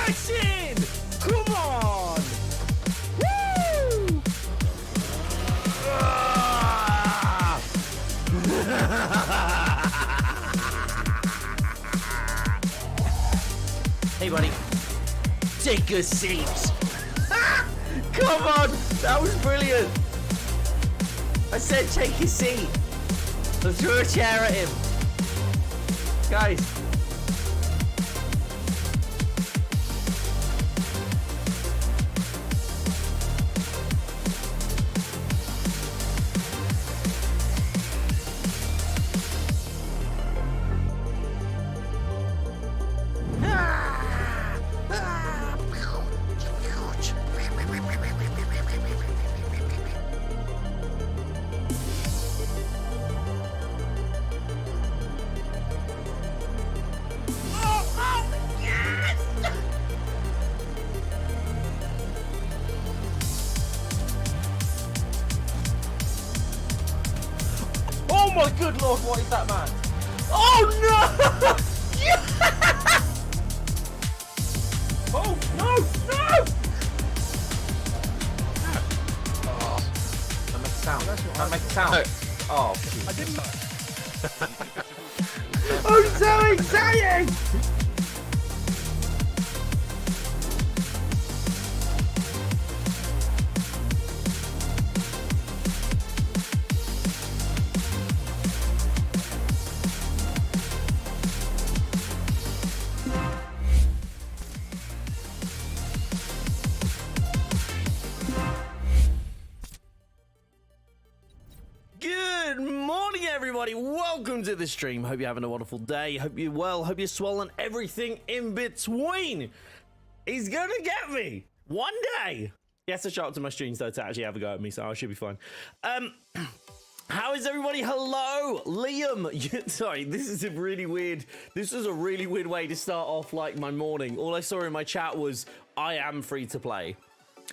smashing! Come on! Woo! Ah! Hey, buddy. Take a seat. Come on! That was brilliant! I said take a seat. I threw a chair at him. Guys. Oh my good lord, what is that, man? Oh no! Oh no, no! Oh. That makes a sound. That makes a sound. Oh, I didn't. I'm so excited! Good morning, everybody. Welcome to the stream. Hope you're having a wonderful day. Hope you're well. Hope you're swollen. Everything in between. He's gonna get me one day. He has to show up to my streams though to actually have a go at me, so I should be fine. How is everybody? Hello, Liam. Sorry, this is a really weird. This was a really weird way to start off like my morning. All I saw in my chat was I am free to play.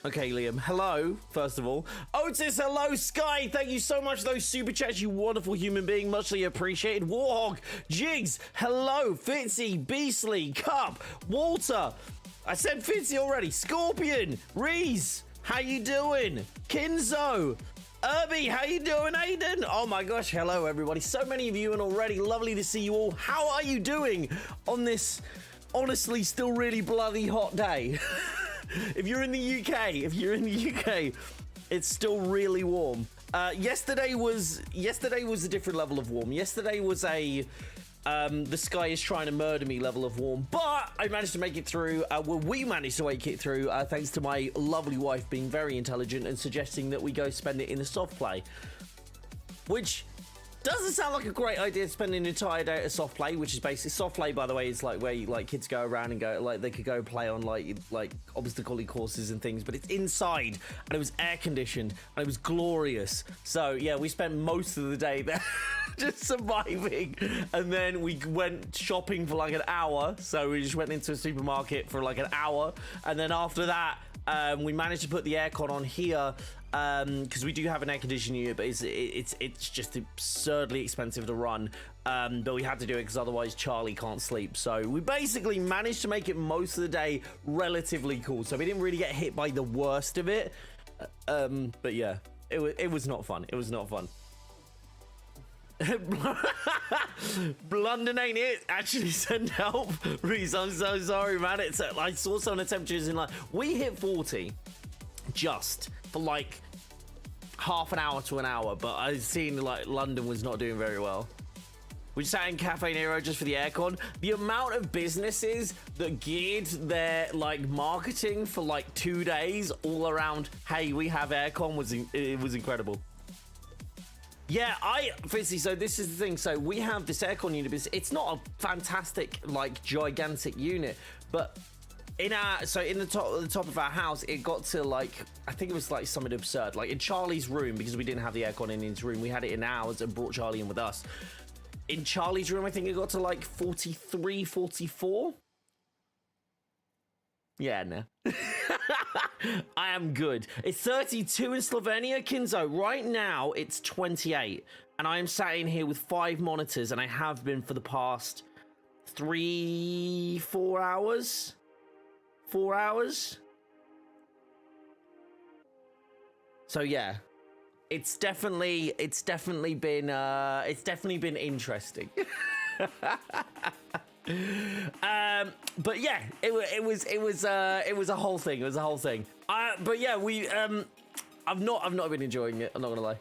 Okay, Liam, hello, first of all. Otis, hello, Sky, thank you so much for those super chats, you wonderful human being, muchly appreciated. Warhog, Jigs, hello, Fitzy, Beastly, Cup, Walter, I said Fitzy already, Scorpion, Reese, how you doing? Kinzo, Irby, how you doing, Aiden? Oh my gosh, hello, everybody, so many of you and already lovely to see you all. How are you doing on this, honestly, still really bloody hot day? If you're in the UK, it's still really warm. Yesterday was a different level of warm. Yesterday was a the sky is trying to murder me level of warm, but I managed to make it through. Well, we managed to make it through thanks to my lovely wife being very intelligent and suggesting that we go spend it in the soft play, which doesn't sound like a great idea to spend an entire day at a soft play, which is basically soft play, by the way, is like where you, like kids go around and go like they could go play on like obstacle courses and things, but it's inside and it was air conditioned and it was glorious. So yeah, we spent most of the day there just surviving, and then we went shopping for like an hour. So we just went into a supermarket for like an hour, and then after that we managed to put the aircon on here because we do have an air conditioning unit, but it's just absurdly expensive to run, but we had to do it because otherwise Charlie can't sleep. So we basically managed to make it most of the day relatively cool, so we didn't really get hit by the worst of it, but yeah, it was not fun. It was not fun. London ain't it? Actually send help. Reese, I'm so sorry, man. It's I saw some of the temperatures in like we hit 40 just for like half an hour to an hour, but I seen like London was not doing very well. We sat in Cafe Nero just for the aircon. The amount of businesses that geared their like marketing for like 2 days all around, hey, we have aircon, was incredible. Yeah, Fizzy, so this is the thing. So we have this aircon unit. It's not a fantastic, like, gigantic unit, but in the top of our house, it got to like, I think it was like something absurd. Like in Charlie's room, because we didn't have the aircon in his room, we had it in ours and brought Charlie in with us. In Charlie's room, I think it got to like 43, 44. Yeah, no. I am good. It's 32 in Slovenia, Kinzo. Right now, it's 28. And I am sat in here with 5 monitors, and I have been for the past 3-4 hours. 4 hours. So yeah, it's definitely been interesting. But yeah, it was a whole thing. It was a whole thing. But yeah, I've not been enjoying it. I'm not gonna lie.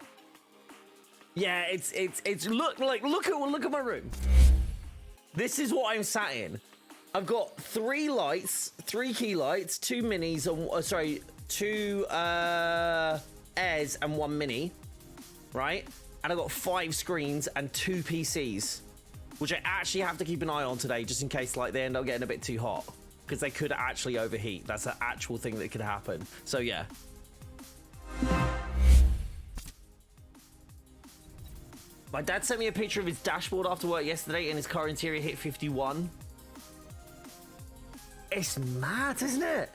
Yeah, it's look at my room. This is what I'm sat in. I've got 3 lights, 3 key lights, 2 minis, and 2 airs and 1 mini, right? And I've got 5 screens and 2 PCs, which I actually have to keep an eye on today, just in case like they end up getting a bit too hot, because they could actually overheat. That's an actual thing that could happen. So yeah. My dad sent me a picture of his dashboard after work yesterday, and his car interior hit 51. It's mad, isn't it?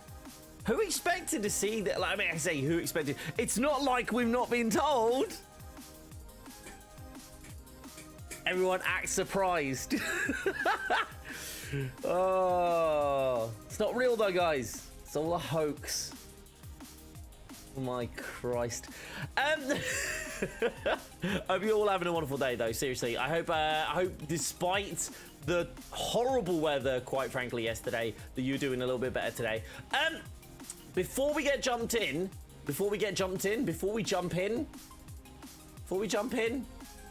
Who expected to see that? Like, I mean, I say who expected. It's not like we've not been told. Everyone acts surprised. Oh, it's not real though, guys. It's all a hoax. Oh my Christ. Hope you're all having a wonderful day, though. Seriously, I hope despite the horrible weather, quite frankly, yesterday, that you're doing a little bit better today. Before we jump in,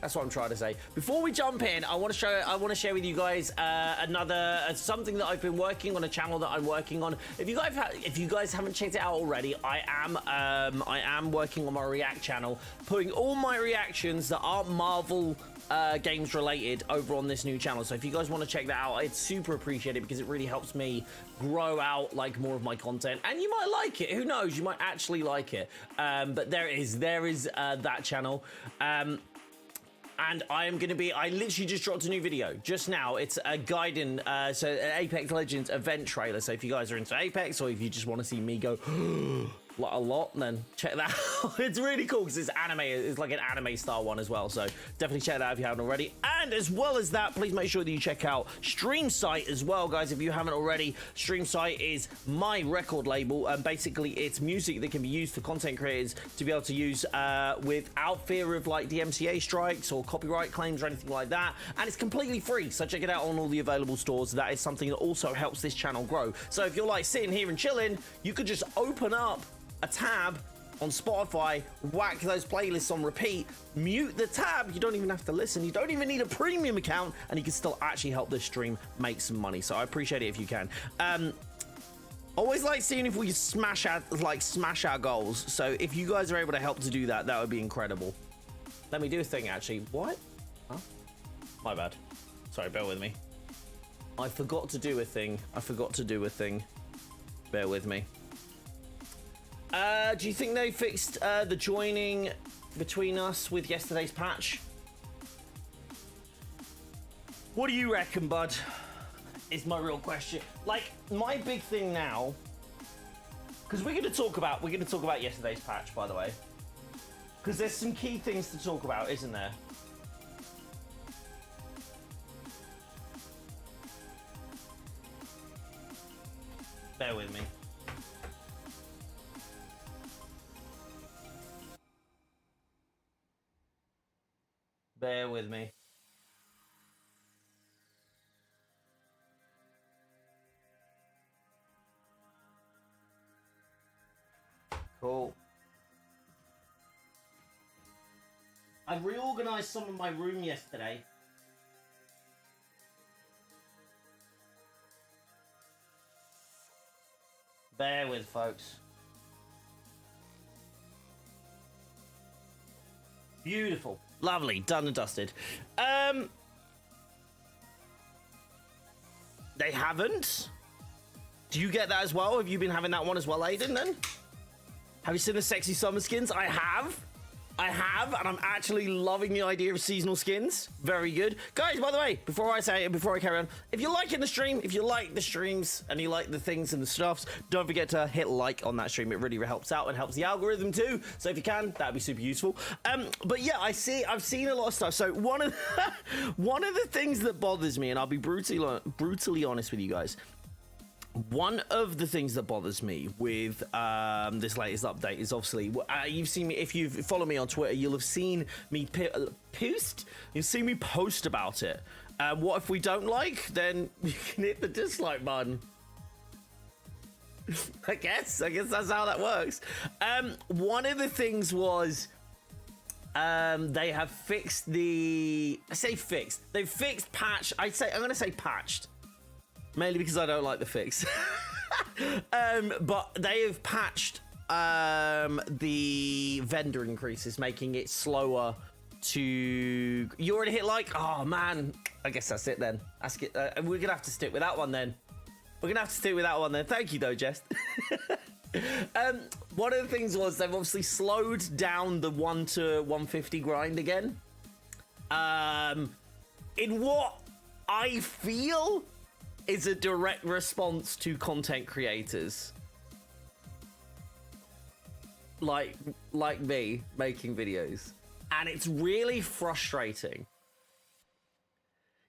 that's what I'm trying to say. Before we jump in, I want to share with you guys another something that I've been working on, a channel that I'm working on. If you guys haven't checked it out already, I am working on my React channel, putting all my reactions that aren't Marvel games related over on this new channel. So if you guys want to check that out, I'd super appreciate it, because it really helps me grow out like more of my content, and you might like it. Who knows, you might actually like it. But there is that channel. And I literally just dropped a new video just now. It's a guiding, so an Apex Legends event trailer. So if you guys are into Apex, or if you just want to see me go like a lot, then check that out. It's really cool because it's anime. It's like an anime style one as well. So definitely check that out if you haven't already. And as well as that, please make sure that you check out StreamSite as well, guys. If you haven't already, StreamSite is my record label, and basically it's music that can be used for content creators to be able to use without fear of like DMCA strikes or copyright claims or anything like that. And it's completely free, so check it out on all the available stores. That is something that also helps this channel grow. So if you're like sitting here and chilling, you could just open up a tab on Spotify, whack those playlists on repeat, mute the tab. You don't even have to listen. You don't even need a premium account, and you can still actually help this stream make some money. So I appreciate it if you can. Always like seeing if we smash our goals. So if you guys are able to help to do that, that would be incredible. Let me do a thing, actually. What? Huh? My bad. Sorry, bear with me. I forgot to do a thing. Bear with me. Do you think they fixed the joining between us with yesterday's patch? What do you reckon, bud? Is my real question. Like, my big thing now, because we're gonna talk about yesterday's patch, by the way, because there's some key things to talk about, isn't there? Bear with me. Bear with me. Cool. I reorganized some of my room yesterday. Bear with, folks. Beautiful. Lovely. Done and dusted. They haven't? Do you get that as well? Have you been having that one as well, Aiden, then? Have you seen the sexy summer skins? I have, and I'm actually loving the idea of seasonal skins. Very good. Guys, by the way, before I carry on, if you're liking the stream, if you like the streams, and you like the things and the stuffs, don't forget to hit like on that stream. It really helps out and helps the algorithm too. So if you can, that'd be super useful. But yeah, I've seen a lot of stuff. So one of the things that bothers me, and I'll be brutally honest with you guys, one of the things that bothers me with this latest update is obviously you've seen me, if you've followed me on Twitter, you'll have seen me post about it. What if we don't like? Then you can hit the dislike button. I guess that's how that works. One of the things was they have fixed they've fixed patch. I'm gonna say patched, mainly because I don't like the fix. But they have patched the vendor increases, making it slower to. You already hit like, oh man, I guess that's it then. We're gonna have to stick with that one then. Thank you though, Jess. One of the things was they've obviously slowed down the 1 to 150 grind again. In what I feel is a direct response to content creators like me making videos, and it's really frustrating.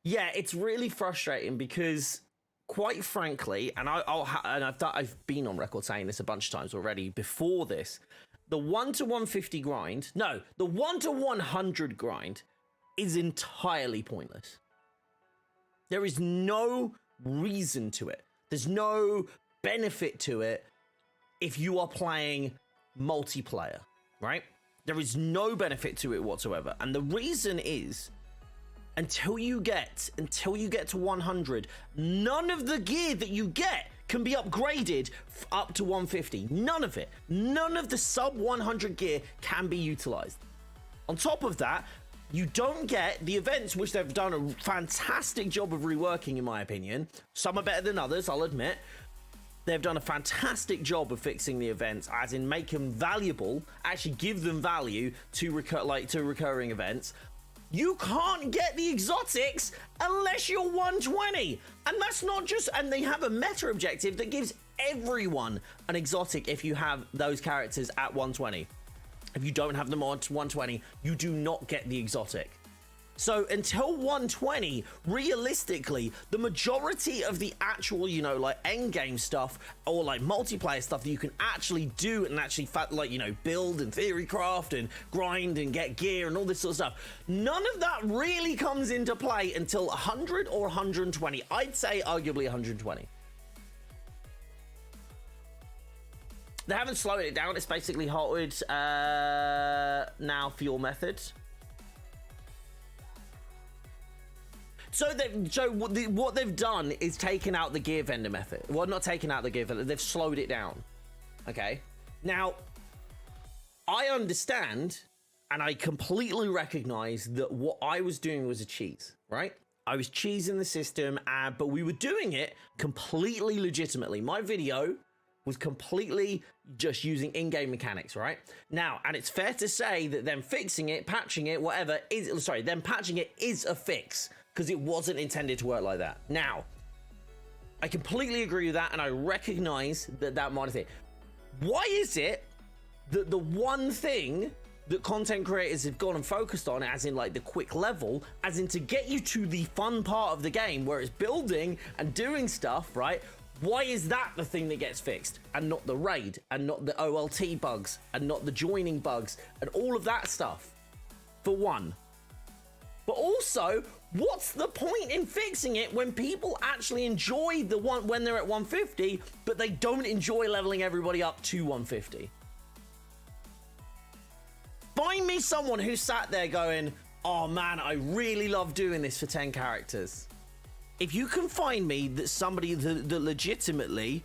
Yeah, it's really frustrating because, quite frankly, and I've been on record saying this a bunch of times already before this, the 1 to 150 grind, no, the 1 to 100 grind is entirely pointless. There is no reason to it. There's no benefit to it if you are playing multiplayer, right? There is no benefit to it whatsoever. And the reason is, until you get to 100, none of the gear that you get can be upgraded up to 150. None of it. None of the sub 100 gear can be utilized. On top of that, you don't get the events, which they've done a fantastic job of reworking, in my opinion. Some are better than others, I'll admit. They've done a fantastic job of fixing the events, as in make them valuable, actually give them value to recurring events. You can't get the exotics unless you're 120. And that's not just, and they have a meta objective that gives everyone an exotic if you have those characters at 120. If you don't have them on 120, you do not get the exotic. So until 120, realistically, the majority of the actual, like end game stuff or like multiplayer stuff that you can actually do and actually build and theory craft and grind and get gear and all this sort of stuff, none of that really comes into play until 100 or 120. I'd say arguably 120. They haven't slowed it down. It's basically halted now for your method. So what they've done is taken out the gear vendor method. Well, not taken out the gear vendor. They've slowed it down. Okay. Now, I understand, and I completely recognize that what I was doing was a cheese, right? I was cheesing the system, but we were doing it completely legitimately. My video was completely just using in-game mechanics, right? Now, and it's fair to say that them fixing it, patching it, whatever, them patching it is a fix, because it wasn't intended to work like that. Now, I completely agree with that, and I recognize that might have it. Why is it that the one thing that content creators have gone and focused on, as in like the quick level, as in to get you to the fun part of the game, where it's building and doing stuff, right? Why is that the thing that gets fixed, and not the raid, and not the OLT bugs, and not the joining bugs, and all of that stuff? For one. But also, what's the point in fixing it when people actually enjoy the one when they're at 150, but they don't enjoy leveling everybody up to 150? Find me someone who sat there going, oh man, I really love doing this for 10 characters. If you can find me that somebody that legitimately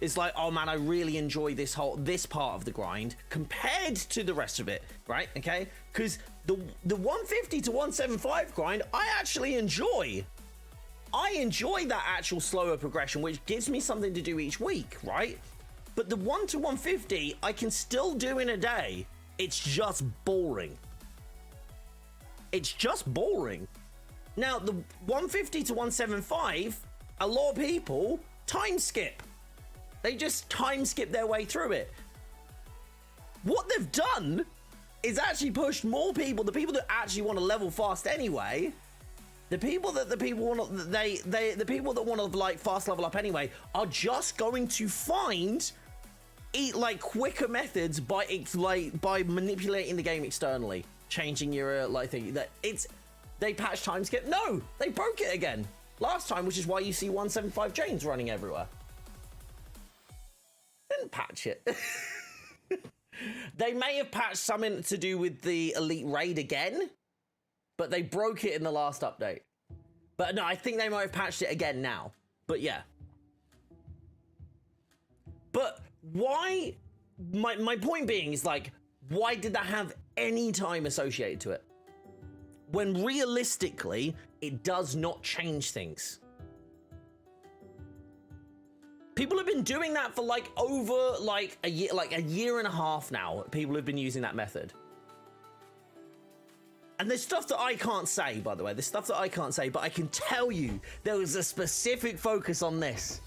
is like, oh man, I really enjoy this part of the grind compared to the rest of it, right? Okay, because the 150 to 175 grind, I actually enjoy. I enjoy that actual slower progression, which gives me something to do each week, right? But the 1 to 150, I can still do in a day. It's just boring. It's just boring. Now, the 150 to 175, a lot of people time skip. They just time skip their way through it. What they've done is actually pushed more people, the people that actually want to level fast anyway, The people that the people want to like fast level up anyway are just going to find like quicker methods by manipulating the game externally, changing your like thing. That they patch time skip. No, they broke it again last time, which is why you see 175 chains running everywhere. Didn't patch it. They may have patched something to do with the elite raid again, but they broke it in the last update. But no, I think they might have patched it again now. But yeah. But why? My point being is like, why did that have any time associated to it? When realistically, it does not change things. People have been doing that for like over like a year and a half now. People have been using that method. And there's stuff that I can't say, by the way. There's stuff that I can't say, but I can tell you there was a specific focus on this.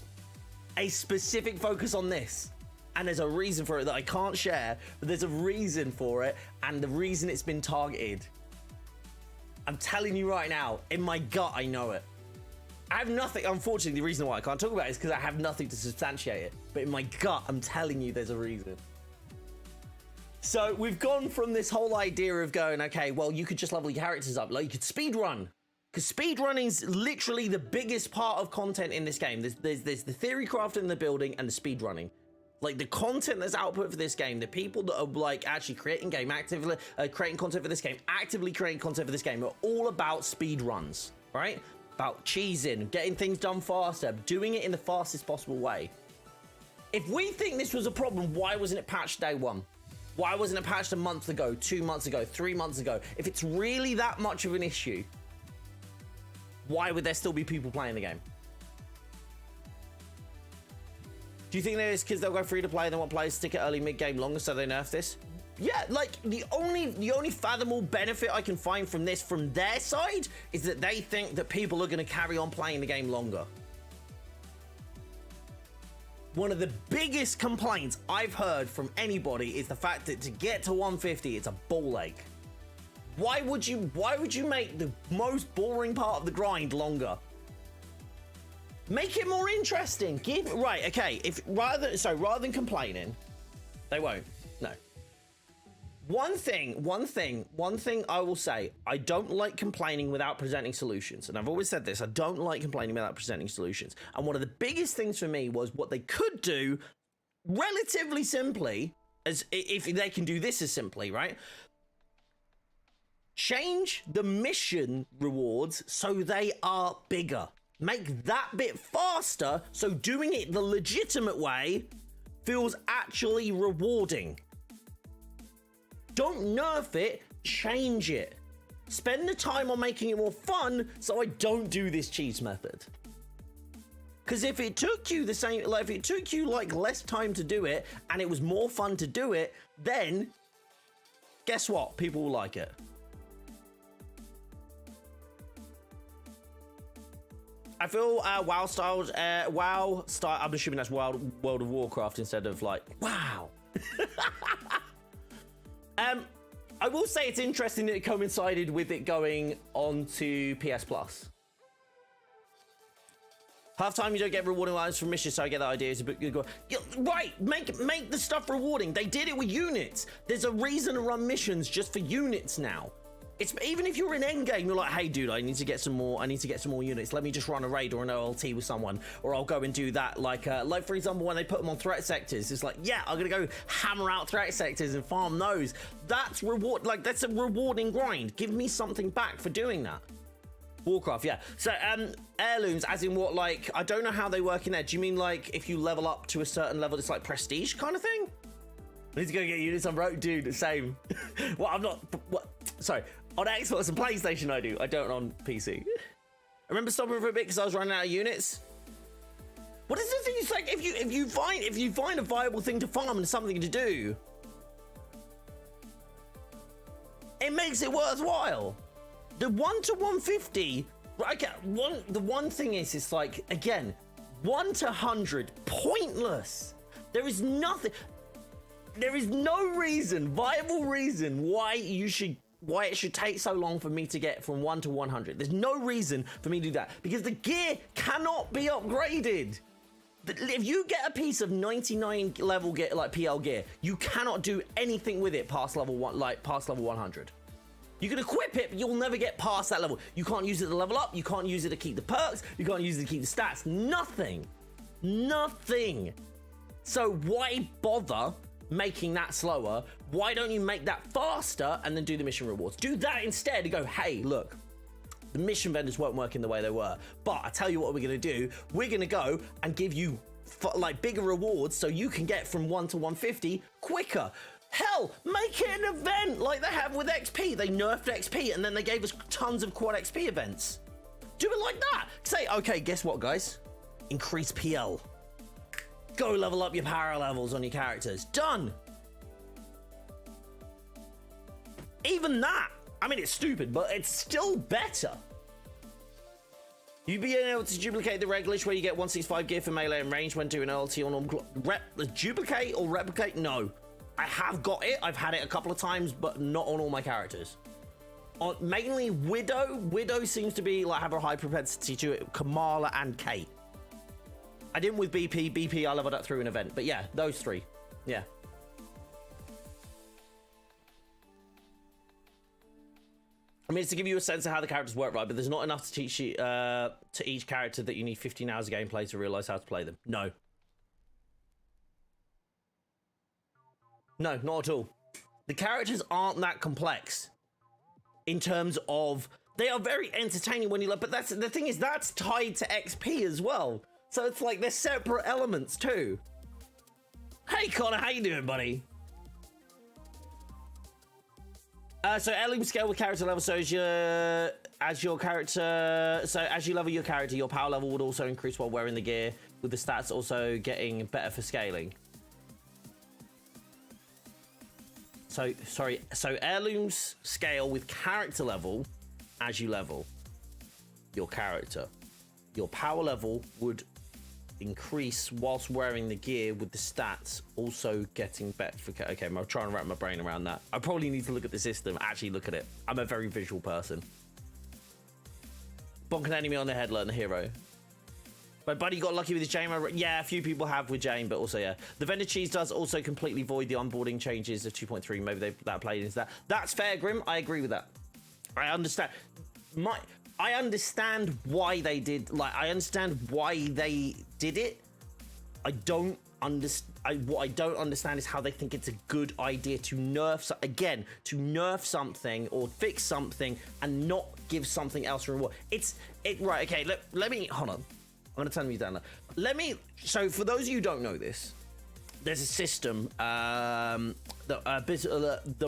A specific focus on this. And there's a reason for it that I can't share, but there's a reason for it, and the reason it's been targeted. I'm telling you right now, in my gut, I know it. I have nothing, unfortunately, the reason why I can't talk about it is because I have nothing to substantiate it. But in my gut, I'm telling you there's a reason. So we've gone from this whole idea of going, okay, well, you could just level your characters up. Like, you could speed run. Because speedrunning is literally the biggest part of content in this game. There's the theory crafting in the building and the speedrunning. Like, the content that's output for this game, the people that are, like, actually creating actively creating content for this game, actively creating content for this game, are all about speed runs, right? About cheesing, getting things done faster, doing it in the fastest possible way. If we think this was a problem, why wasn't it patched day one? Why wasn't it patched a month ago, 2 months ago, 3 months ago? If it's really that much of an issue, why would there still be people playing the game? Do you think that it's because they'll go free to play and they want players to stick it early, mid game longer, so they nerf this? Yeah, like the only fathomable benefit I can find from this from their side is that they think that people are going to carry on playing the game longer. One of the biggest complaints I've heard from anybody is the fact that to get to 150, it's a ball ache. Why would you make the most boring part of the grind longer? Make it more interesting. Right, okay. Rather than complaining, they won't. No. One thing I will say, I don't like complaining without presenting solutions. And I've always said this, I don't like complaining without presenting solutions. And one of the biggest things for me was what they could do relatively simply, as if they can do this as simply, right? Change the mission rewards so they are bigger. Make that bit faster so doing it the legitimate way feels actually rewarding. Don't nerf it, change it. Spend the time on making it more fun so I don't do this cheese method. Because if it took you less time to do it and it was more fun to do it, then guess what? People will like it. I feel WoW style, I'm assuming that's World of Warcraft instead of like, wow. I will say it's interesting that it coincided with it going on to PS Plus. Half time you don't get rewarding lines from missions, so I get that idea. It's a bit good. Right, make the stuff rewarding. They did it with units. There's a reason to run missions just for units now. It's even if you're in endgame, you're like, hey dude, I need to get some more units. Let me just run a raid or an OLT with someone, or I'll go and do that. Like for example, when they put them on threat sectors, it's like, yeah, I'm gonna go hammer out threat sectors and farm those. That's that's a rewarding grind. Give me something back for doing that. Warcraft, yeah. So heirlooms, as in what, like, I don't know how they work in there. Do you mean like if you level up to a certain level, it's like prestige kind of thing? I need to go get units on road, dude. Same. Well, I'm not. What? Sorry. On Xbox and PlayStation, I do. I don't on PC. I remember stopping for a bit because I was running out of units. What is the thing? It's like if you find a viable thing to farm and something to do, it makes it worthwhile. The 1 to 150. Okay. The one thing is, it's like, again, 1 to 100, pointless. There is nothing. There is no viable reason why you should why it should take so long for me to get from 1 to 100. There's no reason for me to do that because the gear cannot be upgraded. If you get a piece of 99 level gear, like PL gear, you cannot do anything with it past level 1, like past level 100. You can equip it, but you'll never get past that level. You can't use it to level up. You can't use it to keep the perks. You can't use it to keep the stats. Nothing. Nothing. So why bother making that slower? Why don't you make that faster and then do the mission rewards? Do that instead and go, hey, look, the mission vendors weren't working the way they were. But I tell you what we're going to do. We're going to go and give you like bigger rewards so you can get from 1 to 150 quicker. Hell, make it an event like they have with XP. They nerfed XP and then they gave us tons of quad XP events. Do it like that. Say, okay, guess what, guys? Increase PL. Go level up your power levels on your characters. Done. Even that. I mean, it's stupid, but it's still better. You being able to duplicate the red glitch where you get 165 gear for melee and range when doing LT on duplicate or replicate? No. I have got it. I've had it a couple of times, but not on all my characters. On mainly Widow. Widow seems to be like have a high propensity to it. Kamala and Kate. I didn't with BP. BP I leveled up through an event, but yeah, those three. Yeah. I mean, it's to give you a sense of how the characters work, right? But there's not enough to teach you to each character that you need 15 hours of gameplay to realize how to play them. No. No, not at all. The characters aren't that complex in terms of they are very entertaining when you look, but that's the thing is that's tied to XP as well. So it's like they're separate elements too. Hey Connor, how you doing, buddy? So heirloom scale with character level. So as you level your character, your power level would also increase while wearing the gear, with the stats also getting better for scaling. So, sorry, so heirlooms scale with character level as you level your character. Your power level would increase whilst wearing the gear with the stats also getting better for... Okay, I'm trying to wrap my brain around that. I probably need to look at the system, actually look at it. I'm a very visual person. Bonk an enemy on the head, learn the hero. My buddy got lucky with his Jane. Yeah, a few people have with Jane, but also, yeah. The vendor cheese does also completely void the onboarding changes of 2.3. Maybe that played into that. That's fair, Grim. I agree with that. I understand. I understand why they did, like, I understand why they did it. I don't understand. What I don't understand is how they think it's a good idea to nerf, again, to nerf something or fix something and not give something else a reward. Right, okay, let me, hold on. I'm gonna turn you down now. So for those of you who don't know this, there's a system that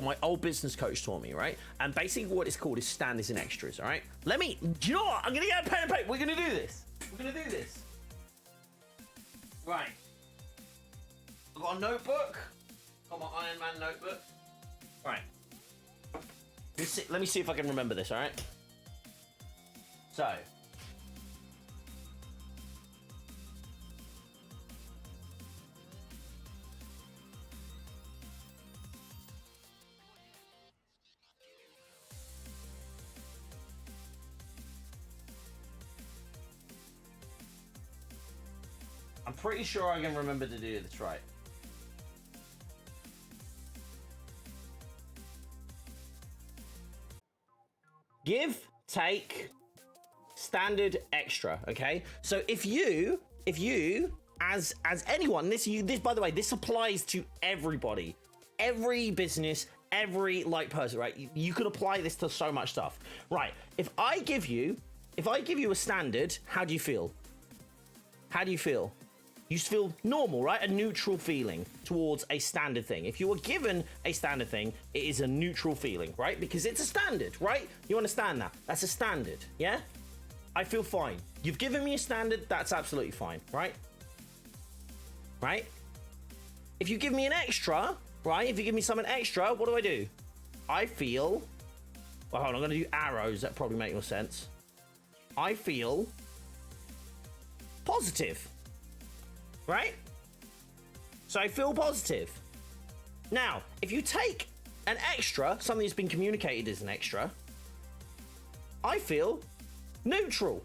my old business coach taught me, right? And basically what it's called is standards and extras, all right? Do you know what? I'm gonna get a pen and paper. We're gonna do this. Right. I've got a notebook. Got my Iron Man notebook. Right. Let me see if I can remember this, all right? So. I'm pretty sure I can remember to do this right. Give, take, standard, extra, okay? So if you as anyone, this by the way, this applies to everybody. Every business, every person, right? You could apply this to so much stuff. Right. If I give you a standard, how do you feel? How do you feel? You feel normal, right? A neutral feeling towards a standard thing. If you were given a standard thing, it is a neutral feeling, right? Because it's a standard, right? You understand that? That's a standard, yeah? I feel fine. You've given me a standard, that's absolutely fine, right? Right? If you give me an extra, right? If you give me something extra, what do? I feel... Well, hold on, I'm going to do arrows. That probably make more sense. I feel positive. Right? So I feel positive. Now, if you take an extra, something that's been communicated as an extra, I feel neutral.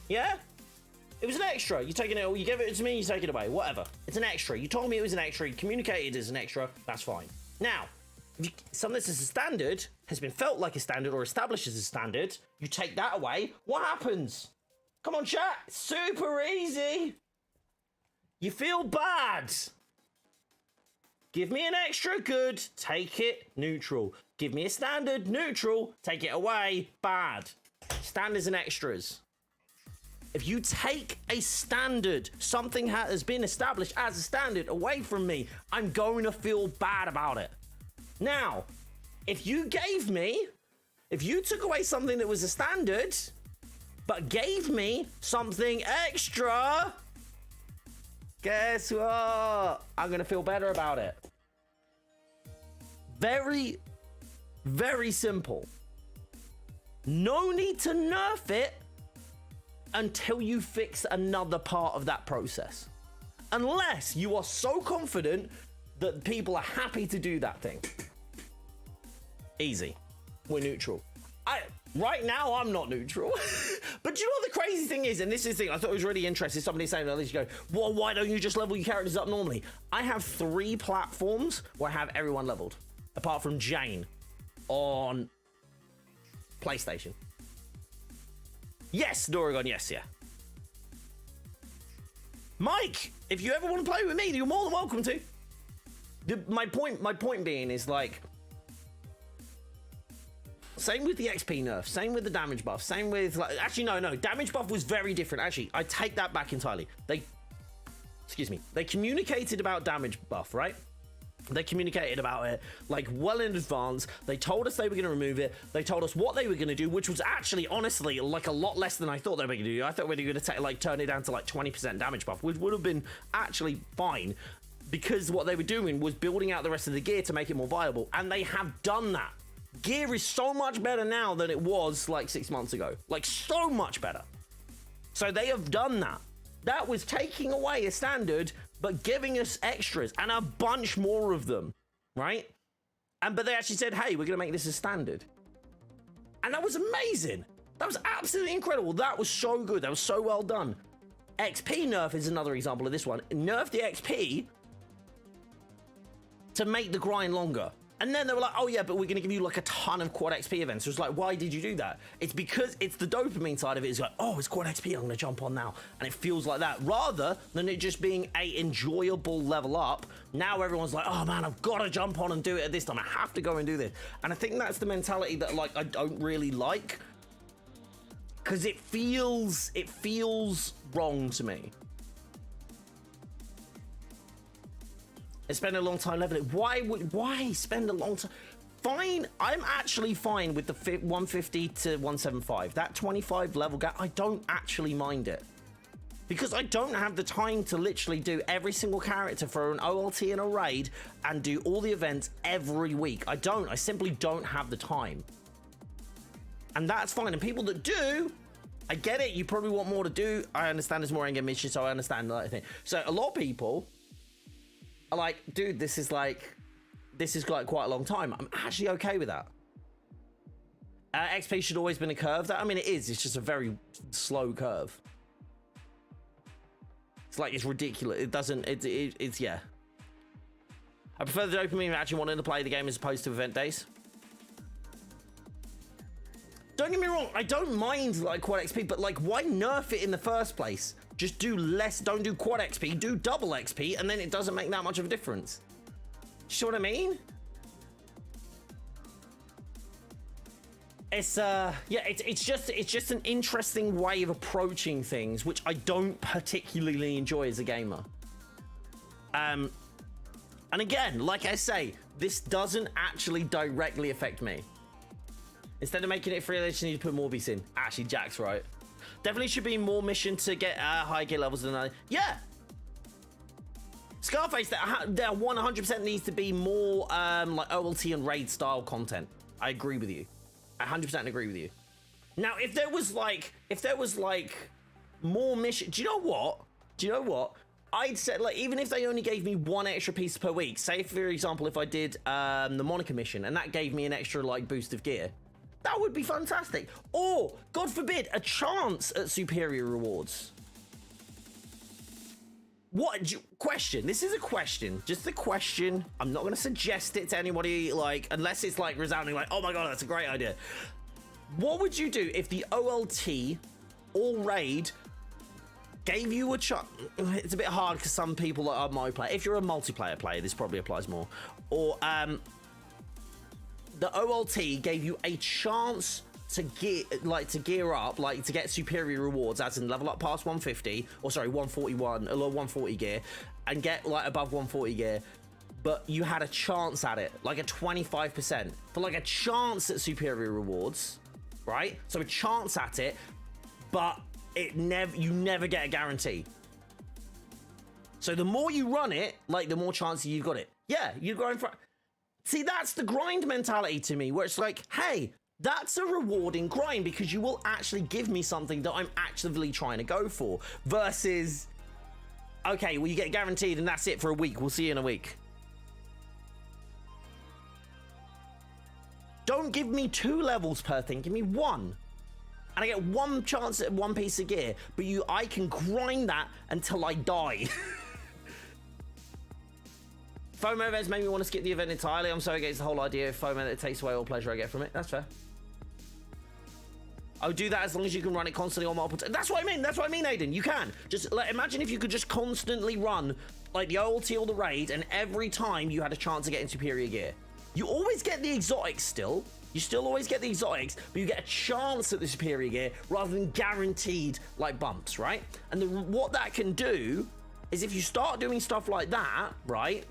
Yeah? It was an extra. You taking it, or you give it to me, you take it away. Whatever. It's an extra. You told me it was an extra. You communicated as an extra. That's fine. Now, if something that's a standard has been felt like a standard or established as a standard, you take that away. What happens? Come on, chat. Super easy. You feel bad. Give me an extra, good. Take it, neutral. Give me a standard, neutral. Take it away, bad. Standards and extras. If you take a standard, something has been established as a standard away from me, I'm going to feel bad about it. Now, if you took away something that was a standard, but gave me something extra, guess what? I'm going to feel better about it. Very, very simple. No need to nerf it until you fix another part of that process. Unless you are so confident that people are happy to do that thing. Easy. We're neutral. Right now, I'm not neutral. But you know what the crazy thing is? And this is the thing I thought it was really interesting. Somebody saying, you go, well, why don't you just level your characters up normally? I have 3 platforms where I have everyone leveled. Apart from Jane on PlayStation. Yes, Doragon, yes, yeah. Mike, if you ever want to play with me, you're more than welcome to. My point being is like, same with the XP nerf, same with the damage buff, same with like, actually no, damage buff was very different. Actually, I take that back entirely. They communicated about damage buff, right? They communicated about it like well in advance. They told us they were going to remove it. They told us what they were going to do, which was actually, honestly, like a lot less than I thought they were going to do. I thought they were going to turn it down to like 20% damage buff, which would have been actually fine because what they were doing was building out the rest of the gear to make it more viable. And they have done that. Gear is so much better now than it was like 6 months ago. Like so much better. So they have done that. That was taking away a standard but giving us extras and a bunch more of them, right? But they actually said, hey, we're gonna make this a standard. And that was amazing. That was absolutely incredible. That was so good. That was so well done. XP nerf is another example of this one. Nerf the XP to make the grind longer. And then they were like, oh yeah, but we're gonna give you like a ton of quad XP events. So it's like, why did you do that? It's because it's the dopamine side of it. It's like, oh, it's quad XP, I'm gonna jump on now. And it feels like that, rather than it just being a enjoyable level up. Now everyone's like, oh man, I've gotta jump on and do it at this time. I have to go and do this. And I think that's the mentality that like, I don't really like. Cause it feels wrong to me. I spend a long time leveling. Why spend a long time? Fine, I'm actually fine with the 150 to 175. That 25 level gap, I don't actually mind it. Because I don't have the time to literally do every single character for an OLT and a raid and do all the events every week. I simply don't have the time. And that's fine. And people that do, I get it. You probably want more to do. I understand there's more endgame missions, so I understand that thing. So a lot of people are like, dude, this is like quite a long time. I'm actually okay with that. XP should always been a curve. I mean, it is. It's just a very slow curve. It's like, it's ridiculous. It doesn't, it's yeah. I prefer the dopamine of actually wanting to play the game as opposed to event days. Don't get me wrong, I don't mind like quad XP, but like, why nerf it in the first place? Just do less, don't do quad XP, do double XP, and then it doesn't make that much of a difference. You see what I mean? It's yeah, it's just an interesting way of approaching things, which I don't particularly enjoy as a gamer. And again, like I say, this doesn't actually directly affect me. Instead of making it free, they just need to put more beats in. Actually, Jack's right. Definitely should be more mission to get high gear levels than I. Yeah. Scarface, there 100% needs to be more like OLT and raid style content. I agree with you. I 100% agree with you. Now, if there was like more mission, do you know what? I'd say, like, even if they only gave me one extra piece per week, say, for example, if I did the Monica mission and that gave me an extra, like, boost of gear, that would be fantastic. Or, God forbid, a chance at superior rewards. Question? This is a question. Just a question. I'm not going to suggest it to anybody, like, unless it's, like, resounding, like, oh my God, that's a great idea. What would you do if the OLT or raid gave you a chance? It's a bit hard because some people are multiplayer. If you're a multiplayer player, this probably applies more. Or the OLT gave you a chance to gear up, like to get superior rewards, as in level up past 150, or sorry, 141 or 140 gear, and get like above 140 gear. But you had a chance at it, like a 25% for like a chance at superior rewards, right? So a chance at it, but you never get a guarantee. So the more you run it, like the more chances you've got it. Yeah, you're going for. See, that's the grind mentality to me, where it's like, hey, that's a rewarding grind because you will actually give me something that I'm actively trying to go for. Versus, okay, well, you get guaranteed and that's it for a week. We'll see you in a week. Don't give me 2 levels per thing. Give me 1. And I get 1 chance at 1 piece of gear, but I can grind that until I die. FOMO events made me want to skip the event entirely. I'm so against the whole idea of FOMO that it takes away all pleasure I get from it. That's fair. I would do that as long as you can run it constantly on multiple times. That's what I mean. That's what I mean, Aiden. You can. Just like, imagine if you could just constantly run like the OLT or the raid, and every time you had a chance of getting superior gear. You always get the exotics still. You still always get the exotics, but you get a chance at the superior gear rather than guaranteed like bumps, right? And what that can do is if you start doing stuff like that, right?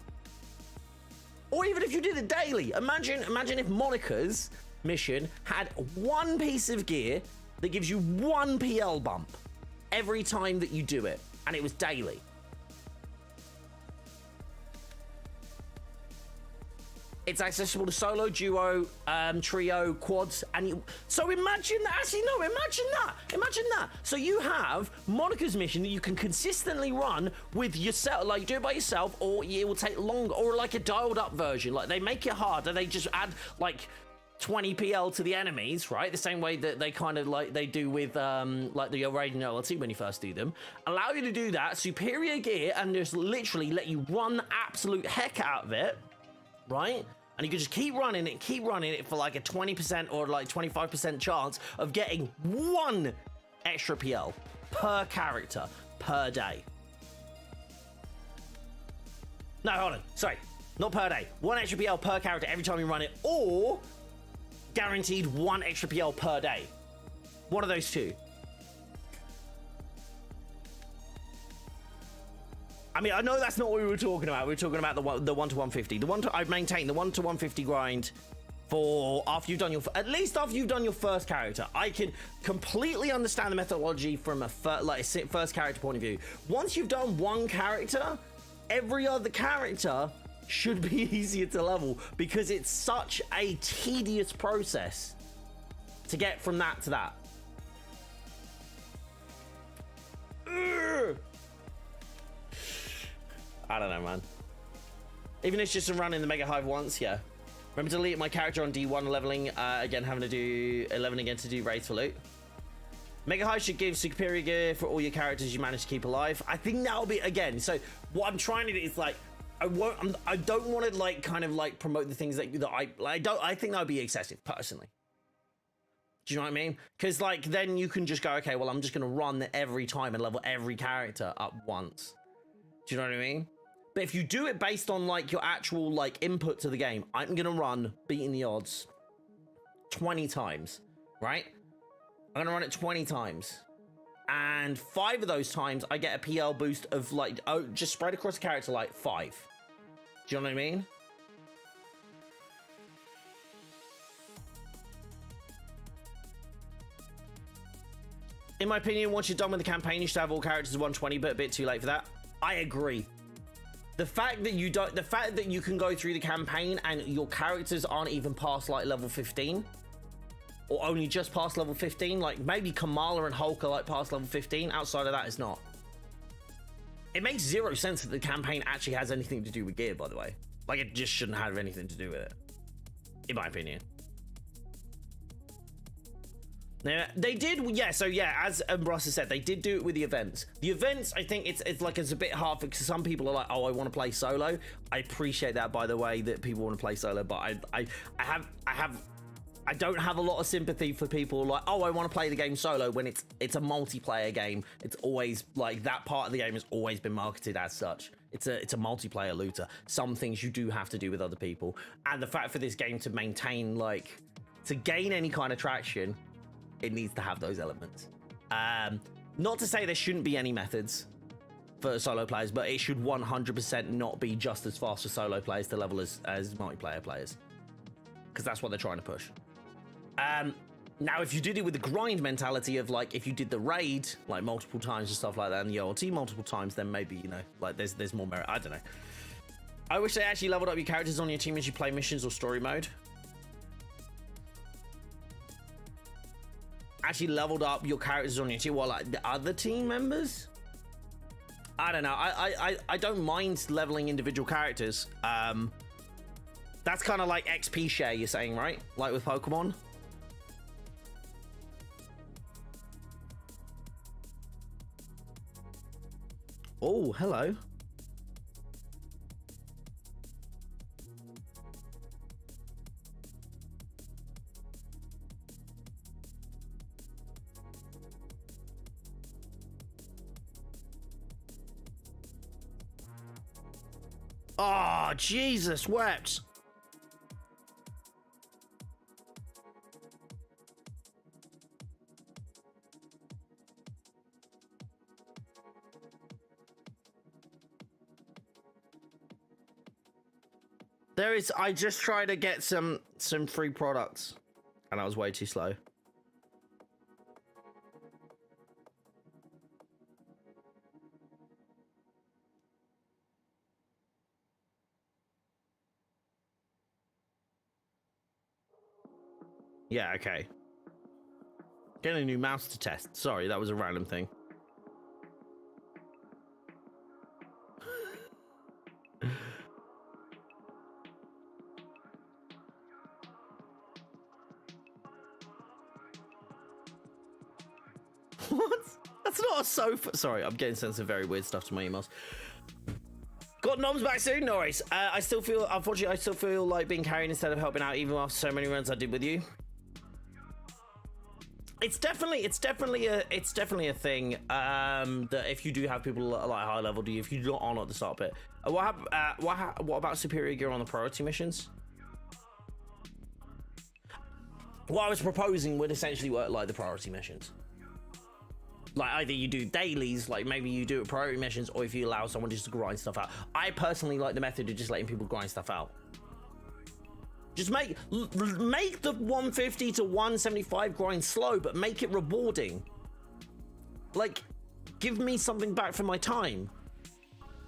Or even if you did it daily. Imagine if Monica's mission had 1 piece of gear that gives you 1 PL bump every time that you do it, and it was daily. It's accessible to solo, duo, trio, quads, and so imagine that. Actually, no, imagine that. So you have Monica's mission that you can consistently run with yourself, like do it by yourself, or it will take longer, or like a dialed up version. Like they make it harder. They just add like 20 PL to the enemies, right? The same way that they kind of like they do with like the raid and OLT when you first do them. Allow you to do that, superior gear, and just literally let you run the absolute heck out of it, right? And you can just keep running it for like a 20% or like 25% chance of getting 1 extra PL per character per day. No, hold on. Sorry. Not per day. 1 extra PL per character every time you run it, or guaranteed 1 extra PL per day. One of those two. I mean, I know that's not what we were talking about. We were talking about the 1 to 150. I've maintained the 1 to 150 grind for after you've done at least after you've done your first character. I can completely understand the methodology from a first character point of view. Once you've done 1 character, every other character should be easier to level because it's such a tedious process to get from that to that. I don't know, man. Even if it's just running the Mega Hive once, yeah. Remember to delete my character on D1 leveling, again, having to do 11 again to do raids for loot. Mega Hive should give superior gear for all your characters you manage to keep alive. I think that'll be, again, so what I'm trying to do is like, I don't want to like kind of like promote the things that I think that would be excessive personally. Do you know what I mean? Because like then you can just go, okay, well I'm just gonna run every time and level every character up once. Do you know what I mean? But if you do it based on like your actual like input to the game, I'm gonna run beating the odds 20 times, right? I'm gonna run it 20 times. And 5 of those times I get a PL boost of like, oh, just spread across the character like 5. Do you know what I mean? In my opinion, once you're done with the campaign, you should have all characters 120, but a bit too late for that. I agree. The fact that you can go through the campaign and your characters aren't even past like level 15, or only just past level 15, like maybe Kamala and Hulk are like past level 15. Outside of that, it's not. It makes zero sense that the campaign actually has anything to do with gear, by the way. Like, it just shouldn't have anything to do with it, in my opinion. Now, they did, yeah, so yeah, as Ross has said, they did do it with the events. The events, I think it's like, it's a bit hard because some people are like, oh, I want to play solo. I appreciate that, by the way, that people want to play solo, but I don't have a lot of sympathy for people like, oh, I want to play the game solo when it's a multiplayer game. It's always like that part of the game has always been marketed as such. It's a multiplayer looter. Some things you do have to do with other people. And the fact for this game to maintain, like, to gain any kind of traction, it needs to have those elements. Not to say there shouldn't be any methods for solo players, but it should 100% not be just as fast for solo players to level as multiplayer players. Because that's what they're trying to push. Now, if you did it with the grind mentality of, like, if you did the raid, like, multiple times and stuff like that, and the OLT multiple times, then maybe, you know, like, there's more merit. I don't know. I wish they actually leveled up your characters on your team as you play missions or story mode. Actually leveled up your characters on your team while, like, the other team members? I don't know. I don't mind leveling individual characters. That's kind of like XP share, you're saying, right? Like with Pokemon? Oh, hello. Oh, Jesus wept. There is, I just tried to get some free products and I was way too slow. Yeah, okay. Getting a new mouse to test. Sorry, that was a random thing. What? That's not a sofa. Sorry, I'm getting sent some very weird stuff to my emails. Got Noms back soon? No worries. I still feel, unfortunately, I still feel like being carried instead of helping out, even after so many runs I did with you. It's definitely a thing that if you do have people like high level, if you're not on at the start bit. What about superior gear on the priority missions? What I was proposing would essentially work like the priority missions. Like either you do dailies, like maybe you do it priority missions, or if you allow someone just to grind stuff out. I personally like the method of just letting people grind stuff out. Just make the 150 to 175 grind slow, but make it rewarding. Like, give me something back for my time.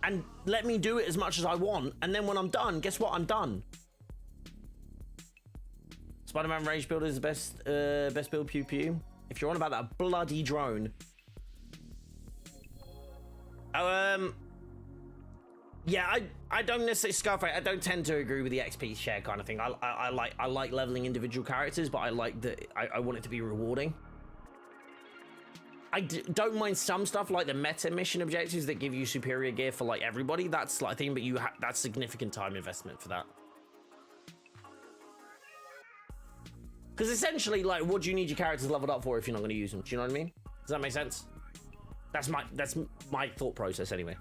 And let me do it as much as I want. And then when I'm done, guess what? I'm done. Spider-Man Rage Builder is the best build pew pew. If you're on about that bloody drone. Yeah, I don't necessarily Scarface. I don't tend to agree with the XP share kind of thing. I like leveling individual characters, but I like that I want it to be rewarding. I don't mind some stuff like the meta mission objectives that give you superior gear for like everybody. That's like a thing, but that's significant time investment for that. Because essentially, like, what do you need your characters leveled up for if you're not going to use them? Do you know what I mean? Does that make sense? That's my thought process anyway.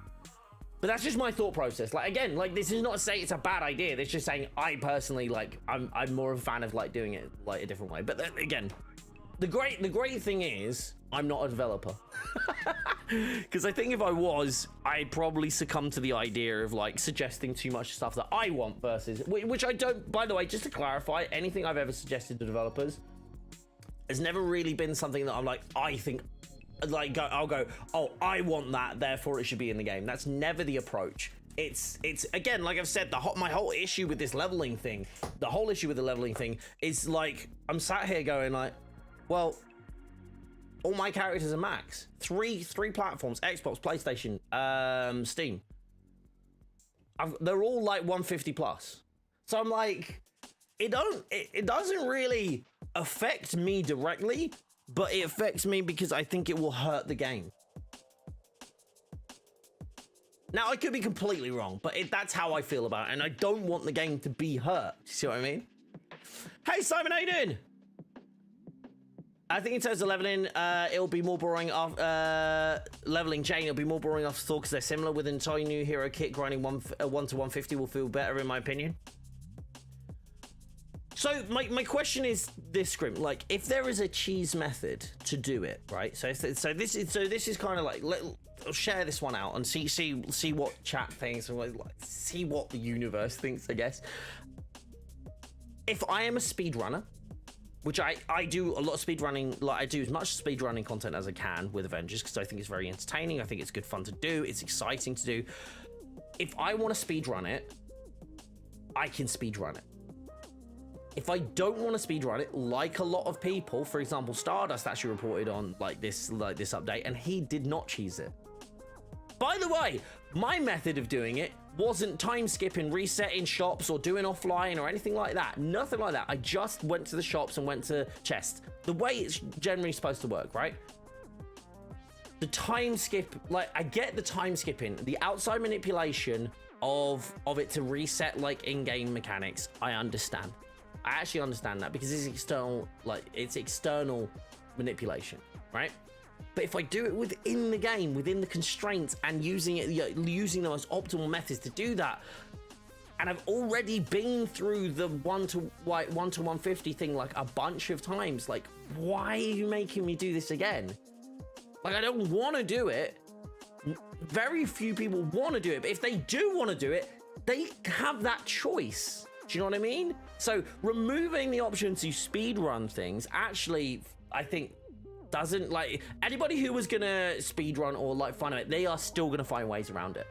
But that's just my thought process. Like, again, like, this is not to say it's a bad idea. It's just saying I personally, like, I'm more of a fan of, like, doing it, like, a different way. But then, again, the great thing is I'm not a developer. Because I think if I was, I'd probably succumb to the idea of, like, suggesting too much stuff that I want versus... Which I don't... By the way, just to clarify, anything I've ever suggested to developers has never really been something that I'm like, I think... Like, I'll go, oh, I want that, therefore it should be in the game. That's never the approach. It's again, like I've said, my whole issue with this leveling thing, the whole issue with the leveling thing is, like, I'm sat here going, like, well, All my characters are max. Three platforms: Xbox, PlayStation, Steam. They're all like 150 plus. So I'm like, it doesn't really affect me directly, but it affects me because I think it will hurt the game. Now, I could be completely wrong, but that's how I feel about it, and I don't want the game to be hurt. You see what I mean? Hey, Simon, how you doing? I think in terms of leveling, it'll be more boring after leveling chain. It'll be more boring after thought because they're similar. With an entirely new hero kit, grinding 1 to 150 will feel better, in my opinion. So my question is this, Scrim. Like, if there is a cheese method to do it, right? So this is kind of like, I'll share this one out and see what chat thinks, and like, see what the universe thinks, I guess. If I am a speedrunner, which I do a lot of speedrunning, like I do as much speedrunning content as I can with Avengers because I think it's very entertaining. I think it's good fun to do. It's exciting to do. If I want to speedrun it, I can speedrun it. If I don't want to speedrun it, like a lot of people, for example, Stardust actually reported on this update, and he did not cheese it. By the way, my method of doing it wasn't time skipping, resetting shops, or doing offline or anything like that. Nothing like that. I just went to the shops and went to chest. The way it's generally supposed to work, right? The time skip, like, I get the time skipping, the outside manipulation of it to reset like in-game mechanics. I understand. I actually understand that because it's external manipulation, right? But if I do it within the game, within the constraints, and using the most optimal methods to do that, and I've already been through the 1 to 150 thing like a bunch of times, like, why are you making me do this again? Like, I don't want to do it. Very few people want to do it, but if they do want to do it, they have that choice. Do you know what I mean? So removing the option to speed run things actually, I think, doesn't, like, anybody who was gonna speed run or like find it, they are still gonna find ways around it.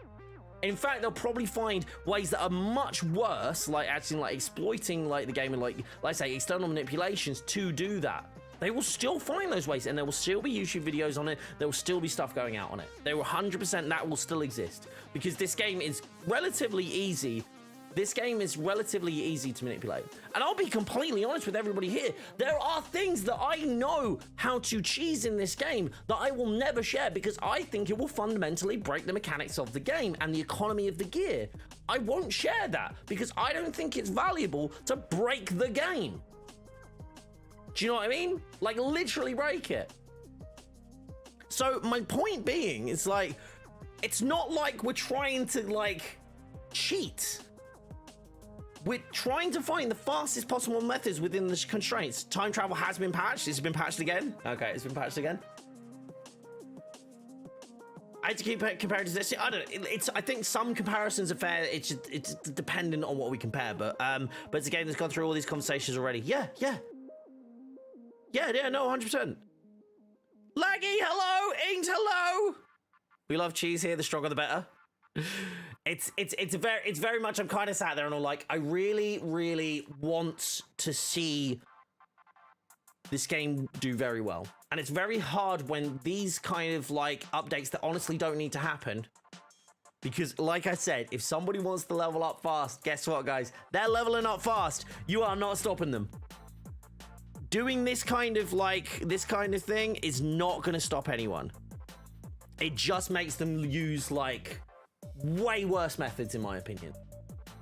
In fact, they'll probably find ways that are much worse, like actually like exploiting like the game and like I say external manipulations to do that. They will still find those ways, and there will still be YouTube videos on it. There will still be stuff going out on it. There will 100% that will still exist because this game is relatively easy. This game is relatively easy to manipulate. And I'll be completely honest with everybody here. There are things that I know how to cheese in this game that I will never share because I think it will fundamentally break the mechanics of the game and the economy of the gear. I won't share that because I don't think it's valuable to break the game. Do you know what I mean? Like, literally break it. So my point being, it's like, it's not like we're trying to like cheat. We're trying to find the fastest possible methods within the constraints. Time travel has been patched. It's been patched again. Okay, it's been patched again. I had to keep comparing to this. I don't know. I think some comparisons are fair. It's dependent on what we compare. But it's a game that's gone through all these conversations already. Yeah, no, 100%. Laggy, hello. Ings, hello. We love cheese here. The stronger, the better. It's very much, I'm kind of sat there and I'm like, I really, really want to see this game do very well. And it's very hard when these kind of like updates that honestly don't need to happen. Because like I said, if somebody wants to level up fast, guess what, guys? They're leveling up fast. You are not stopping them. Doing this kind of thing is not going to stop anyone. It just makes them use like way worse methods, in my opinion.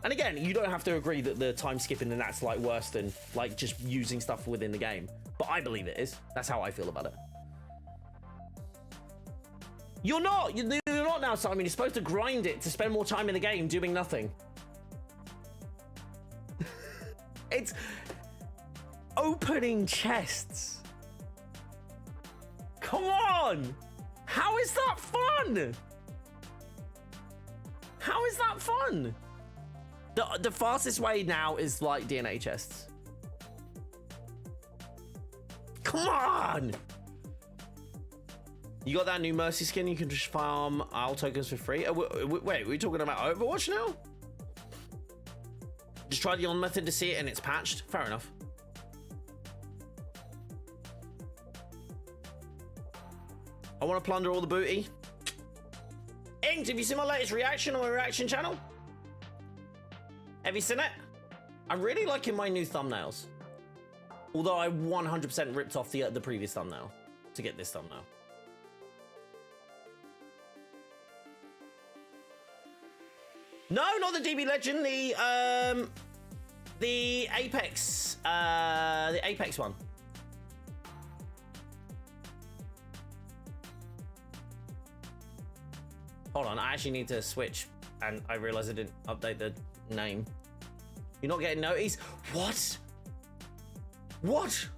And again, you don't have to agree that the time skipping and that's like worse than like just using stuff within the game, but I believe it is. That's how I feel about it. You're not now, Simon. You're supposed to grind it to spend more time in the game doing nothing. It's opening chests. Come on, how is that fun? How is that fun? The fastest way now is like DNA chests. Come on! You got that new Mercy skin, you can just farm owl tokens for free. Wait, are we talking about Overwatch now? Just try the on method to see it and it's patched. Fair enough. I want to plunder all the booty. Inked, have you seen my latest reaction on my reaction channel? Have you seen it? I'm really liking my new thumbnails. Although I 100% ripped off the previous thumbnail to get this thumbnail. No, not the DB Legend, the Apex one. Hold on, I actually need to switch, and I realize I didn't update the name. You're not getting noticed? What? What?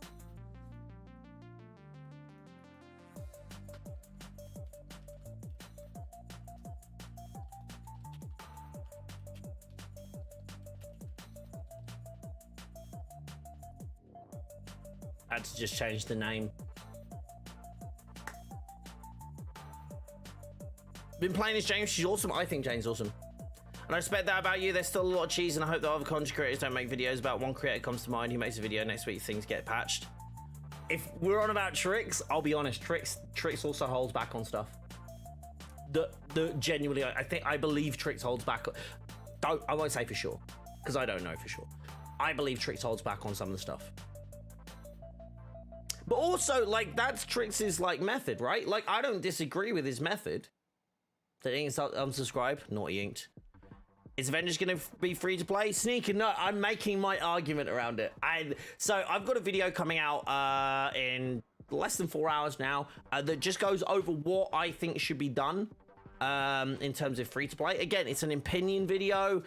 I had to just change the name. Been playing this James, she's awesome. I think Jane's awesome. And I respect that about you. There's still a lot of cheese, and I hope that other content creators don't make videos about one creator comes to mind who makes a video next week, things get patched. If we're on about Tricks, I'll be honest, Tricks also holds back on stuff. Genuinely, I believe Tricks holds back. I won't say for sure, because I don't know for sure. I believe Tricks holds back on some of the stuff. But also, like, that's Tricks' like method, right? Like, I don't disagree with his method. Did Inked unsubscribe? Naughty Inked. Is Avengers going to be free to play? Sneaker, no, I'm making my argument around it. So I've got a video coming out in less than 4 hours now that just goes over what I think should be done in terms of free to play. Again, it's an opinion video.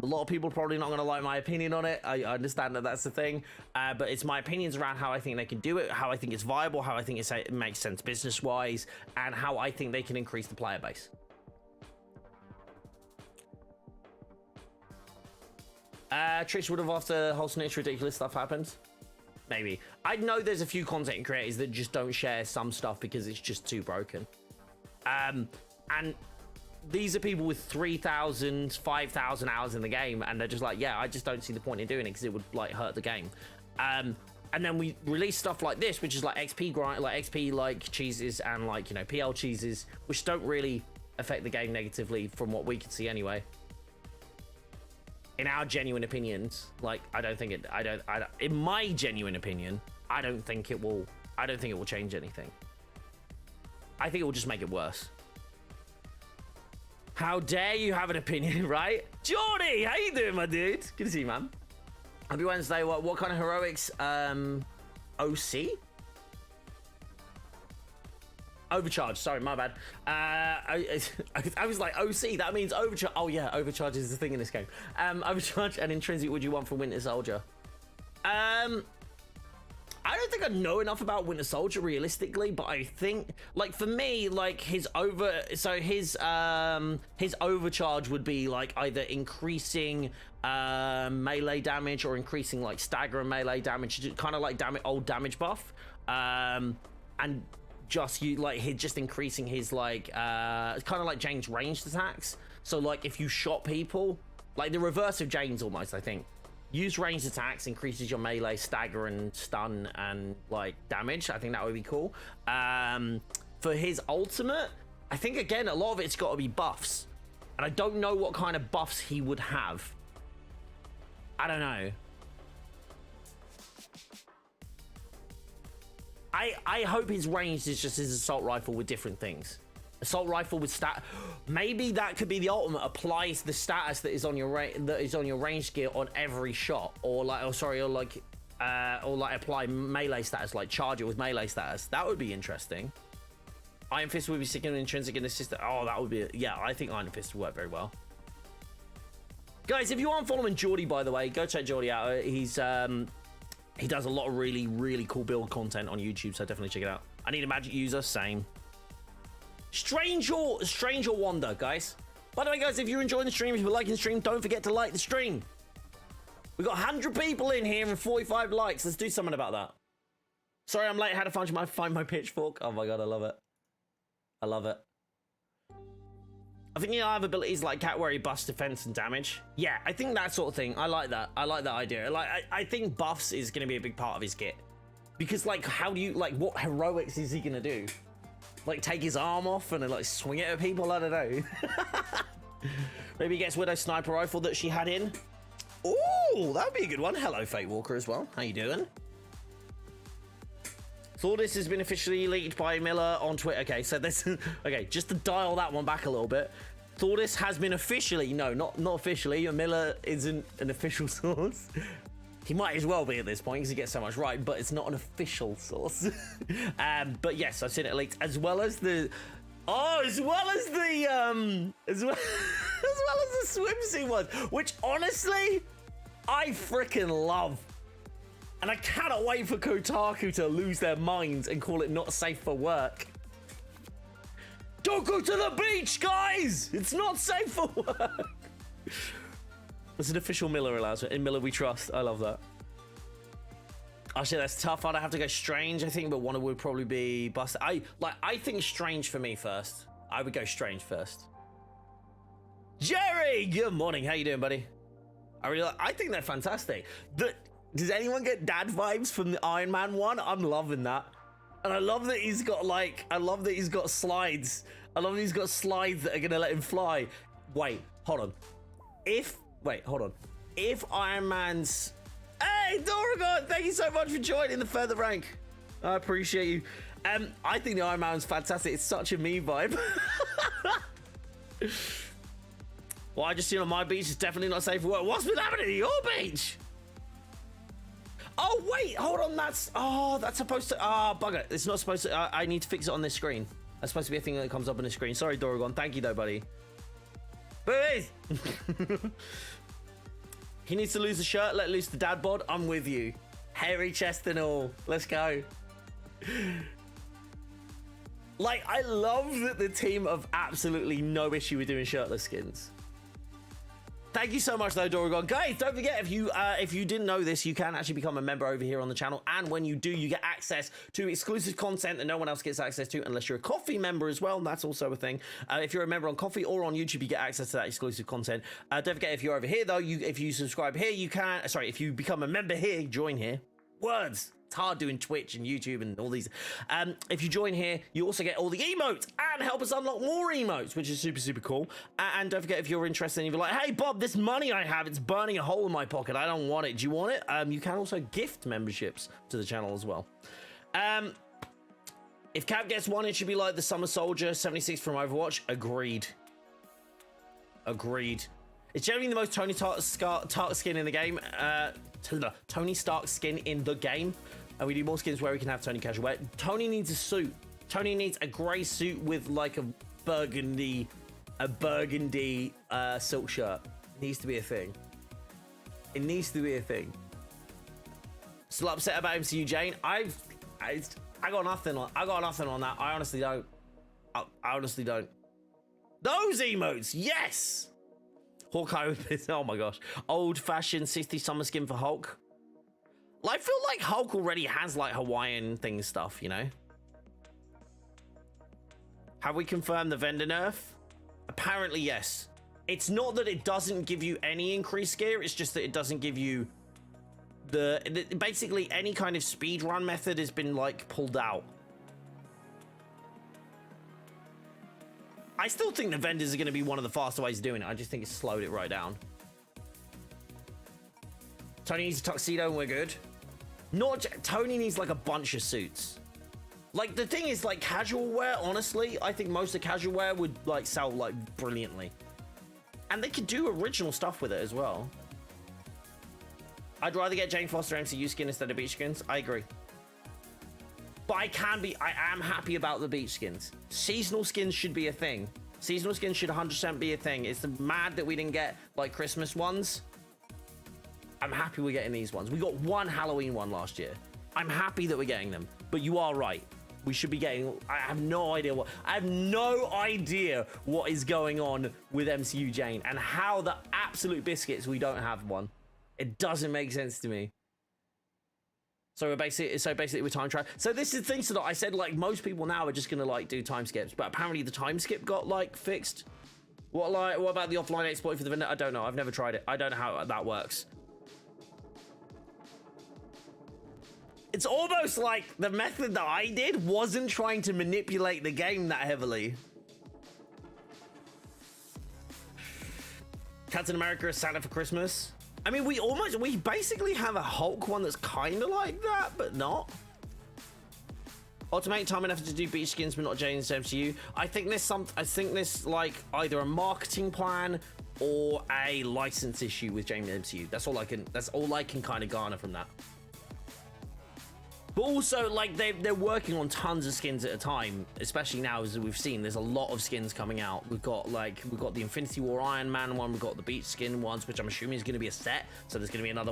A lot of people are probably not going to like my opinion on it. I understand that that's the thing. But it's my opinions around how I think they can do it, how I think it's viable, how I think it makes sense business-wise, and how I think they can increase the player base. Tricks would have after whole snitch ridiculous stuff happens. Maybe. I know there's a few content creators that just don't share some stuff because it's just too broken. And these are people with 3,000, 5,000 hours in the game, and they're just like, yeah, I just don't see the point in doing it because it would like hurt the game. And then we release stuff like this, which is like XP grind, like XP like cheeses and like, you know, PL cheeses, which don't really affect the game negatively from what we can see anyway. In our genuine opinions, like, in my genuine opinion, I don't think it will change anything. I think it will just make it worse. How dare you have an opinion, right? Jordy, how you doing, my dude? Good to see you, man. Happy Wednesday. What kind of heroics? OC? Overcharge, sorry, my bad. I was like, OC, that means overcharge. Oh yeah, overcharge is the thing in this game. Overcharge and intrinsic would you want from Winter Soldier? I don't think I know enough about Winter Soldier realistically, but I think, like, for me, like, his overcharge would be like either increasing melee damage or increasing like stagger and melee damage, kind of like old damage buff, and just increasing his like kind of like Jane's ranged attacks. So like if you shot people, like the reverse of Jane's almost, I think. Use ranged attacks, increases your melee, stagger and stun and like damage. I think that would be cool. For his ultimate, I think again a lot of it's got to be buffs, and I don't know what kind of buffs he would have. I don't know. I hope his range is just his assault rifle with different things. Assault rifle with stat. Maybe that could be the ultimate. Applies the status that is on your range gear on every shot, or like, or like apply melee status, like charge it with melee status. That would be interesting. Iron Fist would be sick and intrinsic in the system. Oh, that would be, yeah. I think Iron Fist would work very well. Guys, if you aren't following Geordie, by the way, go check Geordie out. He does a lot of really, really cool build content on YouTube, so definitely check it out. I need a magic user, same. Strange or Wonder, guys. By the way, guys, if you're enjoying the stream, if you're liking the stream, don't forget to like the stream. We got 100 people in here and 45 likes. Let's do something about that. Sorry, I'm late. I had to find my pitchfork. Oh my god, I love it. I love it. I think I have abilities like Cat where he buffs defense and damage. Yeah, I think that sort of thing. I like that. I like that idea. Like, I think buffs is going to be a big part of his kit. Because, like, how do you, like, what heroics is he going to do? like take his arm off and then like swing it at people. I don't know. Maybe he gets Widow sniper rifle that she had in. Ooh, that would be a good one. Hello, Fate Walker as well. How you doing? Thought this has been officially leaked by Miller on Twitter. Okay, so this, okay, just to dial that one back a little bit. Thought this has been officially, no, not officially. Miller isn't an official source. He might as well be at this point because he gets so much right, but it's not an official source. But yes, I've seen it leaked, as well as the, as well as the swimsuit ones, which honestly, I freaking love. And I cannot wait for Kotaku to lose their minds and call it not safe for work. Don't go to the beach, guys! It's not safe for work. It's an official Miller announcement. In Miller we trust. I love that. Actually, that's tough. I'd have to go Strange, I think, but one would probably be Buster. I think Strange for me first. I would go Strange first. Jerry, good morning. How you doing, buddy? I think they're fantastic. Does anyone get dad vibes from the Iron Man one? I'm loving that. And I love that he's got like, I love that he's got slides. I love that he's got slides that are gonna let him fly. Wait, hold on. Hold on. If Iron Man's, hey, Doragon, thank you so much for joining the further rank. I appreciate you. I think the Iron Man's fantastic. It's such a me vibe. Well, I just seen on my beach, it's definitely not safe for work. What's been happening to your beach? Oh, wait, hold on. That's supposed to, bugger. It's not supposed to, I need to fix it on this screen. That's supposed to be a thing that comes up on the screen. Sorry, Doragon. Thank you, though, buddy. Please. He needs to lose the shirt, let loose the dad bod. I'm with you. Hairy chest and all. Let's go. Like, I love that the team have absolutely no issue with doing shirtless skins. Thank you so much, though, Doragon. Guys, don't forget, if you didn't know this, you can actually become a member over here on the channel. And when you do, you get access to exclusive content that no one else gets access to unless you're a Coffee member as well. That's also a thing. If you're a member on Coffee or on YouTube, you get access to that exclusive content. Don't forget, if you're over here, though, if you subscribe here, you can... Sorry, if you become a member here, join here. Words. It's hard doing Twitch and YouTube and all these. If you join here, you also get all the emotes and help us unlock more emotes, which is super, super cool. And don't forget, if you're interested and you're like, hey, Bob, this money I have, it's burning a hole in my pocket. I don't want it. Do you want it? You can also gift memberships to the channel as well. If Cap gets one, it should be like the Summer Soldier 76 from Overwatch. Agreed. Agreed. It's generally the most Tony Stark skin in the game. Tony Stark skin in the game. And we do more skins where we can have Tony casual wear. Tony needs a suit. Tony needs a grey suit with like a burgundy silk shirt. It needs to be a thing. It needs to be a thing. Still upset about MCU Jane? I got nothing on. I got nothing on that. I honestly don't. I honestly don't. Those emotes, yes. Hawkeye with, oh my gosh, old-fashioned 60 summer skin for Hulk. Well, I feel like Hulk already has like Hawaiian thing stuff, you know. Have we confirmed the vendor nerf? Apparently, yes. It's not that it doesn't give you any increased gear. It's just that it doesn't give you basically any kind of speed run method has been like pulled out. I still think the vendors are going to be one of the faster ways of doing it. I just think it's slowed it right down. Tony needs a tuxedo and we're good. Tony needs like a bunch of suits. Like the thing is like casual wear, honestly, I think most of casual wear would like sell like brilliantly. And they could do original stuff with it as well. I'd rather get Jane Foster MCU skin instead of beach skins. I agree. But I am happy about the beach skins. Seasonal skins should be a thing. Seasonal skins should 100% be a thing. It's mad that we didn't get like Christmas ones. I'm happy we're getting these ones. We got one Halloween one last year. I'm happy that we're getting them. But you are right. We should be getting, I have no idea what is going on with MCU Jane and how the absolute biscuits we don't have one. It doesn't make sense to me. So basically we're time travel. So this is the thing, so that I said like most people now are just gonna like do time skips, but apparently the time skip got like fixed. What about the offline exploit for the vendor? I don't know. I've never tried it. I don't know how that works. It's almost like the method that I did wasn't trying to manipulate the game that heavily. Captain America is Santa for Christmas. I mean, we basically have a Hulk one that's kind of like that, but not. Automate time and effort to do beach skins, but not Jane's MCU. I think this like either a marketing plan or a license issue with Jane's MCU. That's all I can kind of garner from that. But also, like, they're working on tons of skins at a time, especially now, as we've seen. There's a lot of skins coming out. We've got the Infinity War Iron Man one. We've got the beach skin ones, which I'm assuming is going to be a set. So there's going to be another,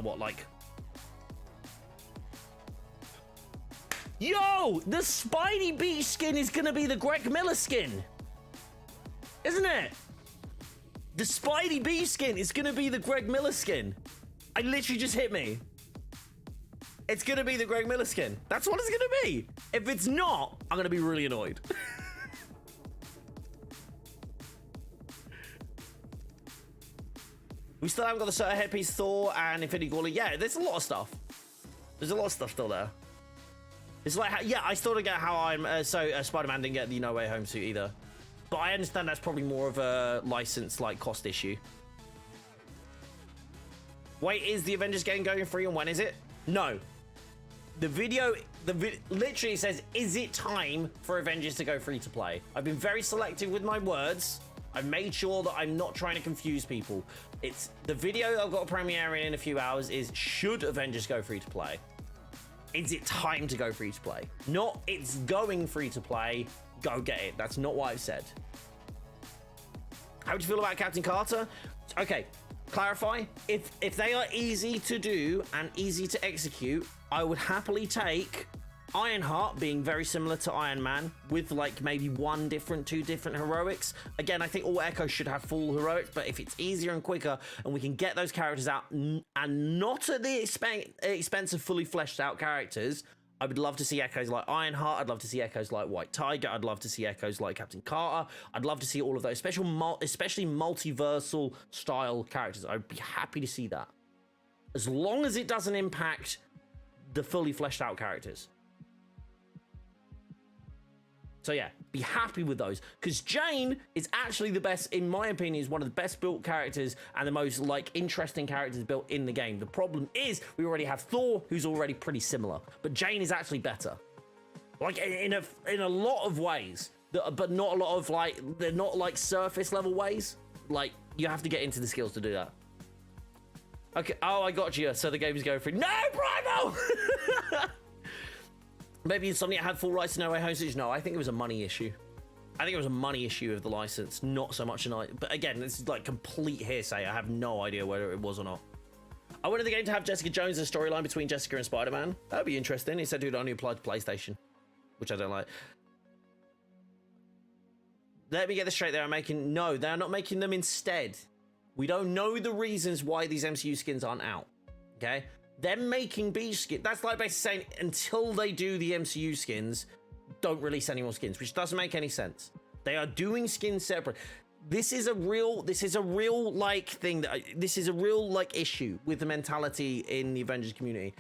Yo! The Spidey beach skin is going to be the Greg Miller skin. Isn't it? The Spidey beach skin is going to be the Greg Miller skin. I literally just hit me. It's going to be the Greg Miller skin. That's what it's going to be. If it's not, I'm going to be really annoyed. We still haven't got the Certain Headpiece Thor and Infinity Gauntlet. Yeah, there's a lot of stuff. There's a lot of stuff still there. It's like, yeah, I still don't get how Spider-Man didn't get the No Way Home suit either. But I understand that's probably more of a license, like, cost issue. Wait, is the Avengers game going free and when is it? No. The video literally says, is it time for Avengers to go free to play? I've been very selective with my words. I've made sure that I'm not trying to confuse people. It's the video I've got a premiere in a few hours is, should Avengers go free to play? Is it time to go free to play? Not it's going free to play, go get it. That's not what I've said. How do you feel about Captain Carter? Okay, clarify. If they are easy to do and easy to execute, I would happily take Ironheart being very similar to Iron Man with like maybe two different heroics. Again, I think all Echoes should have full heroics, but if it's easier and quicker and we can get those characters out and not at the expense of fully fleshed out characters, I would love to see Echoes like Ironheart. I'd love to see Echoes like White Tiger. I'd love to see Echoes like Captain Carter. I'd love to see all of those, especially multiversal style characters. I'd be happy to see that. As long as it doesn't impact the fully fleshed out characters. So yeah, be happy with those. Because Jane is actually the best, in my opinion, is one of the best built characters and the most like interesting characters built in the game. The problem is we already have Thor, who's already pretty similar. But Jane is actually better. Like in a lot of ways. But not a lot of like, they're not like surface level ways. Like you have to get into the skills to do that. Okay, oh, I got you. So the game is going free. No, Primo! Maybe Insomniac had full rights to No Way Home. No, I think it was a money issue. I think it was a money issue of the license, not so much an... But again, this is like complete hearsay. I have no idea whether it was or not. I wanted the game to have Jessica Jones as a storyline between Jessica and Spider-Man. That would be interesting. He said it would only apply to PlayStation, which I don't like. Let me get this straight. No, they're not making them instead. We don't know the reasons why these MCU skins aren't out. Okay? They're making beach skins. That's like basically saying until they do the MCU skins, don't release any more skins, which doesn't make any sense. They are doing skins separate. This is a real like thing this is a real like issue with the mentality in the Avengers community.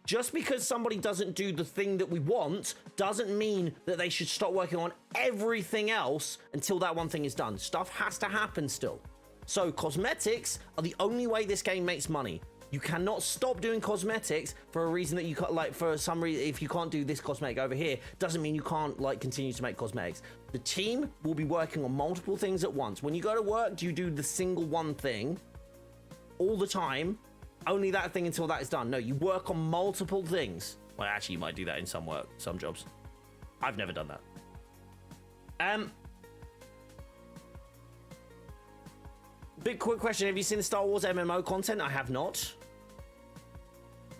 Just because somebody doesn't do the thing that we want doesn't mean that they should stop working on everything else until that one thing is done. Stuff has to happen still. So cosmetics are the only way this game makes money. You cannot stop doing cosmetics for a reason that you can't, like, for some reason, if you can't do this cosmetic over here, doesn't mean you can't, like, continue to make cosmetics. The team will be working on multiple things at once. When you go to work, do you do the single one thing all the time? Only that thing until that is done. No, you work on multiple things. Well, actually, you might do that in some jobs. I've never done that. Big quick question. Have you seen the Star Wars MMO content? I have not.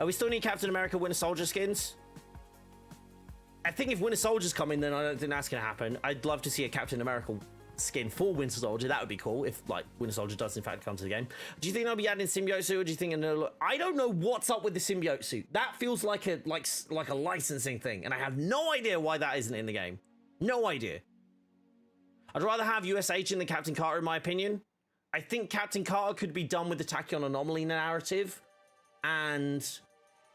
We still need Captain America Winter Soldier skins. I think if Winter Soldier's coming, then I don't think that's going to happen. I'd love to see a Captain America skin for Winter Soldier. That would be cool if, like, Winter Soldier does in fact come to the game. Do you think they'll be adding symbiote suit, or do you think I don't know what's up with the symbiote suit. That feels like a licensing thing, and I have no idea why that isn't in the game. No idea. I'd rather have US Agent than Captain Carter, in my opinion. I think Captain Carter could be done with the Tachyon Anomaly narrative and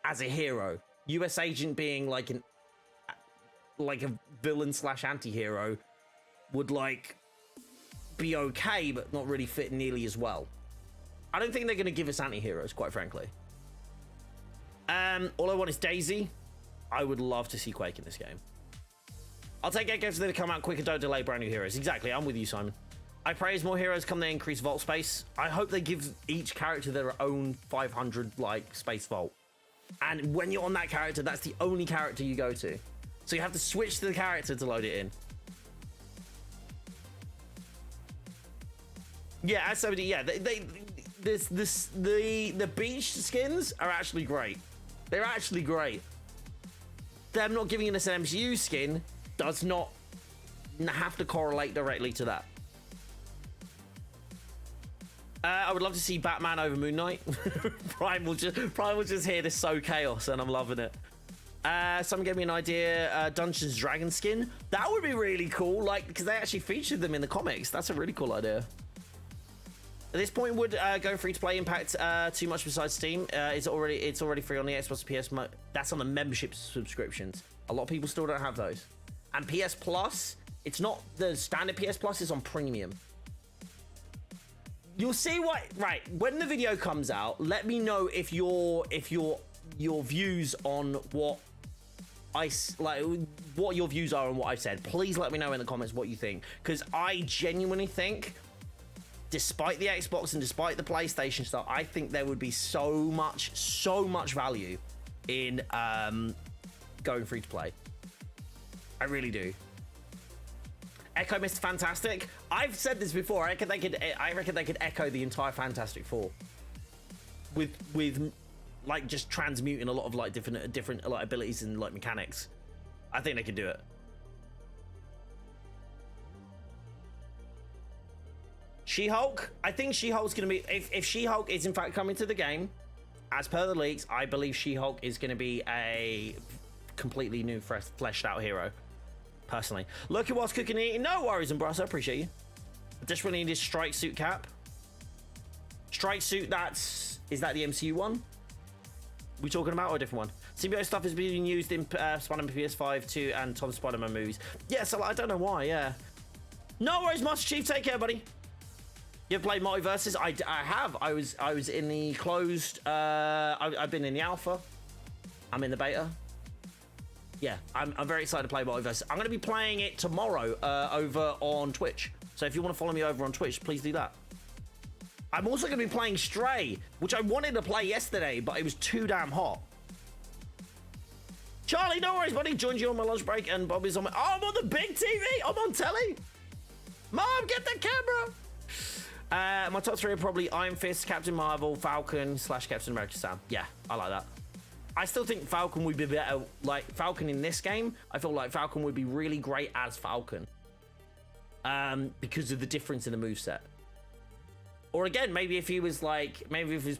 as a hero. US Agent being like a villain slash anti-hero would like be okay, but not really fit nearly as well. I don't think they're going to give us anti-heroes, quite frankly. All I want is Daisy. I would love to see Quake in this game. I'll take Echoes that come out quick and don't delay brand new heroes. Exactly, I'm with you, Simon. I pray as more heroes come, they increase vault space. I hope they give each character their own 500 like space vault. And when you're on that character, that's the only character you go to. So you have to switch to the character to load it in. Yeah, as somebody, yeah, the beach skins are actually great. They're actually great. Them not giving us an MCU skin does not have to correlate directly to that. I would love to see Batman over Moon Knight. Primal just here to sow chaos, and I'm loving it. Someone gave me an idea. Dungeons Dragon skin. That would be really cool, like, because they actually featured them in the comics. That's a really cool idea. At this point, would going free to play impact too much besides Steam? It's already free on the Xbox PS. That's on the membership subscriptions. A lot of people still don't have those. And PS Plus, it's not the standard PS Plus. It's on premium. You'll see what, right, when the video comes out, let me know if your views on what what your views are on what I've said. Please let me know in the comments what you think, because I genuinely think, despite the Xbox and despite the PlayStation stuff, I think there would be so much value in going free to play. I really do. Echo Mr. Fantastic. I've said this before. I reckon they could echo the entire Fantastic Four with like just transmuting a lot of like different like abilities and like mechanics. I think they could do it. She-Hulk. I think She-Hulk's gonna be, if She-Hulk is in fact coming to the game, as per the leaks, I believe She-Hulk is gonna be a completely new, fleshed out hero. Personally, look at what's cooking and eating. No worries, Umbrasso, I appreciate you. Just really need strike suit cap. Strike suit, is that the MCU one we talking about, or a different one? Symbiote stuff is being used in Spider-Man PS5 2 and Tom Spider-Man movies. Yeah, so I don't know why. Yeah, no worries, Master Chief, take care, buddy. You ever played Multiverses? I have. I was in the closed, I've been in the alpha, I'm in the beta. Yeah, I'm very excited to play Multiverse. I'm going to be playing it tomorrow over on Twitch. So if you want to follow me over on Twitch, please do that. I'm also going to be playing Stray, which I wanted to play yesterday, but it was too damn hot. Charlie, no worries, buddy. Joined you on my lunch break, and Bob is on my... Oh, I'm on the big TV. I'm on telly. Mom, get the camera. My top three are probably Iron Fist, Captain Marvel, Falcon / Captain America Sam. Yeah, I like that. I still think Falcon would be better, like Falcon in this game. I feel like Falcon would be really great as Falcon, because of the difference in the moveset. Or again, maybe if he was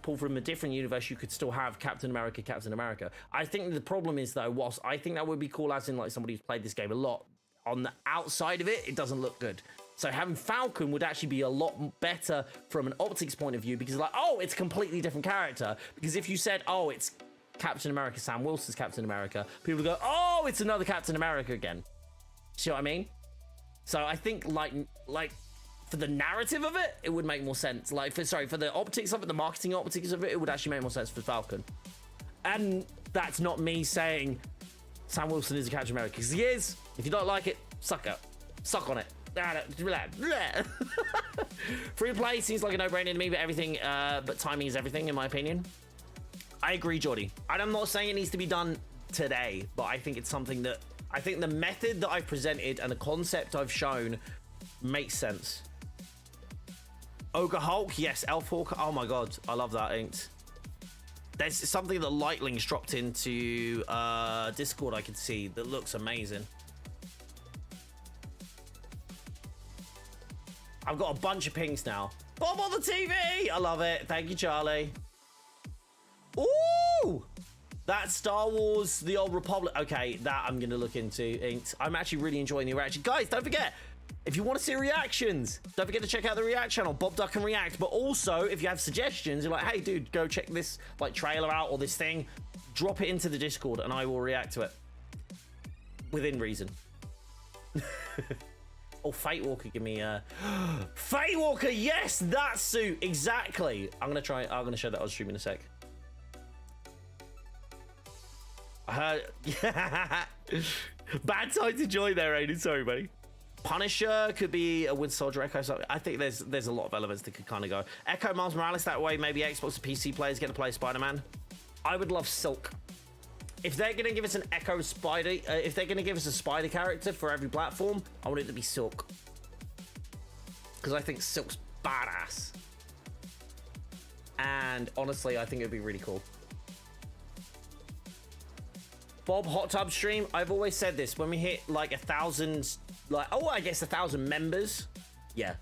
pulled from a different universe, you could still have Captain America. I think the problem is though, whilst I think that would be cool as in like somebody who's played this game a lot, on the outside of it, it doesn't look good. So having Falcon would actually be a lot better from an optics point of view, because like, oh, it's a completely different character. Because if you said, oh, it's Captain America, Sam Wilson's Captain America, people go, oh, it's another Captain America again. See what I mean? So I think like for the narrative of it, it would make more sense. Like for the optics of it, the marketing optics of it, it would actually make more sense for Falcon. And that's not me saying Sam Wilson is a Captain America, because he is. If you don't like it, suck on it. Free play seems like a no-brainer to me, but timing is everything, in my opinion. I agree, Jordy. I'm not saying it needs to be done today, but I think it's something that... I think the method that I've presented and the concept I've shown makes sense. Ogre Hulk, yes. Elf Hawk, oh my god, I love that, Inked. There's something that Lightling's dropped into Discord I can see that looks amazing. I've got a bunch of pings now. Bob on the TV! I love it. Thank you, Charlie. Ooh! That's Star Wars, The Old Republic. Okay, that I'm going to look into, Inked. I'm actually really enjoying the reaction. Guys, don't forget, If you want to see reactions, don't forget to check out the React channel, Bob Duck and React. But also, if you have suggestions, you're like, hey, dude, go check this like trailer out or this thing, drop it into the Discord and I will react to it. Within reason. Oh, Fate Walker, give me a... Fate Walker, yes, that suit, exactly. I'm going to show that on stream in a sec. Bad time to join there, Aiden, sorry, buddy. Punisher could be a Winter Soldier Echo. So I think there's a lot of elements that could kind of go. Echo, Miles Morales that way. Maybe Xbox and PC players get to play Spider-Man. I would love Silk. If they're going to give us an Echo Spider, if they're going to give us a Spider character for every platform, I want it to be Silk. Because I think Silk's badass. And honestly, I think it would be really cool. Bob Hot Tub stream, I've always said this, when we hit like 1,000, like, oh, I guess 1,000 members. Yeah.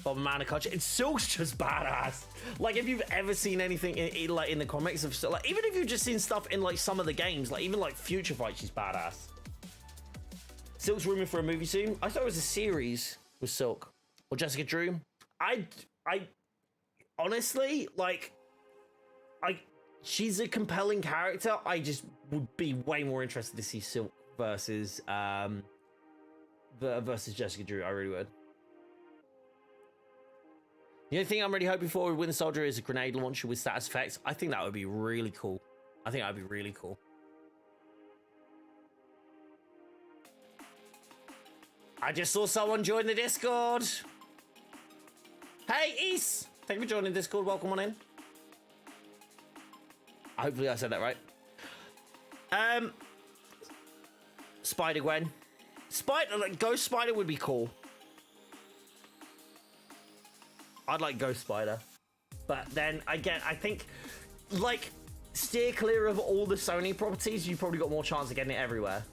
Bob Manicoch, and Silk's just badass. Like, if you've ever seen anything like in the comics of like, even if you've just seen stuff in like some of the games, like even like Future Fight, she's badass. Silk's rumored for a movie soon. I thought it was a series with Silk or Jessica Drew. I honestly like. She's a compelling character. I just would be way more interested to see Silk versus Jessica Drew. I really would. The only thing I'm really hoping for with Winter Soldier is a grenade launcher with status effects. I think that would be really cool. I think that would be really cool. I just saw someone join the Discord. Hey, East. Thank you for joining the Discord. Welcome on in. Hopefully I said that right. Spider-Gwen. Like, Ghost Spider would be cool. I'd like Ghost Spider. But then, again, I think, like, steer clear of all the Sony properties. You've probably got more chance of getting it everywhere.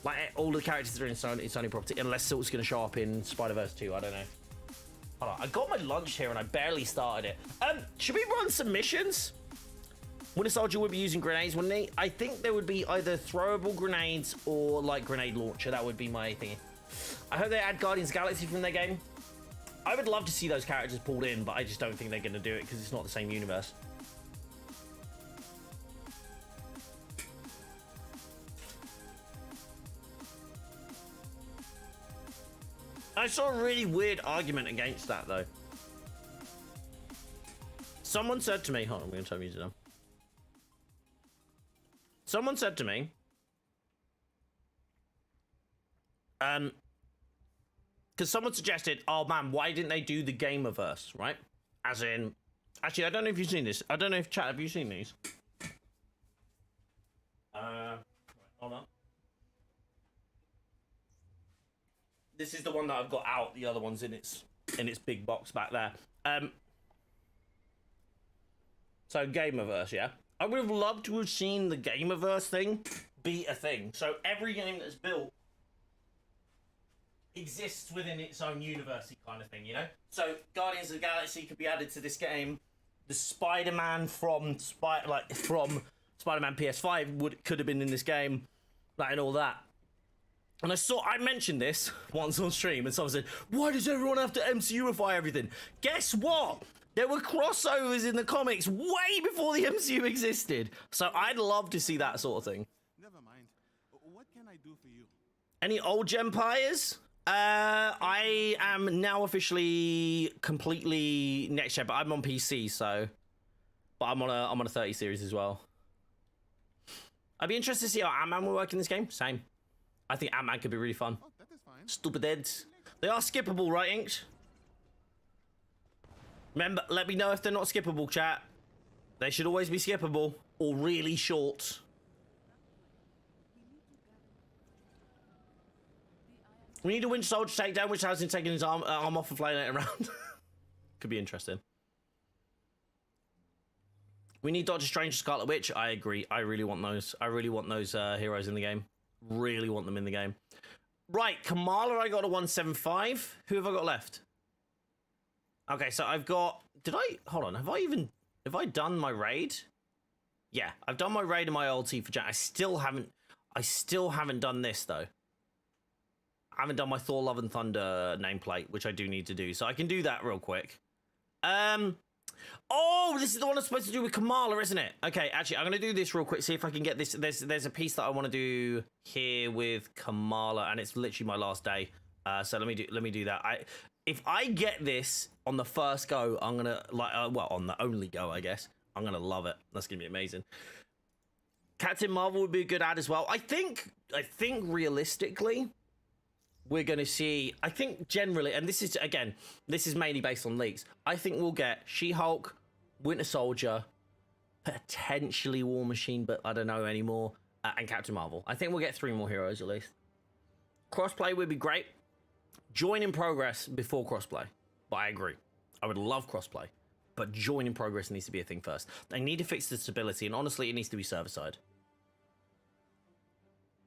Like, all the characters that are in Sony property. Unless Silk's going to show up in Spider-Verse 2. I don't know. Hold on. I got my lunch here and I barely started it. Should we run some missions? Winter Soldier would be using grenades, wouldn't he? I think there would be either throwable grenades or like grenade launcher. That would be my thing. I hope they add Guardians of the Galaxy from their game. I would love to see those characters pulled in, but I just don't think they're going to do it because it's not the same universe. I saw a really weird argument against that, though. Someone said to me, hold on, I'm going to turn music down. Someone said to me, because someone suggested, oh man, why didn't they do the Gamerverse, right? As in, actually, I don't know if you've seen this. I don't know if chat, have you seen these? Hold on. This is the one that I've got out. The other one's in its big box back there. So Gamerverse, yeah. I would have loved to have seen the Gamerverse thing be a thing. So every game that's built exists within its own universe kind of thing, you know? So Guardians of the Galaxy could be added to this game. The Spider-Man from Spider-Man PS5 could have been in this game, like, and all that. And I mentioned this once on stream, and someone said, why does everyone have to MCUify everything? Guess what? There were crossovers in the comics way before the MCU existed. So I'd love to see that sort of thing. Never mind. What can I do for you? Any old Gempires? I am now officially completely next gen, but I'm on PC, so. But I'm on a 30 series as well. I'd be interested to see how Ant-Man will work in this game. Same. I think Ant-Man could be really fun. Oh, that is fine. Stupid heads. They are skippable, right, Inked? Remember, let me know if they're not skippable, chat. They should always be skippable or really short. We need a Winter Soldier takedown, which has him taking his arm off and flying it around. Could be interesting. We need Doctor Strange, Scarlet Witch. I agree. I really want those. I really want those heroes in the game. Really want them in the game. Right, Kamala, I got a 175. Who have I got left? Okay, so I've got... Hold on, have I done my raid? Yeah, I've done my raid and my ulti for Jack. I still haven't... I still haven't done this, though. I haven't done my Thor Love and Thunder nameplate, which I do need to do. So I can do that real quick. Oh, this is the one I'm supposed to do with Kamala, isn't it? Okay, actually, I'm going to do this real quick, see if I can get this. There's a piece that I want to do here with Kamala, and it's literally my last day. So let me do that. If I get this on the first go, I'm going to, well, on the only go, I guess, I'm going to love it. That's going to be amazing. Captain Marvel would be a good ad as well. I think realistically, we're going to see, I think generally, and this is, again, this is mainly based on leaks. I think we'll get She-Hulk, Winter Soldier, potentially War Machine, but I don't know anymore, and Captain Marvel. I think we'll get 3 more heroes at least. Crossplay would be great. Join in progress before crossplay. But I agree. I would love crossplay. But join in progress needs to be a thing first. They need to fix the stability, and honestly, it needs to be server-side.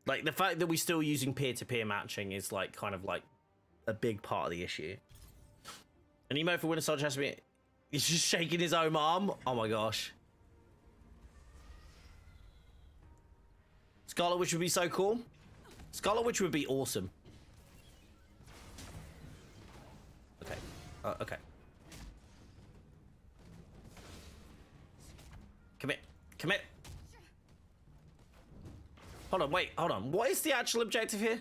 Like, the fact that we're still using peer-to-peer matching is, like, kind of, like, a big part of the issue. An emote for Winter Soldier has to be... He's just shaking his own arm. Oh, my gosh. Scarlet Witch would be so cool. Scarlet Witch would be awesome. Okay. Okay. Commit. Commit. Hold on, wait, hold on. What is the actual objective here?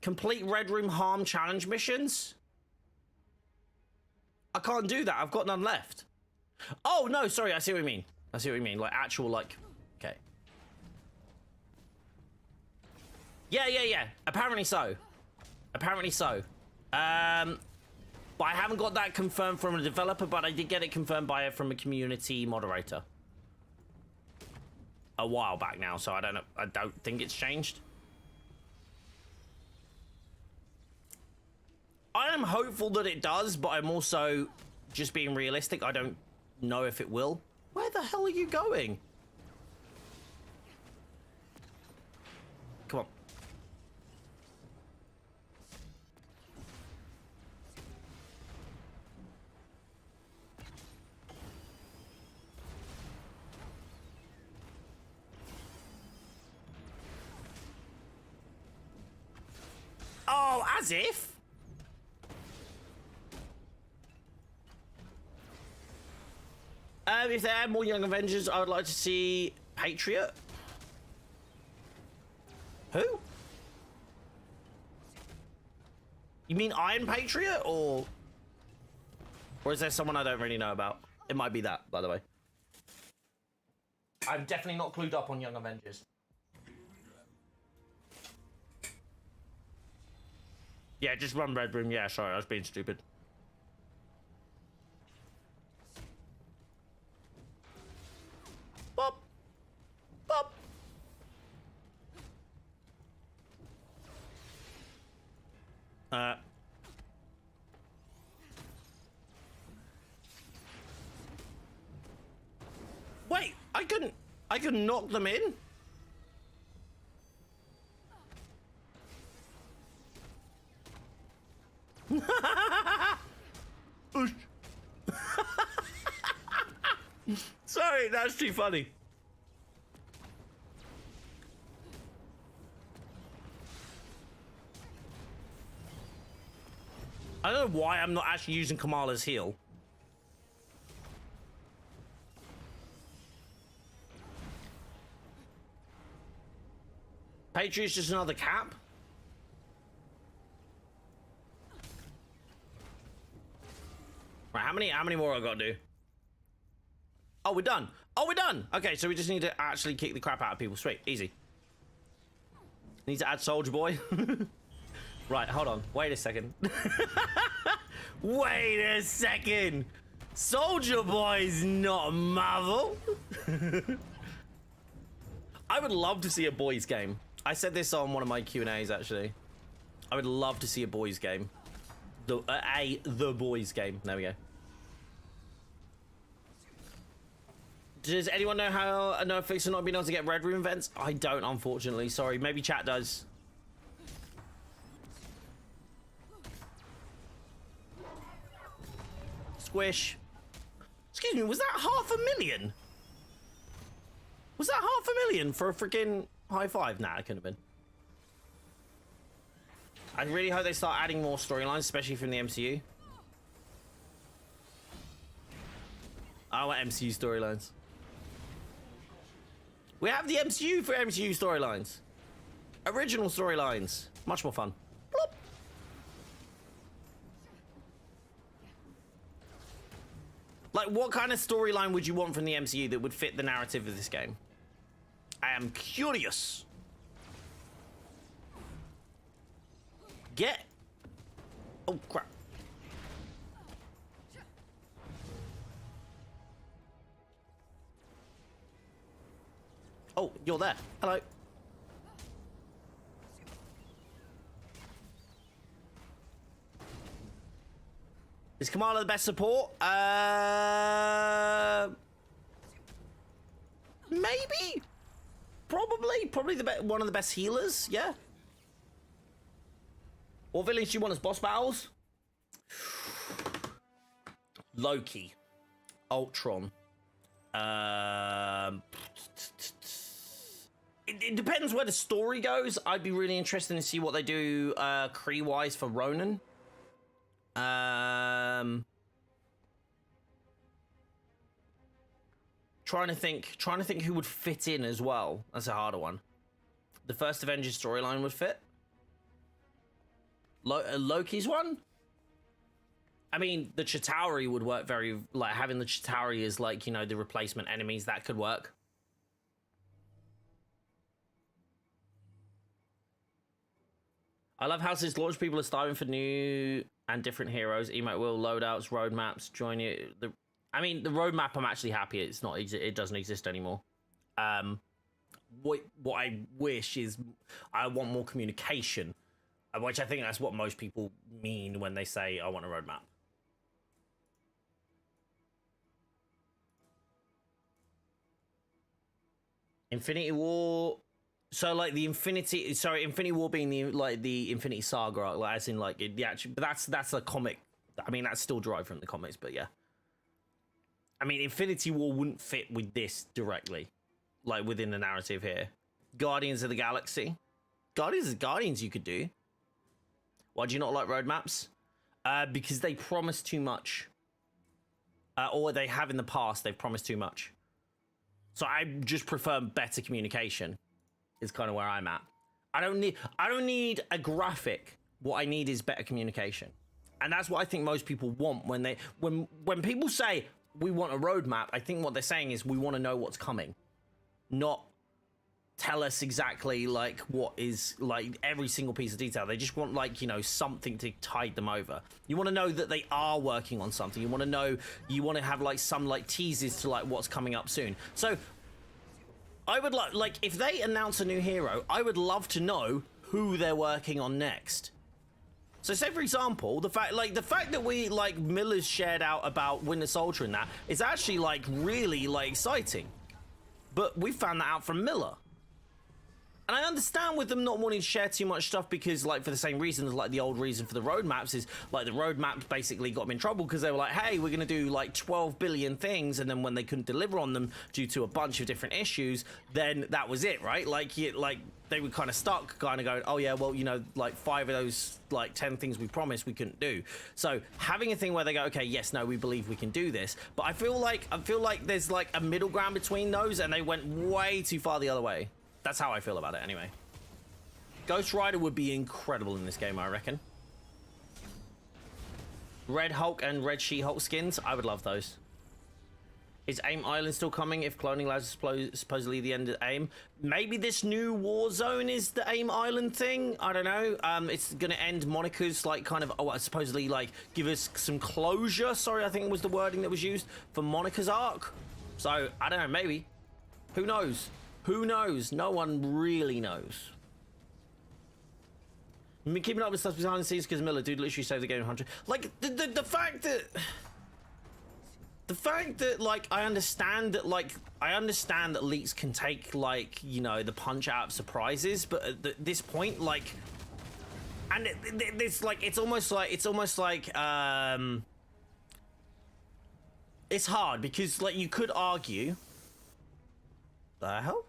Complete Red Room harm challenge missions? I can't do that. I've got none left. Oh, no, sorry. I see what you mean. I see what you mean. Like, actual, like... Okay. Yeah. Apparently so. Apparently so. But I haven't got that confirmed from a developer, but I did get it confirmed from a community moderator. A while back now, so I don't know. I don't think it's changed. I am hopeful that it does, but I'm also just being realistic. I don't know if it will. Where the hell are you going? Come on. Oh, as if. If they add more Young Avengers, I would like to see Patriot. Who? You mean Iron Patriot, or is there someone I don't really know about? It might be that, by the way. I'm definitely not clued up on Young Avengers. Yeah, just run Red Room. Yeah, sorry, I was being stupid. Bop. Bop. Wait, I couldn't knock them in? Sorry, that's too funny. I don't know why I'm not actually using Kamala's heal. Patriot's just another cap? Right, how many more I gotta do? Oh, we're done. Oh, we're done. Okay, so we just need to actually kick the crap out of people. Sweet, easy. Need to add Soldier Boy. Right, hold on. Wait a second. Wait a second. Soldier Boy's not Marvel. I would love to see a boys game. I said this on one of my Q&As, actually. I would love to see a boys game. The boys game. There we go. Does anyone know how NoFX are not being able to get Red Room events? I don't, unfortunately. Sorry. Maybe chat does. Squish. Excuse me, was that 500,000? Was that 500,000 for a freaking high five? Nah, it couldn't have been. I really hope they start adding more storylines, especially from the MCU. I want MCU storylines. We have the MCU for MCU storylines. Original storylines. Much more fun. Bloop. Like, what kind of storyline would you want from the MCU that would fit the narrative of this game? I am curious. Get. Oh, crap. Oh, you're there. Hello. Is Kamala the best support? Maybe. Probably one of the best healers. Yeah. What villains do you want as boss battles? Loki, Ultron. It depends where the story goes. I'd be really interested to see what they do Kree-wise for Ronan. Trying to think who would fit in as well. That's a harder one. The first Avengers storyline would fit. Loki's one? I mean, the Chitauri would work very, like, having the Chitauri as, like, you know, the replacement enemies, that could work. I love how since launch people are starving for new and different heroes, emote will, loadouts, roadmaps, join you. I mean, the roadmap, I'm actually happy it doesn't exist anymore. What I wish is I want more communication, which I think that's what most people mean when they say I want a roadmap. Infinity War. So like the Infinity War being the Infinity Saga arc, like as in like the actual, but that's a comic. I mean, that's still derived from the comics, but yeah. I mean, Infinity War wouldn't fit with this directly, like within the narrative here. Guardians of the Galaxy, Guardians you could do. Why do you not like roadmaps? Because they promise too much, or they have in the past. They've promised too much. So I just prefer better communication. Is kind of where I'm at. I don't need a graphic. What I need is better communication, and that's what I think most people want when people say we want a roadmap. I think what they're saying is we want to know what's coming, not tell us exactly like what is like every single piece of detail. They just want like, you know, something to tide them over. You want to know that they are working on something. You want to have like some like teases to like what's coming up soon. So I would like if they announce a new hero, I would love to know who they're working on next. So say for example, the fact that we like Miller's shared out about Winter Soldier and that is actually like really like exciting. But we found that out from Miller. And I understand with them not wanting to share too much stuff because, like, for the same reasons, like, the old reason for the roadmaps is, like, the roadmaps basically got them in trouble because they were like, hey, we're going to do, like, 12 billion things, and then when they couldn't deliver on them due to a bunch of different issues, then that was it, right? Like, they were kind of stuck, kind of going, oh, yeah, well, you know, like, 5 of those, like, 10 things we promised we couldn't do. So having a thing where they go, okay, yes, no, we believe we can do this. But I feel like there's, like, a middle ground between those, and they went way too far the other way. That's how I feel about it, anyway. Ghost Rider would be incredible in this game, I reckon. Red Hulk and Red She-Hulk skins, I would love those. Is AIM Island still coming if cloning labs is supposedly the end of AIM? Maybe this new war zone is the AIM Island thing? I don't know. It's gonna end Monica's, like, kind of, supposedly, like, give us some closure. Sorry, I think was the wording that was used for Monica's arc. So, I don't know, maybe. Who knows? Who knows? No one really knows. I've been keeping up with stuff behind the scenes because Miller, dude, literally saved the game 100. Like, the fact that, like, I understand that leaks can take, like, you know, the punch out of surprises, but at this point, like, and it's like, it's almost like, it's hard because, like, you could argue, the hell?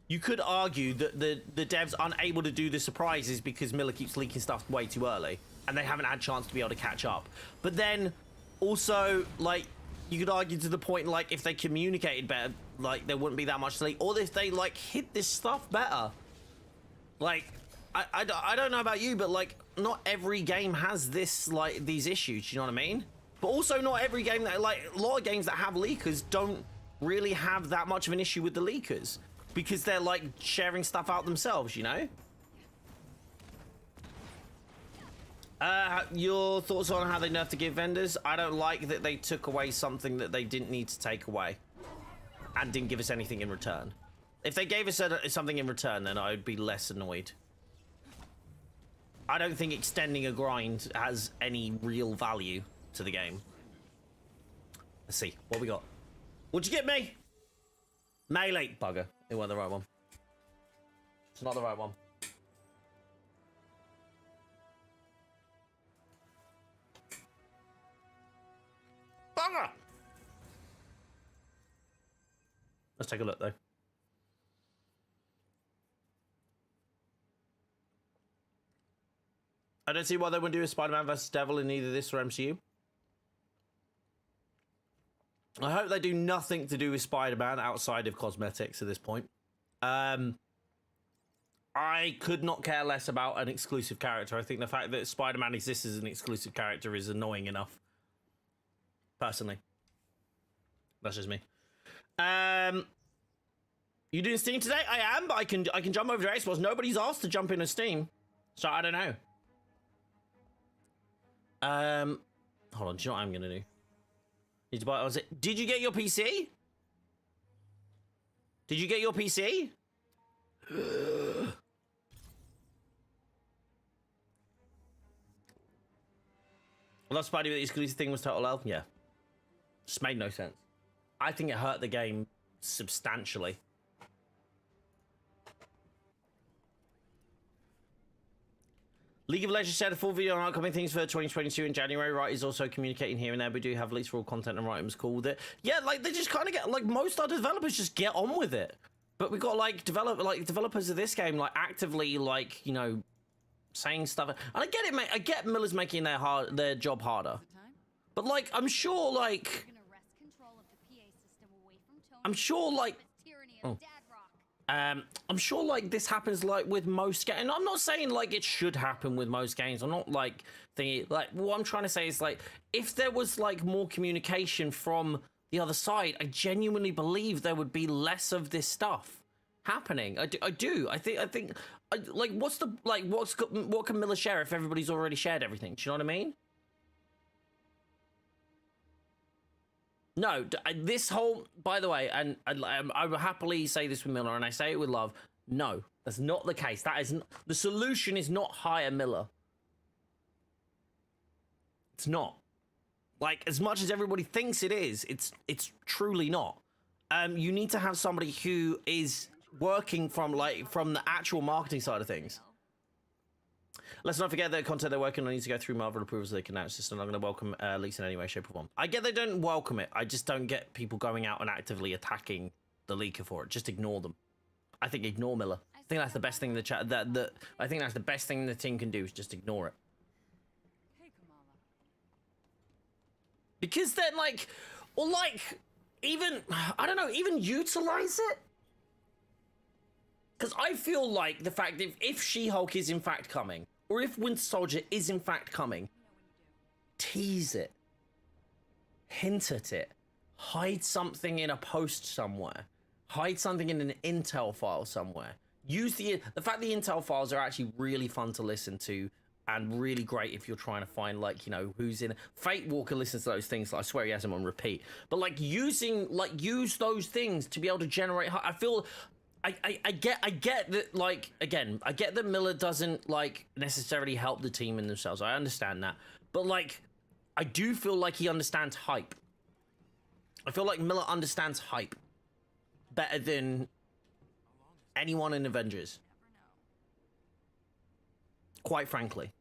You could argue that the devs aren't able to do the surprises because Miller keeps leaking stuff way too early, and they haven't had a chance to be able to catch up. But then, also, like, you could argue to the point, like, if they communicated better, like, there wouldn't be that much to leak. Or if they, like, hid this stuff better. Like, I don't know about you, but, like, not every game has this, like, these issues, you know what I mean? But also not every game that, like, a lot of games that have leakers don't really have that much of an issue with the leakers. Because they're, like, sharing stuff out themselves, you know? Your thoughts on how they nerfed the gift vendors? I don't like that they took away something that they didn't need to take away. And didn't give us anything in return. If they gave us something in return, then I would be less annoyed. I don't think extending a grind has any real value to the game. Let's see. What we got? What'd you get me? Melee. Bugger. It wasn't the right one. It's not the right one. Bugger! Let's take a look, though. I don't see why they wouldn't do a Spider-Man versus Devil in either this or MCU. I hope they do nothing to do with Spider-Man outside of cosmetics at this point. I could not care less about an exclusive character. I think the fact that Spider-Man exists as an exclusive character is annoying enough. Personally. That's just me. You doing Steam today? I am, but I can jump over to Xbox. Nobody's asked to jump into Steam. So I don't know. Hold on, do you know what I'm gonna do? Need to buy. Was it? Did you get your PC? Did you get your PC? I love Spidey, but the exclusive thing was total health. Yeah, just made no sense. I think it hurt the game substantially. League of Legends shared a full video on upcoming things for 2022 in January. Right, is also communicating here and there. We do have leaks for all content and items. Cool with it. Yeah, like they just kind of get like most other developers just get on with it. But we got like developers of this game like actively like you know saying stuff. And I get it, mate. I get Miller's making their job harder. But like I'm sure like I'm sure like. Oh. I'm sure like this happens like with most games, and I'm not saying like it should happen with most games. I'm not like thinking like what I'm trying to say is like if there was like more communication from the other side, I genuinely believe there would be less of this stuff happening. I do. I think like what can Miller share if everybody's already shared everything? Do you know what I mean? No, this whole, by the way, and I will happily say this with Miller, and I say it with love. No, that's not the case. That is not, the solution is not hire Miller. It's not. Like as much as everybody thinks it is, it's truly not. You need to have somebody who is working from the actual marketing side of things. Let's not forget that content they're working on needs to go through Marvel approvals so they can announce this. And I'm going to welcome leaks in any way, shape, or form. I get they don't welcome it. I just don't get people going out and actively attacking the leaker for it. Just ignore them. I think ignore Miller. I think that's the best thing the chat. I think that's the best thing the team can do is just ignore it. Hey, Kamala. Because then, like, or like, even I don't know, even utilize it. Because I feel like the fact that if She-Hulk is in fact coming, or if Winter Soldier is in fact coming, tease it, hint at it, hide something in a post somewhere, hide something in an intel file somewhere. Use the fact the intel files are actually really fun to listen to and really great if you're trying to find like, you know, who's in. Fate Walker listens to those things. I swear he has them on repeat. But like use those things to be able to generate. I feel. I get that, like, again, I get that Miller doesn't, like, necessarily help the team in themselves. I understand that. But, like, I do feel like he understands hype. I feel like Miller understands hype better than anyone in Avengers. Quite frankly.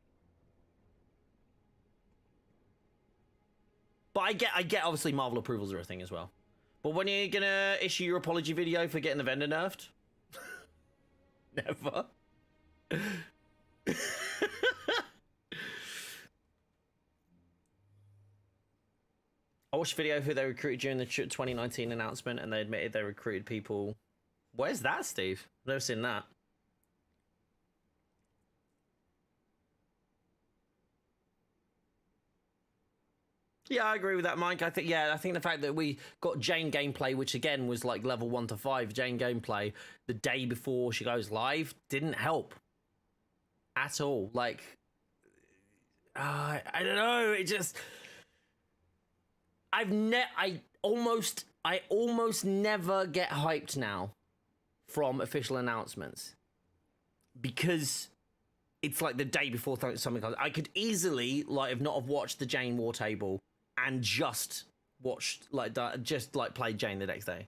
But I get obviously Marvel approvals are a thing as well. But when are you gonna issue your apology video for getting the vendor nerfed? Never. I watched a video who they recruited during the 2019 announcement, and they admitted they recruited people. Where's that, Steve? I've never seen that. Yeah, I agree with that, Mike. I think the fact that we got Jane gameplay, which again was like level 1 to 5 Jane gameplay, the day before she goes live, didn't help at all. Like, I don't know. It just, I almost never get hyped now from official announcements because it's like the day before something comes. I could easily like have not have watched the Jane War Table and just watched like played Jane the next day.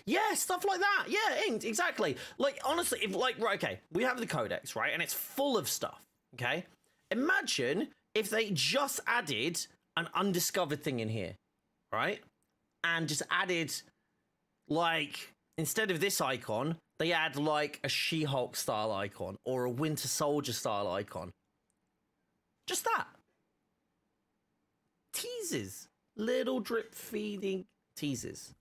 Yeah, stuff like that. Yeah, exactly. Like, honestly, if like, right, okay, we have the codex, right? And it's full of stuff, okay? Imagine if they just added an undiscovered thing in here, right? And just added, like, instead of this icon, they add, like, a She-Hulk style icon or a Winter Soldier style icon. Just that. Teasers. Little drip feeding teasers.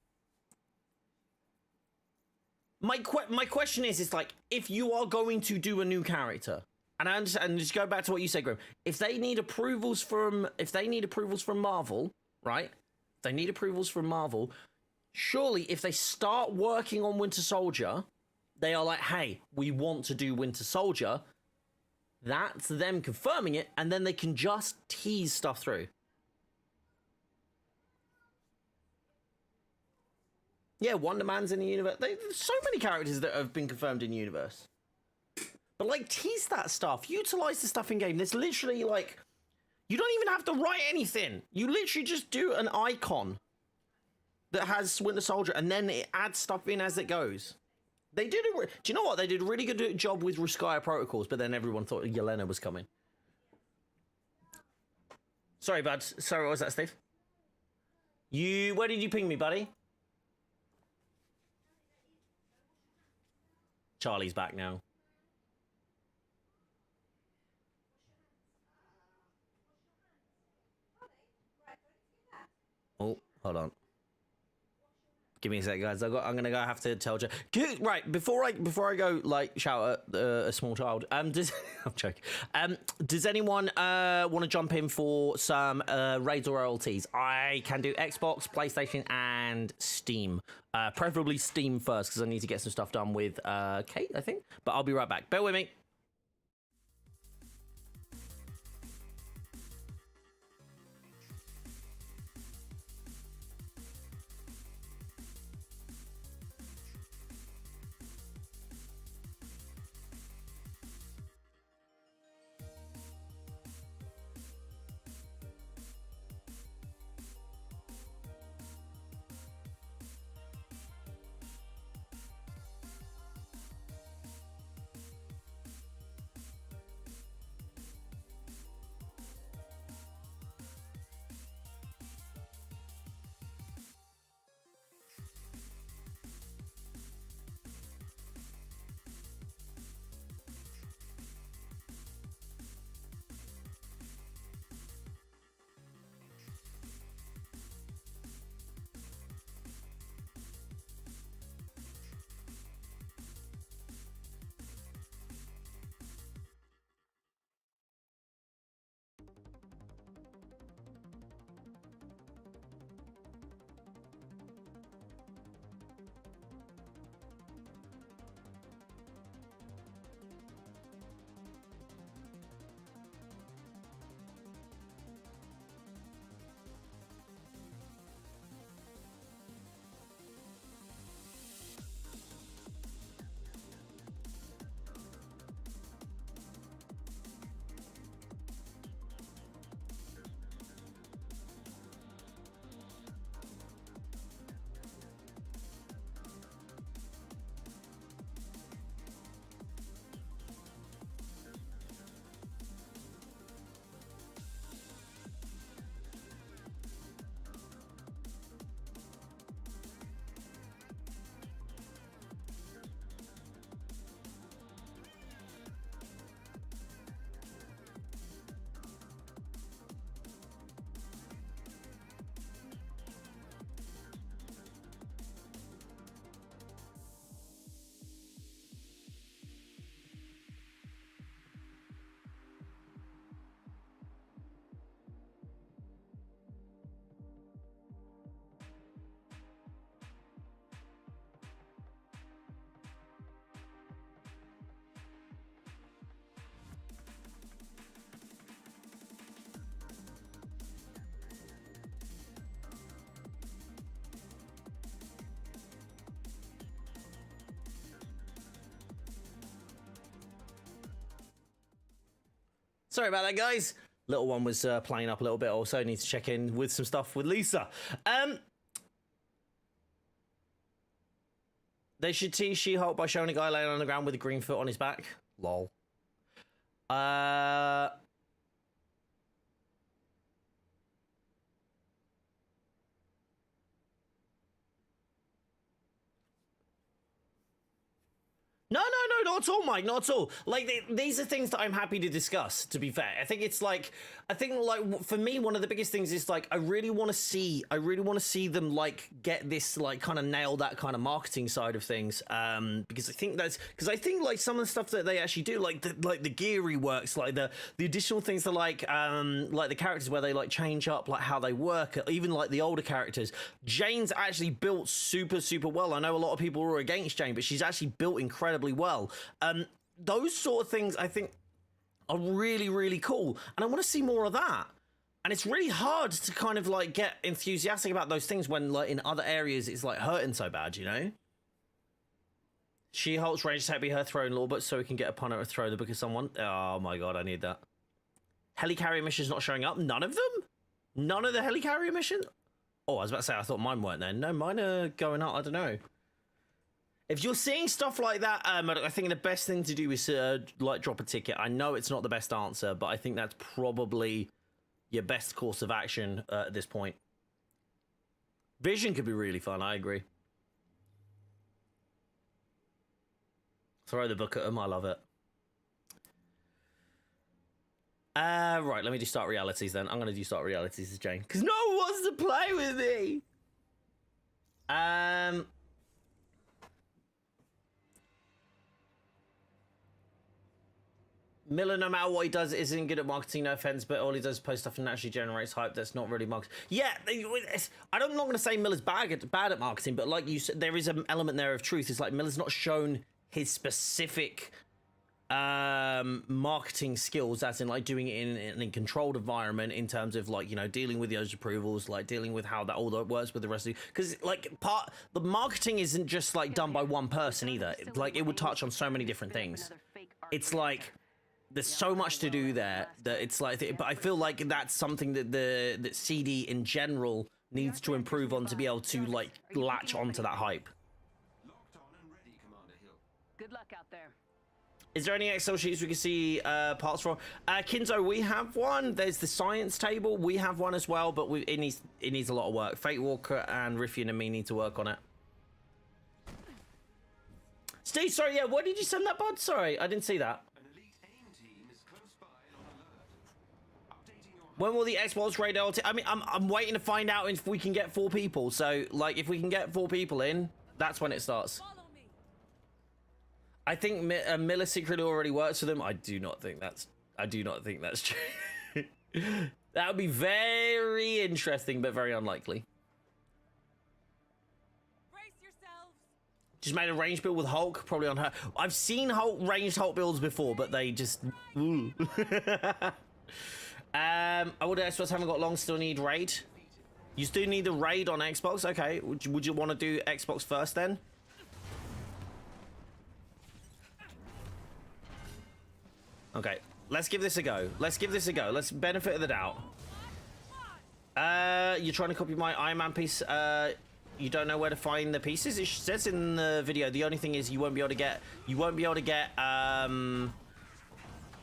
My question is like, if you are going to do a new character, and I understand, and just go back to what you said, Grim, if they need approvals from Marvel, right? If they need approvals from Marvel, surely if they start working on Winter Soldier, they are like, hey, we want to do Winter Soldier. That's them confirming it, and then they can just tease stuff through. Yeah, Wonder Man's in the universe. There's so many characters that have been confirmed in the universe. But, like, tease that stuff. Utilize the stuff in-game. There's literally, like... You don't even have to write anything. You literally just do an icon that has Winter Soldier, and then it adds stuff in as it goes. They did do you know what? They did a really good job with Ruskaya Protocols, but then everyone thought Yelena was coming. Sorry, bud. Sorry, what was that, Steve? Where did you ping me, buddy? Charlie's back now. Oh, hold on. Give me a sec, guys. I'm gonna have to tell you. Right, before I go, like, shout at a small child. I'm joking. Does anyone want to jump in for some raids or royalties? I can do Xbox, PlayStation, and Steam. Preferably Steam first, because I need to get some stuff done with Kate, I think. But I'll be right back. Bear with me. Sorry about that, guys. Little one was playing up a little bit. Also, need to check in with some stuff with Lisa. They should tease She-Hulk by showing a guy laying on the ground with a green foot on his back. Lol. No, not at all, Mike. Not at all. Like these are things that I'm happy to discuss. To be fair, I think for me, one of the biggest things is like I really want to see them like get this like kind of nail that kind of marketing side of things. Because I think like some of the stuff that they actually do, like the gear reworks, like the additional things that like the characters where they like change up like how they work, even like the older characters. Jane's actually built super well. I know a lot of people were against Jane, but she's actually built incredibly well. Those sort of things I think are really cool, and I want to see more of that. And it's really hard to kind of like get enthusiastic about those things when like in other areas it's like hurting so bad, you know. She-Hulk's range to be her throwing law, but so we can get upon her to throw the book of someone. Oh my god, I need that. Helicarrier missions not showing up. None of them. None of the helicarrier mission. Oh, I was about to say I thought mine weren't there. No, mine are going up. I don't know. If you're seeing stuff like that, I think the best thing to do is like drop a ticket. I know it's not the best answer, but I think that's probably your best course of action at this point. Vision could be really fun. I agree. Throw the book at him. I love it. Right, let me do start realities then. I'm going to do start realities as Jane. Because no one wants to play with me. Miller, no matter what he does, isn't good at marketing, no offense, but all he does is post stuff and naturally generates hype that's not really marketing. Yeah, I'm not going to say Miller's bad at marketing, but like you said, there is an element there of truth. It's like Miller's not shown his specific marketing skills, as in like doing it in a controlled environment in terms of like, you know, dealing with those approvals, like dealing with how that all works with the rest of you. Because like the marketing isn't just like done by one person either. Like it would touch on so many different things. It's like there's so much to do there that it's like, but I feel like that's something that that CD in general needs to improve on to be able to like latch onto that hype. Good luck out there. Is there any Excel sheets we can see parts from? Kinzo, we have one. There's the science table. We have one as well, but it needs a lot of work. Fate Walker and Riffian and me need to work on it. Steve, sorry, yeah, what did you send that, bud? Sorry, I didn't see that. When will the Xbox radar? I mean, I'm waiting to find out if we can get 4 people. So, like, if we can get 4 people in, that's when it starts. I think Miller secretly already works for them. I do not think that's true. That would be very interesting, but very unlikely. Brace yourselves. Just made a range build with Hulk, probably on her. I've seen ranged Hulk builds before, but they just. Ooh. I would Xbox haven't got long. Still need raid. You still need the raid on Xbox. Okay. Would you want to do Xbox first then? Okay, let's give this a go. Let's benefit of the doubt. You're trying to copy my Iron Man piece. You don't know where to find the pieces. It says in the video. The only thing is you won't be able to get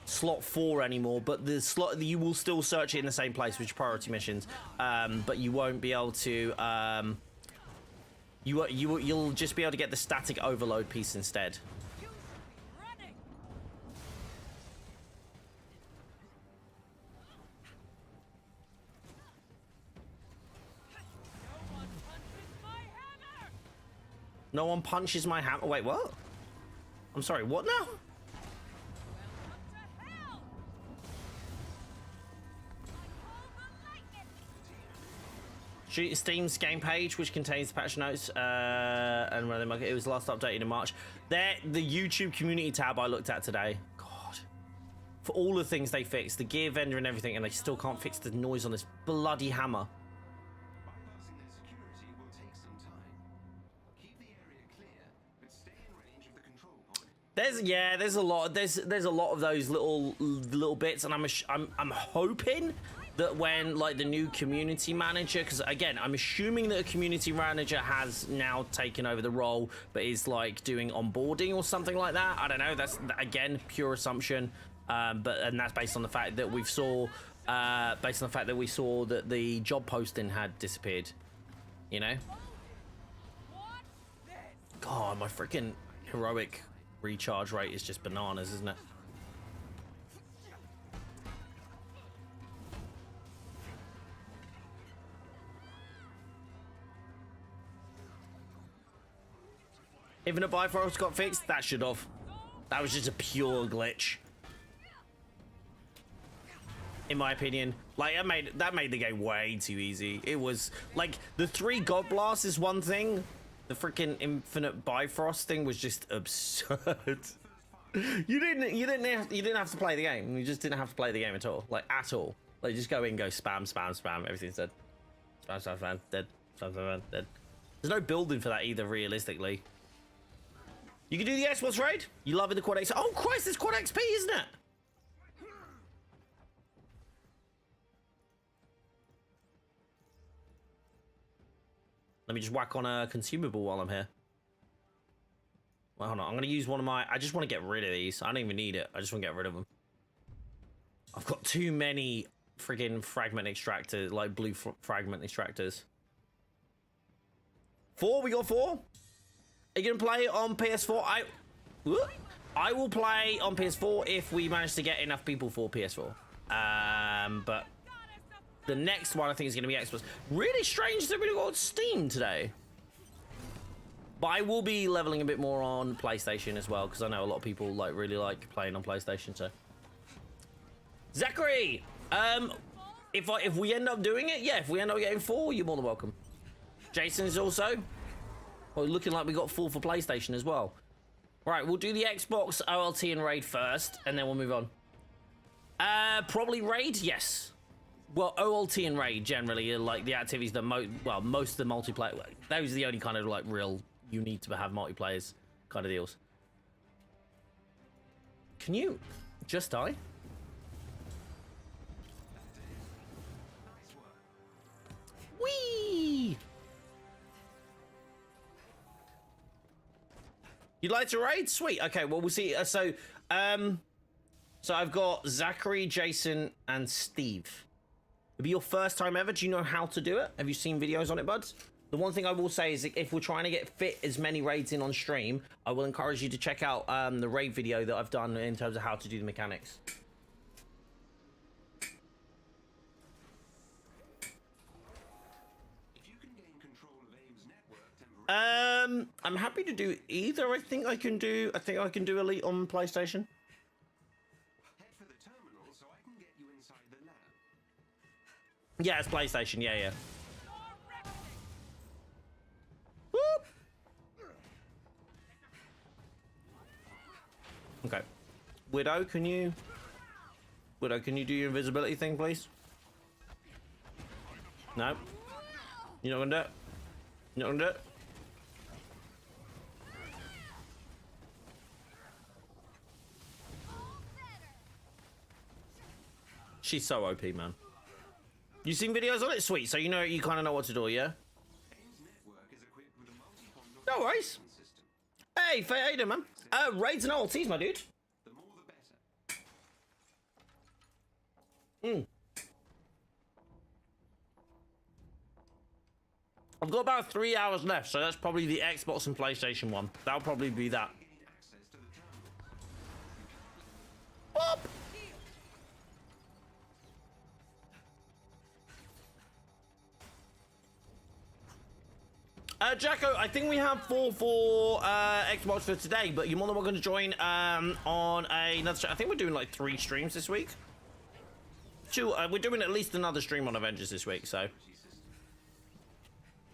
slot 4 anymore. But the slot you will still search it in the same place, which is priority missions. But you won't be able to. You'll just be able to get the static overload piece instead. No one punches my hammer. Wait, what? I'm sorry, what now? Shoot Steam's game page, which contains the patch notes and where it was last updated in March. There, the YouTube community tab I looked at today. God, for all the things they fixed, the gear vendor and everything, and they still can't fix the noise on this bloody hammer. there's a lot of those little bits, and I'm hoping that when like the new community manager, because again I'm assuming that a community manager has now taken over the role, but is like doing onboarding or something like that. I don't know. That's again pure assumption, and that's based on the fact that we saw that the job posting had disappeared. You know. God, my freaking heroic recharge rate is just bananas, isn't it? Infinite Bifrost got fixed? That should have. That was just a pure glitch. In my opinion. Like, that made the game way too easy. It was, like, the 3 God Blasts is one thing. The freaking Infinite Bifrost thing was just absurd. You didn't have to play the game. You just didn't have to play the game at all. Like, at all. Like, just go in, go spam, spam, spam. Everything's dead. Spam, spam, spam, dead. Spam, spam, spam, dead. There's no building for that either, realistically. You can do the Xbox raid? You loving the Quad X? Oh, Christ, it's Quad XP, isn't it? Let me just whack on a consumable while I'm here. Well, hold on. I'm going to use one of my... I just want to get rid of these. I don't even need it. I just want to get rid of them. I've got too many friggin' fragment extractors, like blue fragment extractors. 4? We got 4? Are you going to play it on PS4? I will play on PS4 if we manage to get enough people for PS4. But... the next one I think is going to be Xbox. Really strange that we got Steam today. But I will be leveling a bit more on PlayStation as well, because I know a lot of people really like playing on PlayStation. So, Zachary, if we end up doing it, yeah, if we end up getting 4, you're more than welcome. Jason is also. Well, looking like we got 4 for PlayStation as well. Right, we'll do the Xbox, OLT, and Raid first, and then we'll move on. Probably Raid, yes. Well, OLT and Raid generally are like the activities that most of the multiplayer, those are the only kind of like real you need to have multiplayers kind of deals. Can you just die? Whee! You'd like to raid? Sweet. Okay, well we'll see. So I've got Zachary, Jason, and Steve. It'll be your first time ever. Do you know how to do it? Have you seen videos on it, buds? The one thing I will say is if we're trying to fit as many raids in on stream, I will encourage you to check out the raid video that I've done in terms of how to do the mechanics. I'm happy to do either. I think I can do Elite on PlayStation. Yeah, it's PlayStation. Yeah. Whoop. Okay. Widow, can you do your invisibility thing, please? No. You're not gonna do it? You're not gonna do it? She's so OP, man. You seen videos on it? Sweet. So you kind of know what to do, yeah? No worries. Hey, how you doing, man? Raids and OLTs, my dude. I've got about 3 hours left, so that's probably the Xbox and PlayStation one. That'll probably be that. Boop! Jacko, I think we have 4 for Xbox for today, but you're more than welcome to join on another. I think we're doing like 3 streams this week. 2. We're doing at least another stream on Avengers this week, so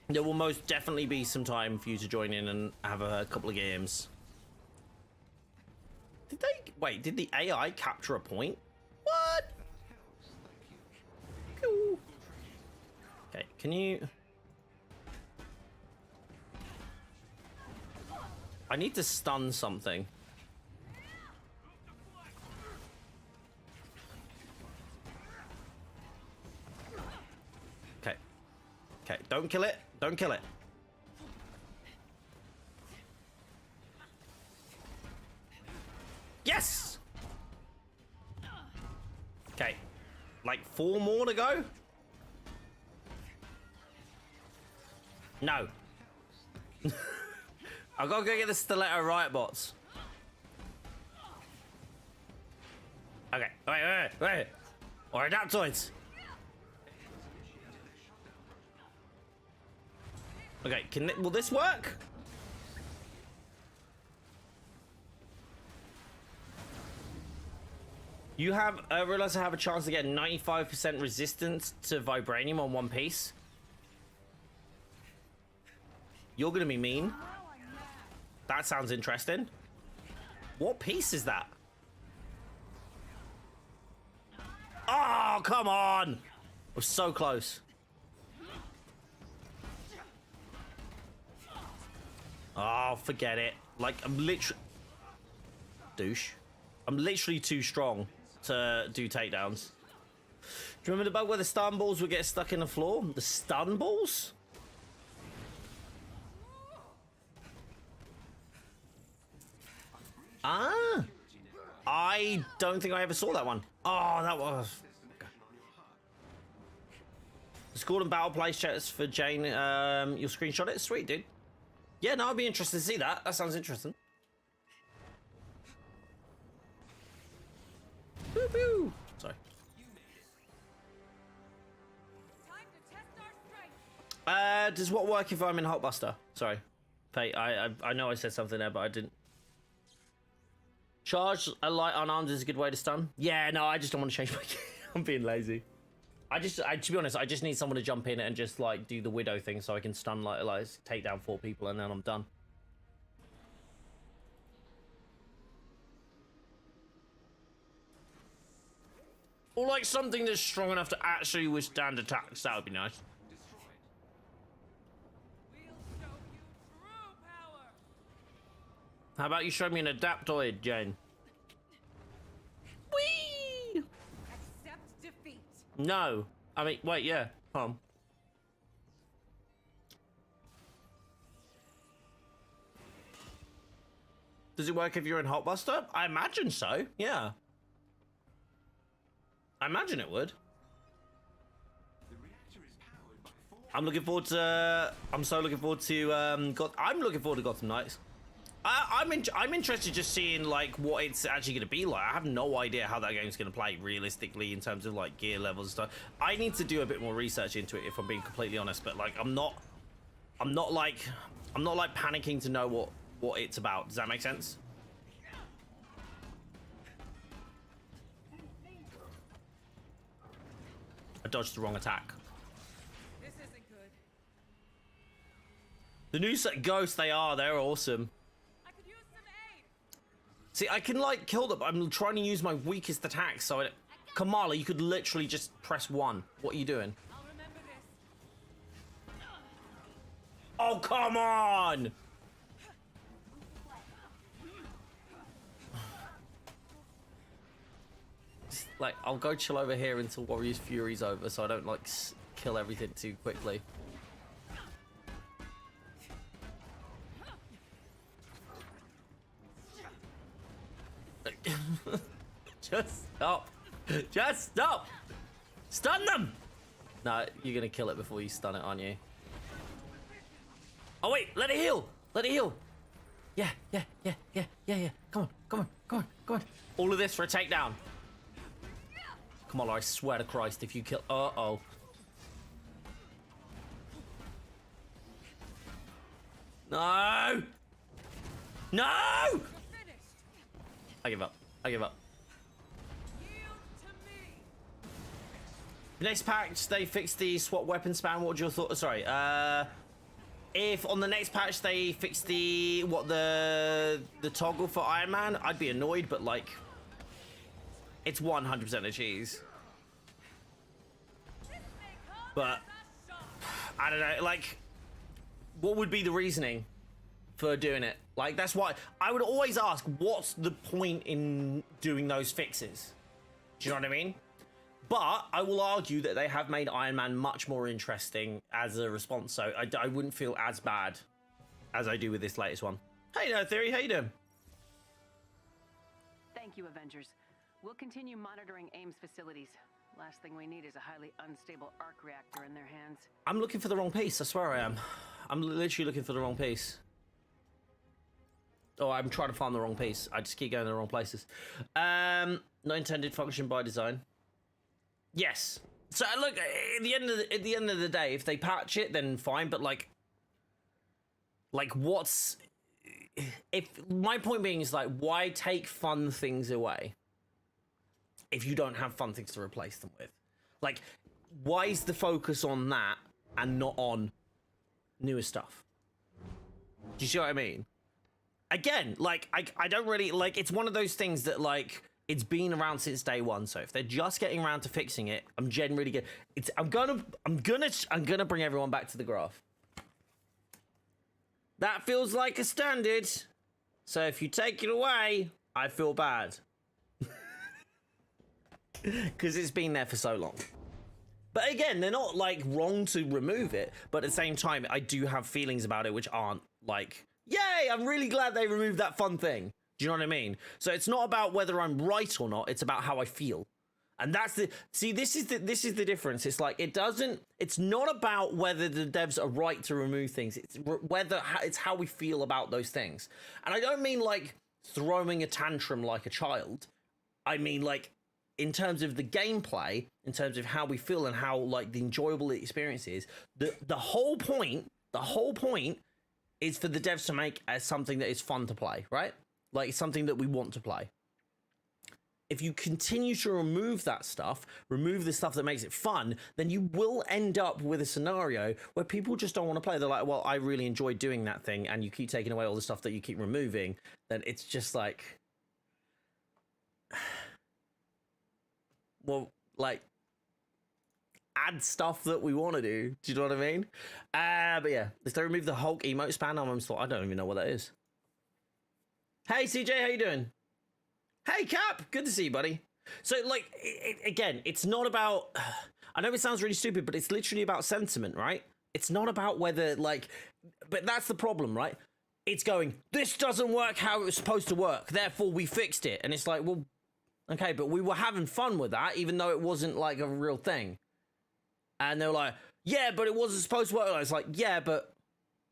there will most definitely be some time for you to join in and have a couple of games. Did the AI capture a point? What? Cool. Okay, can you? I need to stun something. Don't kill it. Don't kill it. Yes! Okay. Like 4 more to go? No. I've got to go get the stiletto riot bots. Okay. Wait. Or adaptoids. Okay, will this work? You have realize I have a chance to get 95% resistance to vibranium on one piece. You're gonna be mean. That sounds interesting. What piece is that? Oh, come on! We're so close. Oh, forget it. Like, I'm literally... Douche. I'm literally too strong to do takedowns. Do you remember the bug where the stun balls would get stuck in the floor? The stun balls? Ah! I don't think I ever saw that one. Oh, that was... Scored and battle place chats for Jane. You'll screenshot it? Sweet, dude. Yeah, no, I'd be interested to see that. That sounds interesting. Woo woo. Sorry. Time to test our strength. Does what work if I'm in Hulkbuster? Sorry. Hey, I know I said something there, but I didn't. Charge a light unarmed is a good way to stun. Yeah, no, I just don't want to change my game. I'm being lazy. To be honest, I just need someone to jump in and just like do the widow thing so I can stun like take down 4 people and then I'm done. Or like something that's strong enough to actually withstand attacks. That would be nice. We'll show you true power. How about you show me an adaptoid, Jane? Whee! Accept defeat. No. I mean, wait, yeah. Does it work if you're in Hulkbuster? I imagine so, yeah. I imagine it would. I'm looking forward to... I'm so looking forward to... I'm looking forward to Gotham Knights. I'm interested just seeing like what it's actually going to be like. I have no idea how that game's going to play realistically in terms of like gear levels and stuff. I need to do a bit more research into it if I'm being completely honest. But like I'm not like panicking to know what it's about. Does that make sense? I dodged the wrong attack. This isn't good. The new set Ghosts, they're awesome. I could use some aid. See, I can like kill them. I'm trying to use my weakest attack, so Kamala, you could literally just press 1. What are you doing? I'll remember this. Oh, come on! Just, like, I'll go chill over here until Warrior's Fury's over, so I don't like kill everything too quickly. Just stop. Just stop. Stun them. No, you're gonna kill it before you stun it, aren't you? Oh wait, let it heal. Let it heal. Yeah. Come on. All of this for a takedown. Come on, I swear to Christ, if you kill... Uh-oh. No! No! You're finished. I give up. Yield to me. Next patch, they fixed the swap weapon spam. What would your thought? Sorry. If on the next patch they fix the toggle for Iron Man, I'd be annoyed, but like, it's 100% a cheese. But I don't know. Like, what would be the reasoning for doing it? Like, that's why I would always ask, what's the point in doing those fixes? Do you know what I mean? But I will argue that they have made Iron Man much more interesting as a response, so I wouldn't feel as bad as I do with this latest one. Hey there, Theory, how you doing? Thank you, Avengers. We'll continue monitoring AIM's facilities. Last thing we need is a highly unstable arc reactor in their hands. I'm looking for the wrong piece, I swear I am. I'm literally looking for the wrong piece. Oh, I'm trying to find the wrong piece. I just keep going to the wrong places. Not intended function by design. Yes. So look, at the end of the day, if they patch it, then fine. But like what's if my point being is like, why take fun things away if you don't have fun things to replace them with? Like, why is the focus on that and not on newer stuff? Do you see what I mean? Again, like I don't really like. It's one of those things that like. It's been around since day one, so if they're just getting around to fixing it, I'm generally good. I'm gonna bring everyone back to the graph. That feels like a standard. So if you take it away, I feel bad. Because it's been there for so long. But again, they're not like wrong to remove it, but at the same time, I do have feelings about it which aren't like, yay, I'm really glad they removed that fun thing. Do you know what I mean? So it's not about whether I'm right or not, it's about how I feel. And that's the this is the difference. It's like it's not about whether the devs are right to remove things. It's how we feel about those things. And I don't mean like throwing a tantrum like a child. I mean like in terms of the gameplay, in terms of how we feel and how like the enjoyable experience is. The whole point is for the devs to make as something that is fun to play, right? Like something that we want to play. If you continue to remove that stuff, remove the stuff that makes it fun, then you will end up with a scenario where people just don't want to play. They're like, well, I really enjoyed doing that thing, and you keep taking away all the stuff that you keep removing, then it's just like, well, like, add stuff that we want to do. Do you know what I mean? But yeah, if they remove the Hulk emote span, I don't even know what that is. Hey, CJ, how you doing? Hey, Cap, good to see you, buddy. So, like, again, it's not about... I know it sounds really stupid, but it's literally about sentiment, right? It's not about whether, like... But that's the problem, right? It's going, this doesn't work how it was supposed to work, therefore we fixed it. And it's like, well, okay, but we were having fun with that, even though it wasn't, like, a real thing. And they were like, yeah, but it wasn't supposed to work. And I was like, yeah, but...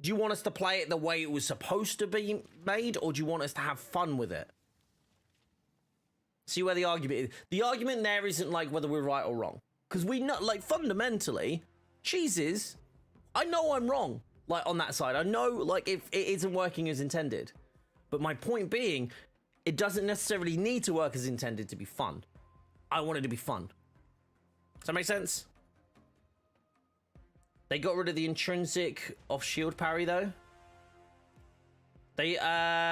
Do you want us to play it the way it was supposed to be made, or do you want us to have fun with it? See where the argument is? The argument there isn't like whether we're right or wrong. Because we know, like, fundamentally, cheeses, I know I'm wrong, like, on that side. I know, like, if it isn't working as intended. But my point being, it doesn't necessarily need to work as intended to be fun. I want it to be fun. Does that make sense? They got rid of the intrinsic off-shield parry, though. They,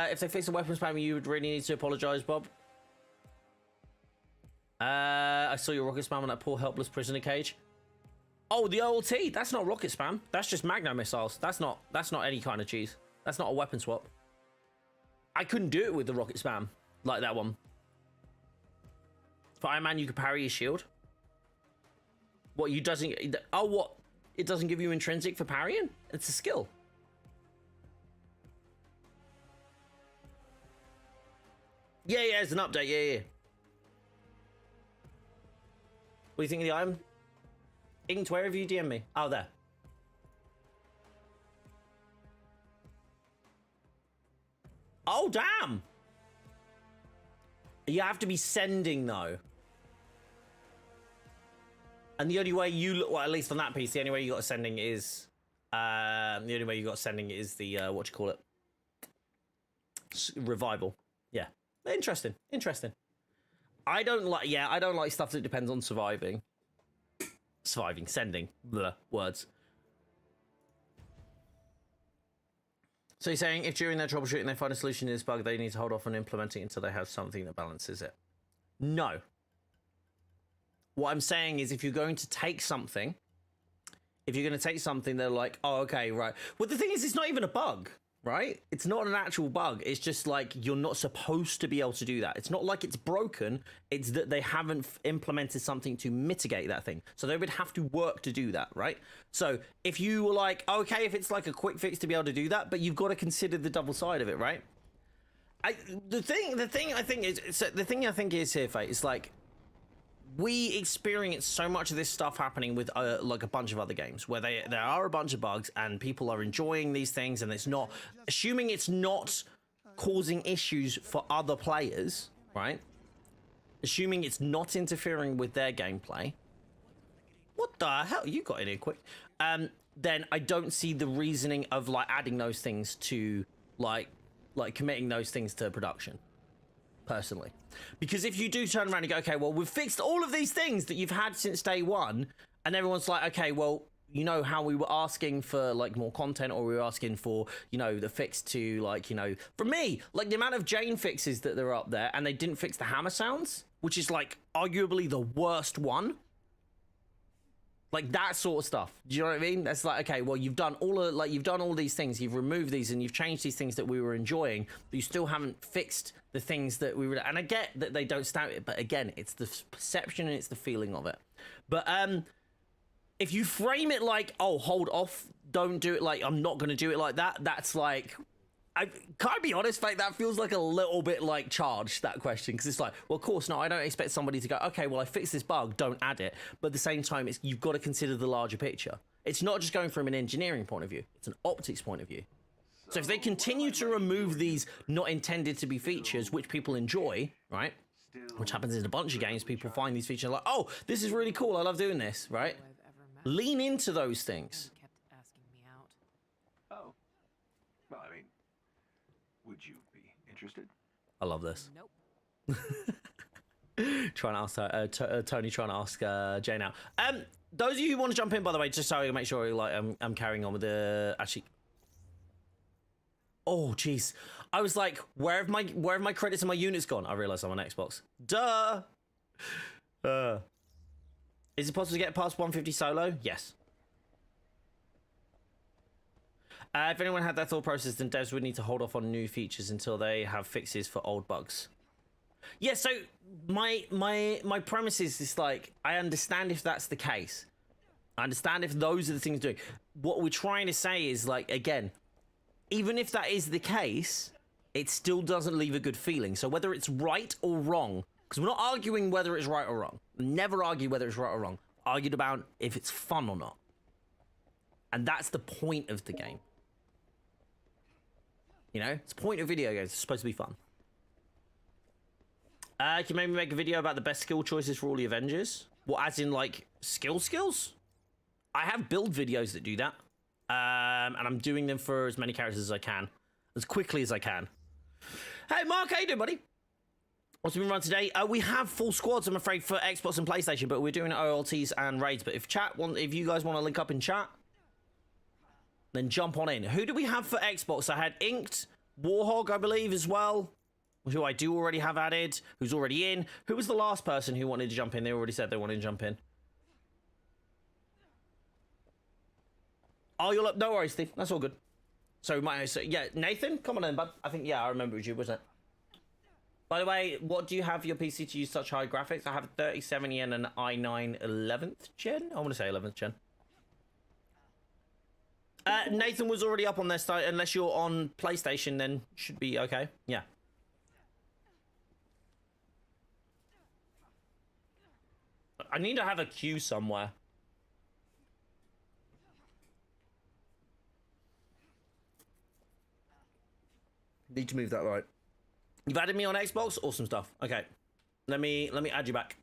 if they fix the weapon spam, you would really need to apologize, Bob. I saw your rocket spam on that poor helpless prisoner cage. Oh, the OLT. That's not rocket spam. That's just Magno missiles. That's not any kind of cheese. That's not a weapon swap. I couldn't do it with the rocket spam like that one. For Iron Man, you could parry his shield. What, you doesn't... Oh, what? It doesn't give you intrinsic for parrying? It's a skill. Yeah, it's an update. Yeah. What do you think of the item? Inked, where have you DM me? Oh, there. Oh, damn. You have to be sending, though. And the only way you look, well, at least on that piece, the only way you got sending is, the what you call it? Revival. Yeah. Interesting. I don't like stuff that depends on surviving. Sending. Blah, words. So you're saying if during their troubleshooting they find a solution to this bug, they need to hold off on implementing it until they have something that balances it? No. What I'm saying is if you're going to take something, they're like, oh, okay, right. Well, the thing is, it's not even a bug. right? It's not an actual bug. It's just like you're not supposed to be able to do that. It's not like it's broken. It's that they haven't implemented something to mitigate that thing. So they would have to work to do that, right? So if you were like, okay, if it's like a quick fix to be able to do that, but you've got to consider the double side of it, right? The thing I think is here, Fate, is like, we experience so much of this stuff happening with like a bunch of other games where there are a bunch of bugs and people are enjoying these things, and it's not, assuming it's not causing issues for other players, right? Assuming it's not interfering with their gameplay. What the hell? You got in here quick. Then I don't see the reasoning of like adding those things to like committing those things to production. Personally, because if you do turn around and go, okay, well, we've fixed all of these things that you've had since day one, and everyone's like, okay, well, you know how we were asking for like more content, or we were asking for, you know, the fix to, like, you know, for me, like the amount of Jane fixes that are up there, and they didn't fix the hammer sounds, which is like arguably the worst one. Like that sort of stuff. Do you know what I mean? That's like, okay, well, you've done all these things, you've removed these, and you've changed these things that we were enjoying, but you still haven't fixed the things that we were. And I get that they don't stamp it, but again, it's the perception and it's the feeling of it. But if you frame it like, oh, hold off, don't do it, like I'm not going to do it like that, that's like, can I be honest, Fate, that feels like a little bit like charged, that question, because it's like, well, of course not, I don't expect somebody to go, okay, well, I fixed this bug, don't add it. But at the same time, you've got to consider the larger picture. It's not just going from an engineering point of view, it's an optics point of view. So if they continue to remove these not intended to be features, which people enjoy, right, which happens in a bunch of games, people find these features like, oh, this is really cool, I love doing this, right? Lean into those things. Kept asking me out. Oh. Well, I mean, would you be interested? I love this. Nope. Trying to ask Tony, trying to ask Jane out. Those of you who want to jump in, by the way, just so I can make sure, like, I'm carrying on with the actually. Oh, jeez. I was like, where have my credits and my units gone? I realized I'm on Xbox. Duh. Is it possible to get past 150 solo? Yes. If anyone had that thought process, then devs would need to hold off on new features until they have fixes for old bugs. Yeah, so my premise is like, I understand if that's the case. I understand if those are the things doing. What we're trying to say is, like, again, even if that is the case, it still doesn't leave a good feeling. So whether it's right or wrong, because we're not arguing whether it's right or wrong. Never argue whether it's right or wrong. Argued about if it's fun or not. And that's the point of the game. You know, it's the point of video games. It's supposed to be fun. Can you maybe make a video about the best skill choices for all the Avengers? What, as in, like, skills? I have build videos that do that. And I'm doing them for as many characters as I can. As quickly as I can. Hey, Mark, how you doing, buddy? What's been run today? We have full squads, I'm afraid, for Xbox and PlayStation, but we're doing OLTs and raids. But if you guys want to link up in chat, then jump on in. Who do we have for Xbox? I had Inked, Warhog, I believe, as well, who I do already have added, who's already in. Who was the last person who wanted to jump in? They already said they wanted to jump in. Oh, you're up. No worries, Steve. That's all good. So yeah, Nathan, come on in, bud. I think, yeah, I remember it was you, wasn't it? By the way, what do you have for your PC to use such high graphics? I have a 3070 and an i9 11th gen. I want to say 11th gen. Nathan was already up on their site. Unless you're on PlayStation, then should be okay. Yeah. I need to have a queue somewhere. Need to move that right. You've added me on Xbox? Awesome stuff. Okay. Let me add you back.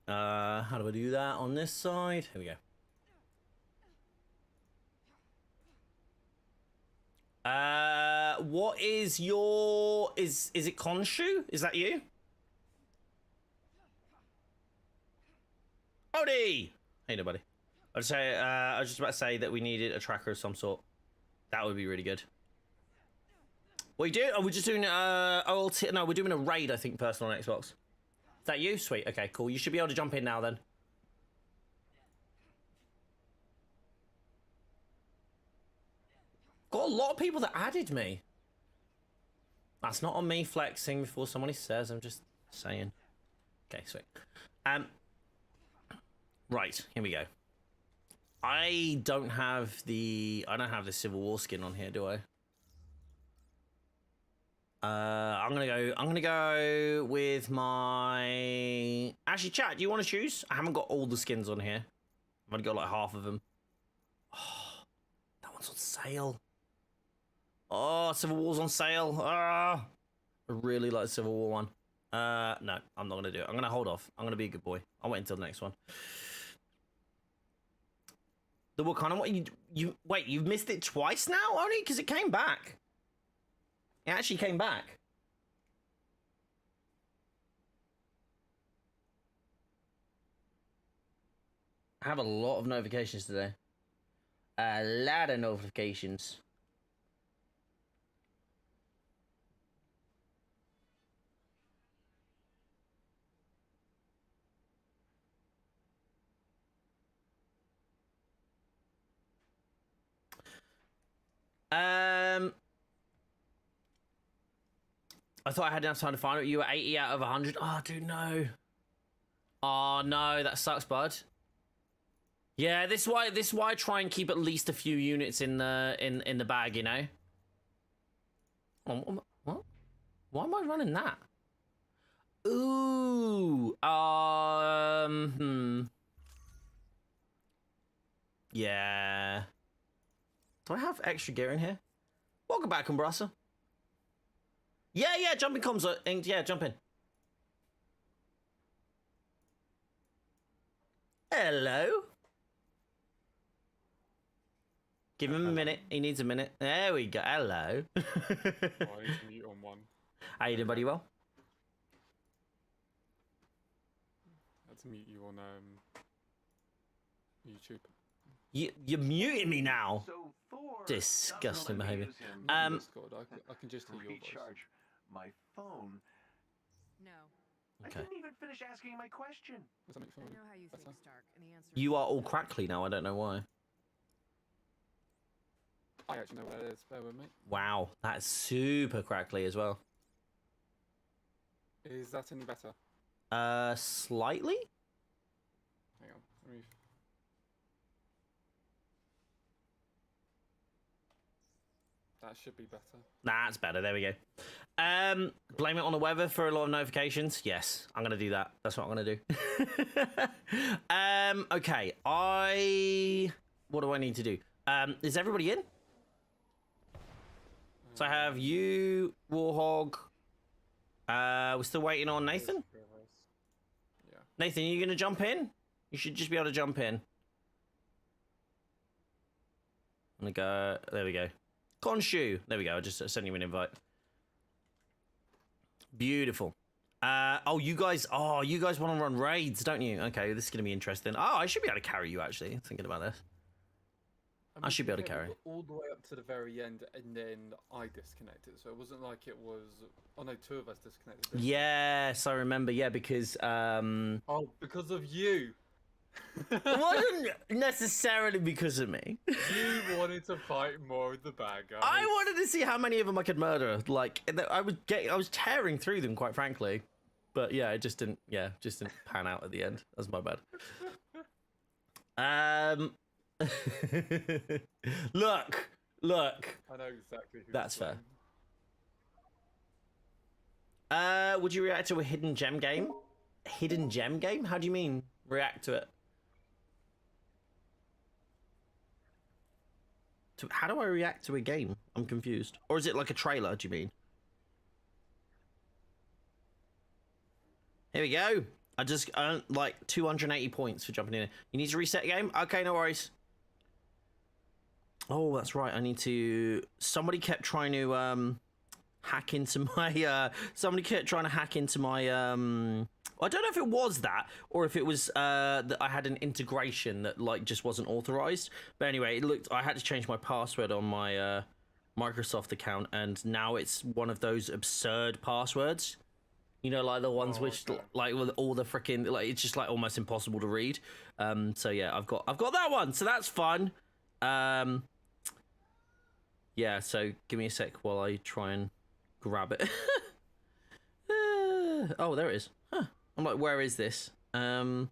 How do I do that on this side? Here we go. What is your... Is it Khonshu? Is that you? Howdy! Hey, nobody. I was just about to say that we needed a tracker of some sort. That would be really good. What you do? Oh, we're just doing OLT. No, we're doing a raid, I think, personal on Xbox. Is that you? Sweet. Okay, cool. You should be able to jump in now, then. Got a a lot of people that added me. That's not on me flexing before somebody says. I'm just saying. Okay, sweet. Right, here we go. I don't have the Civil War skin on here, do I? I'm gonna go with my. Actually, chat. Do you want to choose? I haven't got all the skins on here. I've only got like half of them. Oh, that one's on sale. Oh, Civil War's on sale. Ah, I really like the Civil War one. No, I'm not gonna do it. I'm gonna hold off. I'm gonna be a good boy. I'll wait until the next one. The Wakanda. What you wait? You've missed it twice now, only because it came back. It actually came back. I have a lot of notifications today. A lot of notifications. I thought I had enough time to find it. You were 80 out of 100. Oh, dude, no. Oh, no, that sucks, bud. Yeah, this is why I try and keep at least a few units in the bag, you know. Oh, what? Why am I running that? Ooh. Yeah. Do I have extra gear in here? Welcome back, Umbrasa. Yeah, jumping comms. Yeah, jump in. Hello. Give him a minute. He needs a minute. There we go. Hello. Oh, I need to mute on one. How you doing, buddy? Well? I had to mute you on YouTube. You're muting me now. So Thor Disgusting doesn't let me behavior. use him Discord, I can just hear your voice. recharge my phone. No. Okay. I didn't even finish asking my question. Does that make I fun? know how you Better? think, Stark, and the answer You are all crackly now. I don't know why. I actually know where it is. Bear with me. Wow, that's super crackly as well. Is that any better? Slightly. Hang on. Let me... That should be better. Nah, it's better. There we go. Blame it on the weather for a lot of notifications. Yes, I'm gonna do that. That's what I'm gonna do. Okay. What do I need to do? Is everybody in? So I have you, Warhog. We're still waiting on Nathan. Yeah. Nathan, are you gonna jump in? You should just be able to jump in. I'm gonna go. There we go. Khonshu. There we go. I just sent you an invite. Beautiful. You guys want to run raids, don't you? Okay, this is gonna be interesting. Oh, I should be able to carry you actually. Thinking about this. I should be able to we carry. got all the way up to the very end, and then I disconnected. So it wasn't like it was. Oh no, two of us disconnected. didn't we? Yes, I remember. Yeah, because Oh, because of you. it wasn't necessarily because of me. You wanted to fight more of the bad guys. I wanted to see how many of them I could murder. Like I was tearing through them, quite frankly. But yeah, it just didn't pan out at the end. That's my bad. Look. I know exactly who. That's fair. Would you react to a hidden gem game? Hidden gem game? How do you mean react to it? How do I react to a game? I'm confused. Or is it like a trailer, do you mean? Here we go. I just earned like 280 points for jumping in. You need to reset game? Okay, no worries. Oh, that's right. I need to... Somebody kept trying to hack into my... Somebody kept trying to hack into my... I don't know if it was that or if it was that I had an integration that like just wasn't authorized. But anyway, it looked... I had to change my password on my Microsoft account, and now it's one of those absurd passwords. You know, like the ones which, okay. like, with all the freaking, like, it's just like almost impossible to read. So yeah, I've got that one. So that's fun. Yeah, Yeah, so give me a sec while I try and grab it. Oh, there it is. Huh. I'm like, where is this? Oh,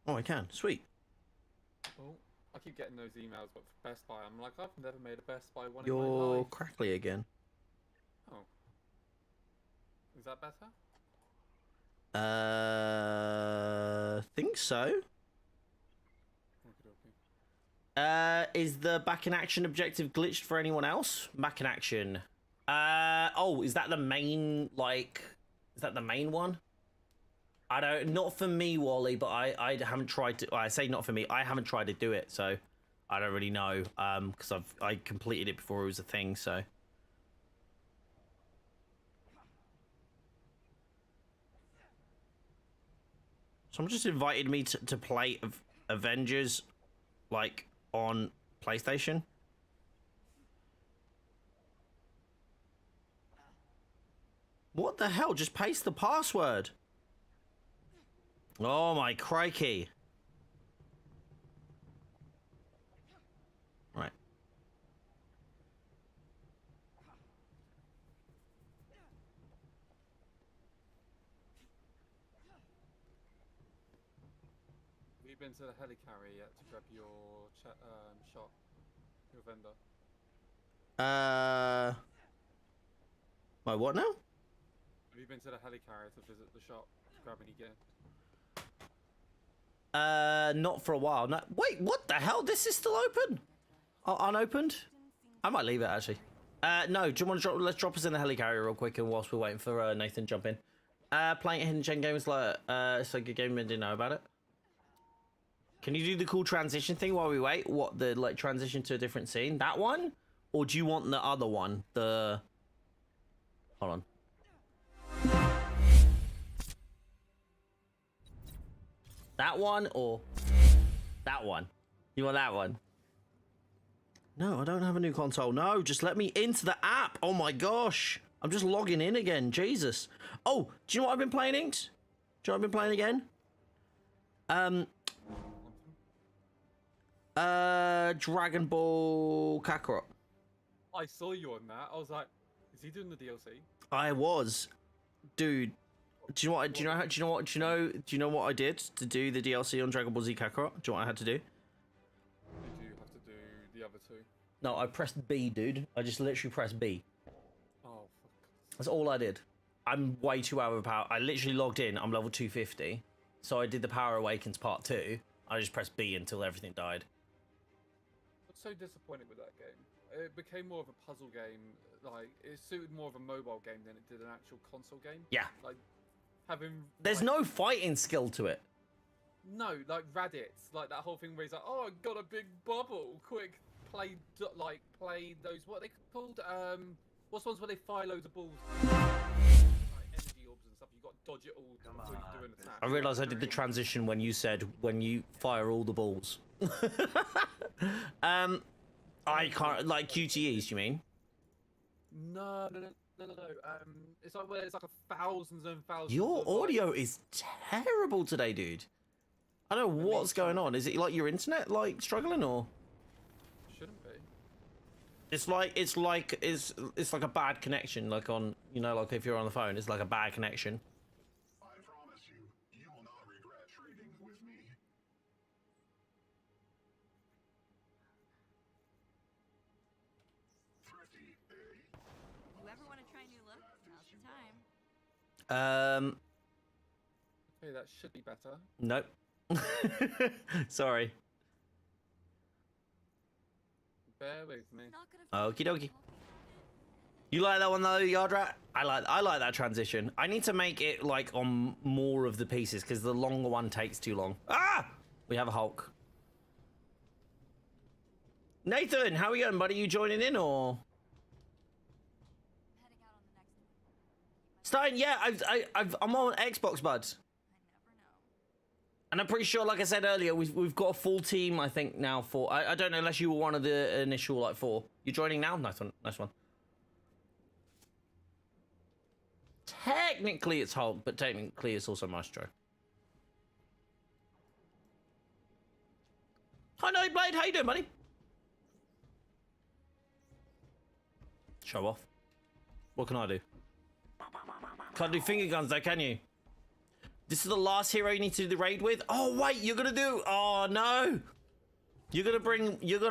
I can. Sweet. Oh, I keep getting those emails, but for Best Buy, I'm like, I've never made a Best Buy one in my You're life. crackly again. Oh. Is that better? Think so. Okey-dokey. Is the back in action objective glitched for anyone else? Back in action. Oh, is that the main, like, is that the main one? I don't, not for me, Wally, but I haven't tried to, I say not for me, I haven't tried to do it, so I don't really know, because I completed it before it was a thing, so. Someone just invited me to play Avengers, like, on PlayStation. What the hell? Just paste the password. Oh my crikey. Right. Have you been to the helicarrier yet to grab your shot? Your vendor? My what now? Have you been to the helicarrier to visit the shop to grab any gear? Not for a while. No, wait, what the hell? This is still open? Oh, unopened? I might leave it actually. No, do you want to drop? Let's drop us in the helicarrier real quick, and whilst we're waiting for Nathan to jump in. Playing Hidden Gem games like it's a good game and didn't know about it. Can you do the cool transition thing while we wait? What, the like transition to a different scene? That one, or do you want the other one? The hold on. That one or that one? You want that one? No, I don't have a new console. No, just let me into the app. Oh my gosh. I'm just logging in again. Jesus. Oh, do you know what I've been playing, Inks? Do you know what I've been playing again? Dragon Ball Kakarot. I saw you on that. I was like, is he doing the DLC? I was. Dude. Do you know what? Do you know what I did to do the DLC on Dragon Ball Z Kakarot? Do you know what I had to do? Did you have to do the other two? No, I pressed B, dude. I just literally pressed B. Oh, fuck. That's all I did. I'm way too out of power. I literally logged in. I'm level 250. So I did the Power Awakens Part 2. I just pressed B until everything died. I was so disappointed with that game. It became more of a puzzle game. Like, it suited more of a mobile game than it did an actual console game. Yeah. Like, having... There's like, no fighting skill to it. No, like Raditz. Like, that whole thing where he's like, oh, I got a big bubble. Quick, play those... What are they called? What's the ones where they fire loads of balls? Like, energy orbs and stuff. You got to dodge it all before you do an attack. I realised I did the transition when you said, when you fire all the balls. I can't... Like QTEs, you mean? No. It's like where it's like thousands and thousands. Your of, like- audio is terrible today, dude. I don't know what's going on. Is it like your internet like struggling or? Shouldn't be. It's like a bad connection, like on, you know, like if you're on the phone, it's like a bad connection. I promise you, you will not regret trading with me. Thrifty, eh? You ever want to try a new look? Now's the time. Hey, that should be better. Nope. Sorry. Bear with me. Okie dokie. You like that one though, Yard Rat? I like that transition. I need to make it like on more of the pieces because the longer one takes too long. Ah! We have a Hulk. Nathan, how are you going, buddy? You joining in or? Heading out on the next one. Stein, yeah, I'm on Xbox, bud. I never know. And I'm pretty sure, like I said earlier, we've got a full team, I think, now for... I don't know, unless you were one of the initial, like, 4. You joining now? Nice one, nice one. Technically it's Hulk, but technically it's also Maestro. Hi, Nightblade, how you doing, buddy? Show off. What can I do? Can't do finger guns though, can you? This is the last hero you need to do the raid with? Oh wait, you're gonna do... Oh no! You're gonna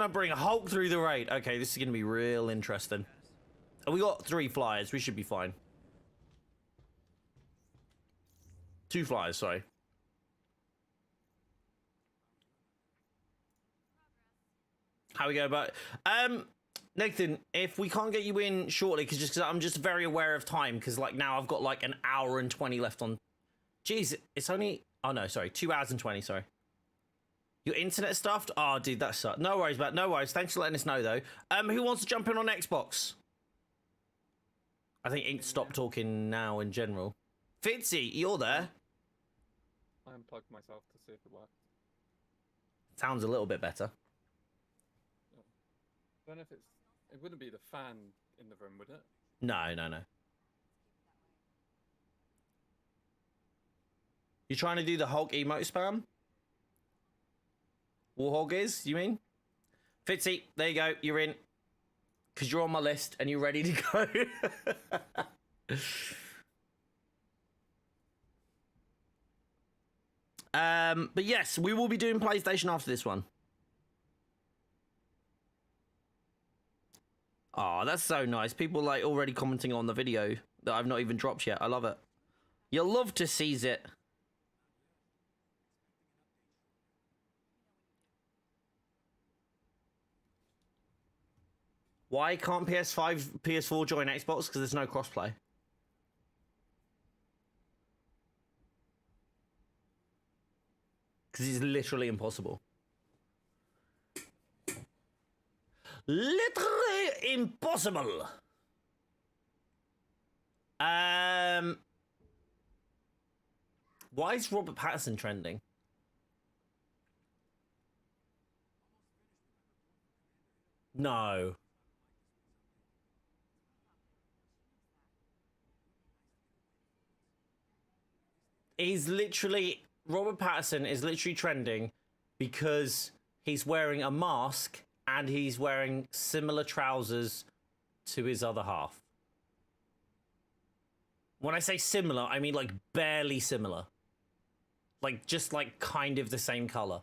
bring Hulk through the raid. Okay, this is gonna be real interesting. And we got 3 flyers, we should be fine. 2 flyers, sorry. How we go about... Nathan, if we can't get you in shortly, because I'm just very aware of time, because like now I've got like an hour and 20 left on. Jeez, it's only. Oh no, sorry, 2 hours and 20. Sorry. Your internet stuffed? Oh, dude, that sucked. No worries, but no worries. Thanks for letting us know though. Who wants to jump in on Xbox? I think Ink stopped talking now in general. Fitzy, you're there. I unplugged myself to see if it worked. Sounds a little bit better. I don't know if it's. It wouldn't be the fan in the room, would it? No, no, no. You trying to do the Hulk emote spam? Warhog is, you mean? Fitzy, there you go, you're in. Because you're on my list and you're ready to go. But yes, we will be doing PlayStation after this one. Oh, that's so nice. People like already commenting on the video that I've not even dropped yet. I love it. You'll love to seize it. Why can't PS5, PS4 join Xbox? Because there's no crossplay. Because it's literally impossible. Literally impossible. Why is Robert Pattinson trending? No. He's literally... Robert Pattinson is literally trending because he's wearing a mask and he's wearing similar trousers to his other half. When I say similar, I mean like barely similar. Like just like kind of the same color.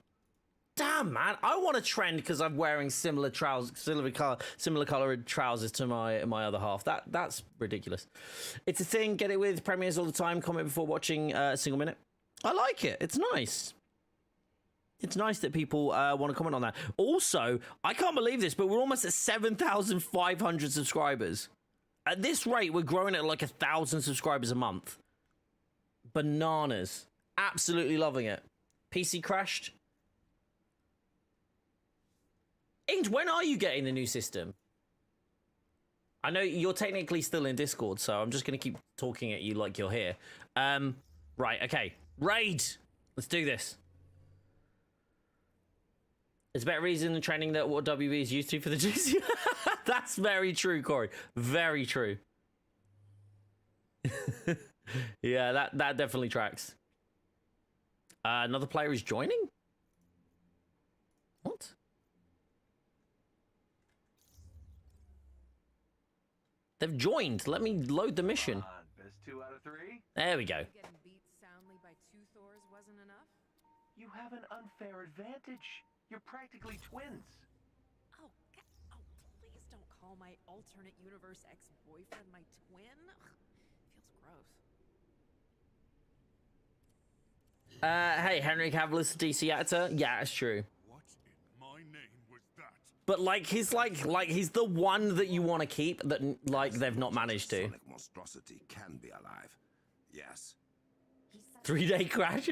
Damn, man, I want to trend because I'm wearing similar trousers, similar colored trousers to my other half. That's ridiculous. It's a thing. Get it with premieres all the time. Comment before watching a single minute. I like it. It's nice. It's nice that people want to comment on that. Also, I can't believe this, but we're almost at 7,500 subscribers. At this rate, we're growing at like 1,000 subscribers a month. Bananas. Absolutely loving it. PC crashed. Inge, when are you getting the new system? I know you're technically still in Discord, so I'm just going to keep talking at you like you're here. Right, okay. Raid! Let's do this. There's a better reason than training that what WB is used to for the GC. That's very true, Corey. Very true. Yeah, that definitely tracks. Another player is joining? What? They've joined. Let me load the mission. Best 2 out of 3. There we go. Getting beat soundly by 2 Thors wasn't enough? You have an unfair advantage. You're practically twins. Oh, please don't call my alternate universe ex-boyfriend my twin. Feels gross. Hey, Henry Cavill is a DC actor. Yeah, it's true. What in my name was that? But like he's he's the one that you want to keep that like they've not managed to. Sonic monstrosity can be alive. Yes. 3-day crash.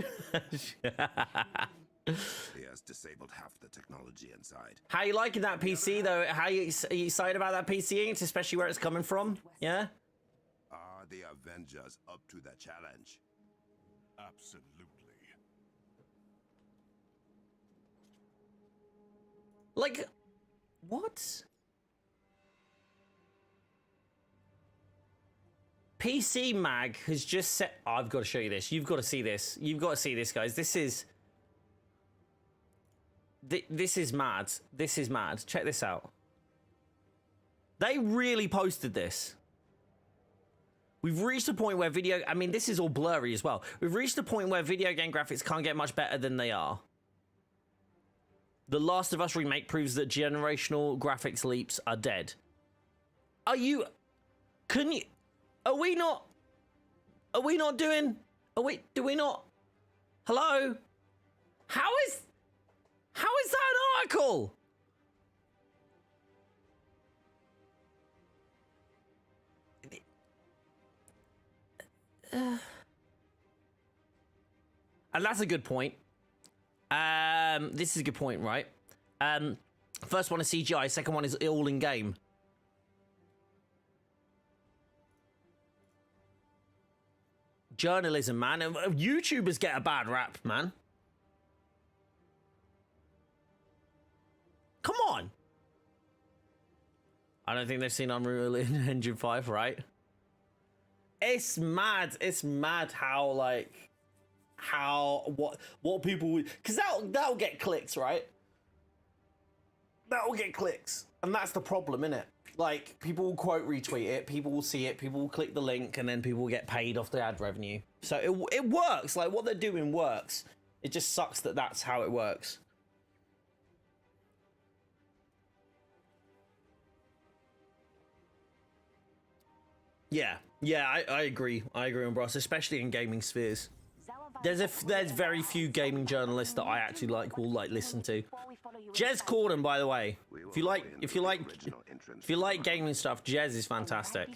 He has disabled half the technology inside. How you liking that PC though? How you excited about that PC, especially where it's coming from? Yeah. Are the Avengers up to the challenge? Absolutely. Like, what? PC Mag has just set... Oh, I've got to show you this. You've got to see this. You've got to see this, guys. This is... This is mad. This is mad. Check this out. They really posted this. We've reached a point where I mean, this is all blurry as well. We've reached a point where video game graphics can't get much better than they are. The Last of Us remake proves that generational graphics leaps are dead. Are we not doing, do we not, hello? How is that an article? And that's a good point. This is a good point, right? First one is CGI, second one is all in game. Journalism, man. YouTubers get a bad rap, man. Come on. I don't think they've seen Unreal Engine 5, right? It's mad. It's mad how, like, what people would, because that'll get clicks, right? That'll get clicks, and that's the problem, innit? Like, people will quote retweet it, people will see it, people will click the link, and then people will get paid off the ad revenue. So it works. Like, what they're doing works. It just sucks that that's how it works. Yeah, I agree. I agree on Bros, especially in gaming spheres. There's very few gaming journalists that I actually will listen to. Jez Corden, by the way, if you like gaming stuff, Jez is fantastic.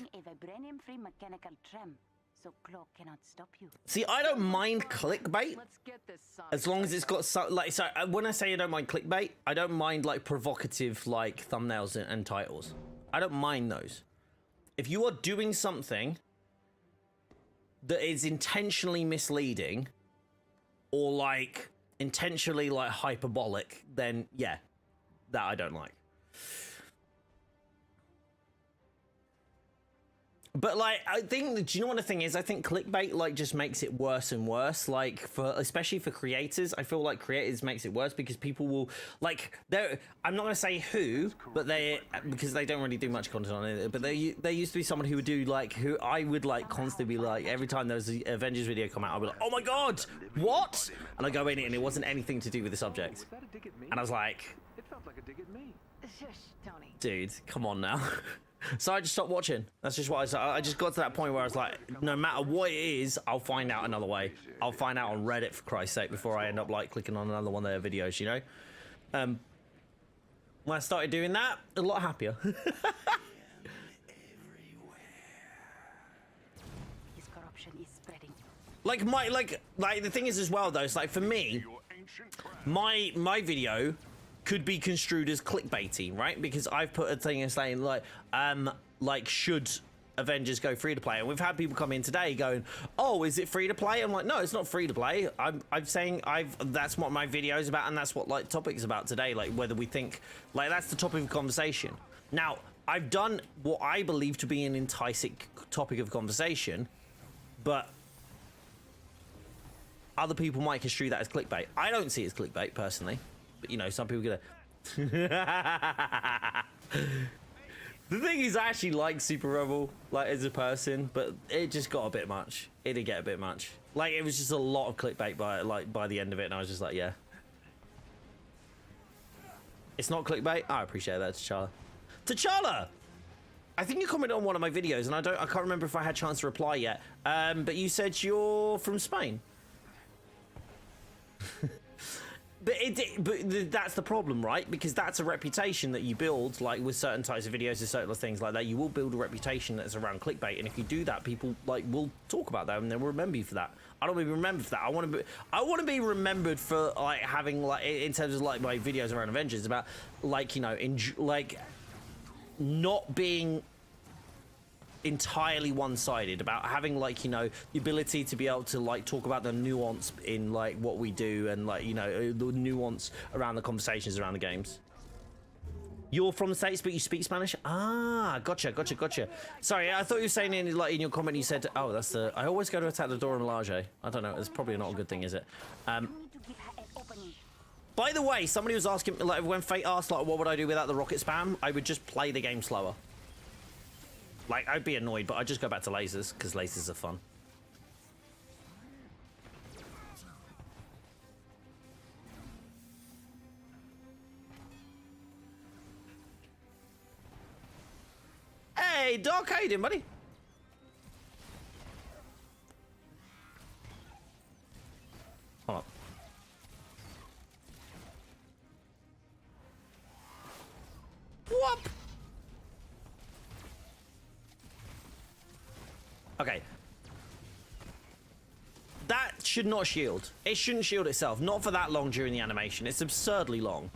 See, I don't mind clickbait as long as it's got when I say I don't mind clickbait, I don't mind like provocative like thumbnails and titles. I don't mind those. If you are doing something that is intentionally misleading or like intentionally like hyperbolic, then yeah, that I don't like. But like, I think, do you know what the thing is? I think clickbait like just makes it worse and worse. Like especially for creators, I feel like creators makes it worse because people will like, I'm not gonna say who, but because they don't really do much content on it. But there used to be someone who would do like, who I would like constantly be like, every time there was an Avengers video come out, I'd be like, oh my god, what? And I go in it and it wasn't anything to do with the subject, and I was like, It felt like a dig at me. Shush, Tony. dude, come on now. So I just stopped watching. That's just what I said. I just got to that point where I was like, no matter what it is, I'll find out another way. I'll find out on Reddit, for Christ's sake, before I end up like clicking on another one of their videos, you know? When I started doing that, a lot happier. His corruption is spreading. like the thing is as well though, it's like for me, my video could be construed as clickbaity, right? Because I've put a thing in saying like should Avengers go free to play? And we've had people come in today going, oh, is it free to play? I'm like, no, it's not free to play. I'm saying that's what my video is about, and that's what like topic's about today. Like whether we think like that's the topic of conversation. Now, I've done what I believe to be an enticing topic of conversation, but other people might construe that as clickbait. I don't see it as clickbait personally. But, you know, some people get The thing is, I actually like Super Rebel, like, as a person, but it just got a bit much. It did get a bit much. Like, it was just a lot of clickbait by the end of it, and I was just like, yeah. It's not clickbait? I appreciate that, T'Challa. T'Challa! I think you commented on one of my videos, and I can't remember if I had a chance to reply yet. But you said you're from Spain. But that's the problem, right? Because that's a reputation that you build, like with certain types of videos and certain things like that. You will build a reputation that's around clickbait, and if you do that, people like will talk about that and they'll remember you for that. I don't want to be remembered for that. I want to be remembered for like having like in terms of like my videos around Avengers about like, you know, like not being entirely one-sided, about having like, you know, the ability to be able to like talk about the nuance in like what we do, and like, you know, the nuance around the conversations around the games. You're from the States but you speak Spanish? Ah, gotcha. Sorry, I thought you were saying in like in your comment you said, oh, that's the, I always go to attack the door in Large. I don't know, it's probably not a good thing, is it? By the way, somebody was asking, like when Fate asked like what would I do without the rocket spam, I would just play the game slower. Like, I'd be annoyed, but I'd just go back to lasers, because lasers are fun. Hey, Doc, how you doing, buddy? Hold on. Whoop! Okay. That should not shield. It shouldn't shield itself. Not for that long during the animation. It's absurdly long.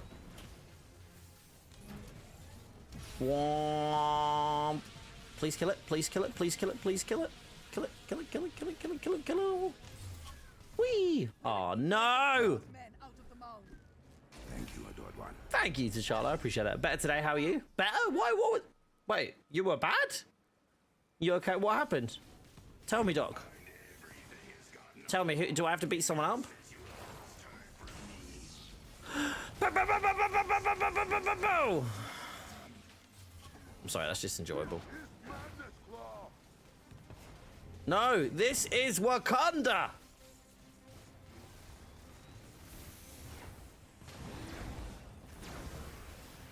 Womp. Please kill it. Please kill it. Please kill it. Please kill it. Kill it. Kill it. Kill it. Kill it. Kill it. Kill it. Kill it. Whee! Oh, no! Thank you, adored one. Thank you, T'Challa. I appreciate that. Better today. How are you? Better? Why? What was... Wait, you were bad? You okay? What happened? Tell me, Doc. Tell me, do I have to beat someone up? I'm sorry, that's just enjoyable. No, this is Wakanda!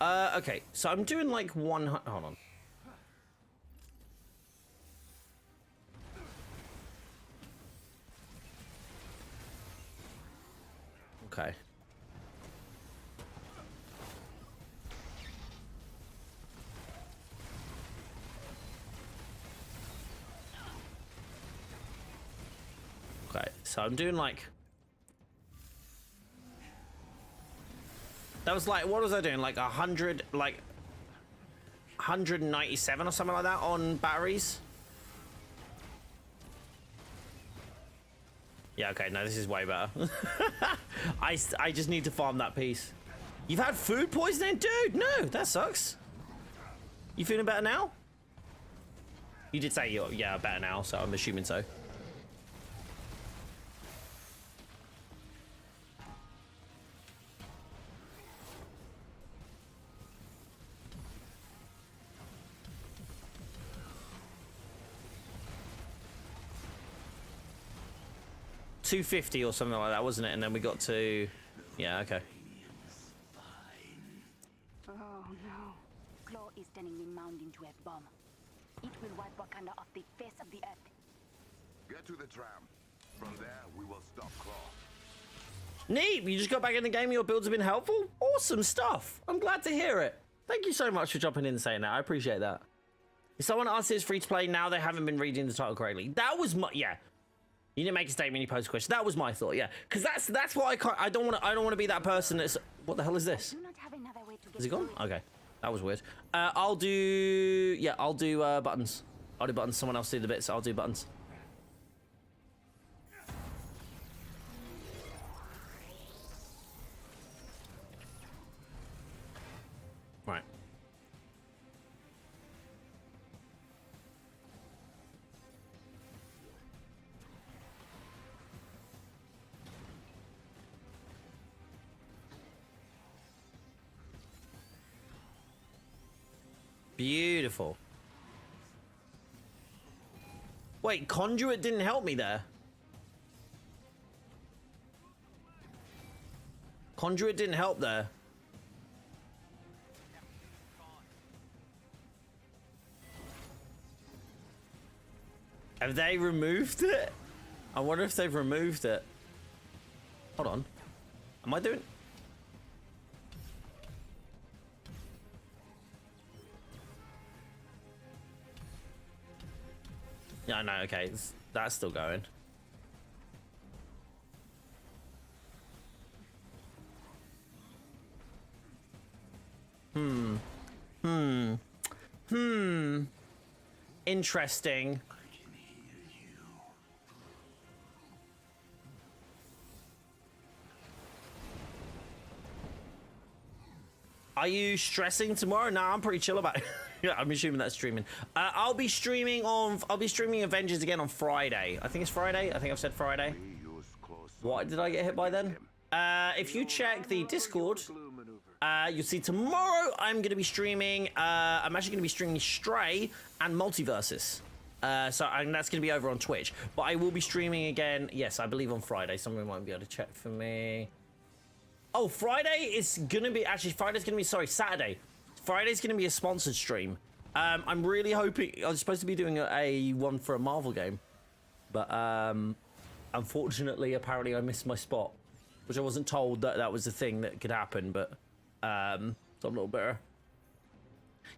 Okay, so I'm doing like hold on. Okay. Okay, so I'm doing like... That was like, what was I doing? Like 100, like 197 or something like that on batteries? Yeah, okay, no, this is way better. I just need to farm that piece. You've had food poisoning? Dude, no, that sucks. You feeling better now? You did say you're, yeah, better now, so I'm assuming so. $250 or something like that, wasn't it? And then we got to... Yeah, okay. Oh no. Claw is turning the mound into a bomb. It will wipe Wakanda off the face of the earth. Get to the tram. From there, we will stop Claw. Neat! You just got back in the game, your builds have been helpful? Awesome stuff! I'm glad to hear it. Thank you so much for jumping in and saying that. I appreciate that. If someone asks it's free to play, now they haven't been reading the title correctly. That was my... Yeah. You didn't make a statement, you posed a question. That was my thought, yeah. Because that's what I can't... I don't want to be that person that's... What the hell is this? Is it gone? Okay. That was weird. I'll do... Yeah, I'll do buttons. I'll do buttons. Someone else do the bits. I'll do buttons. Right. Beautiful. Wait, Conduit didn't help me there. Conduit didn't help there. Have they removed it? I wonder if they've removed it. Hold on. Am I doing... Yeah, no, okay, that's still going. Interesting. Are you stressing tomorrow? Nah, I'm pretty chill about it. Yeah, I'm assuming that's streaming. I'll be streaming Avengers again on Friday. I think it's Friday. I think I've said Friday. What did I get hit by then? If you check the Discord, You'll see tomorrow I'm going to be streaming. I'm actually going to be streaming Stray and Multiversus. And that's going to be over on Twitch. But I will be streaming again, yes, I believe on Friday. Someone might be able to check for me. Oh, Friday is going to be... Actually, Friday's going to be... Sorry, Saturday. Friday's going to be a sponsored stream. I'm really hoping... I was supposed to be doing a one for a Marvel game. But, unfortunately, apparently I missed my spot. Which I wasn't told that that was a thing that could happen, but... so I'm a little better.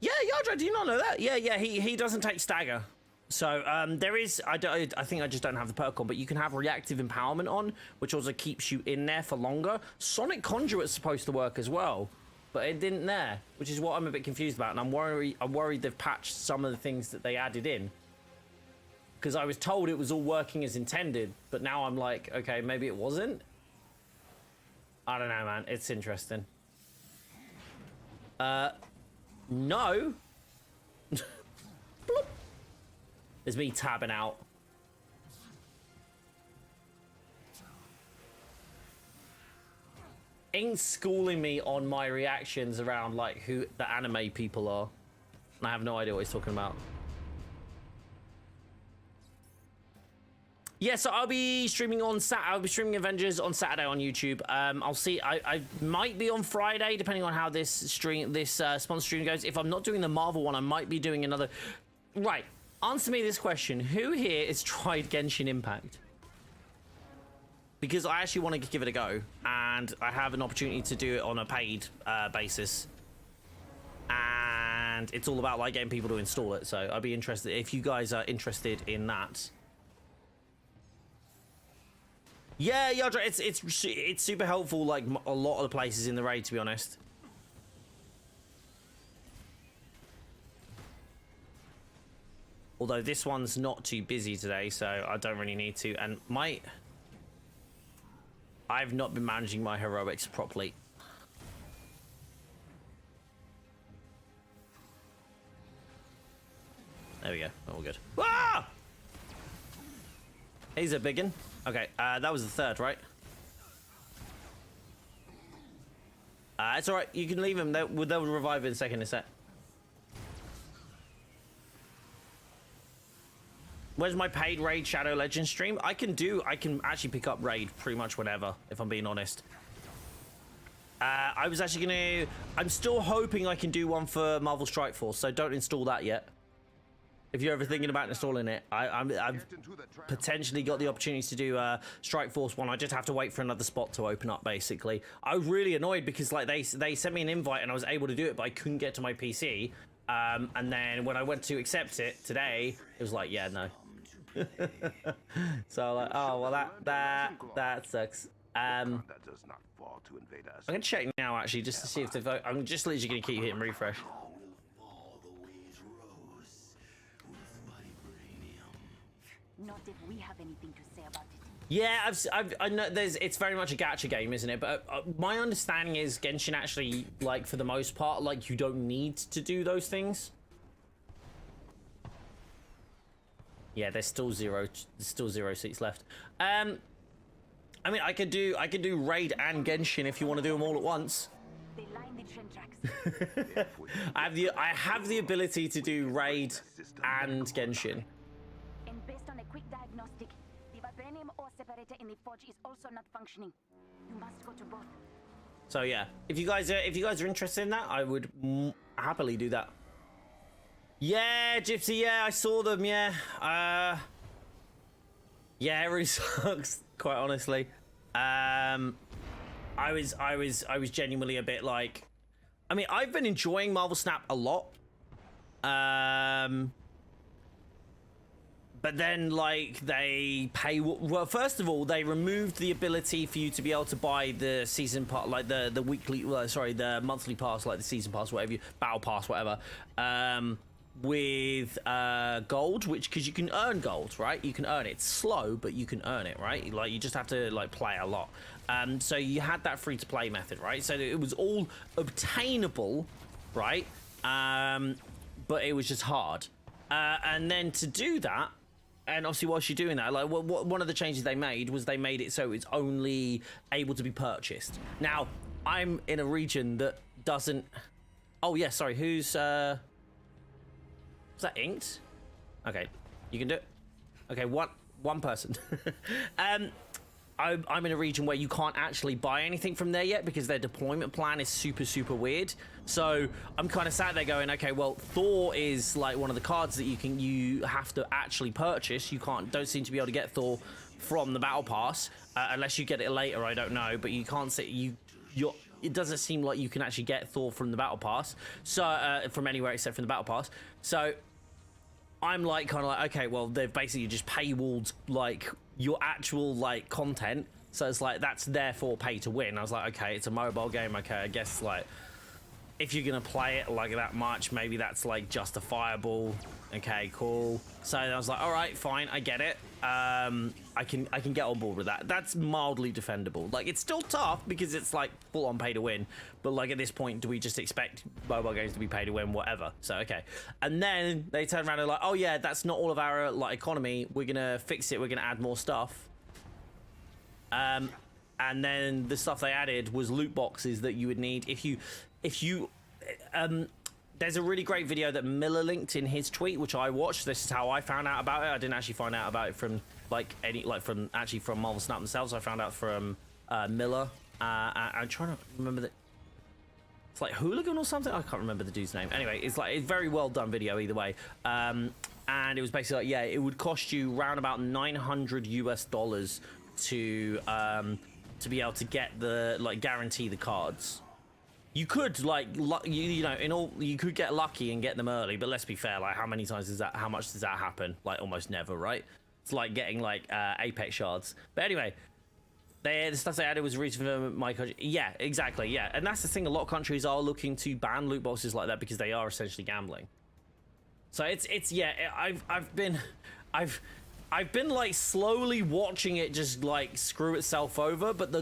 Yeah, Yardra, do you not know that? Yeah, he doesn't take stagger. So there is, I think I just don't have the perk on, but you can have reactive empowerment on, which also keeps you in there for longer. Sonic Conduit's supposed to work as well, but it didn't there, which is what I'm a bit confused about, and I'm worried they've patched some of the things that they added in. Because I was told it was all working as intended, but now I'm like, okay, maybe it wasn't. I don't know, man. It's interesting. No. There's me tabbing out. Ain't schooling me on my reactions around like who the anime people are. And I have no idea what he's talking about. Yeah, so I'll be streaming on I'll be streaming Avengers on Saturday on YouTube. I'll see. I might be on Friday, depending on how this sponsor stream goes. If I'm not doing the Marvel one, I might be doing another. Right. Answer me this question. Who here has tried Genshin Impact? Because I actually want to give it a go, and I have an opportunity to do it on a paid basis. And it's all about like getting people to install it. So I'd be interested if you guys are interested in that. Yeah, Yadra, it's super helpful, like a lot of the places in the raid, to be honest. Although this one's not too busy today, so I don't really need to. And I've not been managing my heroics properly. There we go. All good. Ah! He's a biggin. Okay, that was the third, right? It's all right. You can leave him. They'll revive in a second. Is that? Where's my paid raid Shadow Legends stream? I can actually pick up raid pretty much whenever, if I'm being honest. I was actually I'm still hoping I can do one for Marvel Strike Force, so don't install that yet. If you're ever thinking about installing it, I've potentially got the opportunity to do Strike Force one. I just have to wait for another spot to open up, basically. I was really annoyed because like they sent me an invite and I was able to do it, but I couldn't get to my PC. And then when I went to accept it today, it was like, yeah, no. So like, oh well, that sucks. I'm gonna check now actually just to see if I'm just literally gonna keep hitting refresh. Not if we have anything to say about it. Yeah, I know it's very much a gacha game, isn't it? But my understanding is Genshin actually, like for the most part, like you don't need to do those things. Yeah, there's still zero seats left. I mean, I could do raid and Genshin if you want to do them all at once. They line the train tracks. I have the ability to do raid and Genshin. And based on a quick diagnostic, the vibranium ore separator in the forge is also not functioning. You must go to both. So yeah, if you guys are interested in that, I would happily do that. Yeah, Gypsy, yeah, I saw them, yeah. Yeah, it really sucks, quite honestly. I was genuinely a bit like, I mean, I've been enjoying Marvel Snap a lot. But then, like, they pay... Well, first of all, they removed the ability for you to be able to buy the season pass, like the weekly... Well, sorry, the monthly pass, like the season pass, whatever you... Battle pass, whatever. With gold, which... Because you can earn gold, right? You can earn it. It's slow, but you can earn it, right? Like, you just have to, like, play a lot. So you had that free-to-play method, right? So it was all obtainable, right? But it was just hard. And then to do that... And obviously, whilst you're doing that, like one of the changes they made was they made it so it's only able to be purchased. Now, I'm in a region that doesn't. Oh yeah, sorry. Who's was that inked? Okay, you can do it. Okay, one person. I'm in a region where you can't actually buy anything from there yet because their deployment plan is super weird. So I'm kind of sat there going, okay, well, Thor is like one of the cards that you have to actually purchase. You don't seem to be able to get Thor from the battle pass unless you get it later. I don't know, but you can't say it doesn't seem like you can actually get Thor from the battle pass. So from anywhere except from the battle pass. So I'm like kind of like, okay, well, they've basically just paywalled like your actual like content, so it's like that's therefore pay to win. I was like, okay, it's a mobile game. Okay, I guess like if you're gonna play it like that much, maybe that's like justifiable. Okay, cool. So I was like, all right, fine, I get it. I can get on board with that. That's mildly defendable. Like, it's still tough because it's like full on pay to win, but like at this point, do we just expect mobile games to be pay to win, whatever? So okay. And then they turn around and like, oh yeah, that's not all of our like economy. We're gonna fix it. We're gonna add more stuff. And then the stuff they added was loot boxes that you would need if you there's a really great video that Miller linked in his tweet, which I watched. This is how I found out about it. I didn't actually find out about it from from Marvel Snap themselves. I found out from Miller. I'm trying to remember that. It's like Hooligan or something. I can't remember the dude's name. Anyway, it's like a very well done video either way. And it was basically like, yeah, it would cost you around about $900 US to be able to get guarantee the cards. You could you could get lucky and get them early, but let's be fair, like how much does that happen? Like almost never, right? It's like getting like Apex shards. But anyway, the stuff they added was reason for my country. Yeah, exactly, yeah. And that's the thing, a lot of countries are looking to ban loot boxes like that because they are essentially gambling. So it's yeah, I've been like slowly watching it just like screw itself over, but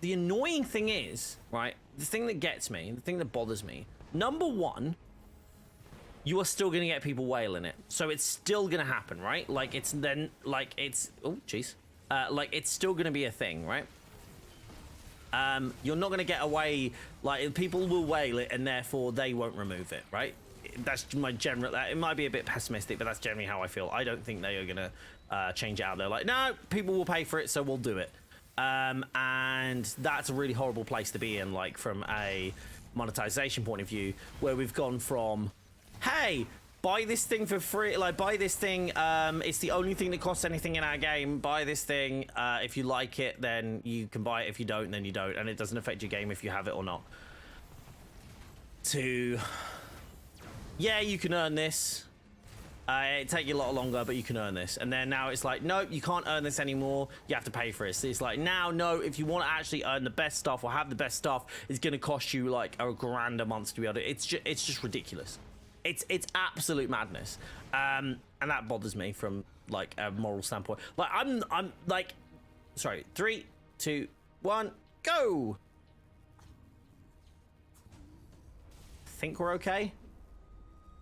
the annoying thing is, right, the thing that gets me, the thing that bothers me, number one, you are still going to get people whaling it. So it's still going to happen, right? Like, it's then, like, it's, oh, jeez. Like, it's still going to be a thing, right? You're not going to get away, like, people will whale it and therefore they won't remove it, right? That's my general, it might be a bit pessimistic, but that's generally how I feel. I don't think they are going to change it out. They're like, no, people will pay for it, so we'll do it. And that's a really horrible place to be in, like from a monetization point of view, where we've gone from, hey, buy this thing for free, like buy this thing, it's the only thing that costs anything in our game, buy this thing, if you like it then you can buy it, if you don't then you don't, and it doesn't affect your game if you have it or not, to yeah, you can earn this. It take you a lot longer, but you can earn this. And then now it's like, no, you can't earn this anymore. You have to pay for it. So it's like, now, no, if you want to actually earn the best stuff or have the best stuff, it's going to cost you like $1,000 a month to be able to. It's just ridiculous. It's absolute madness. And that bothers me from like a moral standpoint. Like I'm like, sorry, 3, 2, 1, go. Think we're okay.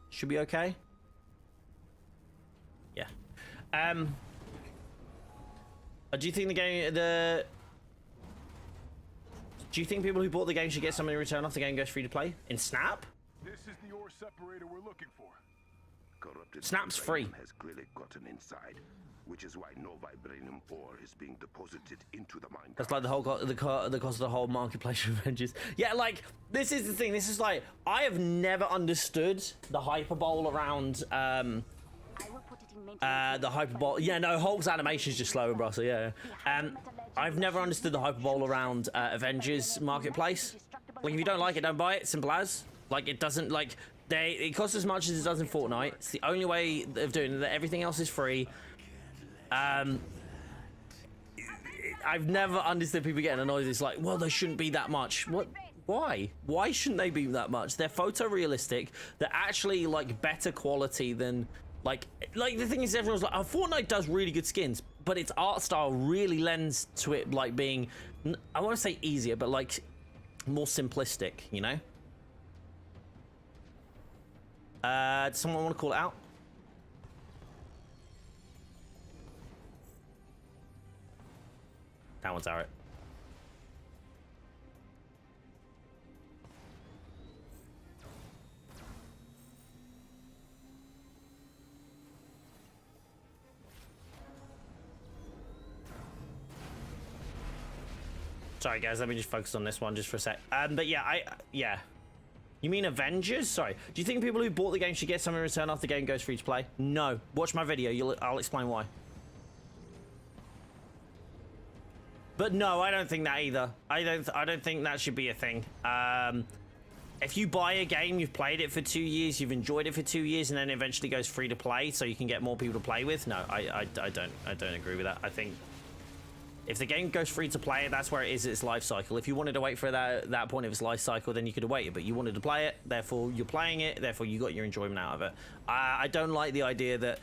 Should be okay. Yeah. Do you think the game, do you think people who bought the game should get something in return if the game goes free to play in Snap? This is the ore separator we're looking for. Corrupted Snap's free. has clearly gotten inside, which is why no vibranium ore is being deposited into the mine. That's like the whole the cost of the whole marketplace of Avengers. Yeah, like this is the thing. This is like I have never understood the hyperbole around the hyperbole. Yeah, no, Hulk's animation is just slow and brussy. Yeah. I've never understood the hyperbole around Avengers marketplace. Like if you don't like it, don't buy it. Simple as. Like it doesn't like it costs as much as it does in Fortnite. It's the only way of doing it. Everything else is free. I've never understood people getting annoyed. It's like, well, they shouldn't be that much. What? Why? Why shouldn't they be that much? They're photorealistic. They're actually like better quality than like the thing is everyone's like, oh, Fortnite does really good skins, but its art style really lends to it like being, I want to say easier, but like more simplistic, you know? Does someone want to call it out? That one's alright. Sorry, guys. Let me just focus on this one just for a sec. But yeah, yeah. You mean Avengers? Sorry. Do you think people who bought the game should get something in return after the game goes free to play? No. Watch my video. I'll explain why. But no, I don't think that either. I don't think that should be a thing. If you buy a game, you've played it for 2 years, you've enjoyed it for 2 years, and then eventually goes free to play, so you can get more people to play with. No, I don't agree with that. I think if the game goes free to play, that's where it is its life cycle. If you wanted to wait for that point of its life cycle, then you could have waited. But you wanted to play it, therefore you're playing it, therefore you got your enjoyment out of it. I don't like the idea that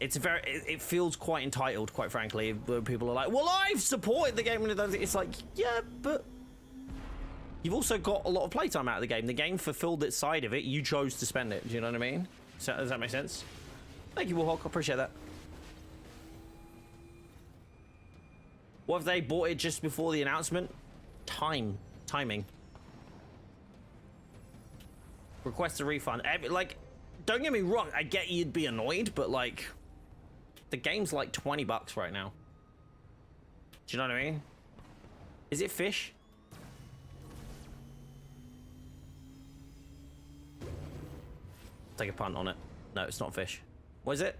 it feels quite entitled, quite frankly, where people are like, well, I've supported the game, and it's like, yeah, but you've also got a lot of playtime out of the game. The game fulfilled its side of it. You chose to spend it. Do you know what I mean? So, does that make sense? Thank you, Warhawk. I appreciate that. What if they bought it just before the announcement? Timing. Request a refund. Like, don't get me wrong. I get you'd be annoyed, but like, the game's like $20 right now. Do you know what I mean? Is it fish? Take a punt on it. No, it's not fish. What is it?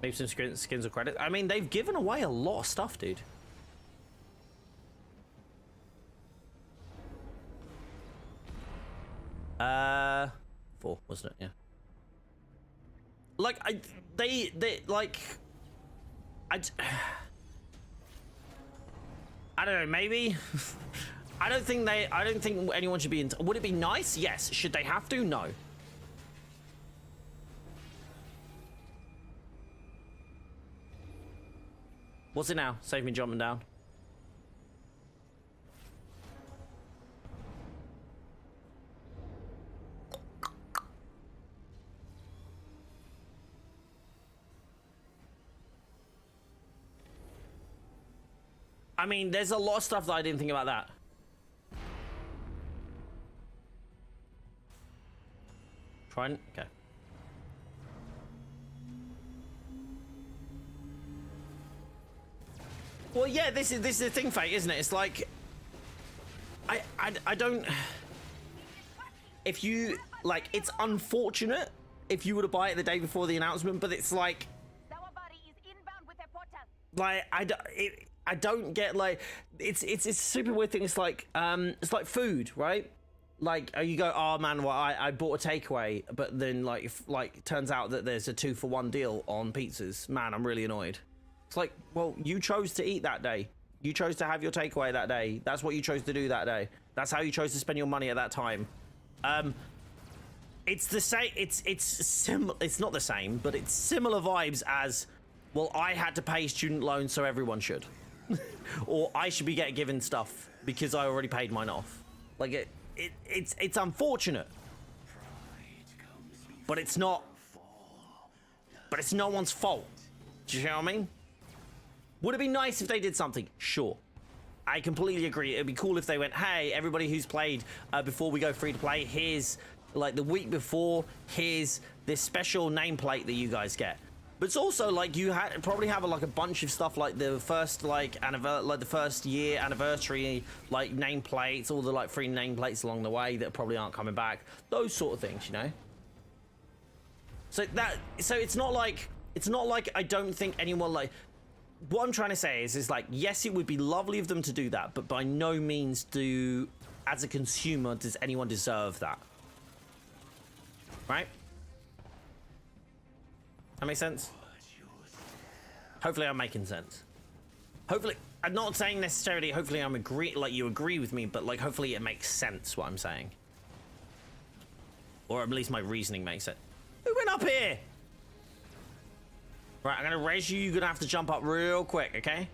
Maybe some skins or credit. I mean, they've given away a lot of stuff, dude. $4, wasn't it? Yeah. Like, they like, I don't know, maybe. I don't think anyone should be in. Would it be nice? Yes. Should they have to? No. What's it now? Save me jumping down. I mean, there's a lot of stuff that I didn't think about that. Trying. Okay. Well, yeah, this is the thing, Fate, isn't it? It's like, I don't. If you like, it's unfortunate if you were to buy it the day before the announcement, but it's like, I don't get, like, it's a super weird thing. It's like food, right? Like, you go, oh man, well, I bought a takeaway, but then like turns out that there's a 2-for-1 deal on pizzas. Man, I'm really annoyed. It's like, well, you chose to eat that day. You chose to have your takeaway that day. That's what you chose to do that day. That's how you chose to spend your money at that time. It's the same. It's not the same, but it's similar vibes as, well, I had to pay student loans, so everyone should, or I should be given stuff because I already paid mine off. Like it's unfortunate, but it's not. But it's no one's fault. Do you know what I mean? Would it be nice if they did something? Sure. I completely agree. It'd be cool if they went, hey, everybody who's played before we go free to play, here's, like, the week before, here's this special nameplate that you guys get. But it's also like you probably have like a bunch of stuff, like the first the first year anniversary, like nameplates, all the like free nameplates along the way that probably aren't coming back. Those sort of things, you know. So it's not like I don't think anyone, like, what I'm trying to say is like, yes, it would be lovely of them to do that, but by no means as a consumer, does anyone deserve that. Right? That makes sense? Hopefully I'm making sense. Hopefully, I'm not saying necessarily, hopefully you agree with me, but like, hopefully it makes sense what I'm saying. Or at least my reasoning makes it. Who went up here? Right, I'm gonna raise you. You're gonna have to jump up real quick, okay?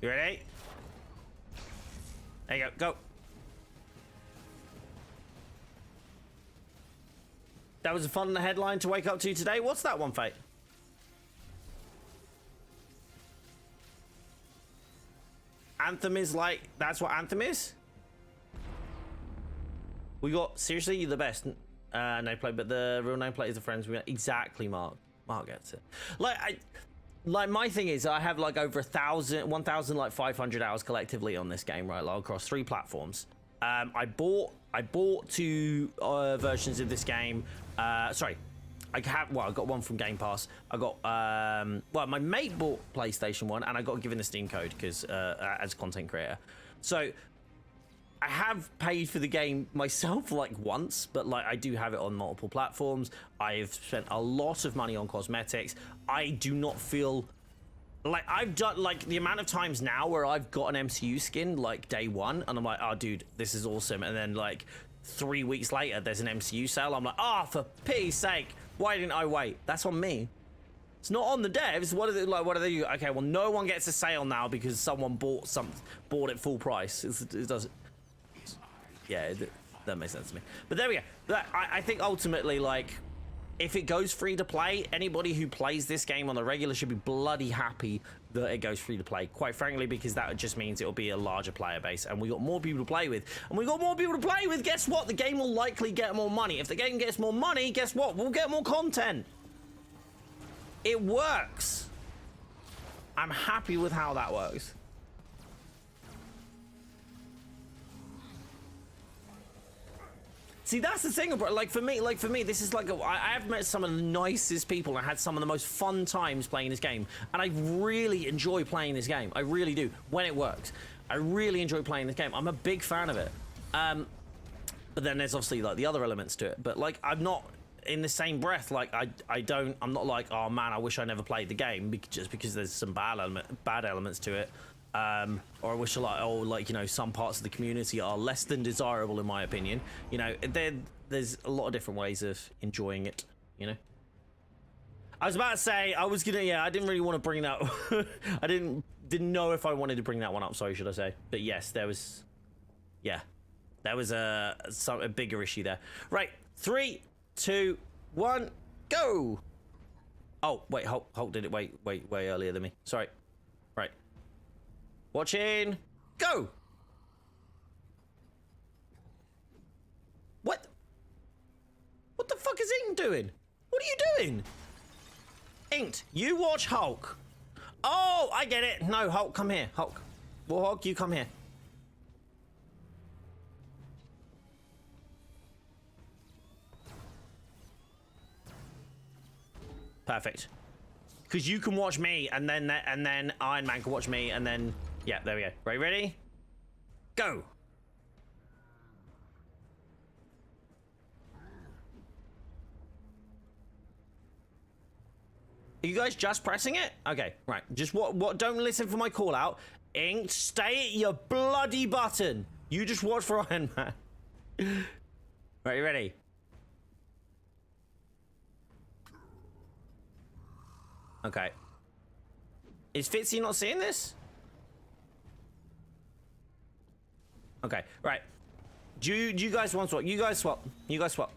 You ready? There you go. Go. That was a fun headline to wake up to today. What's that one, Fate? Anthem is like, that's what Anthem is? We got, seriously, you're the best nameplate, but the real nameplate is the friends we got. Exactly, Mark. Mark gets it. Like, like my thing is I have like over 1,500 hours collectively on this game, right? Like across 3 platforms. I bought 2 versions of this game. Sorry, I got one from Game Pass. I got well, my mate bought PlayStation 1 and I got given the Steam code because as a content creator. So I have paid for the game myself like once, but like I do have it on multiple platforms. I've spent a lot of money on cosmetics. I do not feel like I've done like the amount of times now where I've got an MCU skin like day 1 and I'm like, oh dude, this is awesome. And then like 3 weeks later, there's an MCU sale. I'm like, oh, for pity's sake, why didn't I wait? That's on me. It's not on the devs. What are they like? What are they? Okay, well, no one gets a sale now because someone bought it full price. It doesn't. Yeah, that makes sense to me. But there we go. I think ultimately, like, if it goes free to play, anybody who plays this game on the regular should be bloody happy that it goes free to play. Quite frankly, because that just means it'll be a larger player base, and we got more people to play with. And we got more people to play with. Guess what? The game will likely get more money. If the game gets more money, guess what? We'll get more content. It works. I'm happy with how that works. See, that's the thing about like for me, this is like I have met some of the nicest people and I had some of the most fun times playing this game, and I really enjoy playing this game. I really do when it works. I really enjoy playing this game. I'm a big fan of it. But then there's obviously like the other elements to it. But like I'm not in the same breath. Like I'm not like, oh man, I wish I never played the game just because there's some bad elements to it. Or I wish some parts of the community are less than desirable in my opinion. You know, there's a lot of different ways of enjoying it, you know. I was about to say I didn't really want to bring that I didn't know if I wanted to bring that one up, sorry, should I say. But yes, there was a bigger issue there. Right, 3, 2, 1, go. Oh wait, Hulk did it way earlier than me, sorry. Right, watching, go. What the fuck is Ink doing? What are you doing? Inked, you watch Hulk. Oh, I get it. No, Hulk, come here. Hulk, Warhawk, you come here. Perfect. Because you can watch me, and then Iron Man can watch me, and then yeah, there we go. Right, ready? Go. Are you guys just pressing it? Okay, right. Just what? Don't listen for my call out. Ink, stay at your bloody button. You just watch for Iron Man. Right, you ready? Okay. Is Fitzy not seeing this? Okay, right. Do you guys want to swap? You guys swap. You guys swap.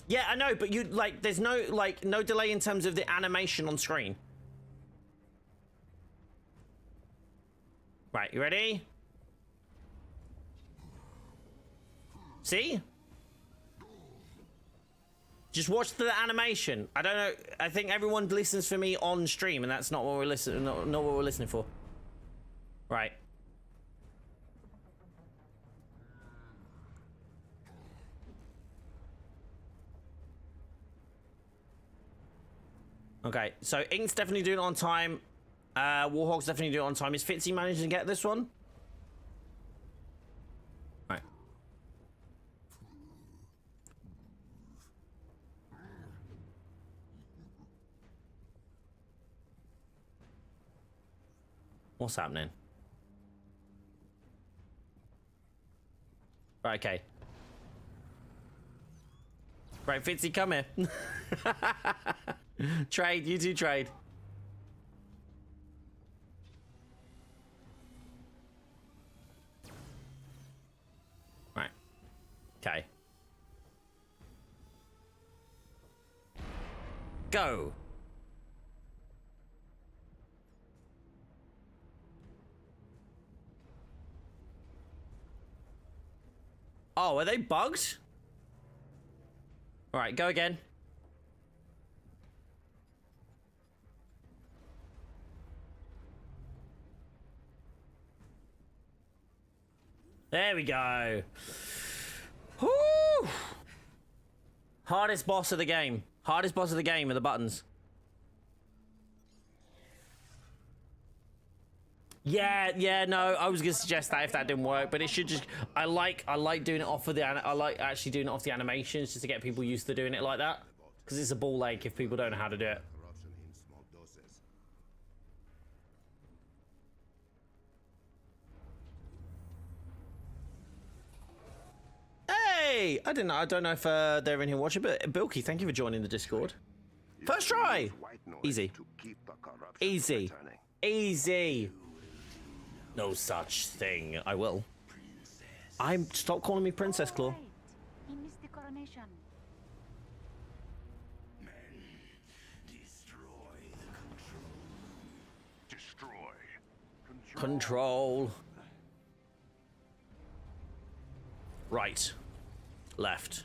Yeah, I know, but you like there's no delay in terms of the animation on screen. Right, you ready? See? Just watch the animation. I don't know. I think everyone listens for me on stream, and that's not what we're listening. Not what we're listening for. Right. Okay. So Ink's definitely doing it on time. Warhawk's definitely doing it on time. Is Fitzy managing to get this one? Right. What's happening? Right, okay. Right, Fitzy, come here. Trade, you two trade. Right. Okay. Go. Oh, are they bugged? All right, go again. There we go. Woo! Hardest boss of the game. Hardest boss of the game are the buttons. Yeah, no, I was gonna suggest that if that didn't work, but it should just. I like doing it off of the. I like actually doing it off the animations just to get people used to doing it like that, because it's a ball ache if people don't know how to do it. Hey, I don't know if they're in here watching, but Bilky, thank you for joining the Discord. First try. Easy. Easy. Easy. No such thing. I will. Stop calling me Princess Claw. Right. He missed the coronation. Control. Right. Left.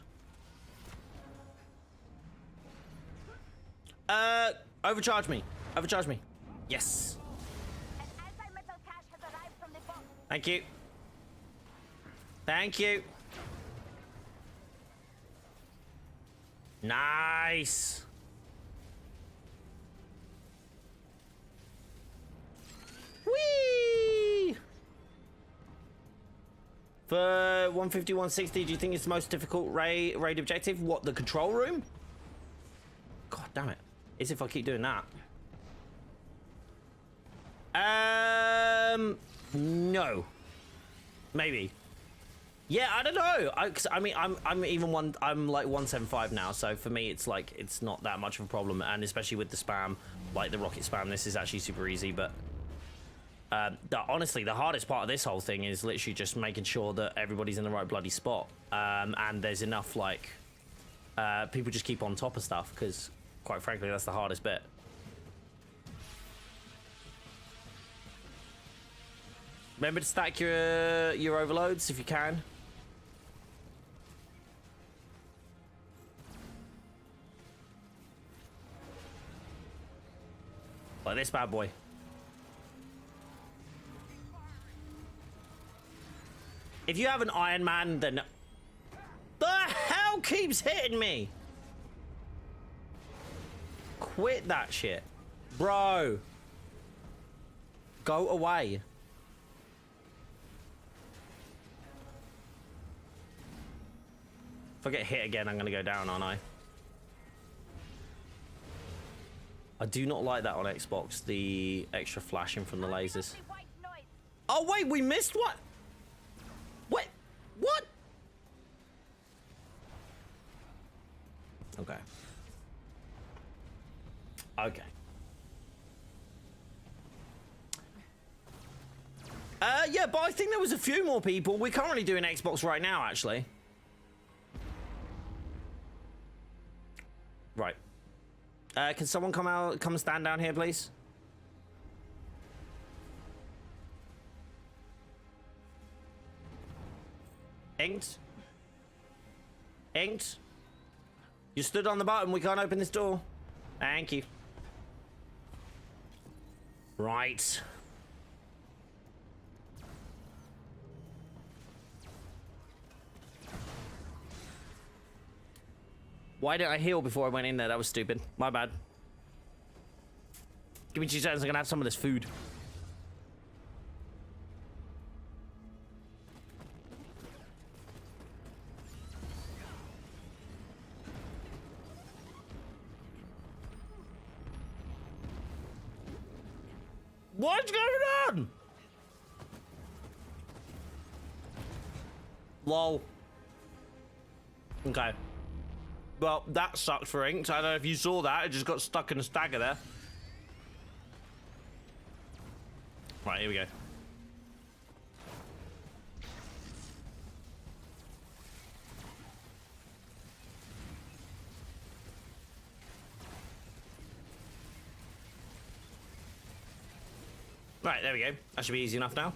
Overcharge me. Overcharge me. Yes. An anti-metal cache has arrived from the box. Thank you. Thank you. Nice. Whee! For 150, 160, do you think it's the most difficult raid objective? What, the control room? God damn it. Is if I keep doing that. No. Maybe. Yeah, I don't know. I mean, I'm like 175 now, so for me, it's like, it's not that much of a problem, and especially with the spam, like the rocket spam, this is actually super easy, but honestly, the hardest part of this whole thing is literally just making sure that everybody's in the right bloody spot, and there's enough, like, people just keep on top of stuff, because, quite frankly, that's the hardest bit. Remember to stack your overloads if you can. Like this bad boy. If you have an Iron Man, then the hell keeps hitting me? Quit that shit, bro. Go away. If I get hit again, I'm gonna go down, aren't I? I do not like that on Xbox, the extra flashing from the lasers. Oh wait, we missed what? What? What? Okay. Okay. Yeah, but I think there was a few more people. We're currently doing Xbox right now, actually. Right. Can someone come stand down here, please? Inked. Inked. You stood on the button. We can't open this door. Thank you. Right. Why didn't I heal before I went in there? That was stupid. My bad. Give me 2 seconds. I'm gonna have some of this food. What's going on? Lol. Okay. Well, that sucked for Inks. I don't know if you saw that. It just got stuck in a stagger there. Right, here we go. Right, there we go. That should be easy enough now.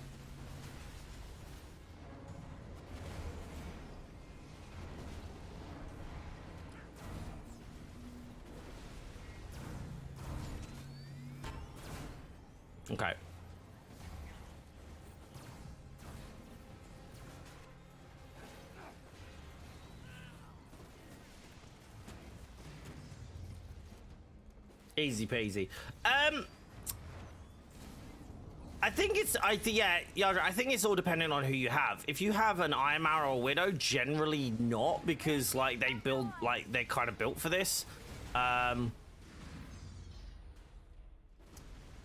Okay. Easy peasy. I think it's yeah, Yadra, I think it's all dependent on who you have. If you have an Iron Man or a Widow, generally not, because like they build, like they're kind of built for this.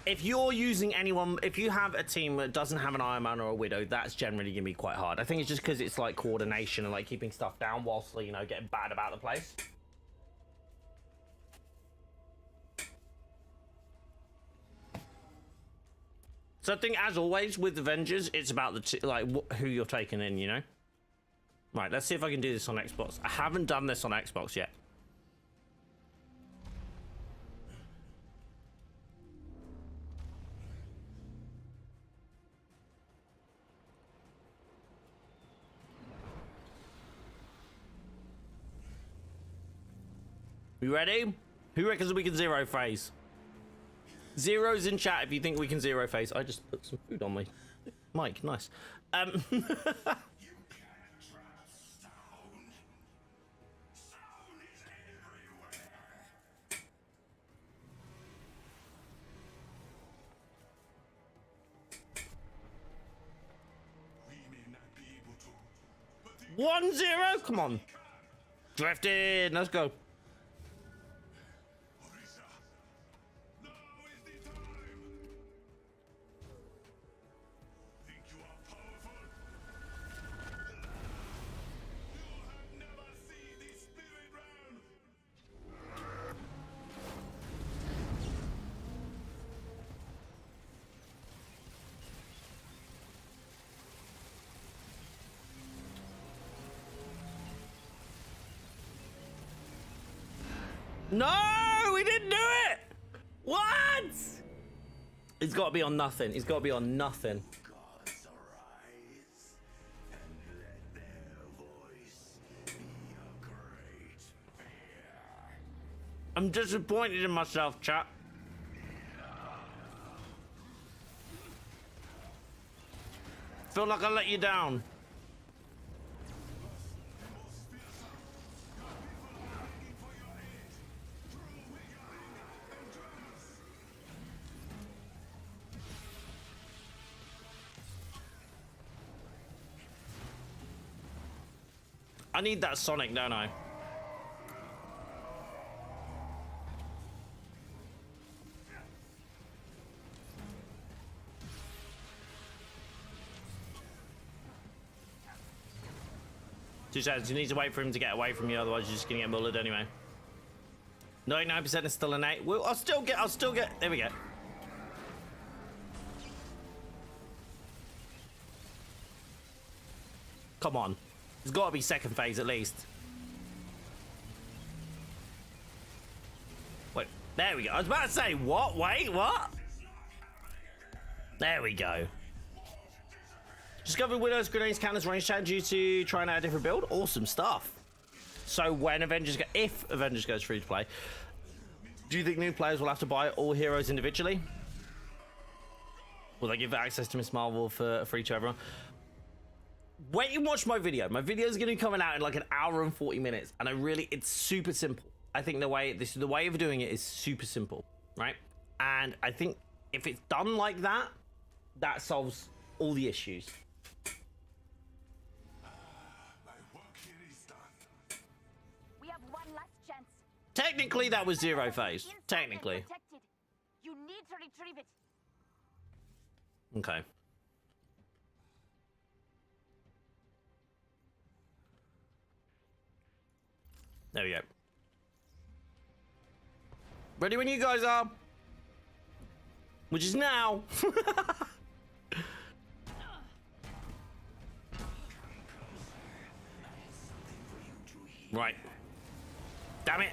If you're using anyone, if you have a team that doesn't have an Iron Man or a Widow, that's generally gonna be quite hard. I think it's just because it's like coordination and like keeping stuff down whilst, you know, getting bad about the place. So I think, as always, with Avengers, it's about the who you're taking in, you know? Right, let's see if I can do this on Xbox. I haven't done this on Xbox yet. You ready? Who reckons we can zero phase? Zeros in chat if you think we can zero phase. I just put some food on my mic. Nice. One zero. Come on. Drifted. Let's go. No, we didn't do it. What? It's got to be on nothing. It's got to be on nothing. I'm disappointed in myself, chat. Feel like I let you down. I need that Sonic, don't I? Two seconds. You need to wait for him to get away from you, otherwise you're just gonna get mullered anyway. 99% is still an 8. Well, I'll still get. There we go. Come on. There's got to be second phase at least. Wait, there we go. I was about to say, what? Wait, what? There we go. Discover Widow's grenades count as range chat due to trying out a different build. Awesome stuff. So when if Avengers goes free to play, do you think new players will have to buy all heroes individually? Will they give access to Miss Marvel for free to everyone? Wait and watch my video. My video is going to be coming out in like an hour and 40 minutes, and it's super simple. I think the way of doing it is super simple, right? And I think if it's done like that, that solves all the issues. My work here is done. We have one last chance. Technically, that was zero phase. Technically. You need to retrieve it. Okay. There we go. Ready when you guys are. Which is now. Right. Damn it.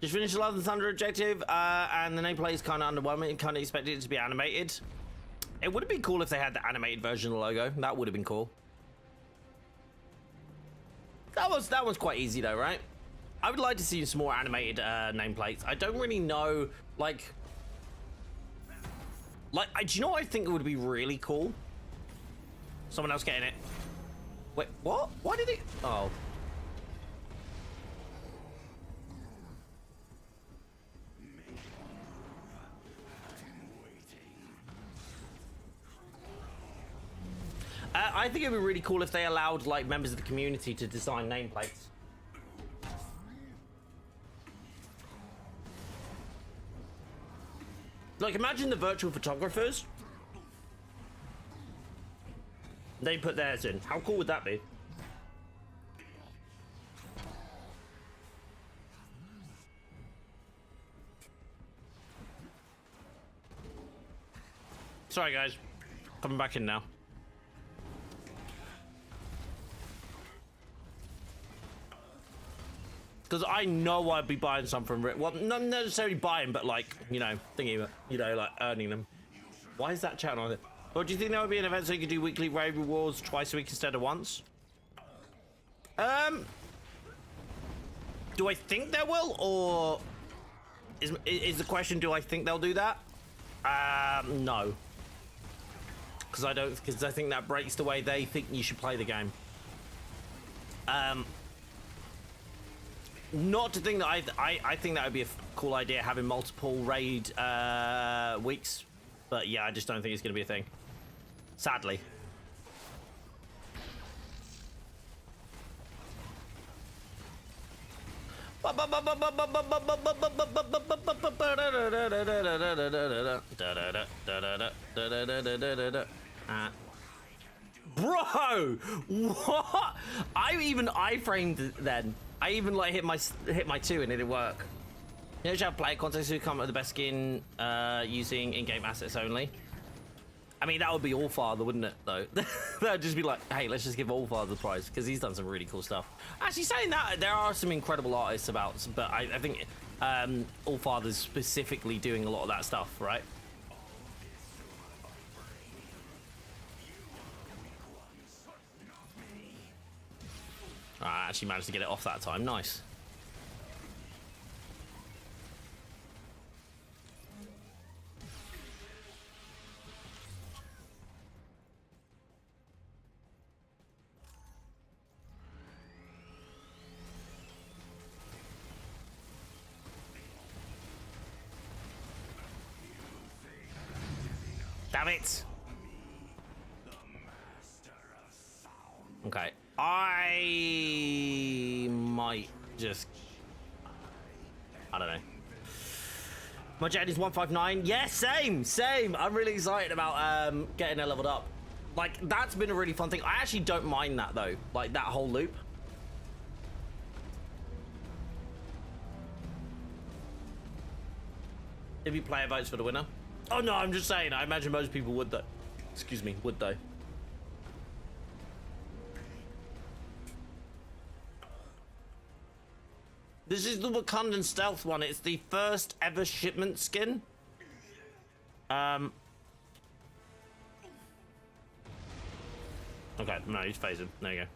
Just finished the Love and Thunder objective, and the nameplate is kind of underwhelming. Kind of expected it to be animated. It would have been cool if they had the animated version of the logo. That would have been cool. That was quite easy though, right? I would like to see some more animated nameplates. I don't really know, like, do you know what I think would be really cool? Someone else getting it. Wait, what? Why did it? Oh. I think it'd be really cool if they allowed like members of the community to design nameplates. Like, imagine the virtual photographers. They put theirs in. How cool would that be? Sorry, guys. Coming back in now. Because I know I'd be buying some from Rick. Well, not necessarily buying, but like, you know, thinking, you know, like earning them. Why is that chat on it? Or do you think there would be an event so you could do weekly raid rewards twice a week instead of once? Do I think there will, or is the question, do I think they'll do that? No. Because I think that breaks the way they think you should play the game. Not to think that I think that would be a cool idea, having multiple raid weeks, but yeah, I just don't think it's going to be a thing. Sadly. Bro, what? I framed then. I even like hit my 2 and it didn't work. You know, you have player contests who come up with the best skin using in-game assets only. I mean, that would be Allfather, wouldn't it? Though that would just be like, hey, let's just give Allfather the prize because he's done some really cool stuff. Actually, saying that, there are some incredible artists about, but I think Allfather's specifically doing a lot of that stuff, right? I actually managed to get it off that time. Nice. Damn it. Okay. I might just... I don't know. My jet is 159. Yeah, same. I'm really excited about getting it leveled up. Like, that's been a really fun thing. I actually don't mind that, though. Like, that whole loop. If you player votes for the winner. Oh, no, I'm just saying. I imagine most people would, though. Excuse me, would, though. This is the Wakandan stealth one. It's the first ever shipment skin. Okay, no, he's phasing. There you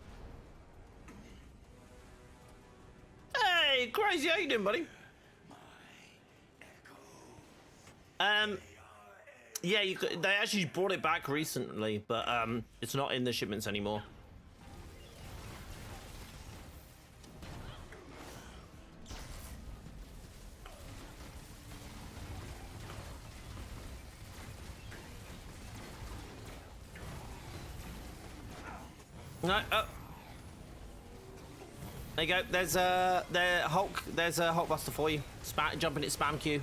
go. Hey, crazy, how you doing, buddy? Yeah, they actually brought it back recently, but it's not in the shipments anymore. No, there you go. There's a Hulk. There's a Hulkbuster for you. Jump in its spam queue.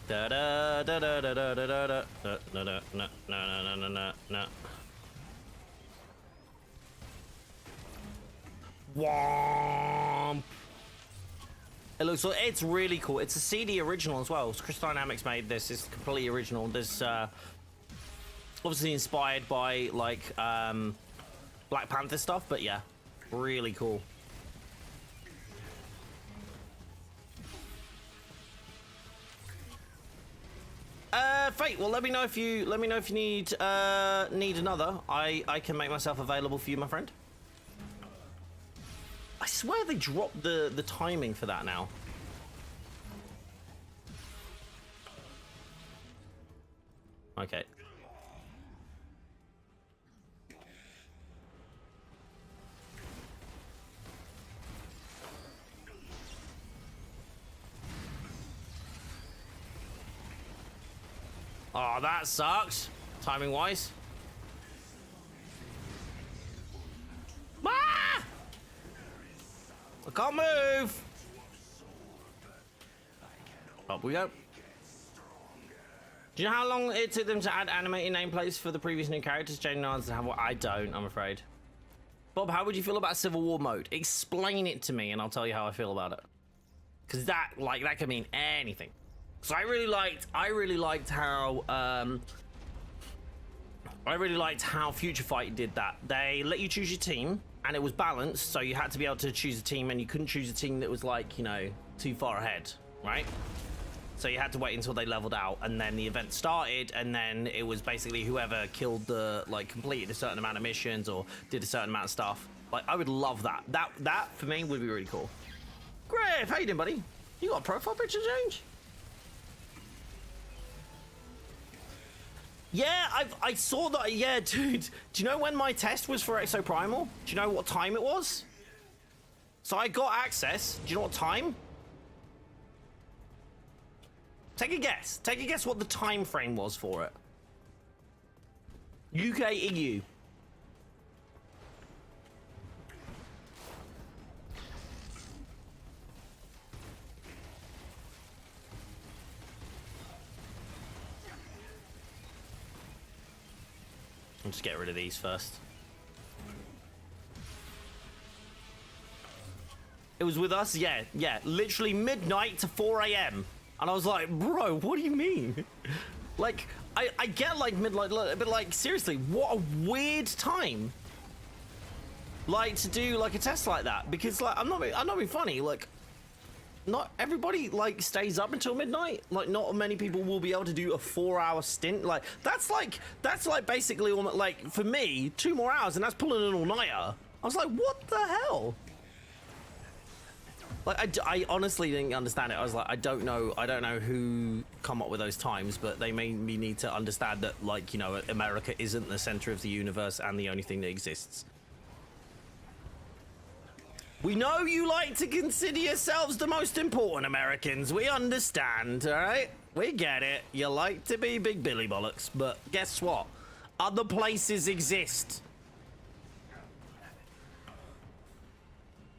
Da da da da da da da da da da da da da da da. Womp. It looks like it's really cool. It's a CD original as well. Crystal Dynamics made this. It's completely original. There's obviously inspired by like Black Panther stuff, but yeah, really cool. Fate. Well, let me know if you need another. I can make myself available for you, my friend. I swear they dropped the timing for that now. Okay. Oh, that sucks. Timing wise. Ah! I can't move. Up we go. Do you know how long it took them to add animated nameplates for the previous new characters? Changing answers to have what I don't, I'm afraid. Bob, how would you feel about Civil War mode? Explain it to me and I'll tell you how I feel about it. Because that could mean anything. So I really liked how Future Fight did that. They let you choose your team and it was balanced, so you had to be able to choose a team and you couldn't choose a team that was like, you know, too far ahead, right? So you had to wait until they leveled out and then the event started and then it was basically whoever killed the, like, completed a certain amount of missions or did a certain amount of stuff. Like, I would love that. That for me would be really cool. Griff, how you doing, buddy? You got a profile picture change? Yeah, I saw that. Yeah, dude. Do you know when my test was for Exoprimal? Do you know what time it was? So I got access. Do you know what time? Take a guess. Take a guess what the time frame was for it. UK EU. I'll just get rid of these first. It was with us? Yeah. Literally midnight to 4 AM. And I was like, bro, what do you mean? Like, I get like midnight, but like, seriously, what a weird time. Like, to do like a test like that. Because like, I'm not being funny, like, not everybody like stays up until midnight. Like, not many people will be able to do a 4-hour stint. Like that's like basically almost like for me 2 more hours and that's pulling an all-nighter. I was like, what the hell? Like I honestly didn't understand it. I was like, I don't know who come up with those times, but they made me need to understand that, like, you know, America isn't the center of the universe and the only thing that exists. We know you like to consider yourselves the most important Americans. We understand, all right? We get it. You like to be big Billy Bollocks, but guess what? Other places exist.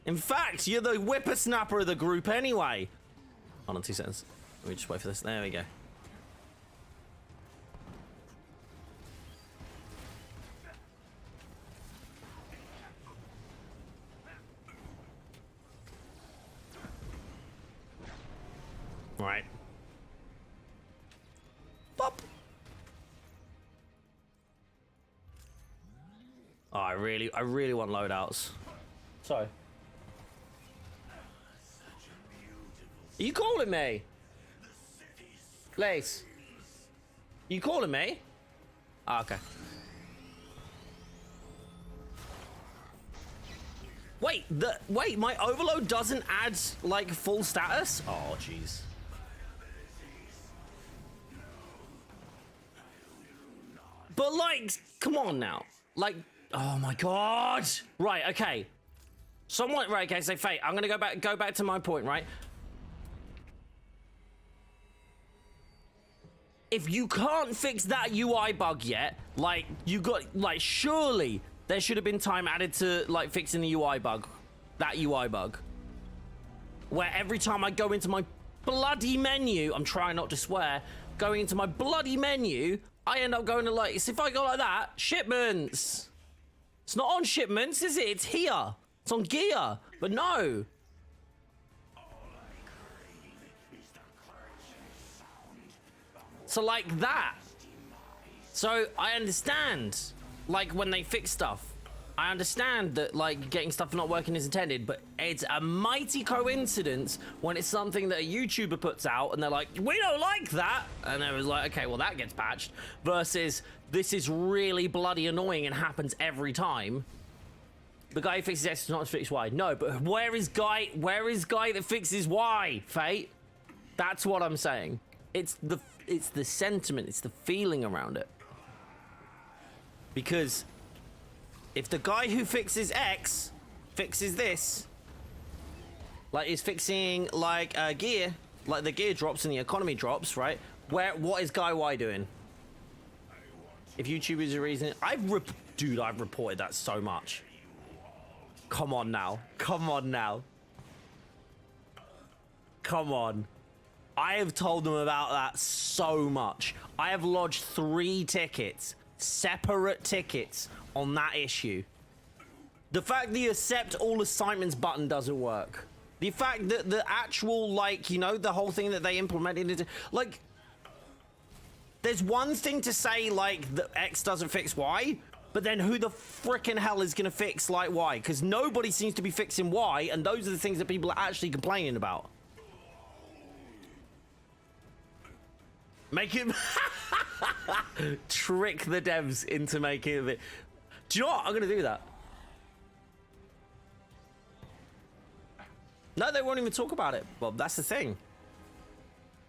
In fact, you're the whippersnapper of the group anyway. Hold on 2 seconds. Let me just wait for this. There we go. All right. Bop. Oh, I really want loadouts. Sorry. Are you calling me? Lace. You calling me? Oh, okay. Wait, my overload doesn't add like full status? Oh, jeez. But like, come on now. Like, oh my god. Right, okay. Someone, right, okay, so Fate, I'm gonna go back to my point, right? If you can't fix that UI bug yet, like, you got, like, surely there should have been time added to, like, fixing the UI bug. That UI bug. Where every time I go into my bloody menu, I'm trying not to swear, going into my bloody menu, I end up going to, like, so if I go like that, shipments. It's not on shipments, is it? It's here. It's on gear. But no. So like that. So I understand, like, when they fix stuff, I understand that, like, getting stuff not working is intended, but it's a mighty coincidence when it's something that a YouTuber puts out and they're like, we don't like that. And it was like, okay, well, that gets patched. Versus, this is really bloody annoying and happens every time. The guy who fixes X does not fix Y. No, but where is guy that fixes Y, Fate? That's what I'm saying. It's the sentiment, it's the feeling around it. Because if the guy who fixes X fixes this, like is fixing like gear, like the gear drops and the economy drops, right? What is guy Y doing? If YouTube is a reason, dude, I've reported that so much. Come on now. Come on now. Come on. I have told them about that so much. I have lodged 3 tickets, separate tickets on that issue. The fact the accept all assignments button doesn't work. The fact that the actual, like, you know, the whole thing that they implemented into, like, there's one thing to say, like, that X doesn't fix Y, but then who the frickin' hell is gonna fix, like, Y? Because nobody seems to be fixing Y, and those are the things that people are actually complaining about. Make it trick the devs into making it. Do you know what? I'm gonna do that. No, they won't even talk about it. Well, that's the thing.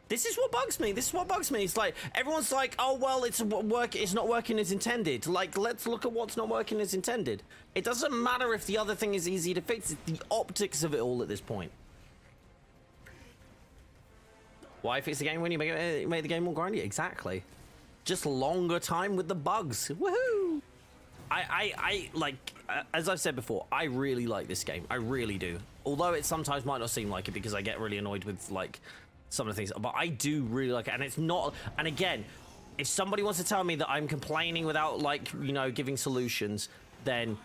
This is what bugs me. This is what bugs me. It's like everyone's like, "Oh well, it's not working as intended." Like, let's look at what's not working as intended. It doesn't matter if the other thing is easy to fix. It's the optics of it all at this point. Why fix the game when you make the game more grindy? Exactly. Just longer time with the bugs. Woohoo! I like, as I've said before, I really like this game. I really do. Although it sometimes might not seem like it because I get really annoyed with like some of the things, but I do really like it. And it's not, and again, if somebody wants to tell me that I'm complaining without, like, you know, giving solutions, then,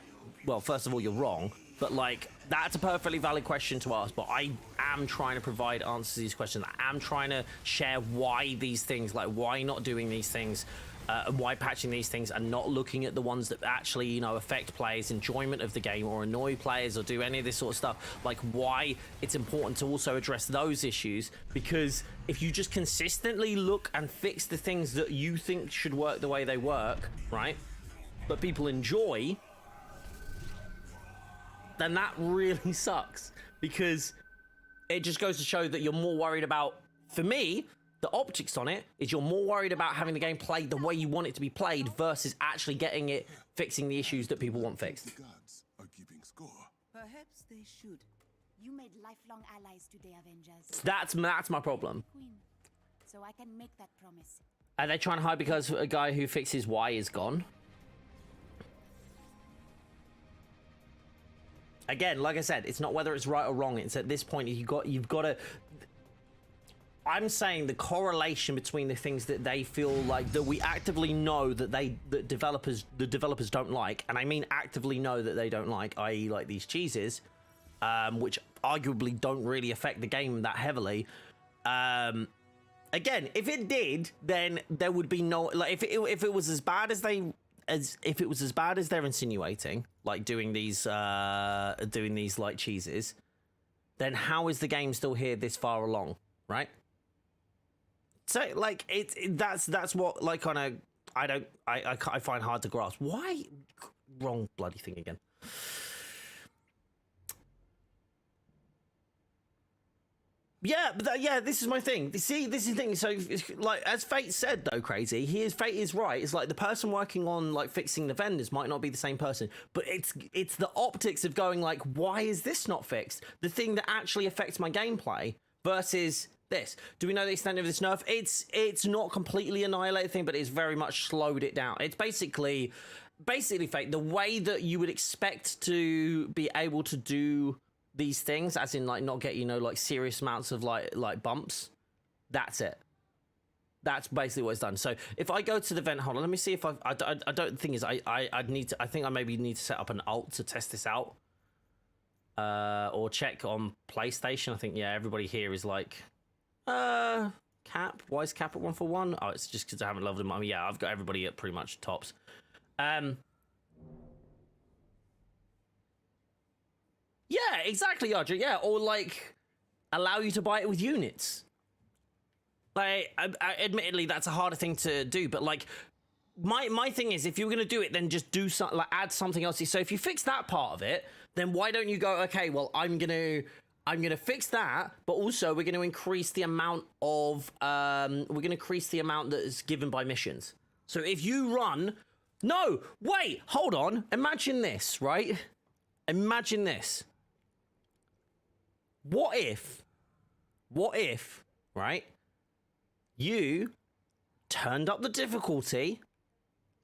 well, first of all, you're wrong. But, like, that's a perfectly valid question to ask. But I am trying to provide answers to these questions. I am trying to share why these things, like, why not doing these things, and why patching these things and not looking at the ones that actually, you know, affect players' enjoyment of the game or annoy players or do any of this sort of stuff. Like, why it's important to also address those issues. Because if you just consistently look and fix the things that you think should work the way they work, right, but people enjoy, then that really sucks, because it just goes to show that you're more worried about, for me, the optics on it is you're more worried about having the game played the way you want it to be played versus actually getting it, fixing the issues that people want fixed. The gods are keeping score. Perhaps they should. You made lifelong allies today, Avengers. That's my problem. Queen. So I can make that promise. Are they trying to hide because a guy who fixes Y is gone? Again, like I said, it's not whether it's right or wrong. It's at this point you've got to. I'm saying the correlation between the things that they feel like that we actively know that the developers don't like, and I mean actively know that they don't like, i.e. like these cheeses, which arguably don't really affect the game that heavily. Again, if it did, then there would be no, like, if it was as bad as they're insinuating, like doing these like cheeses, then how is the game still here this far along, right? So like that's what, like, kind of I find hard to grasp. Why? Wrong bloody thing again. Yeah, but this is my thing. See, this is the thing. So, like, as Fate said, though, crazy, Fate is right. It's like the person working on, like, fixing the vendors might not be the same person, but it's the optics of going, like, why is this not fixed? The thing that actually affects my gameplay versus this. Do we know the extent of this nerf? It's not completely annihilated thing, but it's very much slowed it down. It's basically Fate, the way that you would expect to be able to do these things, as in, like, not get, you know, like, serious amounts of like bumps. That's it. That's basically what it's done. So if I go to the event, hold on, let me see if I don't think is I'd need to, I think I maybe need to set up an alt to test this out, or check on PlayStation. I think, yeah, everybody here is like cap. Why is cap at 141? Oh, it's just because I haven't leveled them. I mean, yeah, I've got everybody at pretty much tops. Yeah, exactly, Audrey. Yeah, or like allow you to buy it with units. Like, admittedly, that's a harder thing to do, but like, my thing is, if you're gonna do it, then just do something, like, add something else. So if you fix that part of it, then why don't you go, okay, well, I'm gonna I'm going to fix that, but also we're going to increase the amount of, we're going to increase the amount that is given by missions. So if you run, no, wait, hold on. Imagine this, right? Imagine this. What if, right, you turned up the difficulty,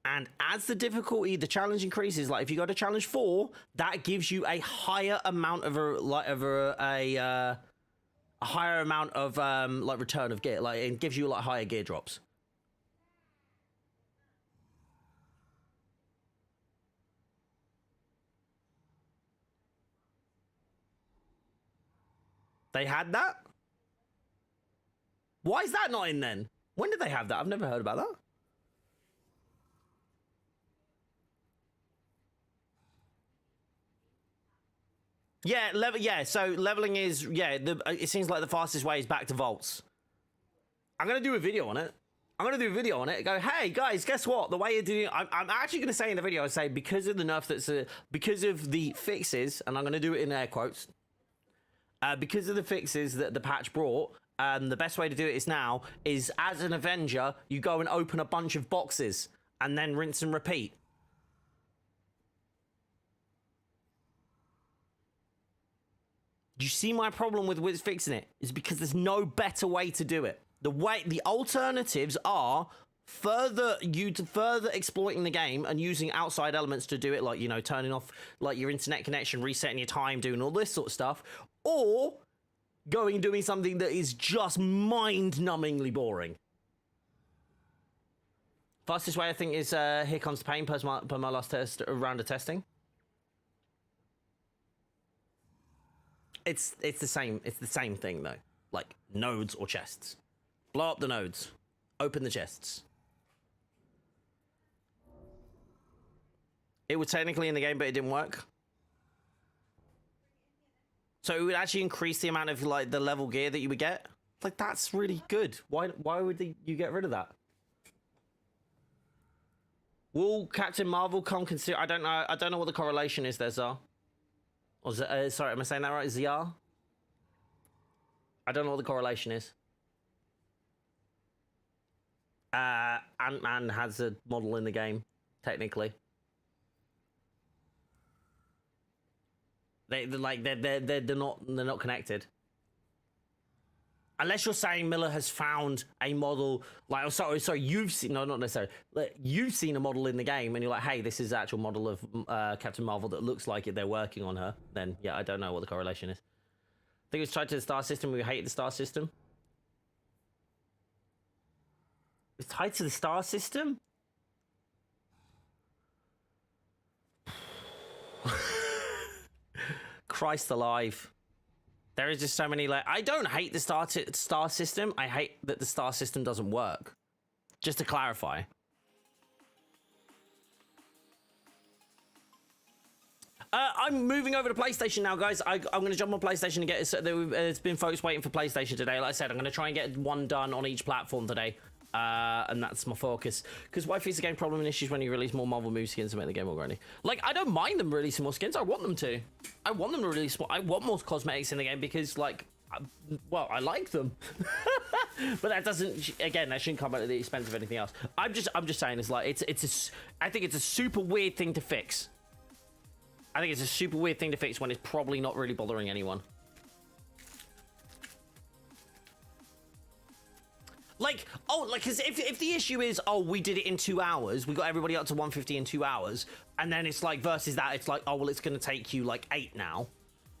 and as the difficulty, the challenge increases, like if you go to challenge 4, that gives you a higher amount of a higher amount of like return of gear, like it gives you like higher gear drops. They had that? Why is that not in then? When did they have that? I've never heard about that. Yeah, so leveling is, it seems like the fastest way is back to vaults. I'm going to do a video on it. Go, hey, guys, guess what? The way you're doing it, I'm actually going to say in the video, I say, because of the nerf because of the fixes, and I'm going to do it in air quotes, because of the fixes that the patch brought, the best way to do it now is as an Avenger, you go and open a bunch of boxes and then rinse and repeat. Do you see my problem with fixing it? Is because there's no better way to do it. The alternatives are further exploiting the game and using outside elements to do it, like, you know, turning off like your internet connection, resetting your time, doing all this sort of stuff, or going and doing something that is just mind-numbingly boring. Fastest way, I think, is Here Comes the Pain per my last round of testing. It's the same. It's the same thing though. Like nodes or chests. Blow up the nodes. Open the chests. It was technically in the game, but it didn't work. So it would actually increase the amount of like the level gear that you would get. Like that's really good. Why would you get rid of that? Will Captain Marvel come consider? I don't know what the correlation is there, Zar. Or sorry, am I saying that right? ZR? I don't know what the correlation is. Ant-Man has a model in the game, technically. They're not connected. Unless you're saying Miller has found a model, like, oh, sorry, you've seen, no, not necessarily, like, you've seen a model in the game and you're like, hey, this is the actual model of Captain Marvel that looks like it, they're working on her, then yeah, I don't know what the correlation is. I think it was tied to the star system, we hate the star system. It's tied to the star system? Christ alive. There is just so many, like, I don't hate the star system. I hate that the star system doesn't work. Just to clarify. I'm moving over to PlayStation now, guys. I'm going to jump on PlayStation and get it. There's been folks waiting for PlayStation today. Like I said, I'm going to try and get one done on each platform today. And that's my focus. Because why fix the game problem and issues when you release more Marvel movie skins to make the game more grindy? Like, I don't mind them releasing more skins. I want them to. I want them to release more. I want more cosmetics in the game because, like, well, I like them. But that doesn't, again, that shouldn't come at the expense of anything else. I'm just saying, it's like, I think it's a super weird thing to fix. I think it's a super weird thing to fix when it's probably not really bothering anyone. Like, oh, like, because if the issue is, oh, we did it in 2 hours, we got everybody up to 150 in 2 hours, and then it's like, versus that, it's like, oh, well, it's going to take you, like, 8 now.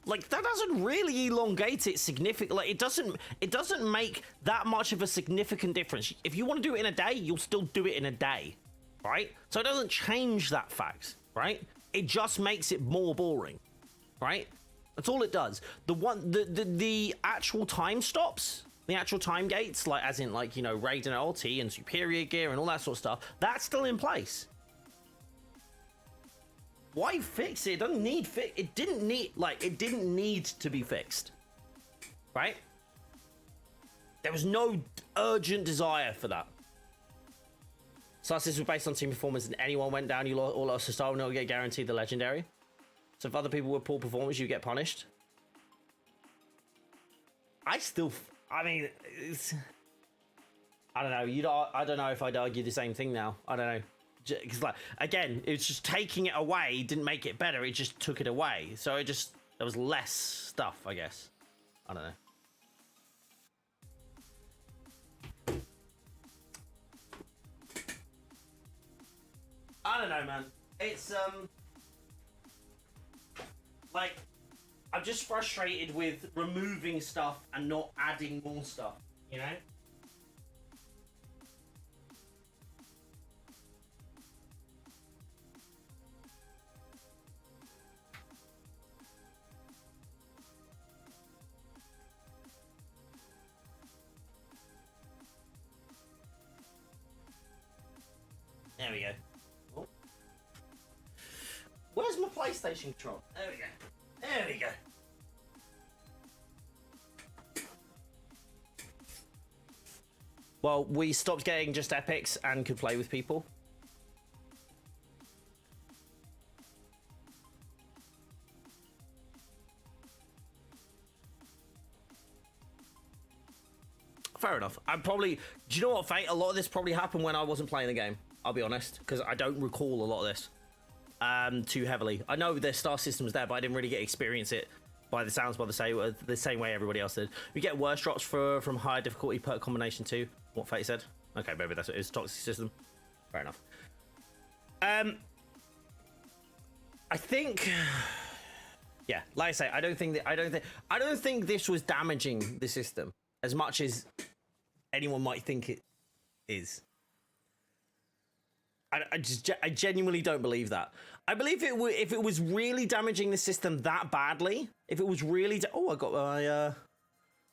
Like, that doesn't really elongate it significantly. Like, it doesn't make that much of a significant difference. If you want to do it in a day, you'll still do it in a day, right? So it doesn't change that fact, right? It just makes it more boring, right? That's all it does. The actual time stops, the actual time gates, like, as in, like, you know, raid and LT and superior gear and all that sort of stuff, that's still in place. Why fix it? It doesn't need it didn't need to be fixed, right? There was no urgent desire for that. So this was based on team performance, and anyone went down, you all lost a star, and you'll get guaranteed the legendary. So if other people were poor performers, you get punished. I mean, I don't know. I don't know if I'd argue the same thing now. I don't know. Because, like, again, it's just taking it away didn't make it better. It just took it away. So there was less stuff, I guess. I don't know. I don't know, man. It's, like, I'm just frustrated with removing stuff and not adding more stuff, you know? There we go. Oh. Where's my PlayStation control? There we go. There we go. Well, we stopped getting just epics and could play with people. Fair enough. I'm probably... Do you know what, Fate? A lot of this probably happened when I wasn't playing the game. I'll be honest, because I don't recall a lot of this too heavily. I know the star system was there, but I didn't really get to experience it by the sounds, by the same way everybody else did. We get worse drops from higher difficulty per combination too. What Fate said. Okay, maybe that's what it is. Toxic system. Fair enough. I think, yeah, like I say, I don't think this was damaging the system as much as anyone might think it is. I genuinely don't believe that. I believe if it was really damaging the system that badly, if it was really I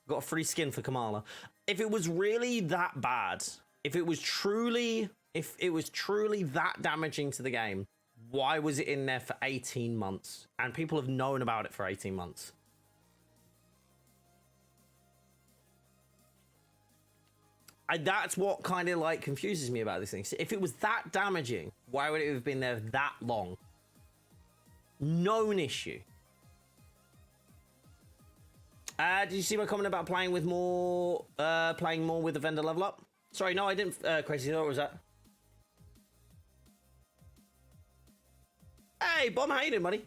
got a free skin for Kamala. If it was really that bad, if it was truly that damaging to the game, why was it in there for 18 months? And people have known about it for 18 months. That's what kind of like confuses me about this thing. If it was that damaging, why would it have been there that long? Known issue. Did you see my comment about playing more with the vendor level up? Sorry, no, I didn't. Crazy, what was that? Hey, Bomb, how you doing, buddy?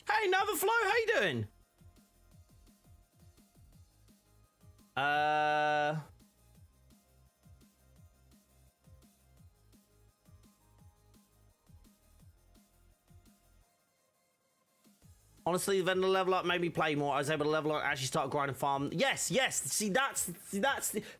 Hey, Neverflow, how you doing? Honestly, the vendor level up made me play more. I was able to level up, actually start grinding farm. Yes. See, that's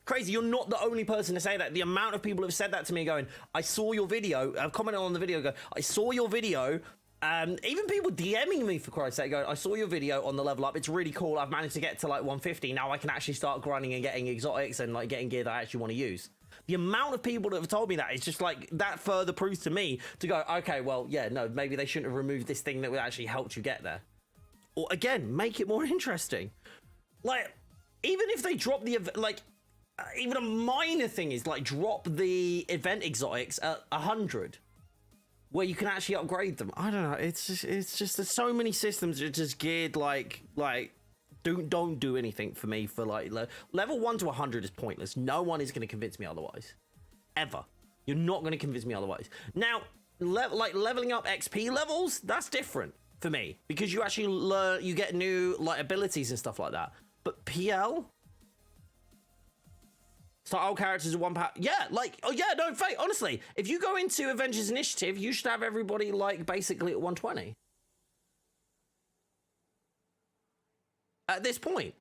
crazy. You're not the only person to say that. The amount of people have said that to me, going, "I saw your video." I've commented on the video. Go, "I saw your video." Even people DMing me, for Christ's sake, going, "I saw your video on the level up. It's really cool. I've managed to get to like 150. Now I can actually start grinding and getting exotics and like getting gear that I actually want to use." The amount of people that have told me that is just like, that further proves to me to go, okay, well, yeah, no, maybe they shouldn't have removed this thing that would actually help you get there. Or again, make it more interesting. Like, even if they drop the, like, even a minor thing is like drop the event exotics at 100, where you can actually upgrade them. I don't know. It's just there's so many systems that are just geared like don't do anything for me for like level 1 to 100 is pointless. No one is going to convince me otherwise, ever. You're not going to convince me otherwise. Now, like leveling up XP levels, that's different for me, because you actually learn, you get new like abilities and stuff like that. But PL, start all characters at 1 power. Yeah, like, oh yeah, no, Fate, honestly, if you go into Avengers Initiative, you should have everybody like basically at 120 at this point.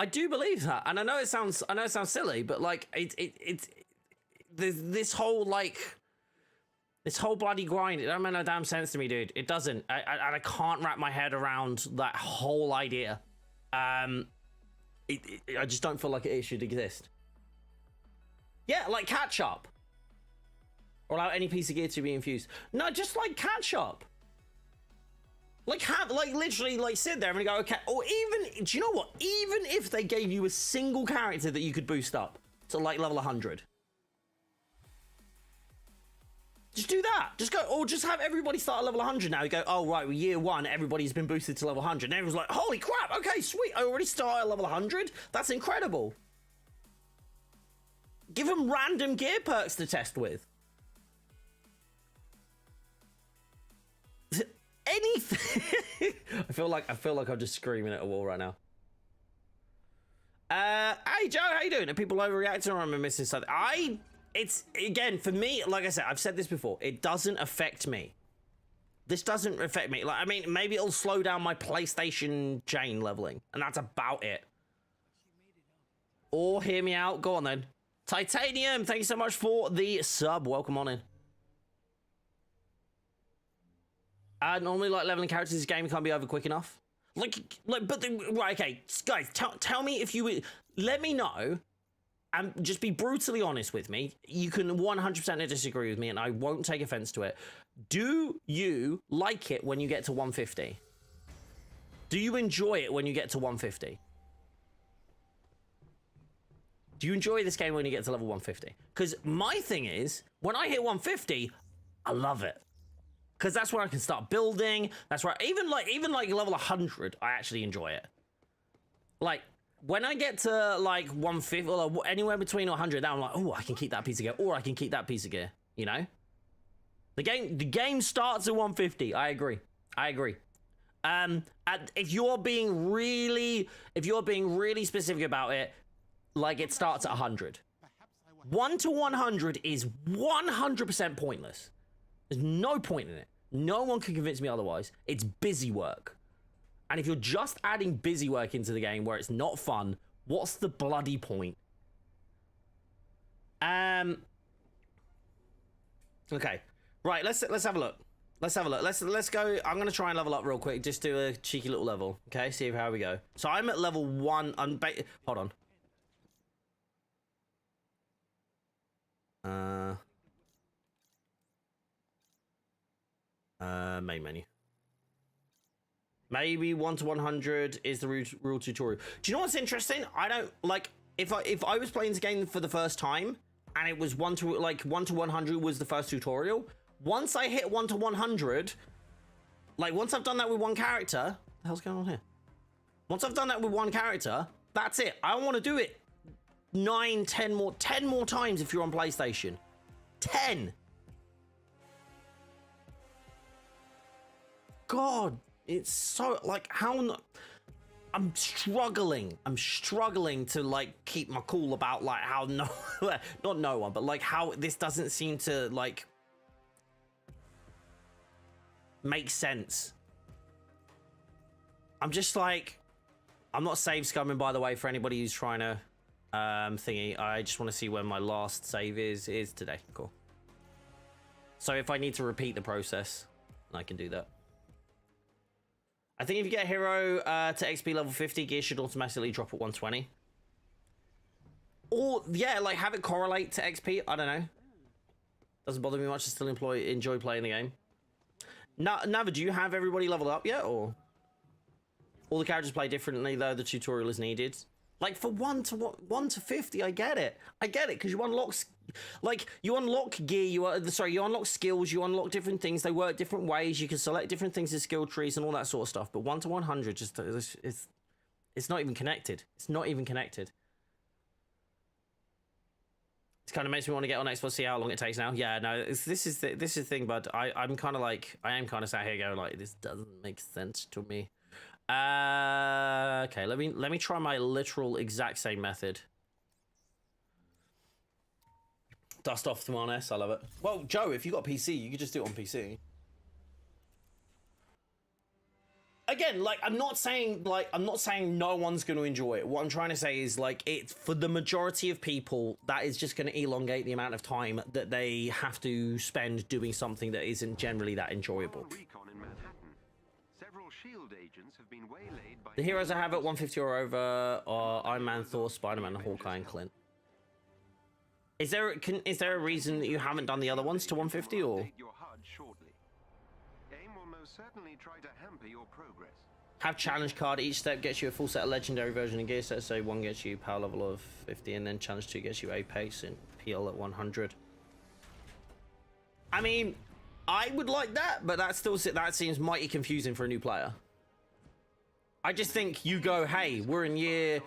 I do believe that, and I know it sounds silly, but like it's this whole like. This whole bloody grind, it don't make no damn sense to me, dude. It doesn't. I can't wrap my head around that whole idea. I just don't feel like it should exist. Yeah, like catch up. Or allow any piece of gear to be infused. No, just like catch up. Like have, like literally like sit there and go, okay. Or even, do you know what? Even if they gave you a single character that you could boost up to like level 100. Just do that. Just go, or just have everybody start at level 100 now. You go, oh, right, well, year 1, everybody's been boosted to level 100. And everyone's like, holy crap, okay, sweet. I already started at level 100. That's incredible. Give them random gear perks to test with. Anything. I feel like I'm just screaming at a wall right now. Hey, Joe, how you doing? Are people overreacting or am I missing something? It's, again, for me, like I said, I've said this before, it doesn't affect me. This doesn't affect me. Like, I mean, maybe it'll slow down my PlayStation chain leveling, and that's about it. Or hear me out. Go on, then. Titanium, thank you so much for the sub. Welcome on in. Normally, like, leveling characters in this game can't be over quick enough. Right, okay, guys, tell me if you... Let me know. And just be brutally honest with me. You can 100% disagree with me, and I won't take offense to it. Do you like it when you get to 150? Do you enjoy it when you get to 150? Do you enjoy this game when you get to level 150? Because my thing is, when I hit 150, I love it. Because that's where I can start building. That's where even like level 100, I actually enjoy it. Like, when I get to like 150 or anywhere between 100, now I'm like, oh, I can keep that piece of gear, or I can keep that piece of gear. You know, the game starts at 150. I agree. If you're being really specific about it, like it starts at 100. 1 to 100 is 100% pointless. There's no point in it. No one can convince me otherwise. It's busy work. And if you're just adding busy work into the game where it's not fun, what's the bloody point? Okay. Right, let's have a look. Let's go. I'm gonna try and level up real quick. Just do a cheeky little level. Okay, see how we go. So I'm at level 1. Hold on. Main menu. Maybe 1 to 100 is the rule tutorial. Do you know what's interesting? I don't like if I was playing this game for the first time and it was 1 to 100 was the first tutorial. Once I hit 1 to 100, like once I've done that with one character, what the hell's going on here? Once I've done that with one character, that's it. I want to do it 10 more times if you're on PlayStation. 10. God. It's so, like, I'm struggling to, like, keep my cool about, like, how not no one, but, like, how this doesn't seem to, like, make sense. I'm just, like, I'm not save scumming, by the way, for anybody who's trying to, thingy. I just want to see where my last save is today. Cool. So if I need to repeat the process, I can do that. I think if you get a hero to XP level 50, gear should automatically drop at 120. Or, yeah, like, have it correlate to XP. I don't know. Doesn't bother me much to still enjoy playing the game. Nava, do you have everybody leveled up yet, or? All the characters play differently, though the tutorial is needed. Like, for 1 to 50, I get it, because you unlock... Like, you unlock gear, you unlock skills, you unlock different things, they work different ways, you can select different things in skill trees and all that sort of stuff, but 1 to 100 just, it's not even connected. It's not even connected. It kind of makes me want to get on Xbox, see how long it takes now. Yeah, no, this is the thing, bud. I'm kind of like, I am kind of sat here going like, this doesn't make sense to me. Okay, let me try my literal exact same method. Dust off to my S, I love it. Well, Joe, if you got PC, you could just do it on PC. Again, like, I'm not saying no one's going to enjoy it. What I'm trying to say is, like, it's for the majority of people, that is just going to elongate the amount of time that they have to spend doing something that isn't generally that enjoyable. The heroes I have at 150 or over are Iron Man, Thor, Spider-Man, Hawkeye, and Clint. Is there a reason that you haven't done the other ones to 150, or? AIM will most certainly try to hamper your progress. Have challenge card. Each step gets you a full set of legendary version of gear set. So 1 gets you power level of 50, and then challenge 2 gets you Apex and PL at 100. I mean, I would like that, but that seems mighty confusing for a new player. I just think you go, hey, we're in year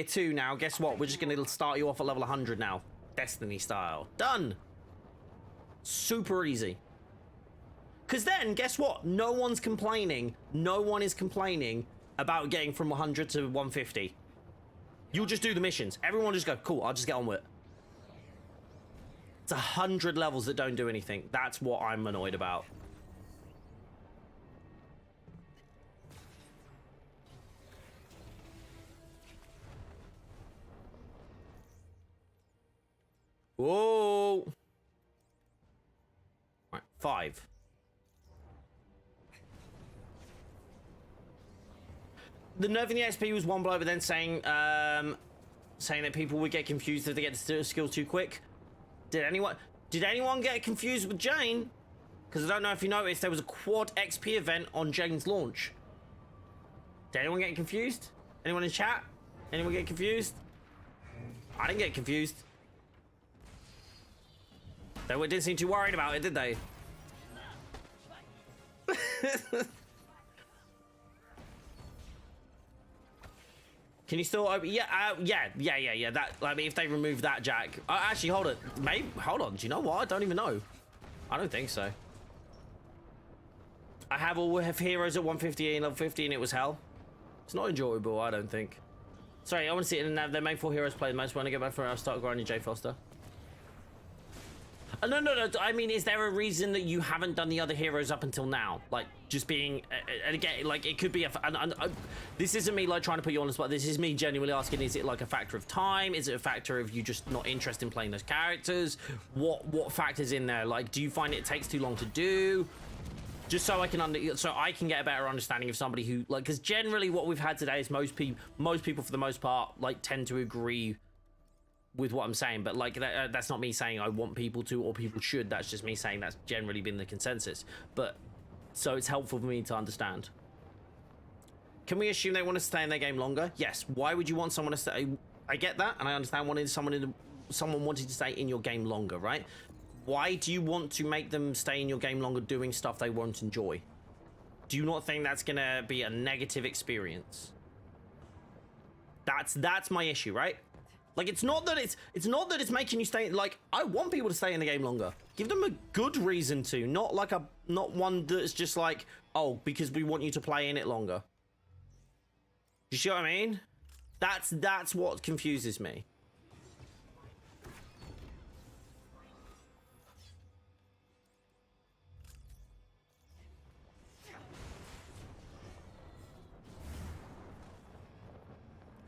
2 now. Guess what? We're just gonna start you off at level 100 now, Destiny style. Done. Super easy. Because then, guess what? No one's complaining. No one is complaining about getting from 100 to 150. You'll just do the missions. Everyone just go, cool, I'll just get on with it. It's 100 levels that don't do anything. That's what I'm annoyed about. Whoa. Right, 5. The nerfing the XP was one blow, but then saying that people would get confused if they get the skills too quick. Did anyone get confused with Jane? Because I don't know if you noticed, there was a quad XP event on Jane's launch. Did anyone get confused? Anyone in chat? Anyone get confused? I didn't get confused. They didn't seem too worried about it, did they? Can you still open? Yeah. That, I mean, if they remove that jack. Actually, hold it. Maybe. Hold on. Do you know what? I don't even know. I don't think so. I have heroes at 150 and level 50, and it was hell. It's not enjoyable, I don't think. Sorry, I want to see it in the main 4 heroes play the most. When I get back from it, I'll start grinding J Foster. No. I mean, is there a reason that you haven't done the other heroes up until now? Like, just being, and again, like, it could be this isn't me, like, trying to put you on the spot. This is me genuinely asking, is it, like, a factor of time? Is it a factor of you just not interested in playing those characters? What factors in there? Like, do you find it takes too long to do? Just so I can get a better understanding of somebody who, like, because generally what we've had today is most people for the most part, like, tend to agree with what I'm saying, but like that's not me saying I want people to or people should. That's just me saying that's generally been the consensus. But so it's helpful for me to understand. Can we assume they want to stay in their game longer? Yes. Why would you want someone to stay? I get that, and I understand wanting someone wanting to stay in your game longer, right? Why do you want to make them stay in your game longer doing stuff they won't enjoy? Do you not think that's gonna be a negative experience? That's my issue, right? Like, it's not that it's making you stay. Like, I want people to stay in the game longer. Give them a good reason to, not one that's just like, oh, because we want you to play in it longer. You see what I mean? That's what confuses me.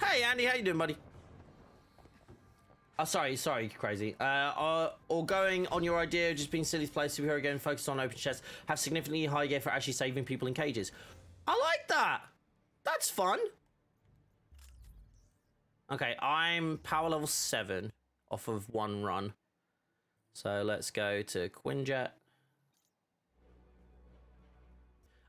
Hey, Andy, how you doing, buddy? Oh, sorry, crazy. Or going on your idea of just being silly to play superhero game, focus on open chests, have significantly high gear for actually saving people in cages. I like that. That's fun. Okay, I'm power level 7 off of 1 run. So let's go to Quinjet.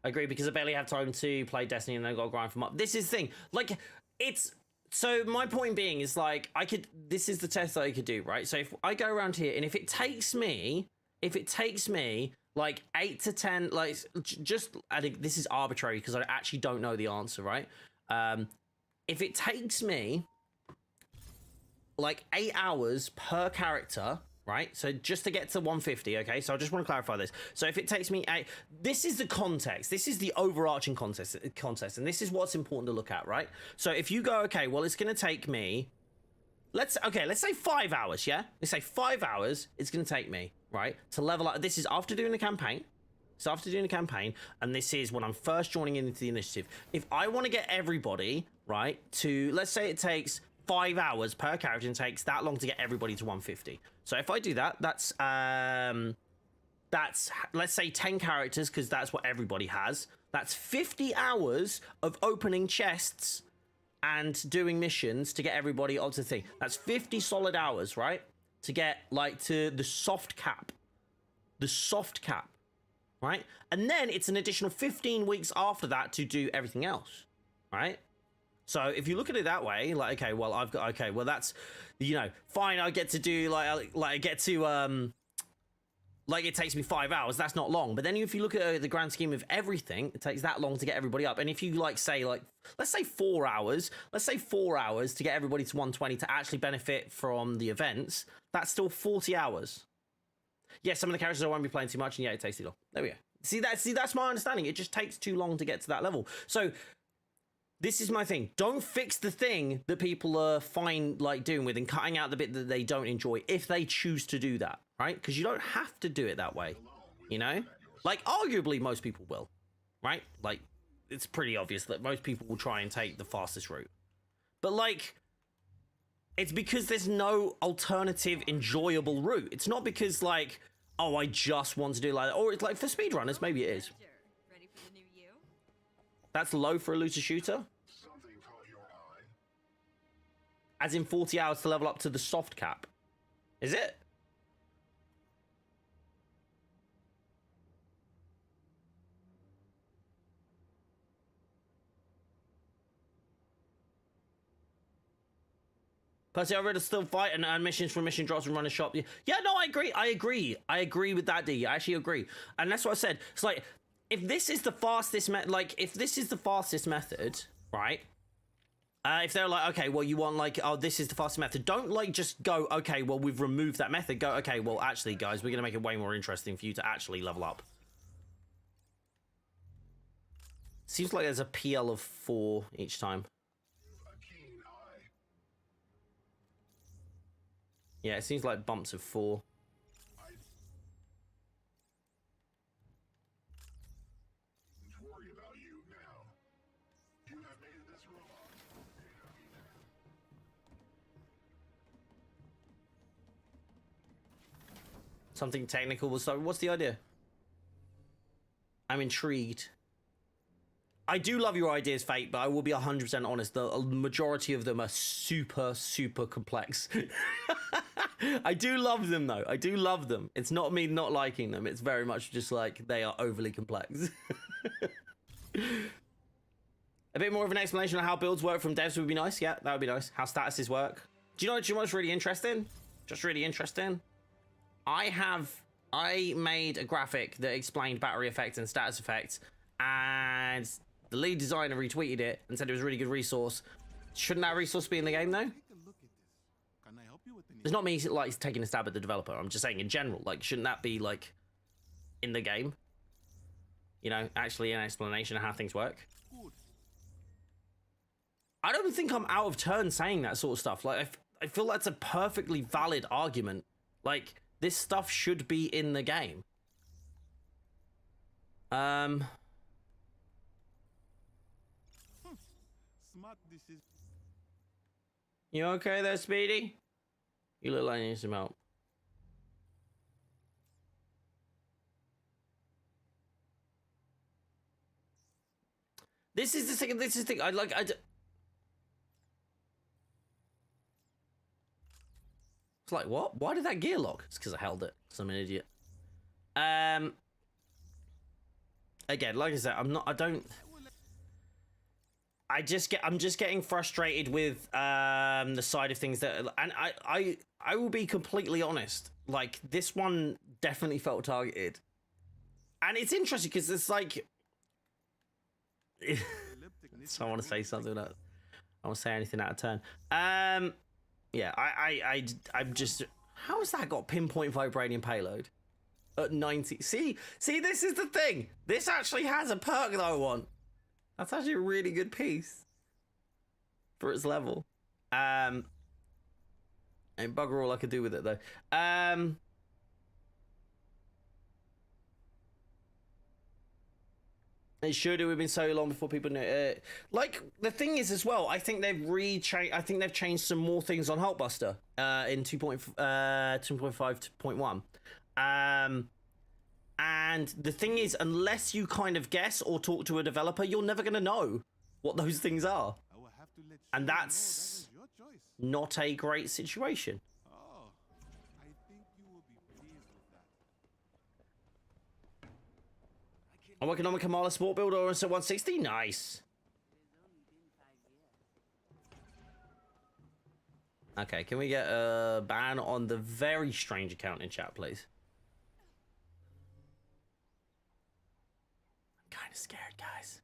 I agree, because I barely have time to play Destiny and then got to grind from up. This is the thing. Like, it's... So my point being is, like, this is the test that I could do, right? So if I go around here and if it takes me like 8 to 10, like, just, I think this is arbitrary because I actually don't know the answer, right? If it takes me like 8 hours per character, right? So just to get to 150, okay? So I just want to clarify this. So if it takes me this is the context. This is the overarching context, and this is what's important to look at, right? So if you go, okay, well, it's going to take me, let's say 5 hours, yeah? Let's say 5 hours it's going to take me, right? To level up. This is after doing the campaign. So after doing the campaign, and this is when I'm first joining into the initiative. If I want to get everybody, right, to, let's say it takes 5 hours per character and takes that long to get everybody to 150. So if I do that, that's let's say 10 characters, because that's what everybody has. That's 50 hours of opening chests and doing missions to get everybody onto the thing. That's 50 solid hours, right? To get, like, to the soft cap. The soft cap, right? And then it's an additional 15 weeks after that to do everything else, right? So if you look at it that way, like, okay, well, that's, you know, fine. I get to do, like I get to, like it takes me 5 hours. That's not long. But then if you look at the grand scheme of everything, it takes that long to get everybody up. And if you like say like, let's say 4 hours, to get everybody to 120 to actually benefit from the events, that's still 40 hours. Yeah, some of the characters I won't be playing too much, and yeah, it takes too long. There we go. See, that's my understanding. It just takes too long to get to that level. So this is my thing. Don't fix the thing that people are fine like doing with and cutting out the bit that they don't enjoy if they choose to do that, right? Because you don't have to do it that way, you know? Like, arguably, most people will, right? Like, it's pretty obvious that most people will try and take the fastest route. But, like, it's because there's no alternative enjoyable route. It's not because, like, oh, I just want to do like that. Or it's like, for speedrunners, maybe it is. Ready for the new you? That's low for a looter shooter? As in 40 hours to level up to the soft cap. Is it? Plus, I'd rather still fight and earn missions from mission drops and run a shop. Yeah, no, I agree. I agree with that, D. I actually agree. And that's what I said. It's like, if this is the fastest method, right? If they're like, okay, well, you want like, oh, this is the fastest method. Don't like just go, okay, well, we've removed that method. Go, okay, well, actually, guys, we're going to make it way more interesting for you to actually level up. Seems like there's a PL of 4 each time. Yeah, it seems like bumps of 4. Something technical will start. What's the idea? I'm intrigued. I do love your ideas, Fate, but I will be 100% honest. The majority of them are super, super complex. I do love them, though. I do love them. It's not me not liking them. It's very much just like they are overly complex. A bit more of an explanation of how builds work from devs would be nice. Yeah, that would be nice. How statuses work. Do you know what's really interesting? Just really interesting. I made a graphic that explained battery effects and status effects, and the lead designer retweeted it and said it was a really good resource. Shouldn't that resource be in the game, though? Take a look at this. Can I help you with anything? It's not me like taking a stab at the developer. I'm just saying in general, like, shouldn't that be like in the game? You know, actually an explanation of how things work. Good. I don't think I'm out of turn saying that sort of stuff. Like, I feel that's a perfectly valid argument. Like, this stuff should be in the game. Smart decision. You okay there, Speedy? You look like you need some help. This is the thing. This is the thing. It's like, what? Why did that gear lock? It's because I held it. Because I'm an idiot. Again, like I said, I'm just getting frustrated with the side of things that, and I will be completely honest. Like, this one definitely felt targeted, and it's interesting because it's like, so I want to say something that I want to say anything out of turn. Yeah, I'm just, how has that got pinpoint vibranium payload at 90? See, this is the thing. This actually has a perk that I want. That's actually a really good piece for its level. And bugger all I could do with it though. It should have been so long before people knew. Like, the thing is as well, I think they've changed some more things on Hulkbuster in 2.5 to 0.1. And the thing is, unless you kind of guess or talk to a developer, you're never going to know what those things are. I will have to let you And know that's that is your choice. not a great situation. Oh, I think you will be pleased with that. I'm working on a Kamala Sport Builder or a 160. Nice. Okay, can we get a ban on the very strange account in chat, please? scared, guys.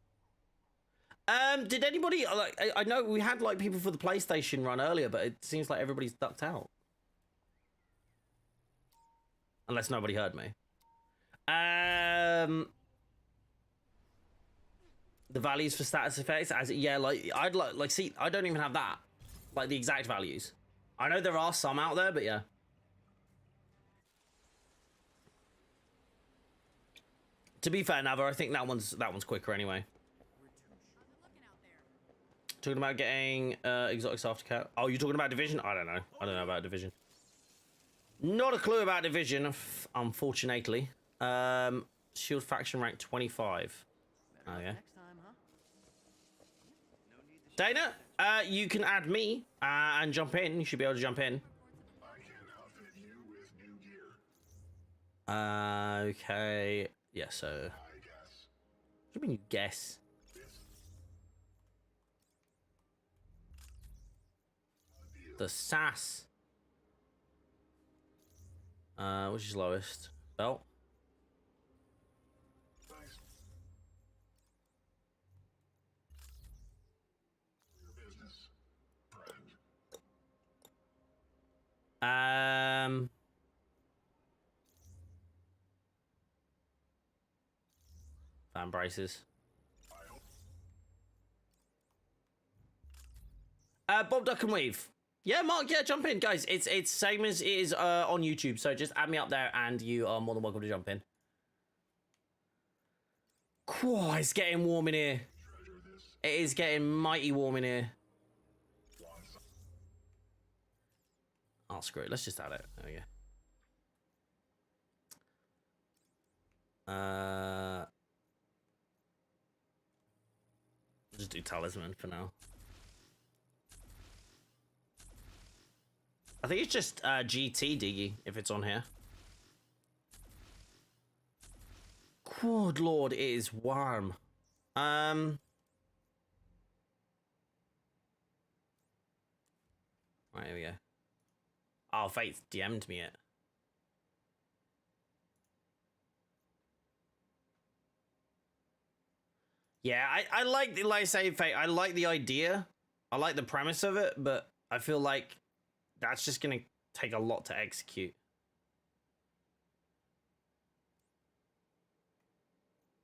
Did anybody like? I know we had like people for the PlayStation run earlier, but it seems like everybody's ducked out. Unless nobody heard me. The values for status effects, as yeah, like I'd like see, I don't even have that, like the exact values. I know there are some out there, but yeah. To be fair, Nava, I think that one's quicker anyway. Talking about getting exotics after cat. Oh, you're talking about Division? I don't know. I don't know about Division. Not a clue about Division, unfortunately. Shield faction rank 25. Oh yeah. Dana, you can add me and jump in. You should be able to jump in. I can outfit you with new gear. Okay. Yeah, so. I guess. What do you mean you guess? The SAS. Which is lowest? Belt. Thanks. For your business, friend. Fan braces. BobDuckNWeave. Yeah, Mark, yeah, jump in, guys. It's same as it is on YouTube, so just add me up there and you are more than welcome to jump in. Whoa, it's getting warm in here. It is getting mighty warm in here. Oh, screw it. Let's just add it. There we go. Just do talisman for now. I think it's just GT Diggy if it's on here. Good lord, it is warm. Right, here we go. Oh, Faith DM'd me it. Yeah, I like I say, Faith, I like the idea. I like the premise of it, but I feel like that's just gonna take a lot to execute.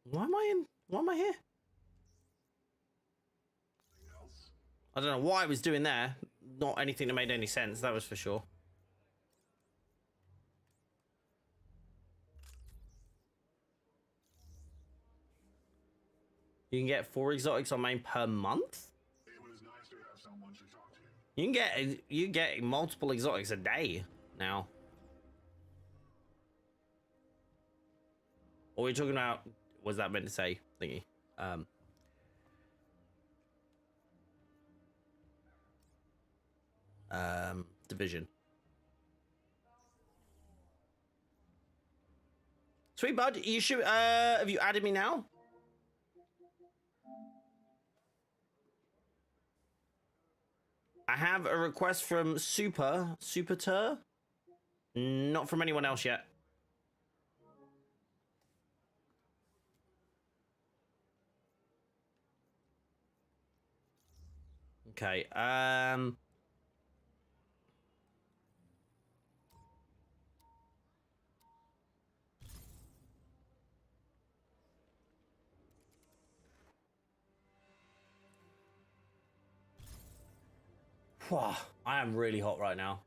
Why am I here? I don't know what I was doing there. Not anything that made any sense, that was for sure. You can get 4 exotics on main per month? It was nice to have someone to talk to. You get multiple exotics a day now. What are we talking about? Was that meant to say thingy? Division. Sweet bud, you should have you added me now? I have a request from Superter. Not from anyone else yet. Okay, Wow, I am really hot right now.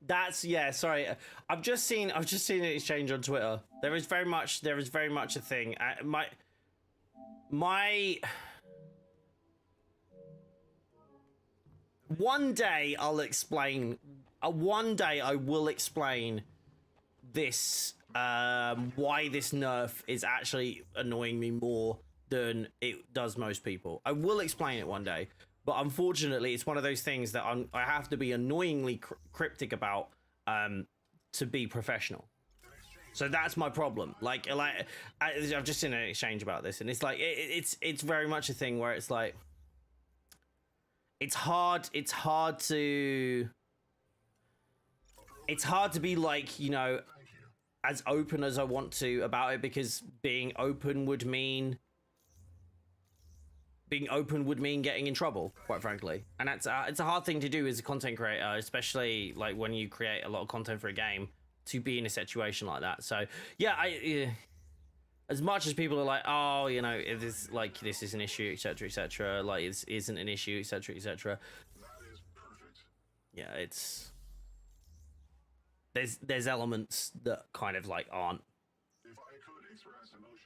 That's yeah. Sorry, I've just seen an exchange on Twitter. There is very much a thing. My. One day I'll explain. One day I will explain this. Why this nerf is actually annoying me more than it does most people. I will explain it one day, but unfortunately, it's one of those things that I have to be annoyingly cryptic about to be professional. So that's my problem. Like I've just seen an exchange about this, and it's like it's very much a thing where it's like it's hard to be like, you know, as open as I want to about it, because being open would mean getting in trouble, quite frankly. And it's a hard thing to do as a content creator, especially like when you create a lot of content for a game, to be in a situation like that. So yeah, as much as people are like, oh, you know, it is like, this is an issue, etc., like it isn't an issue, etc. Yeah, it's there's elements that kind of like aren't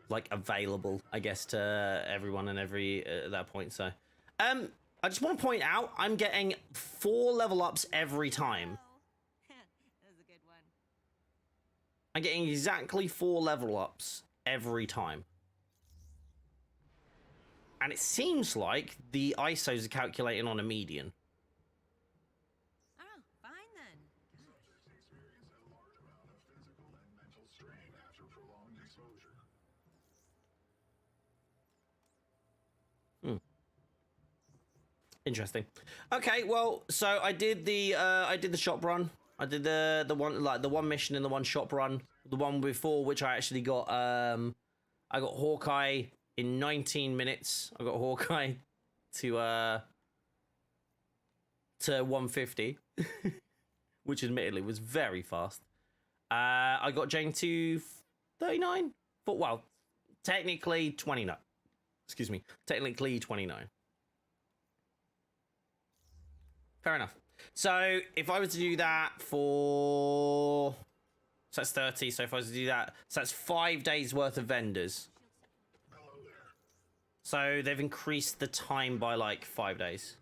like available, I guess, to everyone and every at that point. So I just want to point out, I'm getting 4 level ups every time. That was a good one. I'm getting exactly 4 level ups every time. And it seems like the ISOs are calculating on a median. Oh, fine then. Interesting. Okay, well, so I did the shop run. I did the one mission and the one shop run. The one before, which I actually got I got Hawkeye in 19 minutes. I got Hawkeye to 150, which admittedly was very fast. I got Jane to 39. But well, technically 29. Excuse me, technically 29. Fair enough. So if I was to do that for... So that's 30. So if I was to do that... So that's 5 days worth of vendors. So they've increased the time by like 5 days.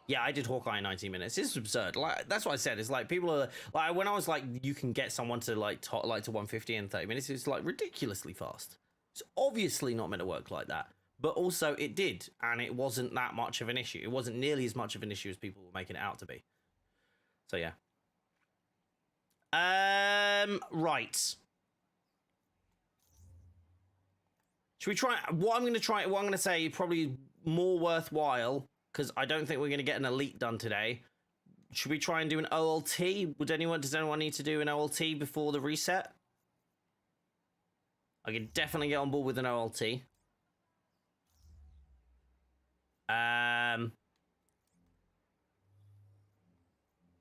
Yeah, I did Hawkeye in 19 minutes. This is absurd. Like, that's what I said. It's like people are... Like when I was like, you can get someone to like to 150 in 30 minutes. It's like ridiculously fast. It's obviously not meant to work like that. But also it did, and it wasn't that much of an issue. It wasn't nearly as much of an issue as people were making it out to be. So yeah. Right. Should we try what I'm going to say probably more worthwhile, because I don't think we're going to get an elite done today. Should we try and do an OLT? Does anyone need to do an OLT before the reset? I can definitely get on board with an OLT.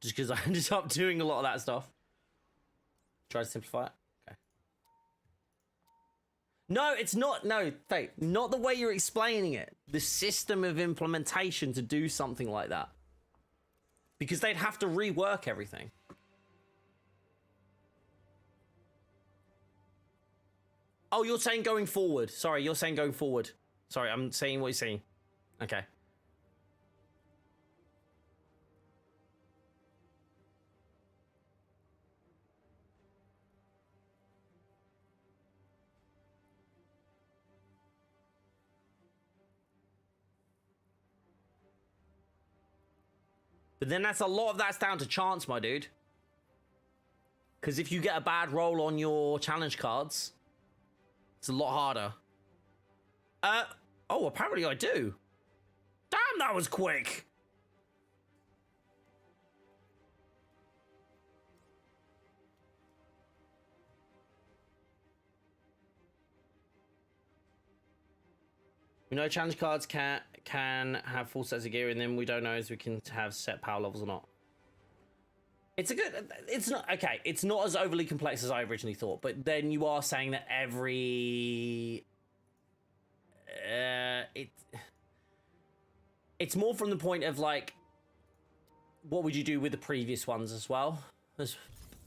Just because I ended up doing a lot of that stuff. Try to simplify it. Okay. No, it's not. No, Fate. Not the way you're explaining it. The system of implementation to do something like that. Because they'd have to rework everything. Oh, you're saying going forward. Sorry, you're saying going forward. Sorry, I'm saying what you're saying. Okay. But then that's a lot of that's down to chance, my dude. Because if you get a bad roll on your challenge cards, it's a lot harder. Oh, apparently I do. Damn, that was quick. We know challenge cards can have full sets of gear, and then we don't know if we can have set power levels or not. It's not okay. It's not as overly complex as I originally thought, but then you are saying that every it's more from the point of like, what would you do with the previous ones as well?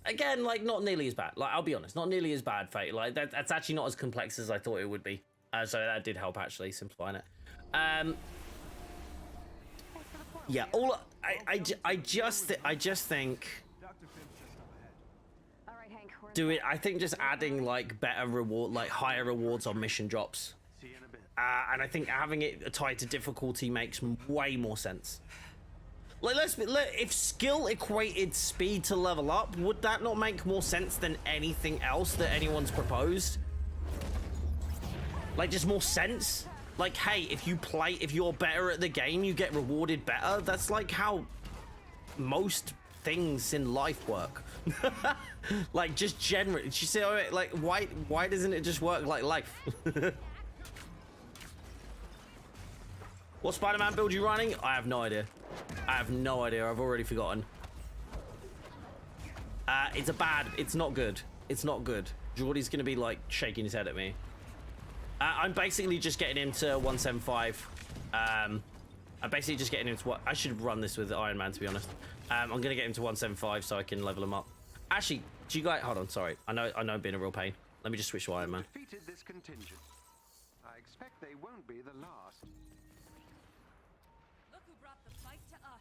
Again, like not nearly as bad. Like I'll be honest, not nearly as bad, Fate. Like that's actually not as complex as I thought it would be. So that did help actually simplifying it. Yeah, all I just think do it. I think just adding like better reward, like higher rewards on mission drops, And I think having it tied to difficulty makes way more sense. Like, if skill equated speed to level up, would that not make more sense than anything else that anyone's proposed? Like, just more sense? Like, hey, if you're better at the game, you get rewarded better. That's like how most things in life work. Like, just generally. You see, like, why doesn't it just work like life? What Spider-Man build you running? I have no idea. I have no idea. I've already forgotten. It's not good. It's not good. Jordy's gonna be like shaking his head at me. I'm basically just getting him to 175. I'm basically just getting him to what I should run this with Iron Man, to be honest. I'm gonna get him to 175 so I can level him up. Actually, do you guys hold on? Sorry, I know I'm being a real pain. Let me just switch to Iron Man. Defeated this contingent. I expect they won't be the last. Look who brought the fight to us.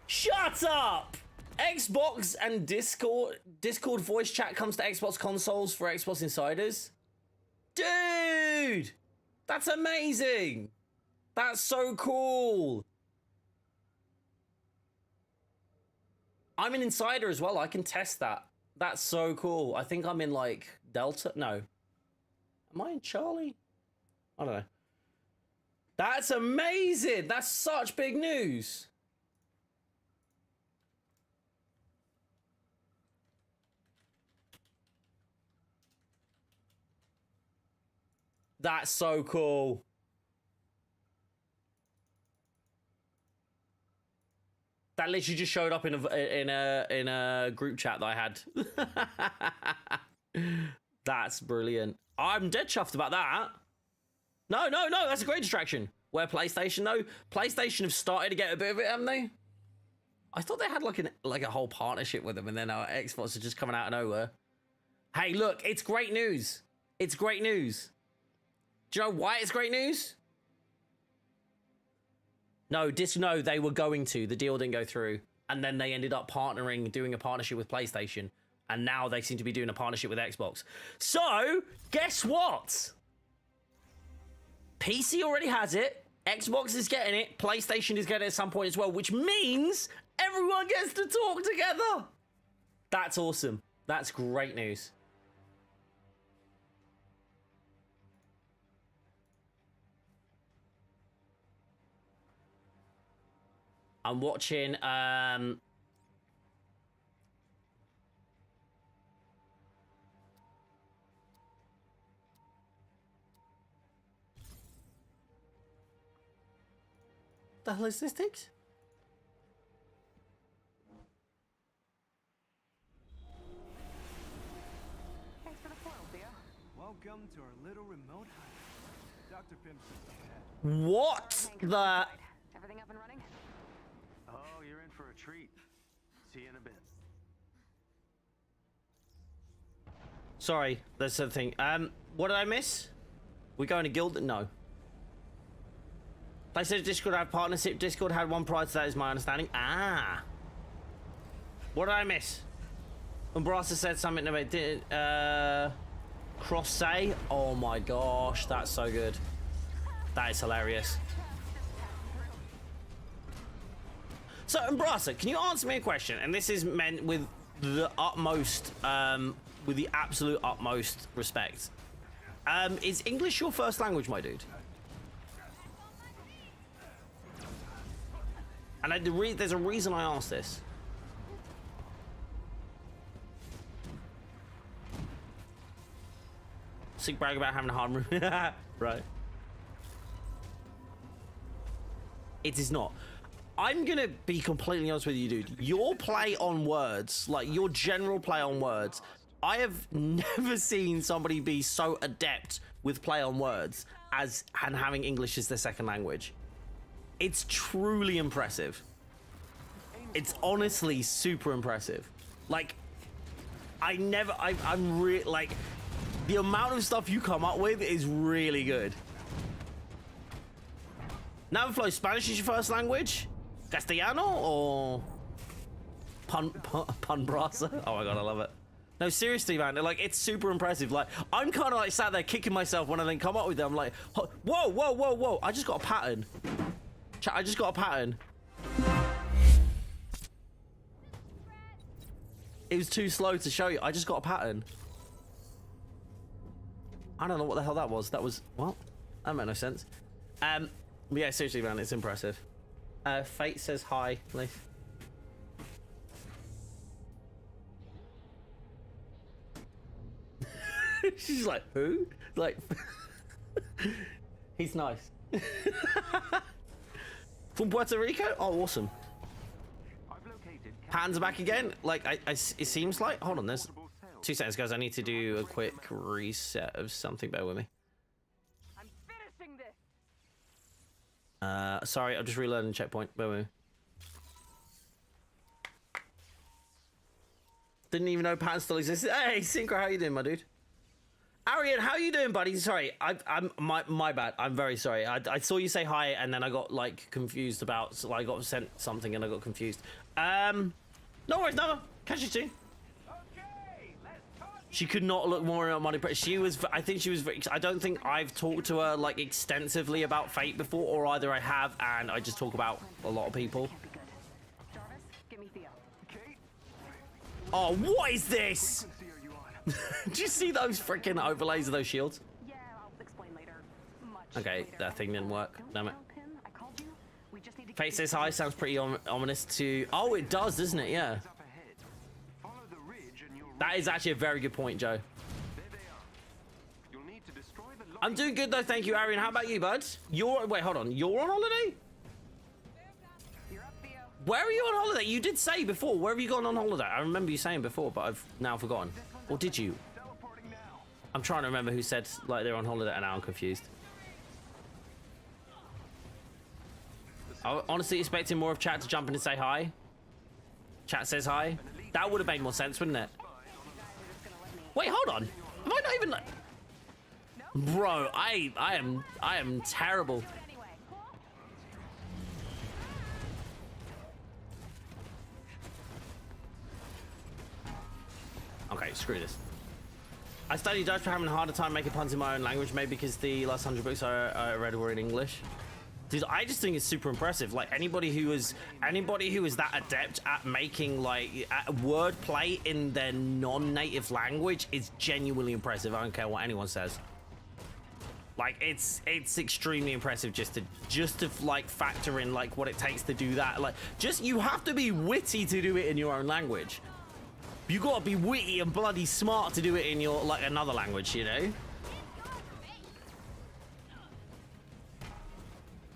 Shut up! Xbox and Discord voice chat comes to Xbox consoles for Xbox Insiders. Dude! That's amazing! That's so cool! I'm an insider as well. I can test that. That's so cool. I think I'm in like Delta. No. Am I in Charlie? I don't know. That's amazing. That's such big news. That's so cool. That literally just showed up in a group chat that I had. That's brilliant. I'm dead chuffed about that. No, that's a great distraction. Where PlayStation though? PlayStation have started to get a bit of it, haven't they? I thought they had like a whole partnership with them, and then our Xbox are just coming out of nowhere. Hey, look, it's great news. It's great news. Do you know why it's great news? No, they were going to. The deal didn't go through. And then they ended up doing a partnership with PlayStation. And now they seem to be doing a partnership with Xbox. So, guess what? PC already has it. Xbox is getting it. PlayStation is getting it at some point as well, which means everyone gets to talk together. That's awesome. That's great news. I'm watching, the hell is this thing? Thanks for the foil, Theo. Welcome to our little remote hideout. Dr. Pim's just ahead. What the? Everything up and running? Oh, you're in for a treat. See you in a bit. Sorry, that's the thing. What did I miss? We going to guild? No. They said Discord had partnership. Discord had one prior to that, is my understanding. Ah. What did I miss? Umbrasa said something about cross say. Oh my gosh, that's so good. That is hilarious. So, Umbrasa, can you answer me a question? And this is meant with the utmost, with the absolute utmost respect. Is English your first language, my dude? And there's a reason I asked this. Sick brag about having a hard room. Right. It is not. I'm gonna be completely honest with you, dude. Your play on words, like your general play on words, I have never seen somebody be so adept with play on words and having English as their second language. It's truly impressive. It's honestly super impressive. Like, I'm really, like, the amount of stuff you come up with is really good. Navaflow, Spanish is your first language? Castellano or Punbrasa? Oh my god, I love it. No, seriously, man. Like, it's super impressive. Like, I'm kind of like sat there kicking myself when I then come up with them. I'm like, whoa, whoa, whoa, whoa. I just got a pattern. Chat, I just got a pattern. It was too slow to show you. I just got a pattern. I don't know what the hell that was. That was, what? That made no sense. But yeah, seriously, man, it's impressive. Fate says hi, Leif. She's like, who? Like, he's nice. From Puerto Rico? Oh, awesome. Patterns are back again. Like, it seems like. Hold on, there's 2 seconds, guys. I need to do a quick reset of something. Bear with me. I'm finishing this. Sorry, I'm just relearning checkpoint. Bear with me. Didn't even know patterns still existed. Hey, Synchro, how you doing, my dude? Arian, how you doing, buddy? Sorry, I'm my bad. I'm very sorry. I saw you say hi, and then I got like confused about. So I got sent something, and I got confused. No worries, no. Catch you soon. She could not look more money. She was. I think she was. I don't think I've talked to her like extensively about Fate before, or either I have, and I just talk about a lot of people. Jarvis, give me Theo. Oh, what is this? Do you see those freaking overlays of those shields? Yeah, I'll explain later. Much Okay, later. that thing didn't work. Damn it. Well, Pin, I called you. We just need to Fate says hi sounds pretty ominous to. Oh, it does, doesn't it? Yeah. That is actually a very good point, Joe. I'm doing good though, thank you, Arian. How about you, bud? Wait, hold on. You're on holiday? You're up, Theo. Where are you on holiday? You did say before. Where have you gone on holiday? I remember you saying before, but I've now forgotten. Or did you? I'm trying to remember who said like they're on holiday, and now I'm confused. I was honestly expecting more of chat to jump in and say hi. Chat says hi. That would have made more sense, wouldn't it? Wait, hold on. Am I not even like... Bro, I am terrible. Anyway, Okay, screw this. I studied Dutch for having a harder time making puns in my own language, maybe because the last 100 books I read were in English. Dude, I just think it's super impressive. Like anybody who is that adept at making like wordplay in their non-native language is genuinely impressive. I don't care what anyone says. Like it's extremely impressive just to like factor in like what it takes to do that. Like just you have to be witty to do it in your own language. You gotta be witty and bloody smart to do it in your like another language, you know?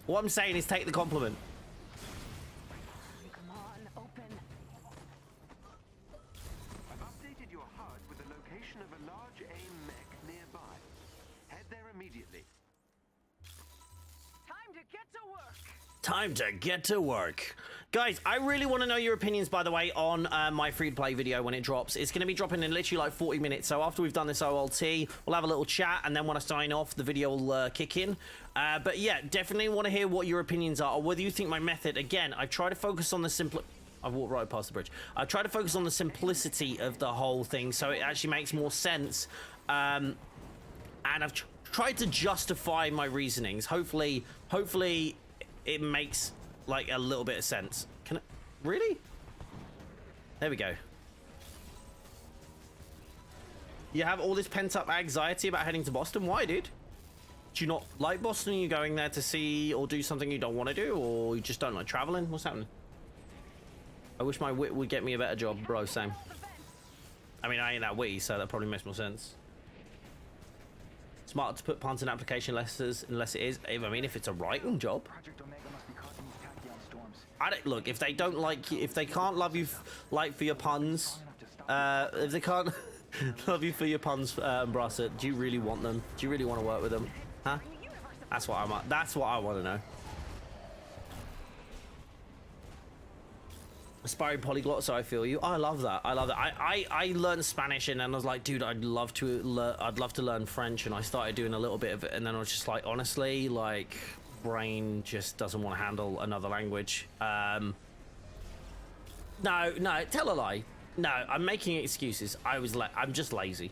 What I'm saying is take the compliment. come on, open. I've updated your HUD with the location of a large AIM mech nearby. Head there immediately. Time to get to work. Time to get to work. Guys, I really want to know your opinions, by the way, on my free-to-play video when it drops. It's going to be dropping in literally like 40 minutes. So after we've done this OLT, we'll have a little chat. And then when I sign off, the video will kick in. But yeah, definitely want to hear what your opinions are. Or whether you think my method, again, I try to focus on the I've walked right past the bridge. I try to focus on the simplicity of the whole thing. So it actually makes more sense. And I've tried to justify my reasonings. Hopefully it makes like a little bit of sense. Can it really? There we go. You have all this pent-up anxiety about heading to Boston? Why, dude? Do you not like Boston? Are you going there to see or do something you don't want to do, or you just don't like traveling? What's happening? I wish my wit would get me a better job, bro. Same. I mean, I ain't that witty, so that probably makes more sense. Smart to put puns in application letters unless it is. I mean, if it's a writing job. I don't look. If they don't like you, if they can't love you like for your puns, if they can't love you for your puns, Brasser, do you really want them? Do you really want to work with them? Huh? That's what I want to know. Aspiring polyglot, so I feel you. I love that. I love that. I learned Spanish and then I was like, dude, I'd love to learn French, and I started doing a little bit of it, and then I was just like, honestly, like, brain just doesn't want to handle another language. No, tell a lie. No, I'm making excuses. I'm just lazy.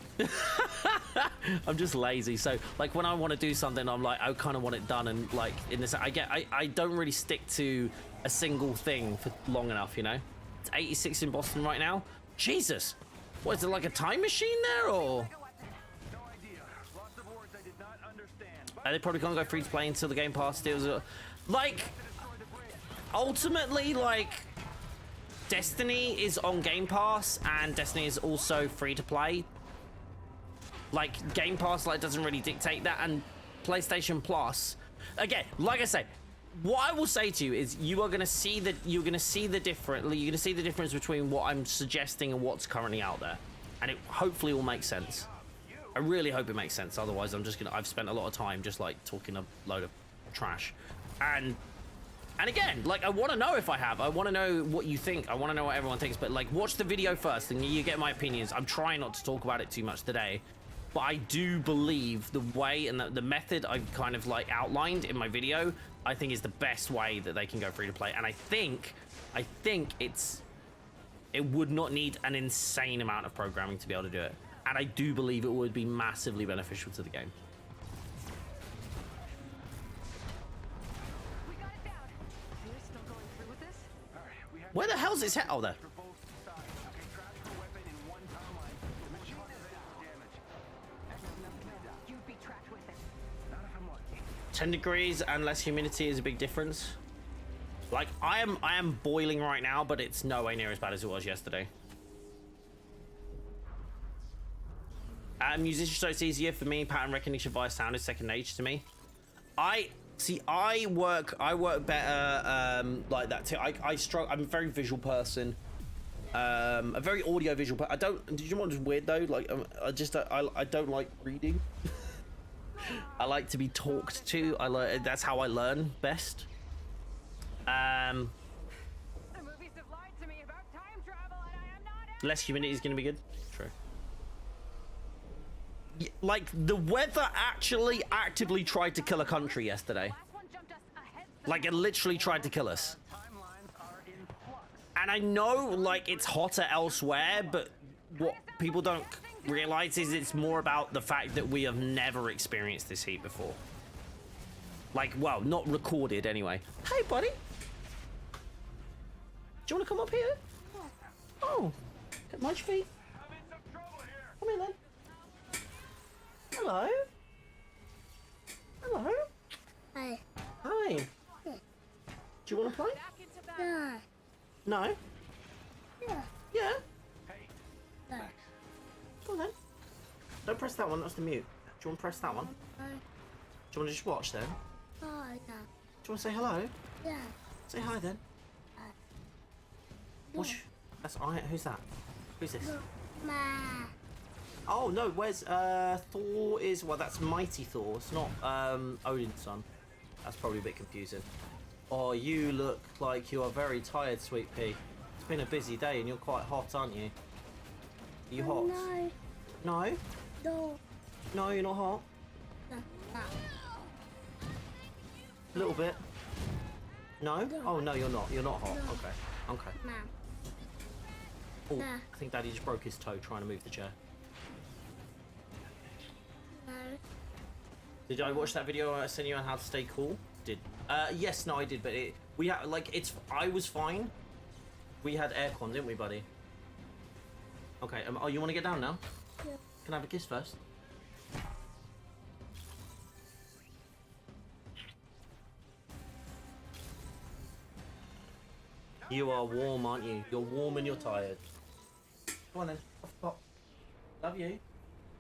I'm just lazy. So like when I want to do something, I'm like, I kind of want it done. And like in this, I don't really stick to a single thing for long enough, you know? It's 86 in Boston right now. Jesus. What is it, like a time machine there or? They probably can't go free to play until the Game Pass deals. Like, ultimately, like, Destiny is on Game Pass and Destiny is also free to play. Like, Game Pass like doesn't really dictate that, and PlayStation Plus, again, like I say, what I will say to you is you're gonna see the difference between what I'm suggesting and what's currently out there, and it hopefully will make sense. I really hope it makes sense. Otherwise, I've spent a lot of time just like talking a load of trash, and again, like I want to know if I have. I want to know what you think. I want to know what everyone thinks. But like, watch the video first, and you get my opinions. I'm trying not to talk about it too much today, but I do believe the way and the method I've kind of like outlined in my video, I think is the best way that they can go free to play. And I think it would not need an insane amount of programming to be able to do it. And I do believe it would be massively beneficial to the game. Where the hell's his head? Oh, there. 10 degrees and less humidity is a big difference. Like, I am boiling right now, but it's nowhere near as bad as it was yesterday. Musician, so it's easier for me. Pattern recognition via sound is second nature to me. I work better like that too. I struggle. I'm a very visual person. A very audio visual. But I don't. Did you want to weird though? Like I don't like reading. I like to be talked to. That's how I learn best. The movies have lied to me about time travel, and I am not. Less humidity is going to be good. True. Like, the weather actually actively tried to kill a country yesterday. Like, it literally tried to kill us. And I know, like, it's hotter elsewhere, but what people don't realize is it's more about the fact that we have never experienced this heat before. Like, well, not recorded anyway. Hey, buddy. Do you want to come up here? Oh, mind your feet. Come here, then. Hello. Hello. Hi. Hi. Do you want to play? Yeah. No? Yeah. Yeah? No. Go on then. Don't press that one, that's the mute. Do you want to press that one? No. Do you want to just watch then? Oh, no. Do you want to say hello? Yeah. Say hi then. That's alright, who's that? Who's this? Ma. Oh no, where's Thor is, well, that's Mighty Thor. It's not Odin's son. That's probably a bit confusing. Oh, you look like you are very tired, Sweet Pea. It's been a busy day and you're quite hot, aren't you? Are you hot? No. No? No. No, you're not hot? No. No. A little bit. No? Oh no, you're not. You're not hot. No. Okay. Okay. Ma. Oh, Nah. I think Daddy just broke his toe trying to move the chair. No. Did I watch that video I sent you on how to stay cool? Did. Yes, no, I did, but we had, like, I was fine. We had aircon, didn't we, buddy? Okay, oh, you want to get down now? Yeah. Can I have a kiss first? You are warm, aren't you? You're warm and you're tired. Come on then, off the pot. Love you.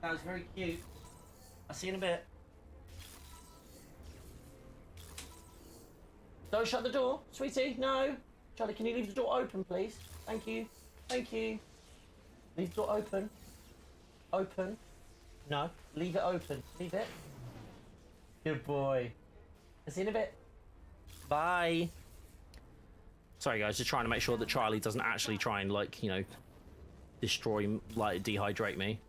That was very cute. I'll see you in a bit. Don't shut the door, sweetie. No. Charlie, can you leave the door open, please? Thank you. Thank you. Leave the door open. Open. No. Leave it open. Leave it. Good boy. I'll see you in a bit. Bye. Sorry, guys. Just trying to make sure that Charlie doesn't actually try and, like, you know, destroy, like, dehydrate me.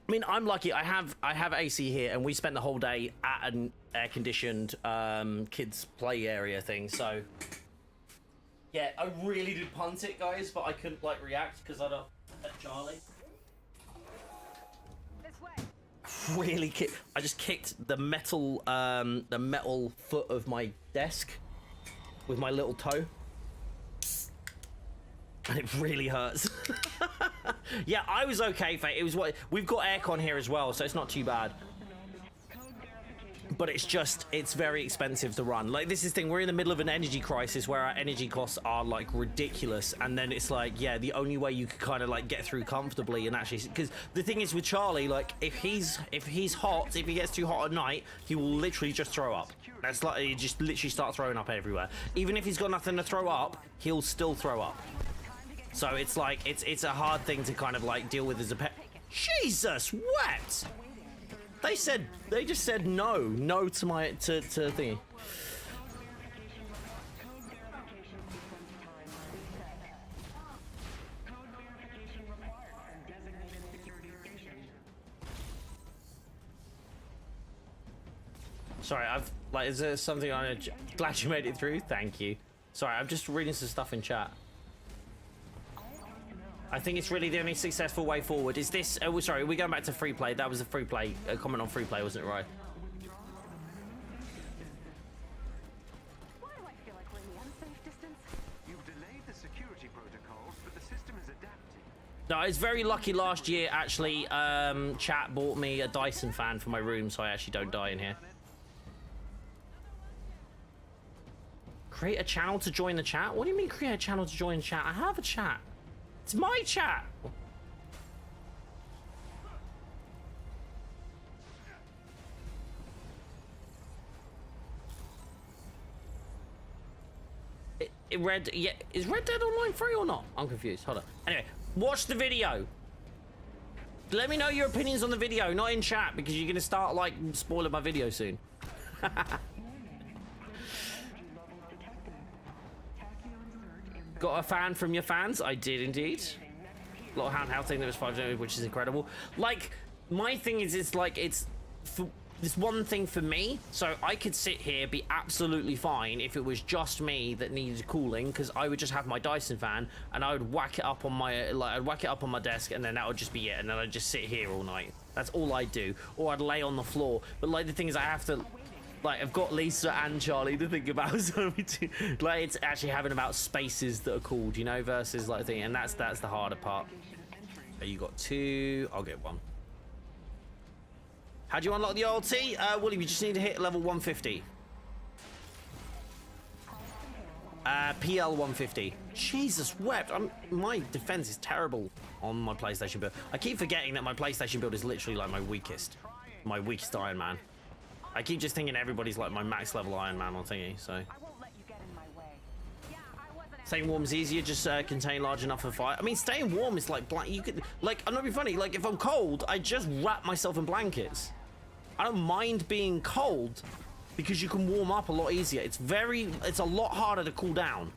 I mean, I'm lucky. I have AC here, and we spent the whole day at an air-conditioned kids' play area thing. So, Yeah, I really did punt it, guys, but I couldn't like react because I don't at Charlie. This way. Really I just kicked the metal foot of my desk with my little toe. And it really hurts. Yeah, I was okay, Faye. It was what we've got aircon here as well, so it's not too bad. But it's just, it's very expensive to run. Like, this is the thing, we're in the middle of an energy crisis where our energy costs are like ridiculous, and then it's like, yeah, the only way you could kind of like get through comfortably and actually, because the thing is with Charlie, like if he's hot, if he gets too hot at night, he will literally just throw up. That's like, he just literally start throwing up everywhere. Even if he's got nothing to throw up, he'll still throw up. So it's like, it's a hard thing to kind of like deal with as a pet. Jesus, what? They just said no to my to thingy. Sorry, is there something on it? Glad you made it through. Thank you. Sorry, I'm just reading some stuff in chat. I think it's really the only successful way forward. Is this... Oh, sorry, we're going back to free play. That was a free play. A comment on free play, wasn't it, right? Why do I feel like we're in the unsafe distance? You've delayed the security protocols, but the system is adapting. No, I was very lucky last year, actually. Chat bought me a Dyson fan for my room, so I actually don't die in here. Create a channel to join the chat? What do you mean create a channel to join the chat? I have a chat. It's my chat. Yeah, is Red Dead Online free or not? I'm confused. Hold on. Anyway, watch the video. Let me know your opinions on the video, not in chat, because you're gonna start like spoiling my video soon. Got a fan from your fans? I did indeed. A lot of handheld thing that was 5, which is incredible. Like, my thing is, it's like, it's for this one thing for me. So I could sit here, be absolutely fine if it was just me that needed cooling, because I would just have my Dyson fan and I would whack it up on my, like, I'd whack it up on my desk, and then that would just be it. And then I'd just sit here all night. That's all I'd do. Or I'd lay on the floor. But like, the thing is, I have to. Like, I've got Lisa and Charlie to think about, so like, it's actually having about spaces that are called, you know, versus like thing, and that's the harder part. You got 2, I'll get 1. How do you unlock the OLT? William, you just need to hit level 150. PL 150. Jesus wept. My defense is terrible on my PlayStation build. I keep forgetting that my PlayStation build is literally like my weakest Iron Man. I keep just thinking everybody's like my max level Iron Man on thingy, so. Staying warm is easier, just contain large enough for fire. I mean, staying warm is like, you could, like, I'm not being funny, like, if I'm cold, I just wrap myself in blankets. I don't mind being cold because you can warm up a lot easier. It's a lot harder to cool down.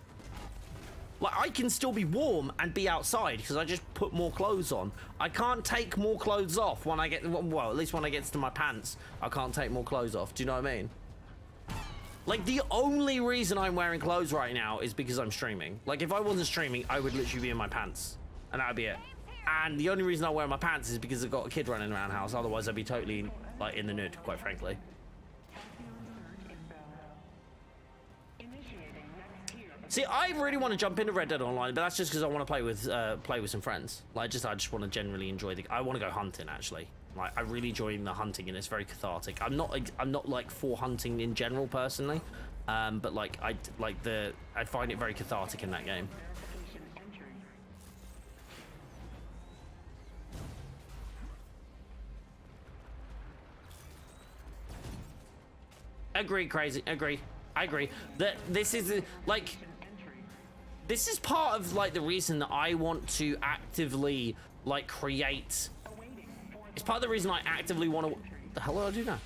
Like, I can still be warm and be outside because I just put more clothes on. I can't take more clothes off when I get, well, at least when I get to my pants, I can't take more clothes off. Do you know what I mean? Like, the only reason I'm wearing clothes right now is because I'm streaming. Like, if I wasn't streaming, I would literally be in my pants. And that would be it. And the only reason I wear my pants is because I've got a kid running around the house. Otherwise, I'd be totally, like, in the nude, quite frankly. See, I really want to jump into Red Dead Online, but that's just because I want to play with some friends. Like, I just want to generally enjoy I want to go hunting, actually. Like, I really enjoy the hunting, and it's very cathartic. I'm not like for hunting in general personally, but like I find it very cathartic in that game. Agree, crazy. Agree. I agree. That this is like. This is part of like the reason that I want to actively like create. It's part of the reason I actively want to. What the hell do I do now?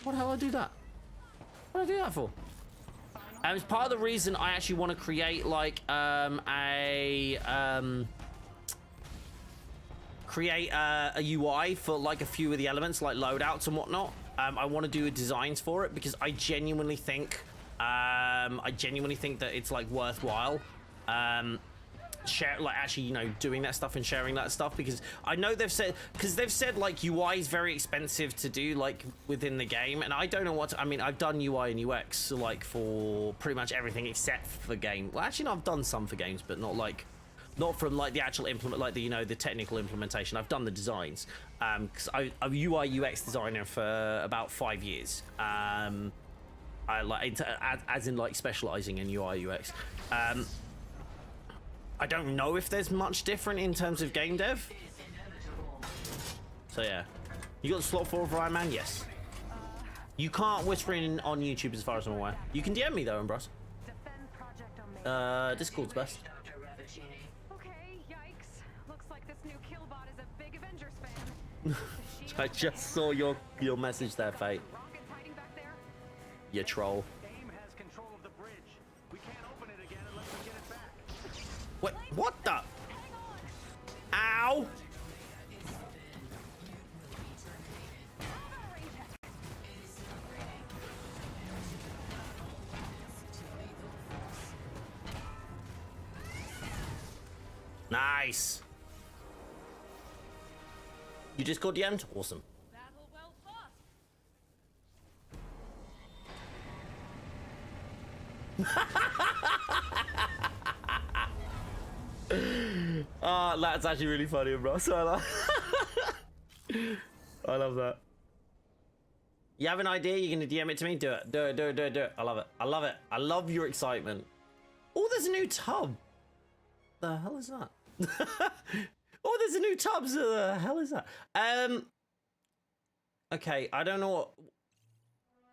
What the hell do I do that? What do I do that for? It's part of the reason I actually want to create like create a UI for like a few of the elements, like loadouts and whatnot. I want to do designs for it because I genuinely think I genuinely think that it's like worthwhile. Actually, you know, doing that stuff and sharing that stuff, because I know they've said like UI is very expensive to do like within the game, and I don't know what I mean. I've done UI and UX like for pretty much everything except for game. Well, actually, no, I've done some for games, but not from like the actual like the, you know, the technical implementation. I've done the designs because I'm a UI UX designer for about 5 years. I like as in like specializing in UI UX. I don't know if there's much different in terms of game dev. So yeah. You got the slot for Iron Man? Yes. You can't whisper in on YouTube as far as I'm aware. You can DM me though, Ambrose. Discord's best. Okay, yikes. Looks like this new killbot is a big Avengers fan. I just saw your message there, Fate. You troll. AIM has control of the bridge. We can't open it again unless we get it back. Wait, what the? Ow! Nice. You just got DM'd? Awesome. Battle well fought. That's actually really funny, bro. So I love that. You have an idea? You're gonna DM it to me? Do it. Do it. Do it. Do it. Do it. I love it. I love it. I love your excitement. Oh, there's a new tub. The hell is that? Oh, there's a new tub. The hell is that? Okay, I don't know what.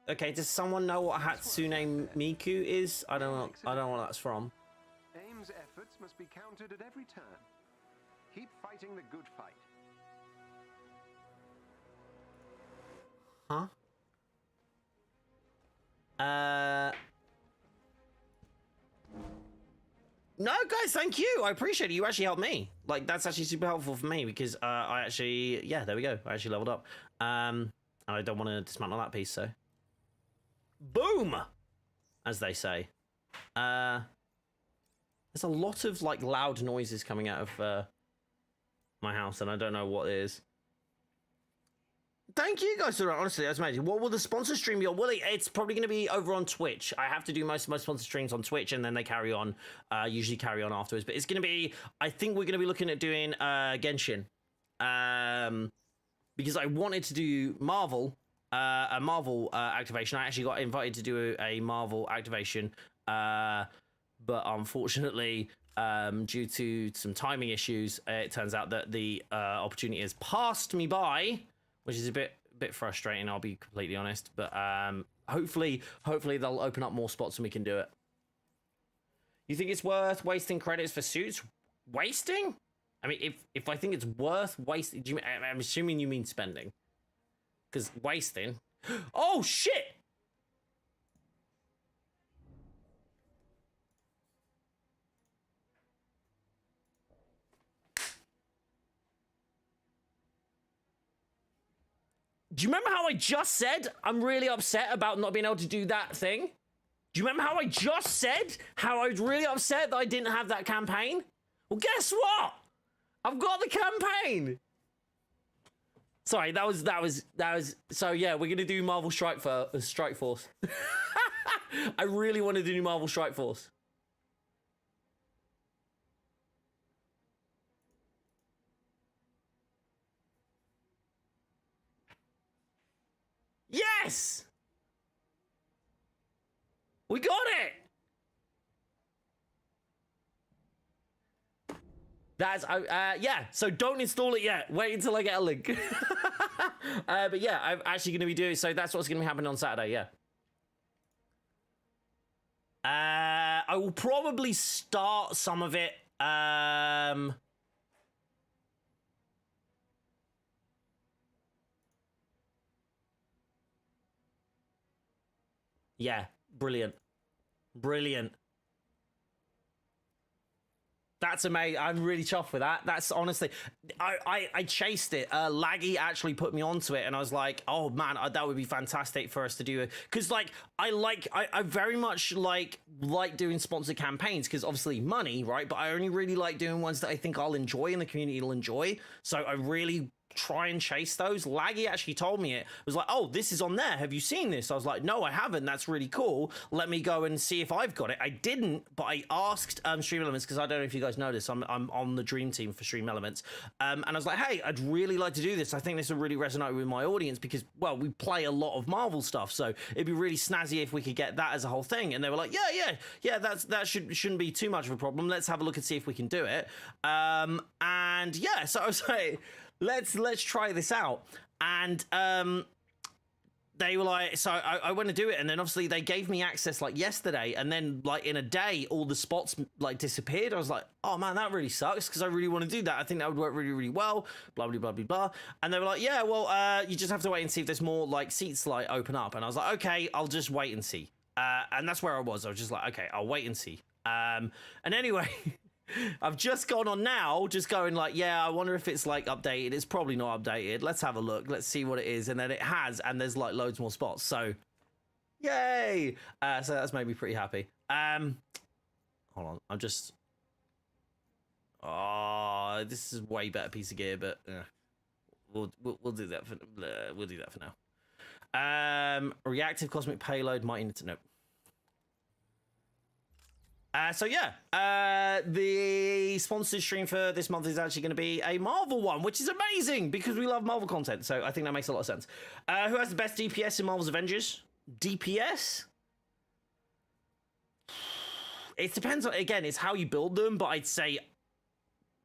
Okay, does someone know what Hatsune Miku is? I don't know. I don't know what that's from. AIM's efforts must be countered at every turn. Keep fighting the good fight. Huh? No, guys, thank you. I appreciate it. You actually helped me. Like, that's actually super helpful for me because I actually, yeah, there we go. I actually leveled up. And I don't want to dismantle that piece, so. Boom! As they say. There's a lot of, like, loud noises coming out of my house, and I don't know what it is. Thank you guys for that. Honestly, that's amazing. What will the sponsor stream be on? Well, it's probably going to be over on Twitch. I have to do most of my sponsor streams on Twitch, and then they carry on, usually carry on afterwards. But it's going to be, I think we're going to be looking at doing Genshin. Because I wanted to do Marvel, a Marvel activation. I actually got invited to do a Marvel activation. But unfortunately, due to some timing issues, it turns out that the opportunity has passed me by, which is a bit frustrating, I'll be completely honest. But hopefully they'll open up more spots and we can do it. You think it's worth wasting credits for suits? Wasting? I mean, if I think it's worth wasting, I'm assuming you mean spending. Because wasting... Oh, shit! Do you remember how I just said I'm really upset about not being able to do that thing? Do you remember how I just said how I was really upset that I didn't have that campaign? Well, guess what? I've got the campaign. Sorry, that was. So yeah, we're gonna do Marvel Strike Force. I really want to do Marvel Strike Force. Yes! We got it! That's, yeah, so don't install it yet. Wait until I get a link. But yeah, I'm actually going to be doing, so that's what's going to be happening on Saturday, yeah. I will probably start some of it, yeah, brilliant. Brilliant. That's amazing. I'm really chuffed with that. That's honestly, I chased it. Laggy actually put me onto it, and I was like, oh man, that would be fantastic for us to do it. Because like, I very much like doing sponsored campaigns because obviously money, right? But I only really like doing ones that I think I'll enjoy and the community will enjoy. So I really try and chase those. Laggy actually told me it was like, oh, this is on there, have you seen this? I was like, no, I haven't. That's really cool, let me go and see if I've got it. I didn't, but I asked Stream Elements, because I don't know if you guys know this, I'm on the dream team for Stream Elements, and I was like, hey, I'd really like to do this. I think this would really resonate with my audience because, well, we play a lot of Marvel stuff, so it'd be really snazzy if we could get that as a whole thing. And they were like, yeah, that shouldn't be too much of a problem, let's have a look and see if we can do it. And yeah, so I was like, let's try this out. And they were like, so I went to do it, and then obviously they gave me access like yesterday, and then like in a day all the spots like disappeared. I was like, oh man, that really sucks, because I really want to do that. I think that would work really, really well, blah blah blah blah blah. And they were like, yeah, well, you just have to wait and see if there's more like seats like open up. And I was like, okay, I'll just wait and see. And that's where I was just like, okay, I'll wait and see. And anyway, I've just gone on now, just going like, yeah, I wonder if it's like updated. It's probably not updated. Let's have a look. Let's see what it is. And then it has, and there's like loads more spots. So, yay! So that's made me pretty happy. Hold on, I'm just. Oh, this is way better piece of gear, but we'll do that for now. Reactive cosmic payload might need to know. So yeah, the sponsored stream for this month is actually going to be a Marvel one, which is amazing because we love Marvel content. So I think that makes a lot of sense. Who has the best DPS in Marvel's Avengers? DPS? It depends on, again, it's how you build them, but I'd say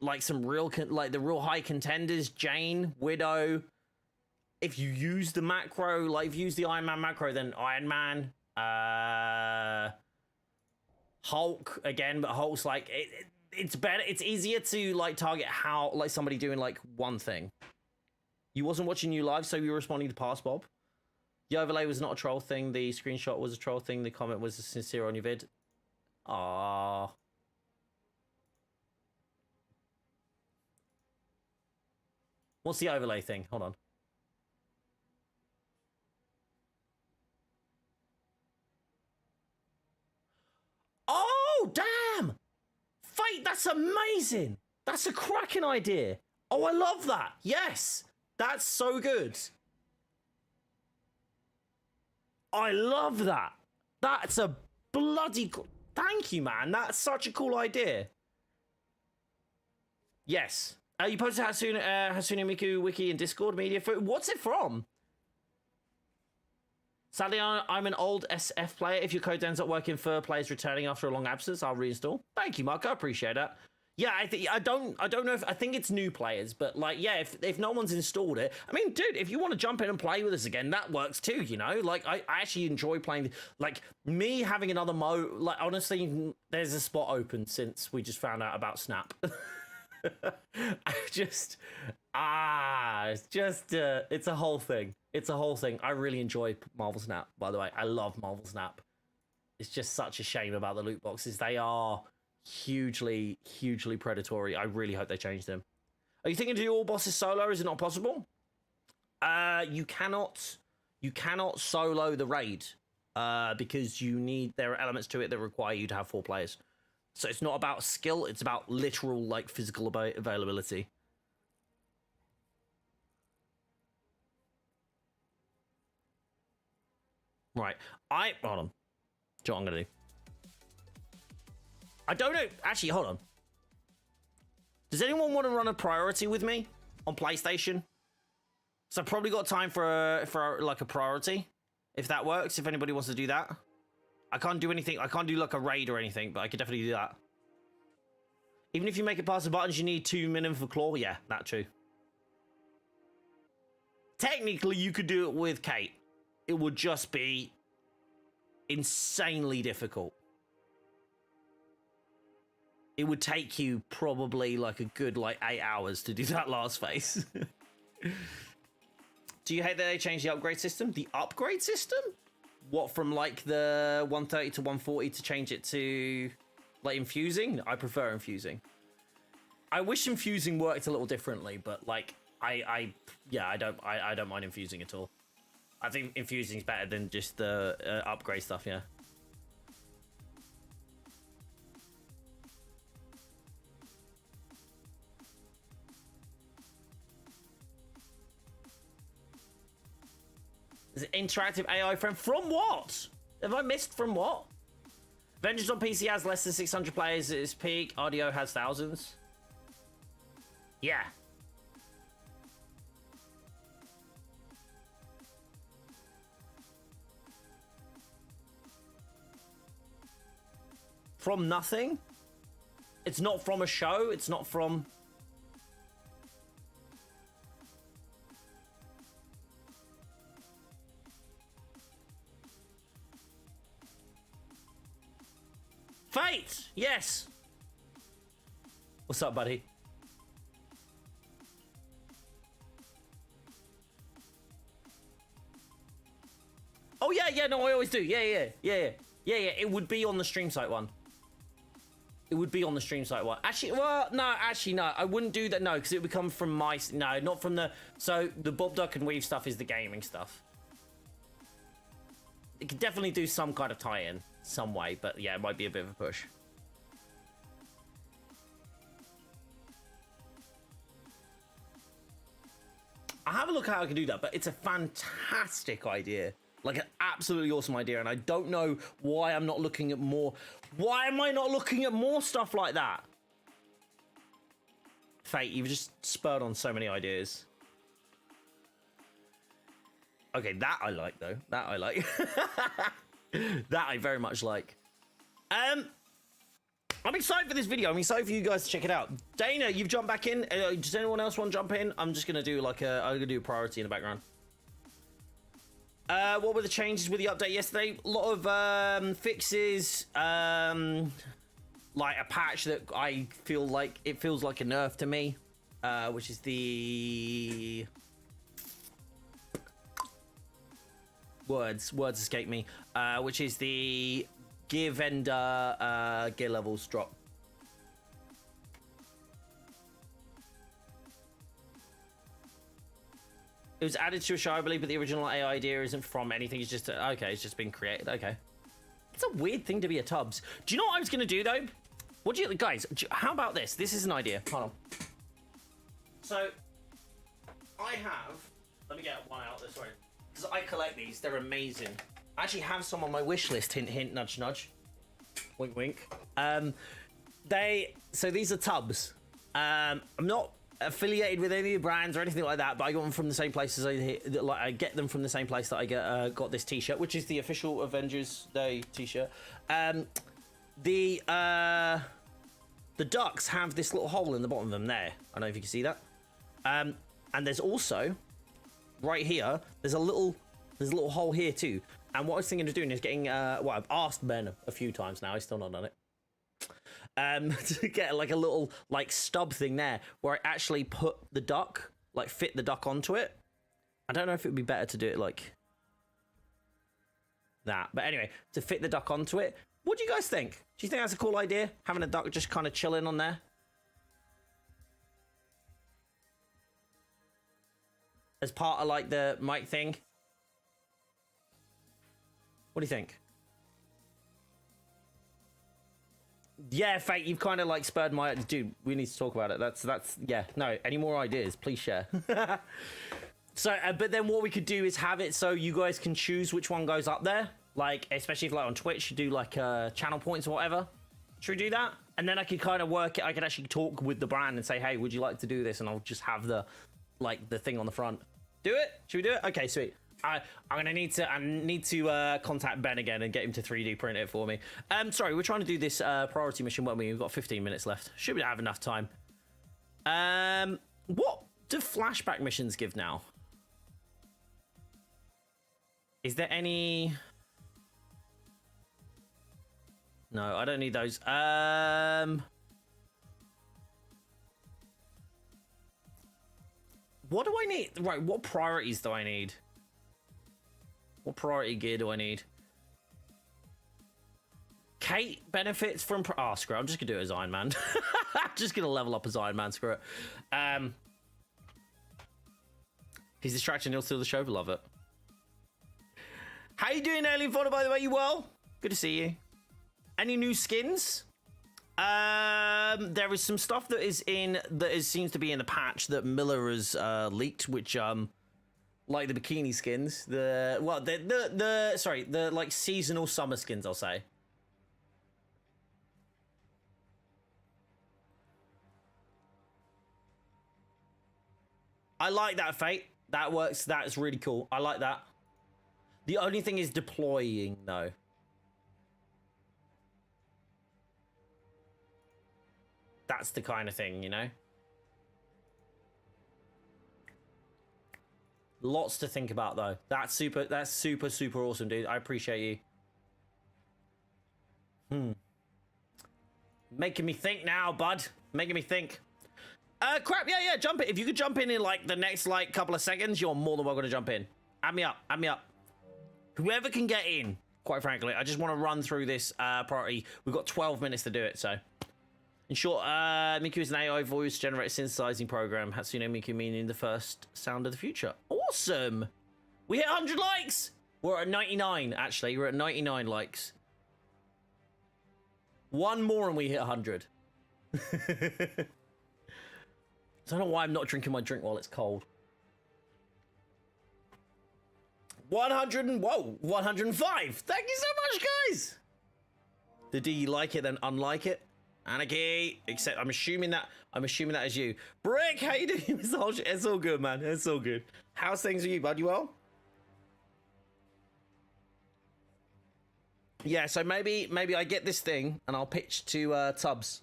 like some real, like the real high contenders, Jane, Widow. If you use the macro, like if you use the Iron Man macro, then Iron Man, Hulk again, but Hulk's like it's better. It's easier to like target how like somebody doing like one thing. You wasn't watching you live, so you were responding to past Bob. The overlay was not a troll thing. The screenshot was a troll thing. The comment was sincere on your vid. Ah. What's the overlay thing? Hold on. Oh, damn! Fate, that's amazing! That's a cracking idea. Oh, I love that. Yes, that's so good. I love that. That's a bloody cool. Thank you, man. That's such a cool idea. Yes. You posted Hasune Miku wiki in Discord media. What's it from? Sadly, I'm an old SF player. If your code ends up working for players returning after a long absence, I'll reinstall. Thank you, Mark. I appreciate that. Yeah, I don't know if I think it's new players, but like, yeah, if no one's installed it, I mean, dude, if you want to jump in and play with us again, that works too, you know. Like, I actually enjoy playing. Like me having another mode. Like, honestly, there's a spot open since we just found out about Snap. It's a whole thing. It's a whole thing. I really enjoy Marvel Snap, by the way. I love Marvel Snap. It's just such a shame about the loot boxes. They are hugely, hugely predatory. I really hope they change them. Are you thinking to do all bosses solo? Is it not possible? You cannot solo the raid because there are elements to it that require you to have 4 players. So it's not about skill, it's about literal, like, physical availability. Right. Hold on. Do you know what I'm going to do? I don't know. Actually, hold on. Does anyone want to run a priority with me on PlayStation? So I've probably got time for like a priority, if that works, if anybody wants to do that. I can't do anything. I can't do like a raid or anything, but I could definitely do that. Even if you make it past the buttons, you need 2 minimum for claw. Yeah, that too. Technically, you could do it with Kate. It would just be insanely difficult. It would take you probably like a good 8 hours to do that last phase. Do you hate that they changed the upgrade system? The upgrade system? What, from like the 130 to 140 to change it to like infusing? I prefer infusing. I wish infusing worked a little differently, but like I don't mind infusing at all. I think infusing is better than just the upgrade stuff. Yeah. Is it interactive AI friend from what? Have I missed from what? Avengers on PC has less than 600 players at its peak. RDO has thousands. Yeah. From nothing? It's not from a show. It's not from... Fate! Yes! What's up, buddy? Oh, yeah, no, I always do. Yeah. It would be on the stream site one. It would be on the stream site one. Actually, well, no, I wouldn't do that, no, because it would come from my... No, not from the... So, the BobDuckNWeave stuff is the gaming stuff. It could definitely do some kind of tie-in, some way, but yeah, it might be a bit of a push. I'll have a look at how I can do that, but it's a fantastic idea. Like, an absolutely awesome idea, and I don't know why I'm not looking at more... Why am I not looking at more stuff like that? Fate, you've just spurred on so many ideas. Okay, that I like, though. That I like. That I very much like. I'm excited for this video. I'm excited for you guys to check it out. Dana, you've jumped back in. Does anyone else want to jump in? I'm just going to do like I'm going to do a priority in the background. What were the changes with the update yesterday? A lot of fixes. Like a patch that I feel like it feels like a nerf to me, which is the words escape me. Which is the gear vendor gear levels drop. It was added to a show, I believe, but the original AI idea isn't from anything. It's just okay. It's just been created. Okay, it's a weird thing to be a Tubbs. Do you know what I was gonna do though? What do you guys? How about this? This is an idea. Hold on. So I have. Let me get one out this way because I collect these. They're amazing. I actually have some on my wish list. Hint, hint, nudge, nudge. Wink, wink. So these are Tubbs. I'm not affiliated with any brands or anything like that, but I got them from the same place as I get them from the same place that I got this t-shirt, which is the official Avengers Day t-shirt. The ducks have this little hole in the bottom of them there. I don't know if you can see that. And there's also right here, there's a little hole here too. And what I was thinking of doing is getting well, I've asked Ben a few times now, he's still not done it. To get like a little like stub thing there where I actually put the duck, like fit the duck onto it. I don't know if it would be better to do it like that, but anyway, to fit the duck onto it. What do you guys think? Do you think that's a cool idea, having a duck just kind of chilling on there as part of like the mic thing? What do you think? Yeah, Fate, you've kind of like spurred my... Dude, we need to talk about it. That's yeah, no, any more ideas, please share. So, but then what we could do is have it so you guys can choose which one goes up there. Like, especially if like on Twitch, you do like channel points or whatever. Should we do that? And then I could kind of work it. I could actually talk with the brand and say, hey, would you like to do this? And I'll just have the, like, the thing on the front. Do it? Should we do it? Okay, sweet. I need to contact Ben again and get him to 3D print it for me. Sorry, we're trying to do this priority mission, weren't we? We've got 15 minutes left. Should we have enough time? What do flashback missions give now? Is there any... No, I don't need those. What do I need? Right, what priorities do I need? What priority gear do I need? Kate benefits from... Oh, screw it. I'm just going to do it as Iron Man. Just going to level up as Iron Man. Screw it. He's distracting. He'll steal the show. Love it. How you doing, Alien Fodder, by the way? You well? Good to see you. Any new skins? There is some stuff that seems to be in the patch that Miller has leaked, which like the bikini skins, the like seasonal summer skins, I'll say. I like that, Fate. That works. That's really cool. I like that. The only thing is deploying, though. That's the kind of thing, you know? Lots to think about, though. That's super, super awesome, dude. I appreciate you. Making me think now, bud. Making me think. Crap, yeah, jump in. If you could jump in like, the next, like, couple of seconds, you're more than welcome to jump in. Add me up. Whoever can get in, quite frankly. I just want to run through this priority. We've got 12 minutes to do it, so... In short, Miku is an AI voice generated synthesizing program. Hatsune Miku meaning the first sound of the future. Awesome! We hit 100 likes! We're at 99, actually. We're at 99 likes. One more and we hit 100. I don't know why I'm not drinking my drink while it's cold. 105! Thank you so much, guys! Do you like it, then unlike it? Anarchy, except I'm assuming that is you. Brick, how you doing? It's all good, man. It's all good. How's things with you, bud? You well? Yeah, so maybe I get this thing and I'll pitch to Tubbs.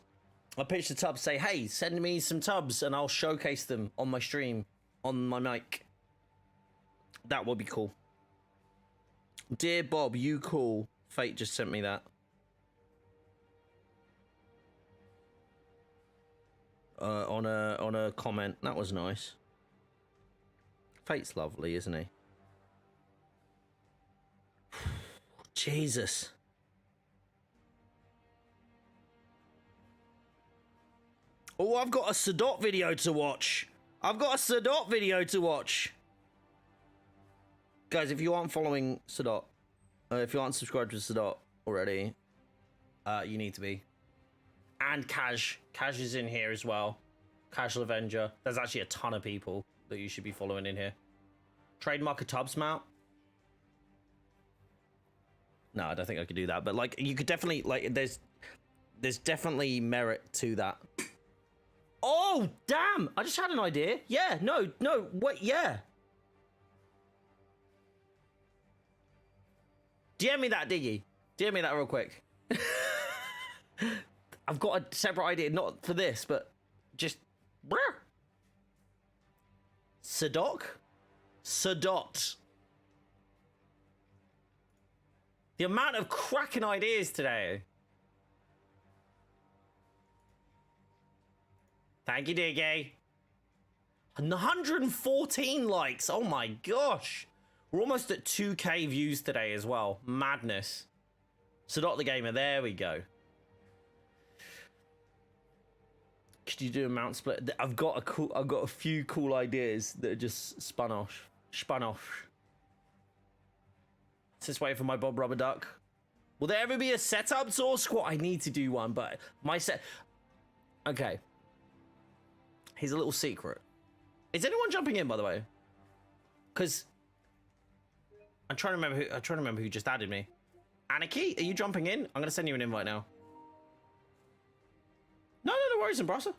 I'll pitch to Tubbs, say, hey, send me some tubs and I'll showcase them on my stream, on my mic. That would be cool. Dear Bob, you cool. Fate just sent me that. On a comment. That was nice. Fate's lovely, isn't he? Jesus. Oh, I've got a Sadot video to watch. Guys, if you aren't following Sadot, if you aren't subscribed to Sadot already, you need to be. And Cash is in here as well. Casual Avenger. There's actually a ton of people that you should be following in here. Trademark a Tubbs mount. No, I don't think I could do that. But like, you could definitely like. There's definitely merit to that. Oh damn! I just had an idea. Yeah. No. Wait. Yeah. DM me that, Diggy. DM me that real quick. I've got a separate idea, not for this, but just... Sadot? The amount of cracking ideas today. Thank you, Diggy. And 114 likes. Oh my gosh. We're almost at 2K views today as well. Madness. Sadot the Gamer. There we go. Could you do a mount split? I've got a few cool ideas that are just spun off. Just waiting for my Bob Rubber Duck. Will there ever be a setup tour squad? I need to do one, but my set. Okay. Here's a little secret. Is anyone jumping in, by the way? Because I'm trying to remember who just added me. Anarchy, are you jumping in? I'm gonna send you an invite now. No worries, Embrasser.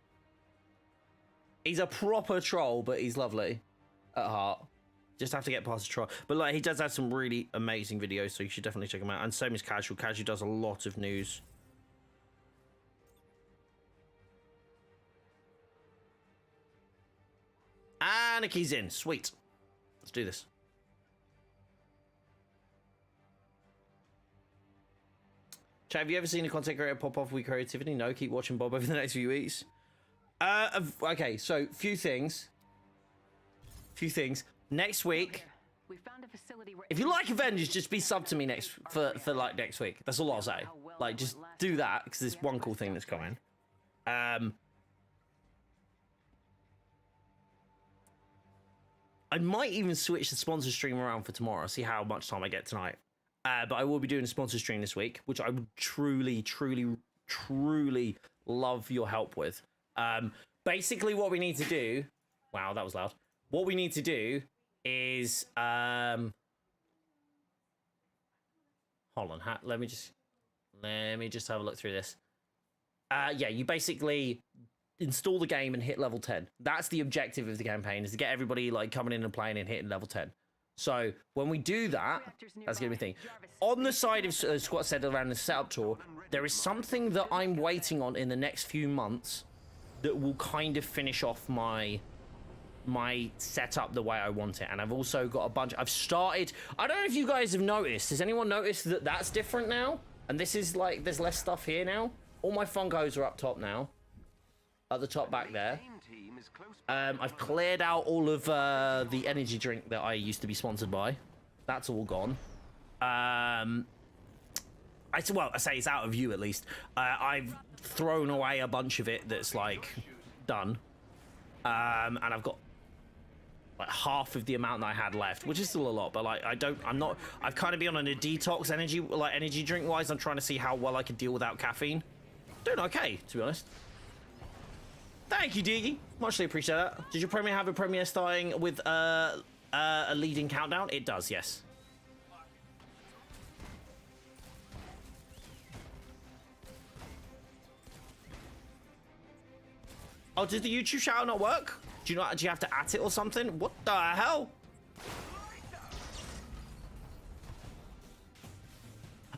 He's a proper troll, but he's lovely at heart. Just have to get past the troll. But like, he does have some really amazing videos, so you should definitely check him out. And same as Casual. Casual does a lot of news. Anarchy's in. Sweet. Let's do this. Chat, have you ever seen a content creator pop off with creativity? No, keep watching Bob over the next few weeks. Okay, so few things. Next week, if you like Avengers, just be sub to me next week. That's all I'll say. Like, just do that, because there's one cool thing that's coming. I might even switch the sponsor stream around for tomorrow, see how much time I get tonight. But I will be doing a sponsor stream this week, which I would truly, truly, truly love your help with. Basically, what we need to do... Wow, that was loud. What we need to do is... Hold on, let me just have a look through this. Yeah, you basically install the game and hit level 10. That's the objective of the campaign, is to get everybody like coming in and playing and hitting level 10. So when we do that, that's gonna be the thing. On the side of Squat said around the setup tour, there is something that I'm waiting on in the next few months that will kind of finish off my setup the way I want it. And I've also got a bunch. I've started. I don't know if you guys have noticed. Has anyone noticed that that's different now? And this is like, there's less stuff here now. All my Funkos are up top now. At the top back there. I've cleared out all of the energy drink that I used to be sponsored by. That's all gone. I say it's out of view at least. I've thrown away a bunch of it that's like done. And I've got like half of the amount that I had left, which is still a lot, but like I've kind of been on a detox energy drink wise. I'm trying to see how well I can deal without caffeine. Doing okay, to be honest. Thank you, Diggy. Muchly appreciate that. Did your premiere have a premiere starting with a leading countdown? It does, yes. Oh, did the YouTube shout out not work? Do you have to at it or something? What the hell?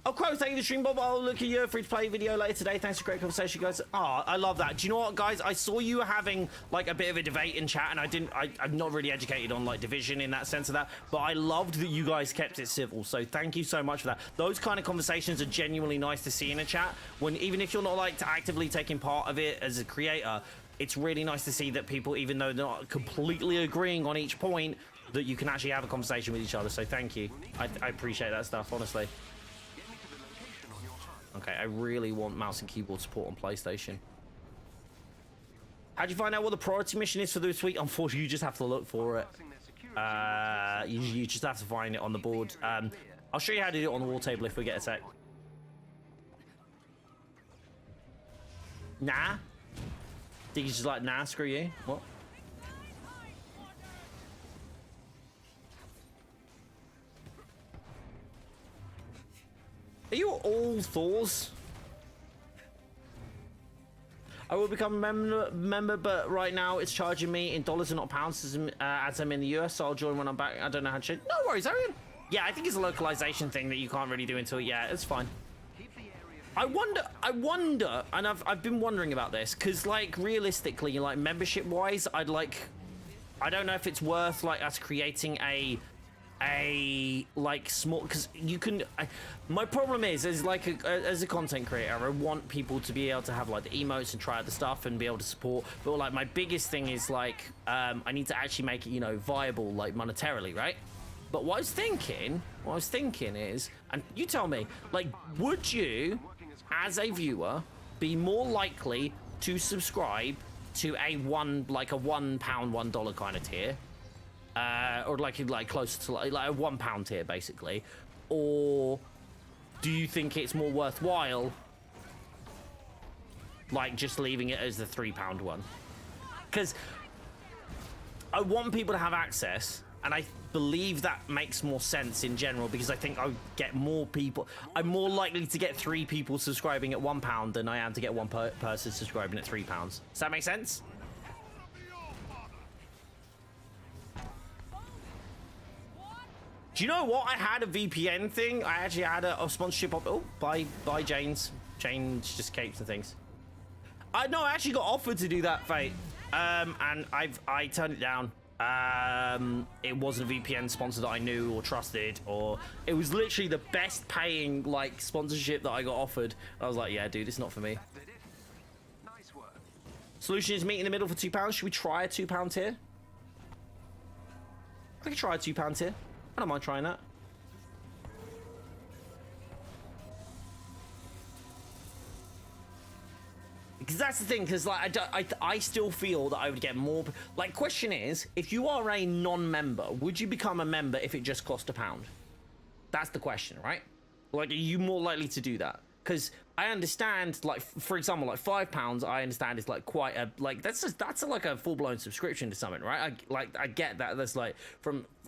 Oh, Crow, thank you for the stream, Bob. I'll look at your free-to-play video later today. Thanks for a great conversation, guys. Oh, I love that. Do you know what, guys? I saw you having, like, a bit of a debate in chat, and I'm not really educated on, like, division in that sense of that, but I loved that you guys kept it civil, so thank you so much for that. Those kind of conversations are genuinely nice to see in a chat, when even if you're not, like, actively taking part of it as a creator, it's really nice to see that people, even though they're not completely agreeing on each point, that you can actually have a conversation with each other, so thank you. I appreciate that stuff, honestly. Okay, I really want mouse and keyboard support on PlayStation. How'd you find out what the priority mission is for this week? Unfortunately, you just have to look for it. You just have to find it on the board. I'll show you how to do it on the wall table if we get a sec. Nah? Think you just like, nah, screw you? What? Are you all Thors? I will become a member, but right now it's charging me in dollars and not pounds as I'm in the US, so I'll join when I'm back. I don't know how to... No worries, Arian. Yeah, I think it's a localization thing that you can't really do until... Yeah, it's fine. I wonder, and I've been wondering about this, because, like, realistically, like, membership-wise, I don't know if it's worth, like, us creating a like small, because you can my problem is like as a content creator, I want people to be able to have like the emotes and try out the stuff and be able to support, but like my biggest thing is like I need to actually make it, you know, viable like monetarily, right? But what I was thinking is, and you tell me, like, would you as a viewer be more likely to subscribe to a £1 $1 kind of tier, or like close to like a £1 tier basically, or do you think it's more worthwhile like just leaving it as the £3 one? Because I want people to have access, and I believe that makes more sense in general, because I think I'll get more people. I'm more likely to get 3 people subscribing at £1 than I am to get one person subscribing at £3. Does that make sense? Do you know what? I had a VPN thing. I actually had a sponsorship of... Oh, bye Jane's. Jane just capes and things. No, I actually got offered to do that, Fate. And I turned it down. It wasn't a VPN sponsor that I knew or trusted, or... It was literally the best paying, like, sponsorship that I got offered. I was like, yeah, dude, it's not for me. Nice work. Solution is meet in the middle for £2. Should we try a £2 tier? I could try a £2 tier. I don't mind trying that. Because that's the thing, because like I still feel that I would get more. Like, question is, if you are a non-member, would you become a member if it just cost £1? That's the question, right? Like, are you more likely to do that? Because I understand, like, for example, like £5, I understand is like quite a that's like a full-blown subscription to something, right? I get that. That's like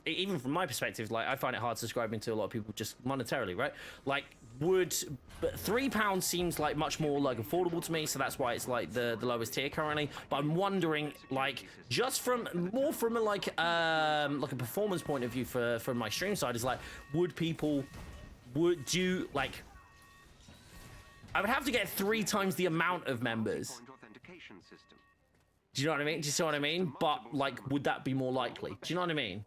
even from my perspective, like I find it hard subscribing to a lot of people just monetarily, right? Like, but £3 seems like much more like affordable to me, so that's why it's like the lowest tier currently. But I'm wondering, like, just from a like a performance point of view from my stream side, is like, would you like? I would have to get 3 times the amount of members. Do you know what I mean? Do you see what I mean? But like, would that be more likely? Do you know what I mean?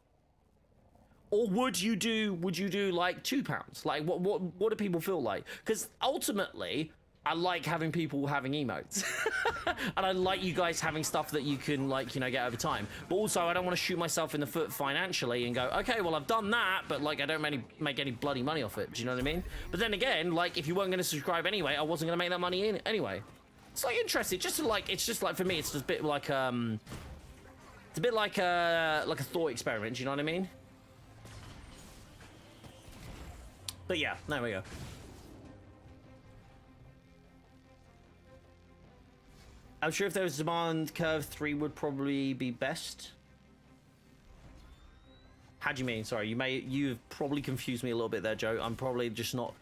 Or would you do like £2? Like, what do people feel like? Because ultimately, I like having people having emotes, and I like you guys having stuff that you can, like, you know, get over time. But also, I don't want to shoot myself in the foot financially and go, okay, well, I've done that, but like, I don't make any bloody money off it. Do you know what I mean? But then again, like, if you weren't going to subscribe anyway, I wasn't going to make that money in anyway. It's like interesting, just to, like, it's just like, for me, it's just a bit like it's a bit like a thought experiment. Do you know what I mean? But yeah, there we go. I'm sure if there was a demand curve, 3 would probably be best. How do you mean? Sorry, you've probably confused me a little bit there, Joe. I'm probably just not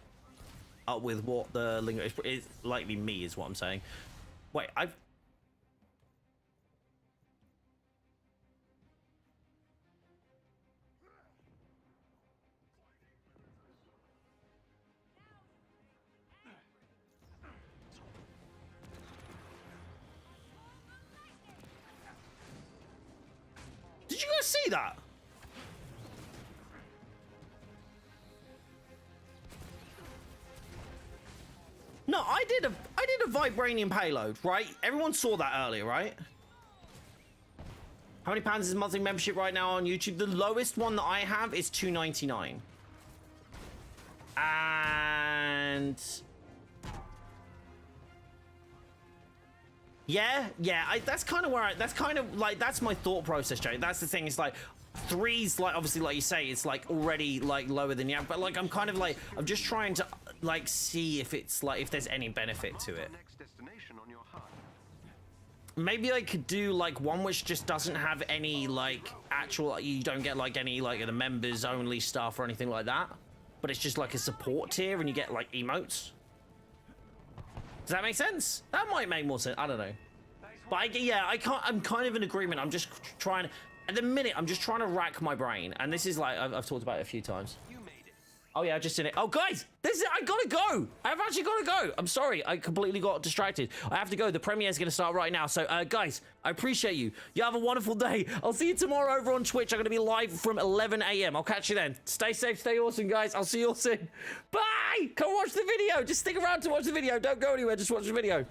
up with what the lingo is. It's likely me is what I'm saying. Wait, did you guys see that? No, I did a vibranium payload, right? Everyone saw that earlier, right? How many pounds is monthly membership right now on YouTube? The lowest one that I have is $2.99. And yeah, that's kind of where that's my thought process, Joe. That's the thing. It's like 3's like, obviously, like you say, it's like already like lower than you have, but like I'm kind of like, I'm just trying to like see if it's like, if there's any benefit to it. Maybe I could do like one which just doesn't have any like actual, you don't get like any like the members only stuff or anything like that, but it's just like a support tier and you get like emotes. Does that make sense? That might make more sense. I don't know. But I'm kind of in agreement. I'm just trying, at the minute, I'm just trying to rack my brain. And this is like, I've talked about it a few times. Oh yeah, I've just seen it. Oh guys, I gotta go. I've actually gotta go. I'm sorry, I completely got distracted. I have to go. The premiere is gonna start right now. So guys, I appreciate you. You have a wonderful day. I'll see you tomorrow over on Twitch. I'm gonna be live from 11 AM. I'll catch you then. Stay safe, stay awesome, guys. I'll see you all soon. Bye. Come watch the video. Just stick around to watch the video. Don't go anywhere. Just watch the video.